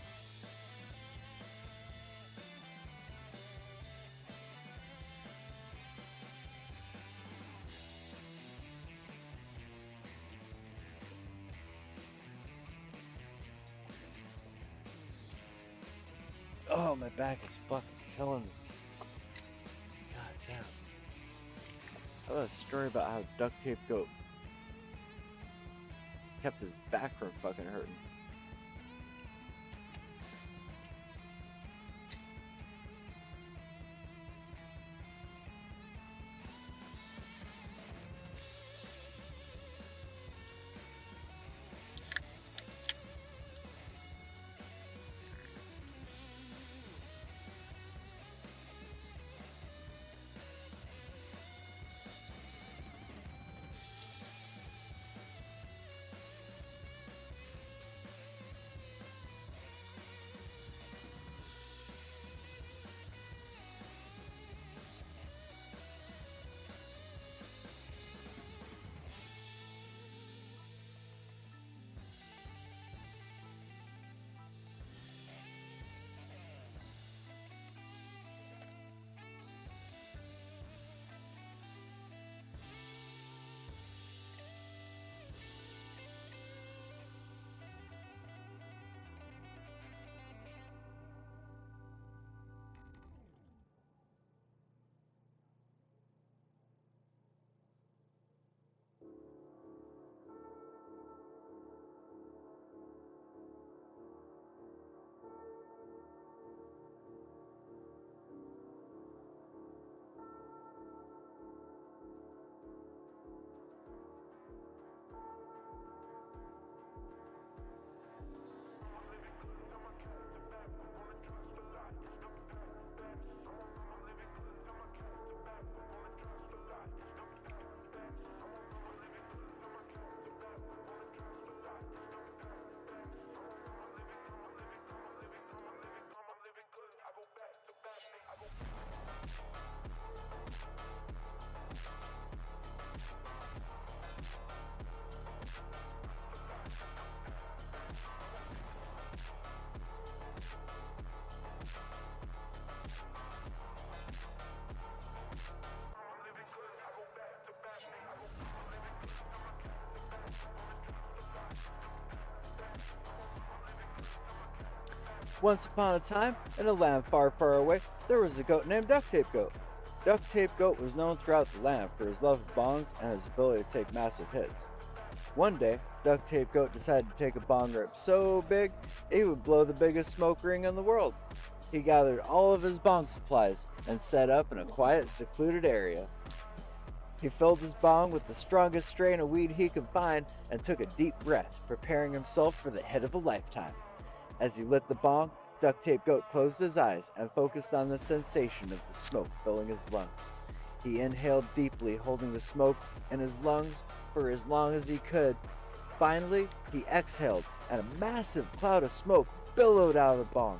Oh, my back is fucking killing me. God damn. How about a story about how Duct Tape Goat kept his back from fucking hurting? Once upon a time, in a land far, far away, there was a goat named Duct Tape Goat. Duct Tape Goat was known throughout the land for his love of bongs and his ability to take massive hits. One day, Duct Tape Goat decided to take a bong rip so big it would blow the biggest smoke ring in the world. He gathered all of his bong supplies and set up in a quiet, secluded area. He filled his bong with the strongest strain of weed he could find and took a deep breath, preparing himself for the hit of a lifetime. As he lit the bong, Duct Tape Goat closed his eyes and focused on the sensation of the smoke filling his lungs. He inhaled deeply, holding the smoke in his lungs for as long as he could. Finally, he exhaled, and a massive cloud of smoke billowed out of the bong.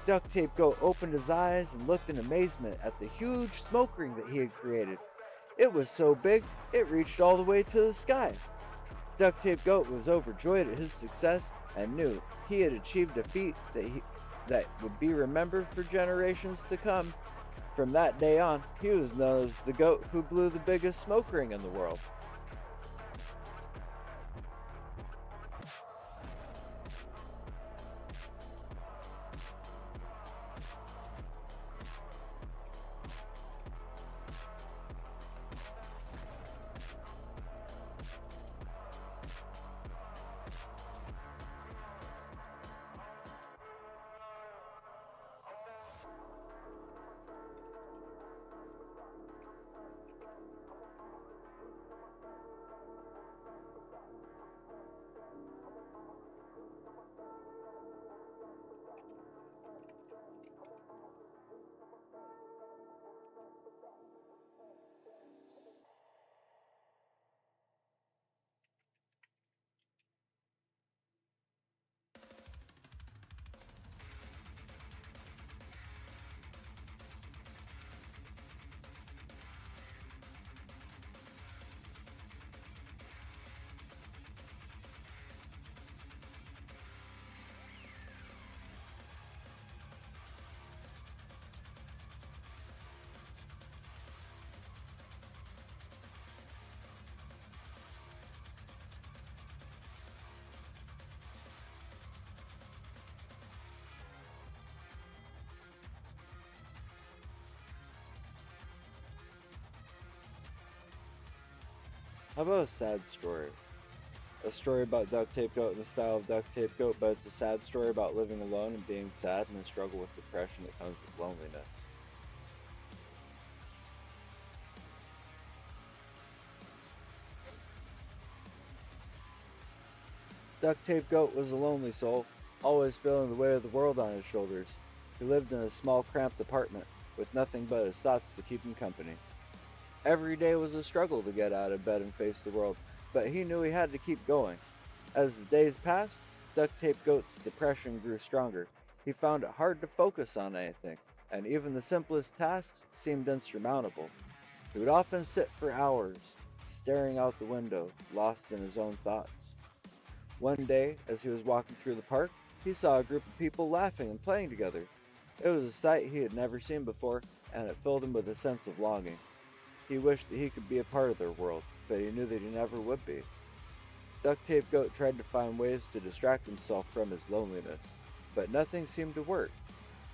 Duct Tape Goat opened his eyes and looked in amazement at the huge smoke ring that he had created. It was so big, it reached all the way to the sky. Duct Tape Goat was overjoyed at his success and knew he had achieved a feat that would be remembered for generations to come. From that day on, he was known as the goat who blew the biggest smoke ring in the world. How about a sad story? A story about Duct Tape Goat in the style of Duct Tape Goat, but it's a sad story about living alone and being sad and a struggle with depression that comes with loneliness. Duct Tape Goat was a lonely soul, always feeling the weight of the world on his shoulders. He lived in a small, cramped apartment, with nothing but his thoughts to keep him company. Every day was a struggle to get out of bed and face the world, but he knew he had to keep going. As the days passed, Duct Tape Goat's depression grew stronger. He found it hard to focus on anything, and even the simplest tasks seemed insurmountable. He would often sit for hours, staring out the window, lost in his own thoughts. One day, as he was walking through the park, he saw a group of people laughing and playing together. It was a sight he had never seen before, and it filled him with a sense of longing. He wished that he could be a part of their world, but he knew that he never would be. Duct Tape Goat tried to find ways to distract himself from his loneliness, but nothing seemed to work.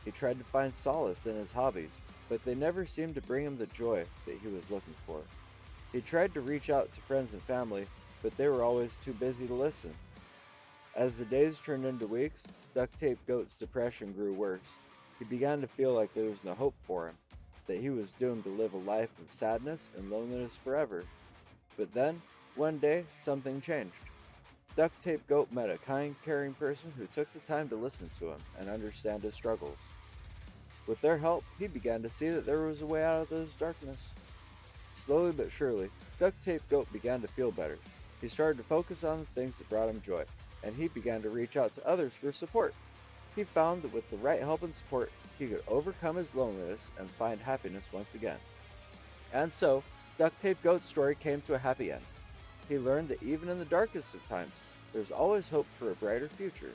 He tried to find solace in his hobbies, but they never seemed to bring him the joy that he was looking for. He tried to reach out to friends and family, but they were always too busy to listen. As the days turned into weeks, Duct Tape Goat's depression grew worse. He began to feel like there was no hope for him, that he was doomed to live a life of sadness and loneliness forever. But then, one day, something changed. Duct Tape Goat met a kind, caring person who took the time to listen to him and understand his struggles. With their help, he began to see that there was a way out of this darkness. Slowly but surely, Duct Tape Goat began to feel better. He started to focus on the things that brought him joy, and he began to reach out to others for support. He found that with the right help and support, he could overcome his loneliness and find happiness once again. And so, Duct Tape Goat's story came to a happy end. He learned that even in the darkest of times, there's always hope for a brighter future.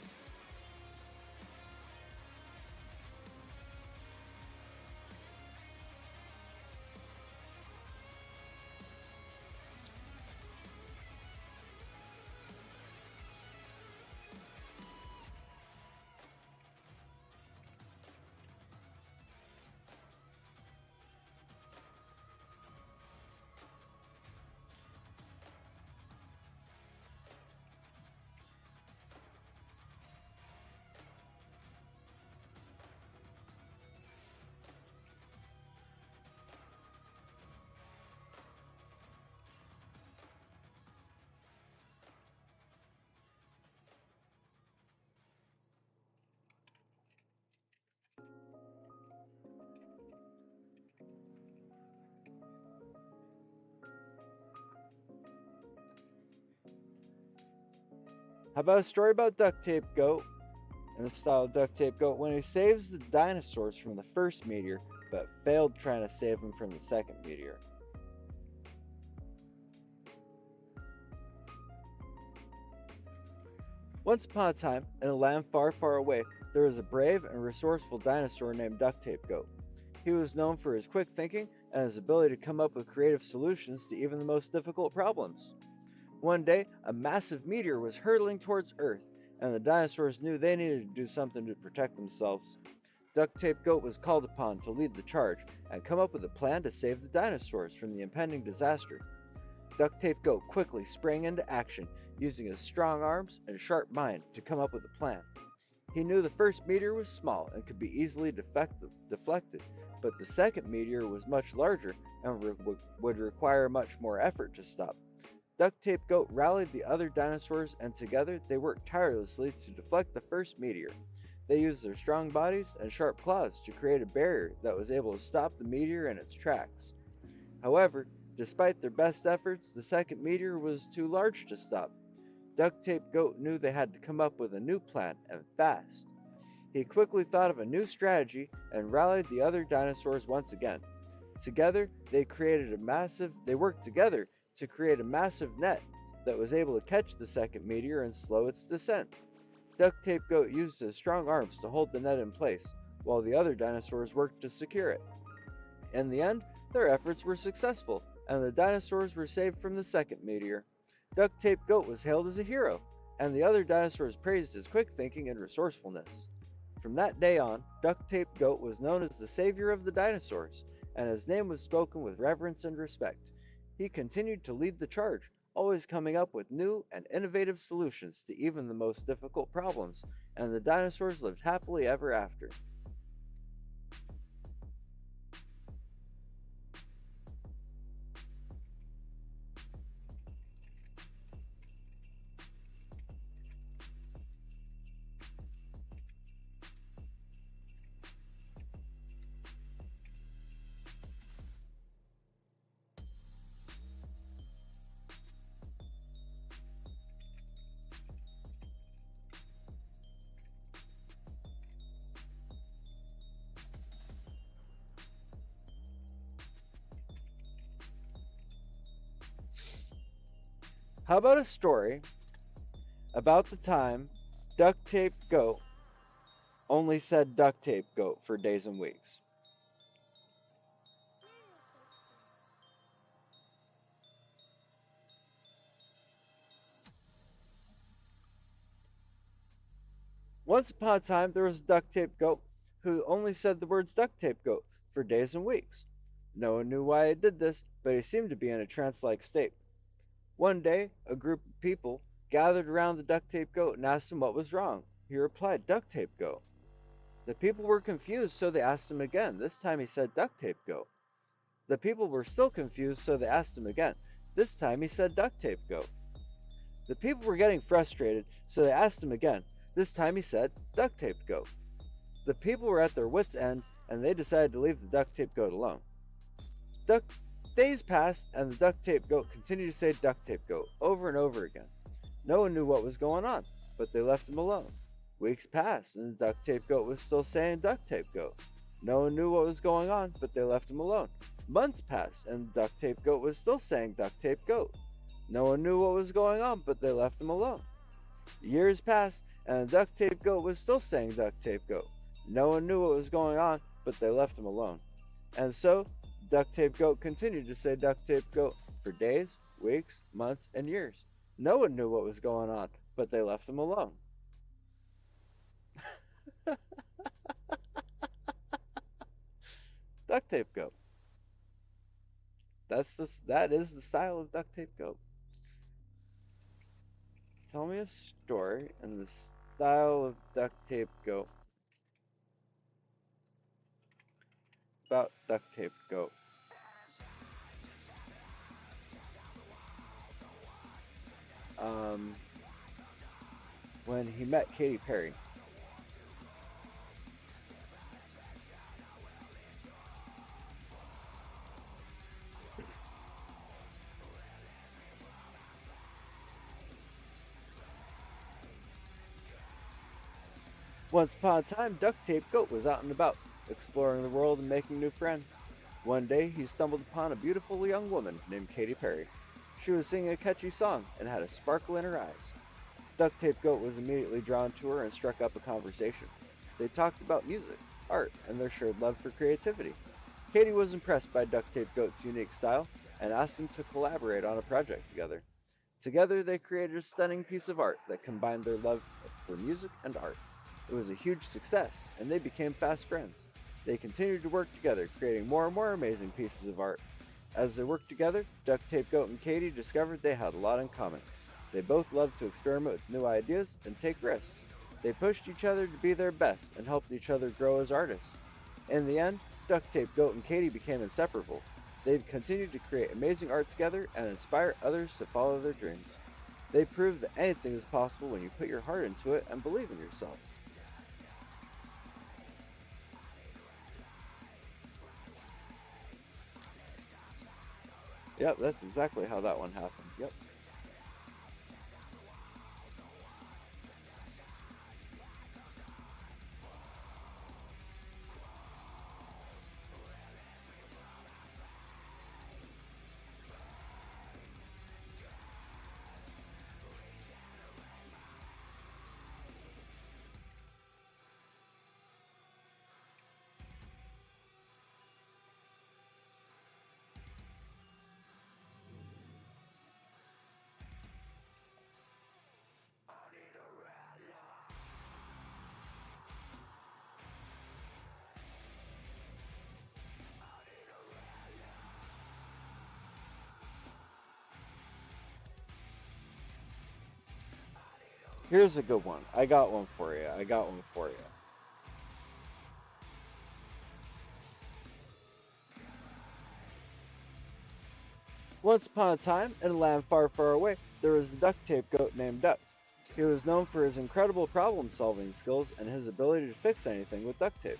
How about a story about Duct Tape Goat? In the style of Duct Tape Goat, when he saves the dinosaurs from the first meteor, but failed trying to save them from the second meteor. Once upon a time, in a land far, far away, there was a brave and resourceful dinosaur named Duct Tape Goat. He was known for his quick thinking and his ability to come up with creative solutions to even the most difficult problems. One day, a massive meteor was hurtling towards Earth, and the dinosaurs knew they needed to do something to protect themselves. Duct Tape Goat was called upon to lead the charge and come up with a plan to save the dinosaurs from the impending disaster. Duct Tape Goat quickly sprang into action, using his strong arms and sharp mind to come up with a plan. He knew the first meteor was small and could be easily deflected, but the second meteor was much larger and would require much more effort to stop. Duct Tape Goat rallied the other dinosaurs, and together they worked tirelessly to deflect the first meteor. They used their strong bodies and sharp claws to create a barrier that was able to stop the meteor in its tracks. However, despite their best efforts, the second meteor was too large to stop. Duct Tape Goat knew they had to come up with a new plan, and fast. He quickly thought of a new strategy and rallied the other dinosaurs once again. Together, they worked together to create a massive net that was able to catch the second meteor and slow its descent. Duct Tape Goat used his strong arms to hold the net in place, while the other dinosaurs worked to secure it. In the end, their efforts were successful, and the dinosaurs were saved from the second meteor. Duct Tape Goat was hailed as a hero, and the other dinosaurs praised his quick thinking and resourcefulness. From that day on, Duct Tape Goat was known as the savior of the dinosaurs, and his name was spoken with reverence and respect. He continued to lead the charge, always coming up with new and innovative solutions to even the most difficult problems, and the dinosaurs lived happily ever after. How about a story about the time duct tape goat only said duct tape goat for days and weeks? Once upon a time, there was a duct tape goat who only said the words duct tape goat for days and weeks. No one knew why he did this, but he seemed to be in a trance like state. One day, a group of people gathered around the duct tape goat and asked him what was wrong. He replied, duct tape goat. The people were confused, so they asked him again. This time he said duct tape goat. The people were still confused, so they asked him again. This time he said duct tape goat. The people were getting frustrated, so they asked him again. This time he said duct tape goat. The people were at their wits' end, and they decided to leave the duct tape goat alone. Duck Days passed, and the duct tape goat continued to say duct tape goat over and over again. No one knew what was going on, but they left him alone. Weeks passed, and the duct tape goat was still saying duct tape goat. No one knew what was going on, but they left him alone. Months passed, and the duct tape goat was still saying duct tape goat. No one knew what was going on, but they left him alone. Years passed, and the duct tape goat was still saying duct tape goat. No one knew what was going on, but they left him alone. And so, duct tape goat continued to say duct tape goat for days, weeks, months, and years. No one knew what was going on, but they left him alone. Duct tape goat. That is the style of duct tape goat. Tell me a story in the style of duct tape goat about duct tape goat. Um, when he met Katy Perry. Once upon a time, Duct Tape Goat was out and about, exploring the world and making new friends. One day, he stumbled upon a beautiful young woman named Katy Perry. She was singing a catchy song and had a sparkle in her eyes. Duct Tape Goat was immediately drawn to her and struck up a conversation. They talked about music, art, and their shared love for creativity. Katy was impressed by Duct Tape Goat's unique style and asked him to collaborate on a project together. Together, they created a stunning piece of art that combined their love for music and art. It was a huge success, and they became fast friends. They continued to work together, creating more and more amazing pieces of art. As they worked together, Duct Tape Goat and Katy discovered they had a lot in common. They both loved to experiment with new ideas and take risks. They pushed each other to be their best and helped each other grow as artists. In the end, Duct Tape Goat and Katy became inseparable. They've continued to create amazing art together and inspire others to follow their dreams. They prove that anything is possible when you put your heart into it and believe in yourself. Yep, that's exactly how that one happened. Yep. Here's a good one. I got one for you. I got one for you. Once upon a time, in a land far, far away, there was a duct tape goat named Duct. He was known for his incredible problem solving skills and his ability to fix anything with duct tape.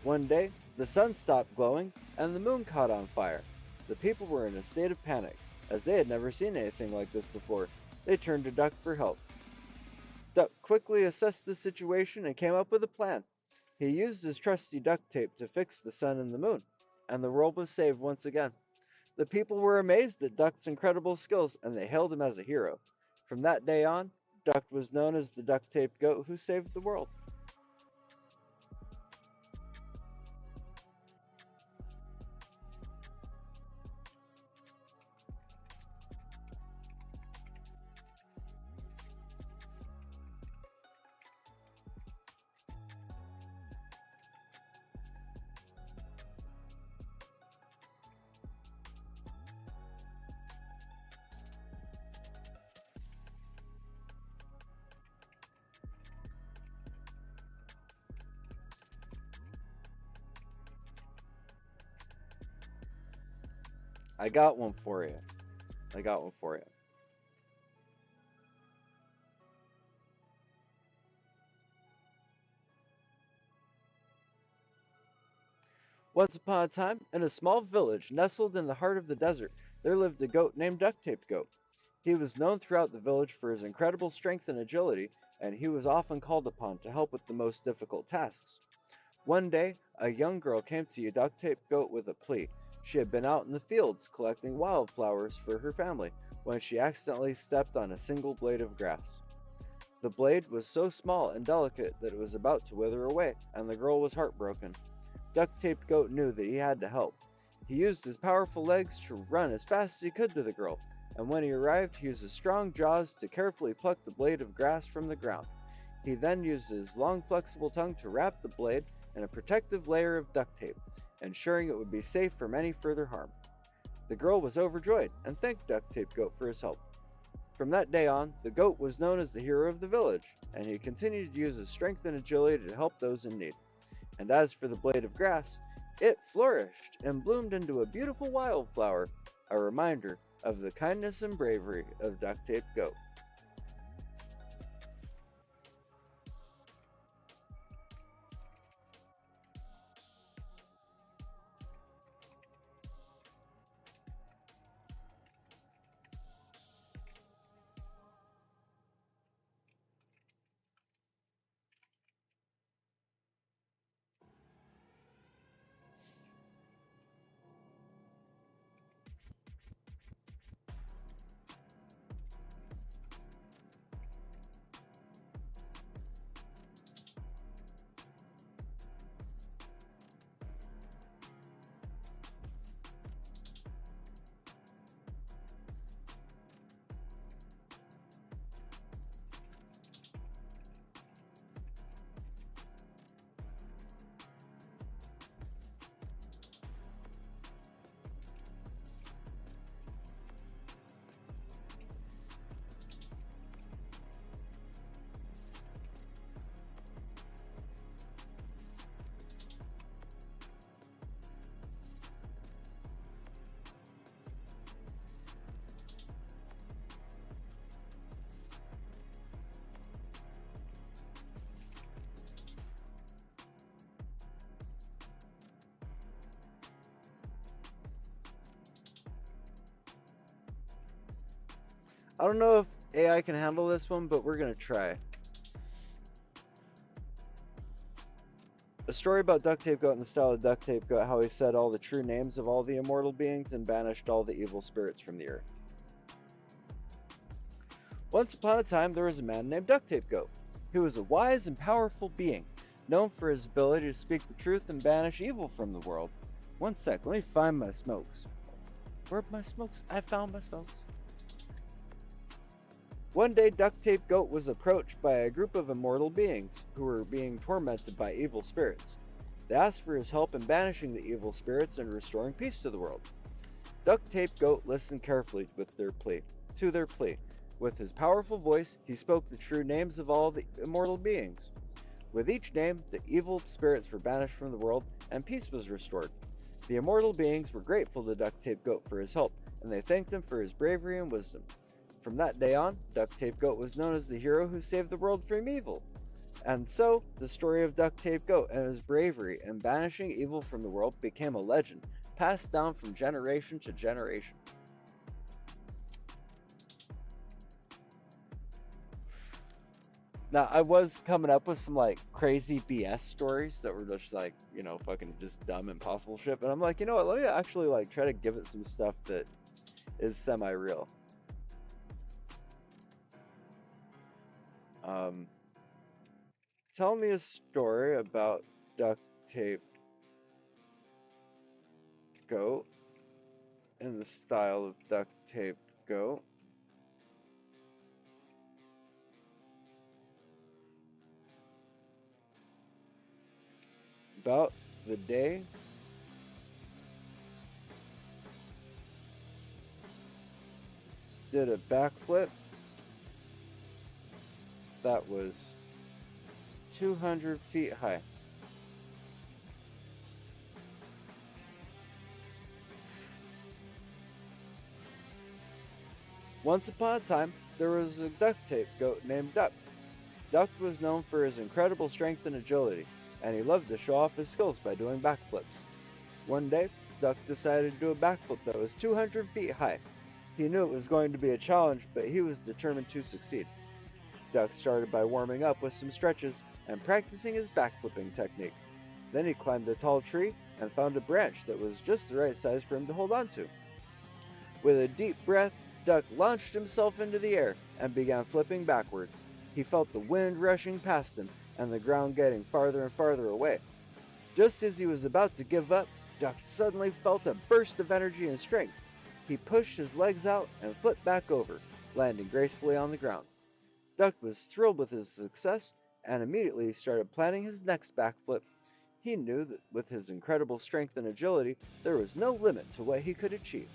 One day, the sun stopped glowing and the moon caught on fire. The people were in a state of panic, as they had never seen anything like this before. They turned to Duck for help. Duck quickly assessed the situation and came up with a plan. He used his trusty duct tape to fix the sun and the moon, and the world was saved once again. The people were amazed at Duck's incredible skills, and they hailed him as a hero. From that day on, Duck was known as the duct tape goat who saved the world. I got one for you. I got one for you. Once upon a time, in a small village nestled in the heart of the desert, there lived a goat named Duct Tape Goat. He was known throughout the village for his incredible strength and agility, and he was often called upon to help with the most difficult tasks. One day, a young girl came to Duct Tape Goat with a plea. She had been out in the fields collecting wildflowers for her family when she accidentally stepped on a single blade of grass. The blade was so small and delicate that it was about to wither away, and the girl was heartbroken. Duct Tape Goat knew that he had to help. He used his powerful legs to run as fast as he could to the girl, and when he arrived, he used his strong jaws to carefully pluck the blade of grass from the ground. He then used his long, flexible tongue to wrap the blade in a protective layer of duct tape, ensuring it would be safe from any further harm. The girl was overjoyed and thanked Duct Tape Goat for his help. From that day on, the goat was known as the hero of the village, and he continued to use his strength and agility to help those in need. And as for the blade of grass, it flourished and bloomed into a beautiful wildflower, a reminder of the kindness and bravery of Duct Tape Goat. I don't know if AI can handle this one, but we're going to try. A story about Duct Tape Goat in the style of Duct Tape Goat, how he said all the true names of all the immortal beings and banished all the evil spirits from the earth. Once upon a time, there was a man named Duct Tape Goat. He was a wise and powerful being, known for his ability to speak the truth and banish evil from the world. One sec, let me find my smokes. Where are my smokes? I found my smokes. One day, Duct Tape Goat was approached by a group of immortal beings who were being tormented by evil spirits. They asked for his help in banishing the evil spirits and restoring peace to the world. Duct Tape Goat listened carefully to their plea. With his powerful voice, he spoke the true names of all the immortal beings. With each name, the evil spirits were banished from the world and peace was restored. The immortal beings were grateful to Duct Tape Goat for his help, and they thanked him for his bravery and wisdom. From that day on, Duct Tape Goat was known as the hero who saved the world from evil. And so, the story of Duct Tape Goat and his bravery in banishing evil from the world became a legend, passed down from generation to generation. Now, I was coming up with some like crazy BS stories that were just like, fucking just dumb, impossible shit. But I'm like, you know what? Let me actually like try to give it some stuff that is semi-real. Um, Tell me a story about Duct Tape Goat in the style of Duct Tape Goat. About the day did a backflip that was 200 feet high. Once upon a time, there was a duct tape goat named Duct. Duct was known for his incredible strength and agility, and he loved to show off his skills by doing backflips. One day, Duct decided to do a backflip that was 200 feet high. He knew it was going to be a challenge, but he was determined to succeed. Duck started by warming up with some stretches and practicing his backflipping technique. Then he climbed a tall tree and found a branch that was just the right size for him to hold on to. With a deep breath, Duck launched himself into the air and began flipping backwards. He felt the wind rushing past him and the ground getting farther and farther away. Just as he was about to give up, Duck suddenly felt a burst of energy and strength. He pushed his legs out and flipped back over, landing gracefully on the ground. Duck was thrilled with his success and immediately started planning his next backflip. He knew that with his incredible strength and agility, there was no limit to what he could achieve.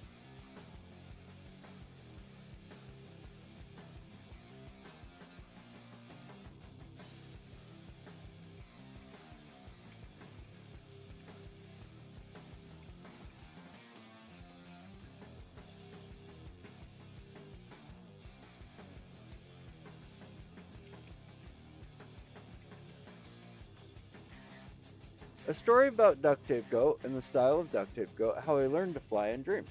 A story about Duct Tape Goat in the style of Duct Tape Goat, how he learned to fly in dreams.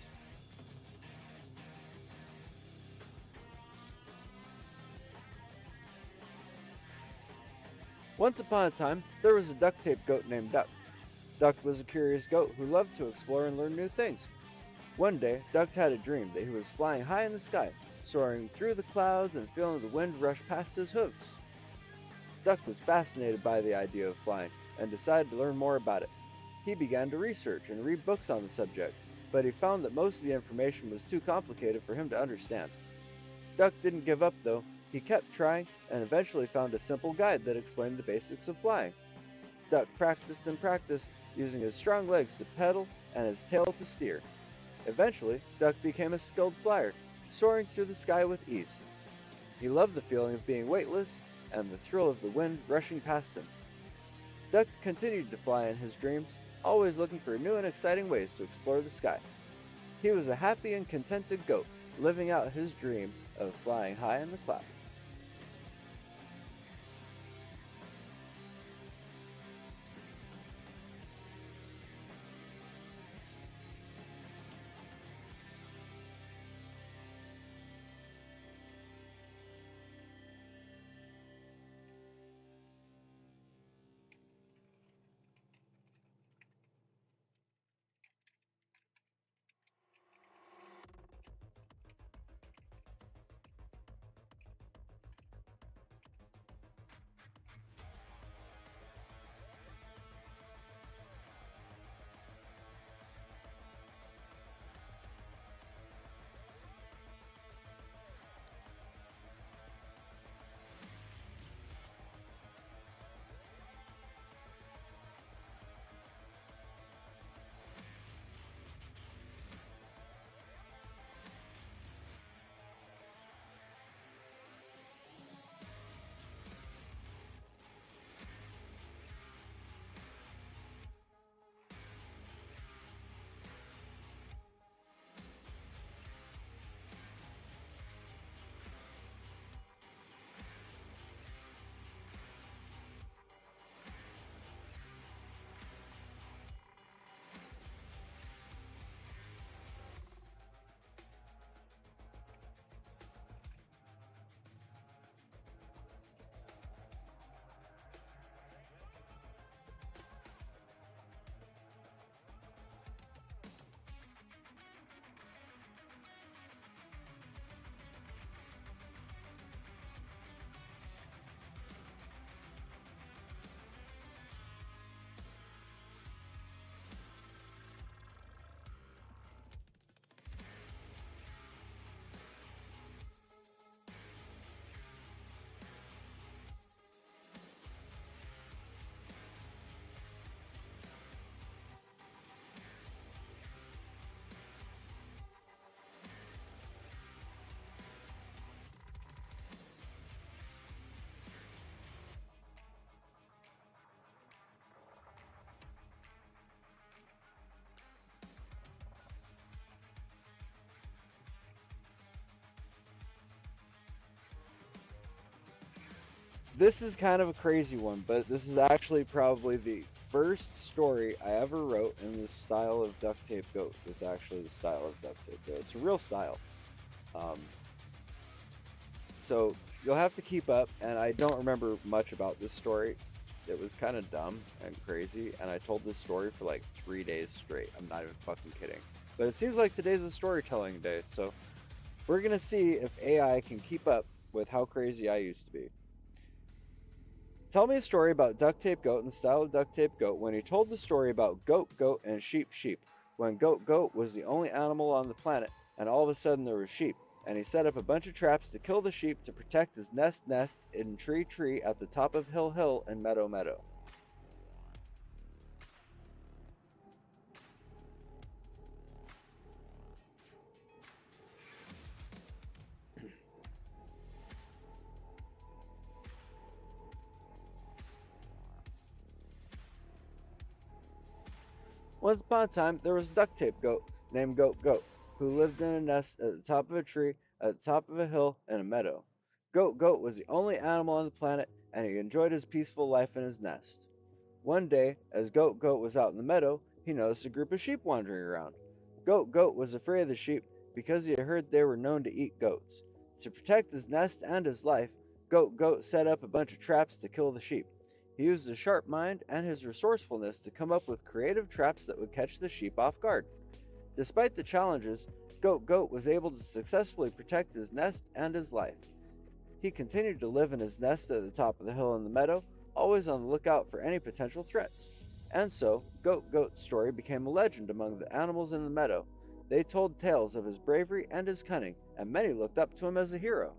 Once upon a time, there was a duct tape goat named Duct. Duct was a curious goat who loved to explore and learn new things. One day, Duct had a dream that he was flying high in the sky, soaring through the clouds and feeling the wind rush past his hooves. Duct was fascinated by the idea of flying and decided to learn more about it. He began to research and read books on the subject, but he found that most of the information was too complicated for him to understand. Duck didn't give up though. He kept trying and eventually found a simple guide that explained the basics of flying. Duck practiced and practiced, using his strong legs to pedal and his tail to steer. Eventually, Duck became a skilled flyer, soaring through the sky with ease. He loved the feeling of being weightless and the thrill of the wind rushing past him. Duck continued to fly in his dreams, always looking for new and exciting ways to explore the sky. He was a happy and contented goat, living out his dream of flying high in the clouds. This is kind of a crazy one, but this is actually probably the first story I ever wrote in the style of duct tape goat. It's actually the style of duct tape goat. It's a real style. Um, so you'll have to keep up, and I don't remember much about this story. It was kind of dumb and crazy, and I told this story for like 3 days straight. I'm not even fucking kidding. But it seems like today's a storytelling day, so we're gonna see if AI can keep up with how crazy I used to be. Tell me a story about Duct Tape Goat and the style of Duct Tape Goat when he told the story about Goat Goat and Sheep Sheep, when Goat Goat was the only animal on the planet and all of a sudden there were sheep, and he set up a bunch of traps to kill the sheep to protect his nest in Tree Tree at the top of Hill Hill and Meadow Meadow. Once upon a time, there was a duct tape goat named Goat Goat who lived in a nest at the top of a tree, at the top of a hill, in a meadow. Goat Goat was the only animal on the planet, and he enjoyed his peaceful life in his nest. One day, as Goat Goat was out in the meadow, he noticed a group of sheep wandering around. Goat Goat was afraid of the sheep because he had heard they were known to eat goats. To protect his nest and his life, Goat Goat set up a bunch of traps to kill the sheep. He used his sharp mind and his resourcefulness to come up with creative traps that would catch the sheep off guard. Despite the challenges, Goat Goat was able to successfully protect his nest and his life. He continued to live in his nest at the top of the hill in the meadow, always on the lookout for any potential threats. And so, Goat Goat's story became a legend among the animals in the meadow. They told tales of his bravery and his cunning, and many looked up to him as a hero.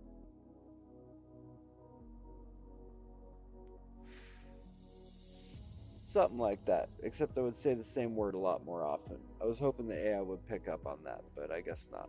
Something like that, except I would say the same word a lot more often. I was hoping the AI would pick up on that, but I guess not.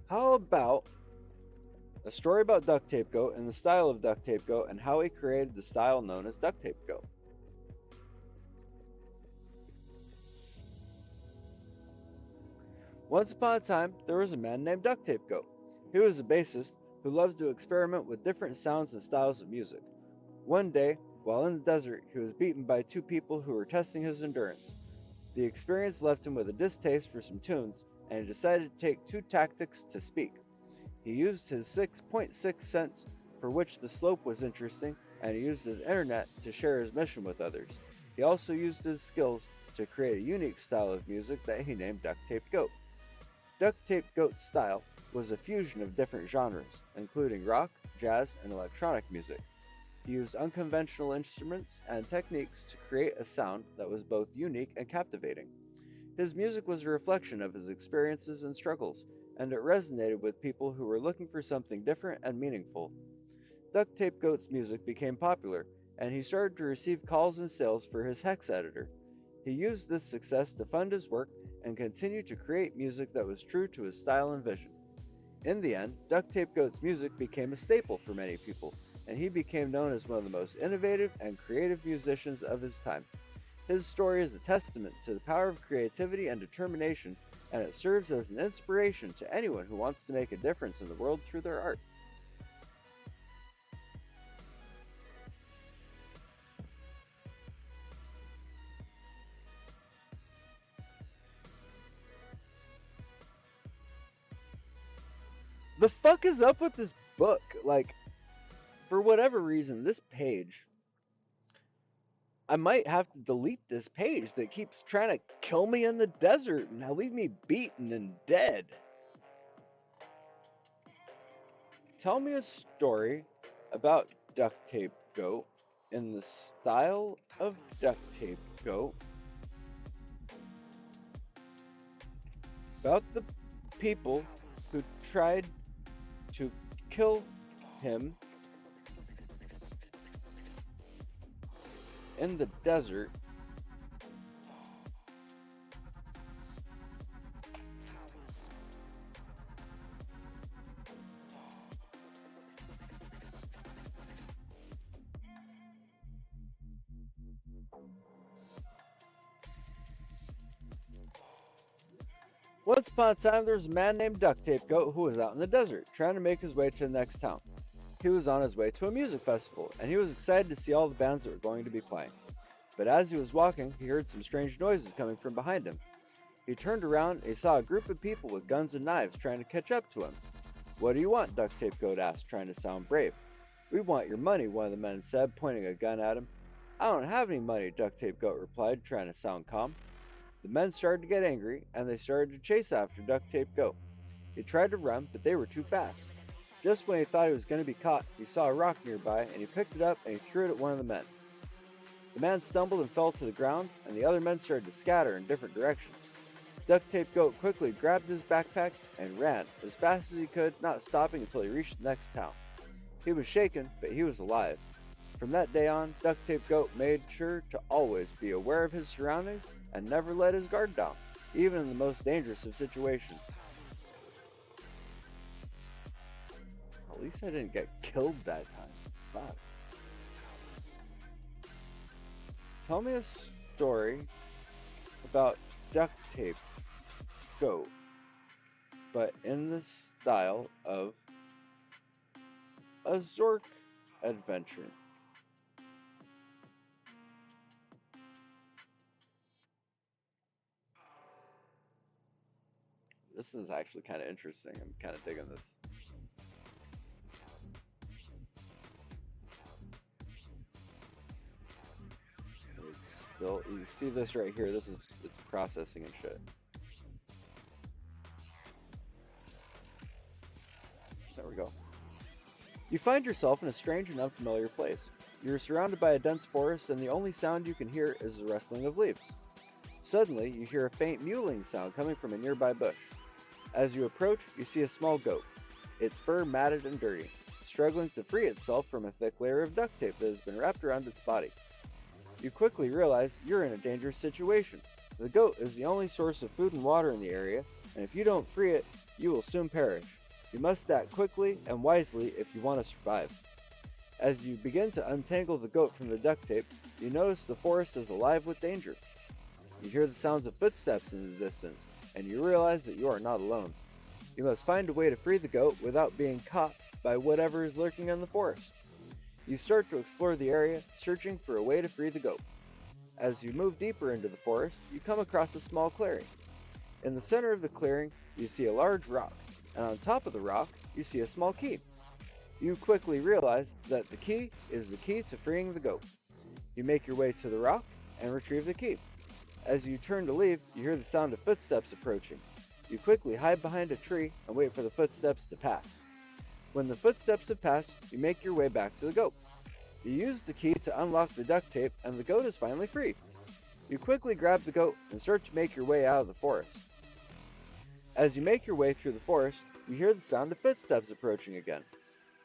How about a story about Duct Tape Goat and the style of Duct Tape Goat and how he created the style known as Duct Tape Goat? Once upon a time, there was a man named Duct Tape Goat. He was a bassist who loved to experiment with different sounds and styles of music. One day, while in the desert, he was beaten by two people who were testing his endurance. The experience left him with a distaste for some tunes, and he decided to take two tactics to speak. He used his 6.6 cents, for which the slope was interesting, and he used his internet to share his mission with others. He also used his skills to create a unique style of music that he named Duct Tape Goat. Duct Tape Goat's style was a fusion of different genres, including rock, jazz, and electronic music. He used unconventional instruments and techniques to create a sound that was both unique and captivating. His music was a reflection of his experiences and struggles, and it resonated with people who were looking for something different and meaningful. Duct Tape Goat's music became popular, and he started to receive calls and sales for his hex editor. He used this success to fund his work and continued to create music that was true to his style and vision. In the end, Duct Tape Goat's music became a staple for many people, and he became known as one of the most innovative and creative musicians of his time. His story is a testament to the power of creativity and determination, and it serves as an inspiration to anyone who wants to make a difference in the world through their art. The fuck is up with this book? Like, for whatever reason, this page, I might have to delete this page that keeps trying to kill me in the desert and leave me beaten and dead. Tell me a story about Duct Tape Goat in the style of Duct Tape Goat about the people who tried to kill him in the desert. Once upon a time, there was a man named Duct Tape Goat who was out in the desert, trying to make his way to the next town. He was on his way to a music festival, and he was excited to see all the bands that were going to be playing. But as he was walking, he heard some strange noises coming from behind him. He turned around and he saw a group of people with guns and knives trying to catch up to him. "What do you want?" Duct Tape Goat asked, trying to sound brave. "We want your money," one of the men said, pointing a gun at him. "I don't have any money," Duct Tape Goat replied, trying to sound calm. The men started to get angry, and they started to chase after Duct Tape Goat. He tried to run, but they were too fast. Just when he thought he was going to be caught, he saw a rock nearby, and he picked it up and he threw it at one of the men. The man stumbled and fell to the ground, and the other men started to scatter in different directions. Duct Tape Goat quickly grabbed his backpack and ran as fast as he could, not stopping until he reached the next town. He was shaken, but he was alive. From that day on, Duct Tape Goat made sure to always be aware of his surroundings and never let his guard down, even in the most dangerous of situations. At least I didn't get killed that time. Fuck. Tell me a story about Duct Tape Goat, but in the style of a Zork adventure. This is actually kind of interesting. I'm kind of digging this. It's still, you see this right here. It's processing and shit. There we go. You find yourself in a strange and unfamiliar place. You're surrounded by a dense forest, and the only sound you can hear is the rustling of leaves. Suddenly, you hear a faint mewling sound coming from a nearby bush. As you approach, you see a small goat, its fur matted and dirty, struggling to free itself from a thick layer of duct tape that has been wrapped around its body. You quickly realize you're in a dangerous situation. The goat is the only source of food and water in the area, and if you don't free it, you will soon perish. You must act quickly and wisely if you want to survive. As you begin to untangle the goat from the duct tape, you notice the forest is alive with danger. You hear the sounds of footsteps in the distance, and you realize that you are not alone. You must find a way to free the goat without being caught by whatever is lurking in the forest. You start to explore the area, searching for a way to free the goat. As you move deeper into the forest, you come across a small clearing. In the center of the clearing, you see a large rock, and on top of the rock, you see a small key. You quickly realize that the key is the key to freeing the goat. You make your way to the rock and retrieve the key. As you turn to leave, you hear the sound of footsteps approaching. You quickly hide behind a tree and wait for the footsteps to pass. When the footsteps have passed, you make your way back to the goat. You use the key to unlock the duct tape, and the goat is finally free. You quickly grab the goat and start to make your way out of the forest. As you make your way through the forest, you hear the sound of footsteps approaching again.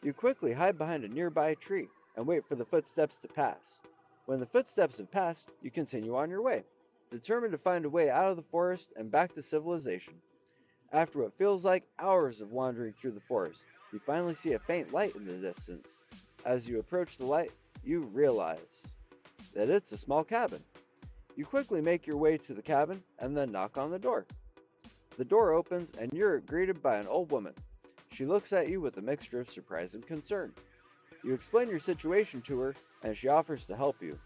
You quickly hide behind a nearby tree and wait for the footsteps to pass. When the footsteps have passed, you continue on your way, determined to find a way out of the forest and back to civilization. After what feels like hours of wandering through the forest, you finally see a faint light in the distance. As you approach the light, you realize that it's a small cabin. You quickly make your way to the cabin and then knock on the door. The door opens and you're greeted by an old woman. She looks at you with a mixture of surprise and concern. You explain your situation to her and she offers to help you.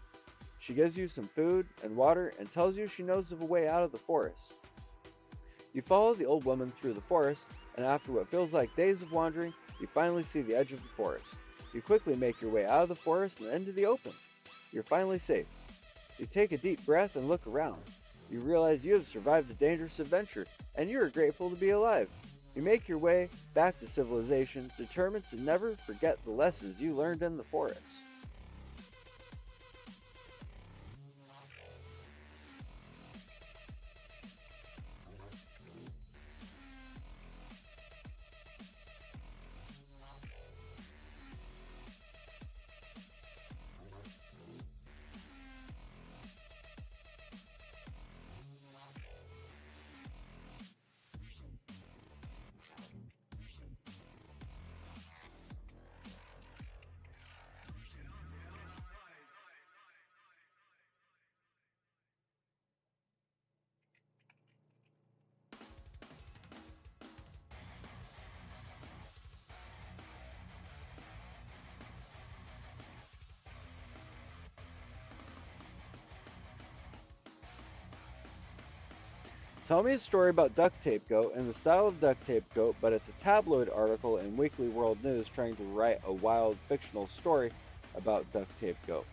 She gives you some food and water and tells you she knows of a way out of the forest. You follow the old woman through the forest, and after what feels like days of wandering, you finally see the edge of the forest. You quickly make your way out of the forest and into the open. You're finally safe. You take a deep breath and look around. You realize you have survived a dangerous adventure, and you are grateful to be alive. You make your way back to civilization, determined to never forget the lessons you learned in the forest. Tell me a story about Duct Tape Goat in the style of Duct Tape Goat, but it's a tabloid article in Weekly World News trying to write a wild fictional story about Duct Tape Goat.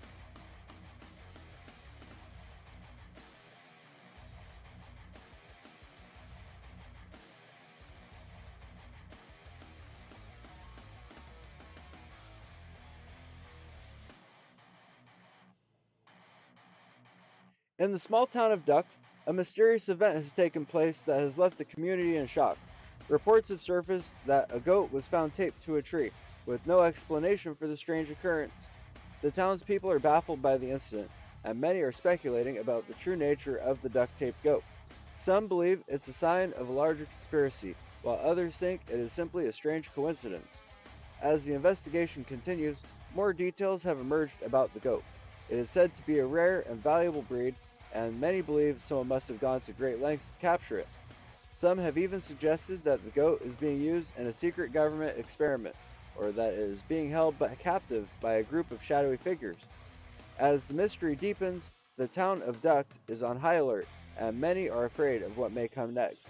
In the small town of Duct, a mysterious event has taken place that has left the community in shock. Reports have surfaced that a goat was found taped to a tree, with no explanation for the strange occurrence. The townspeople are baffled by the incident, and many are speculating about the true nature of the duct taped goat. Some believe it's a sign of a larger conspiracy, while others think it is simply a strange coincidence. As the investigation continues, more details have emerged about the goat. It is said to be a rare and valuable breed, and many believe someone must have gone to great lengths to capture it. Some have even suggested that the goat is being used in a secret government experiment, or that it is being held captive by a group of shadowy figures. As the mystery deepens, the town of Duct is on high alert, and many are afraid of what may come next.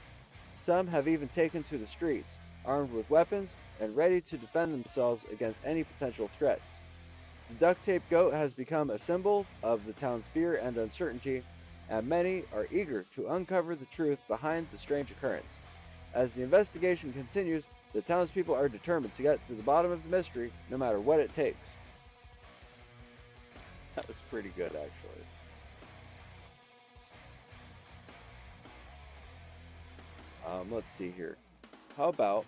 Some have even taken to the streets, armed with weapons and ready to defend themselves against any potential threats. The duct tape goat has become a symbol of the town's fear and uncertainty, and many are eager to uncover the truth behind the strange occurrence. As the investigation continues, the townspeople are determined to get to the bottom of the mystery, no matter what it takes. That was pretty good, actually. Let's see here. How about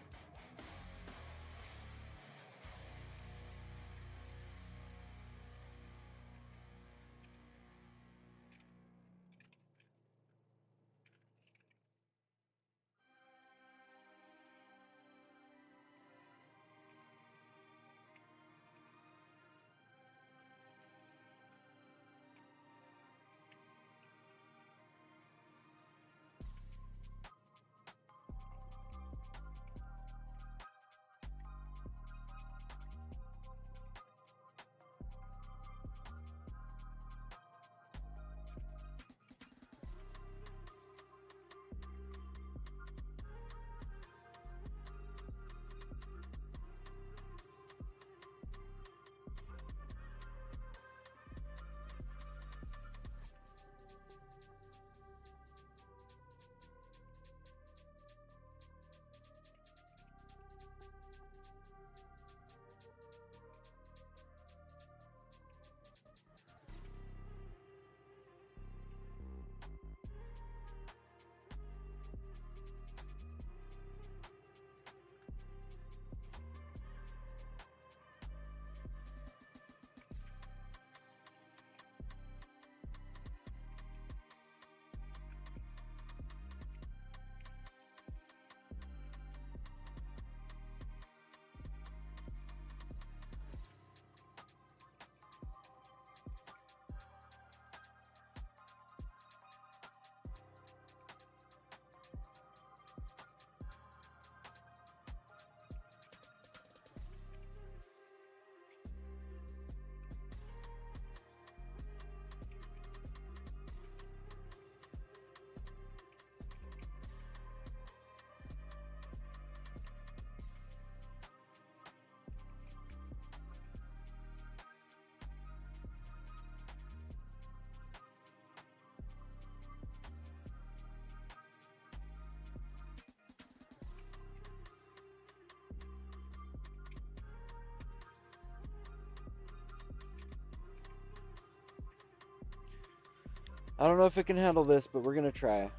I don't know if it can handle this, but we're gonna try.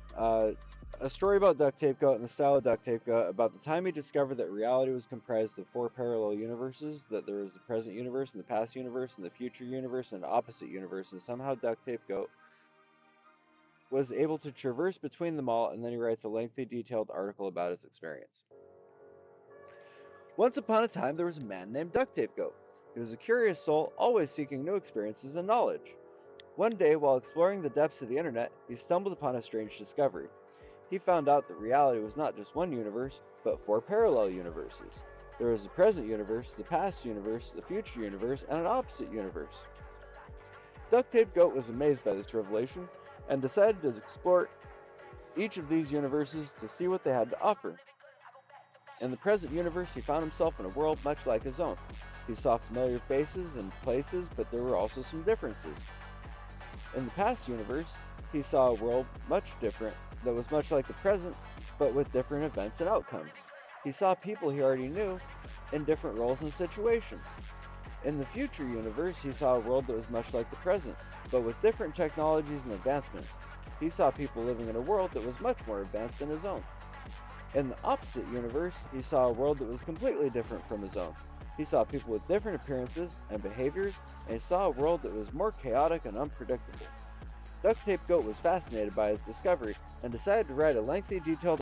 A story about Duct Tape Goat and the style of Duct Tape Goat about the time he discovered that reality was comprised of four parallel universes, that there was the present universe and the past universe and the future universe and an opposite universe, and somehow Duct Tape Goat was able to traverse between them all, and then he writes a lengthy, detailed article about his experience. Once upon a time, there was a man named Duct Tape Goat. He was a curious soul, always seeking new experiences and knowledge. One day, while exploring the depths of the internet, he stumbled upon a strange discovery. He found out that reality was not just one universe, but four parallel universes. There was the present universe, the past universe, the future universe, and an opposite universe. Duct Tape Goat was amazed by this revelation and decided to explore each of these universes to see what they had to offer. In the present universe, he found himself in a world much like his own. He saw familiar faces and places, but there were also some differences. In the past universe, he saw a world much different that was much like the present, but with different events and outcomes. He saw people he already knew in different roles and situations. In the future universe, he saw a world that was much like the present, but with different technologies and advancements. He saw people living in a world that was much more advanced than his own. In the opposite universe, he saw a world that was completely different from his own. He saw people with different appearances and behaviors, and he saw a world that was more chaotic and unpredictable. Duct Tape Goat was fascinated by his discovery and decided to write a lengthy, detailed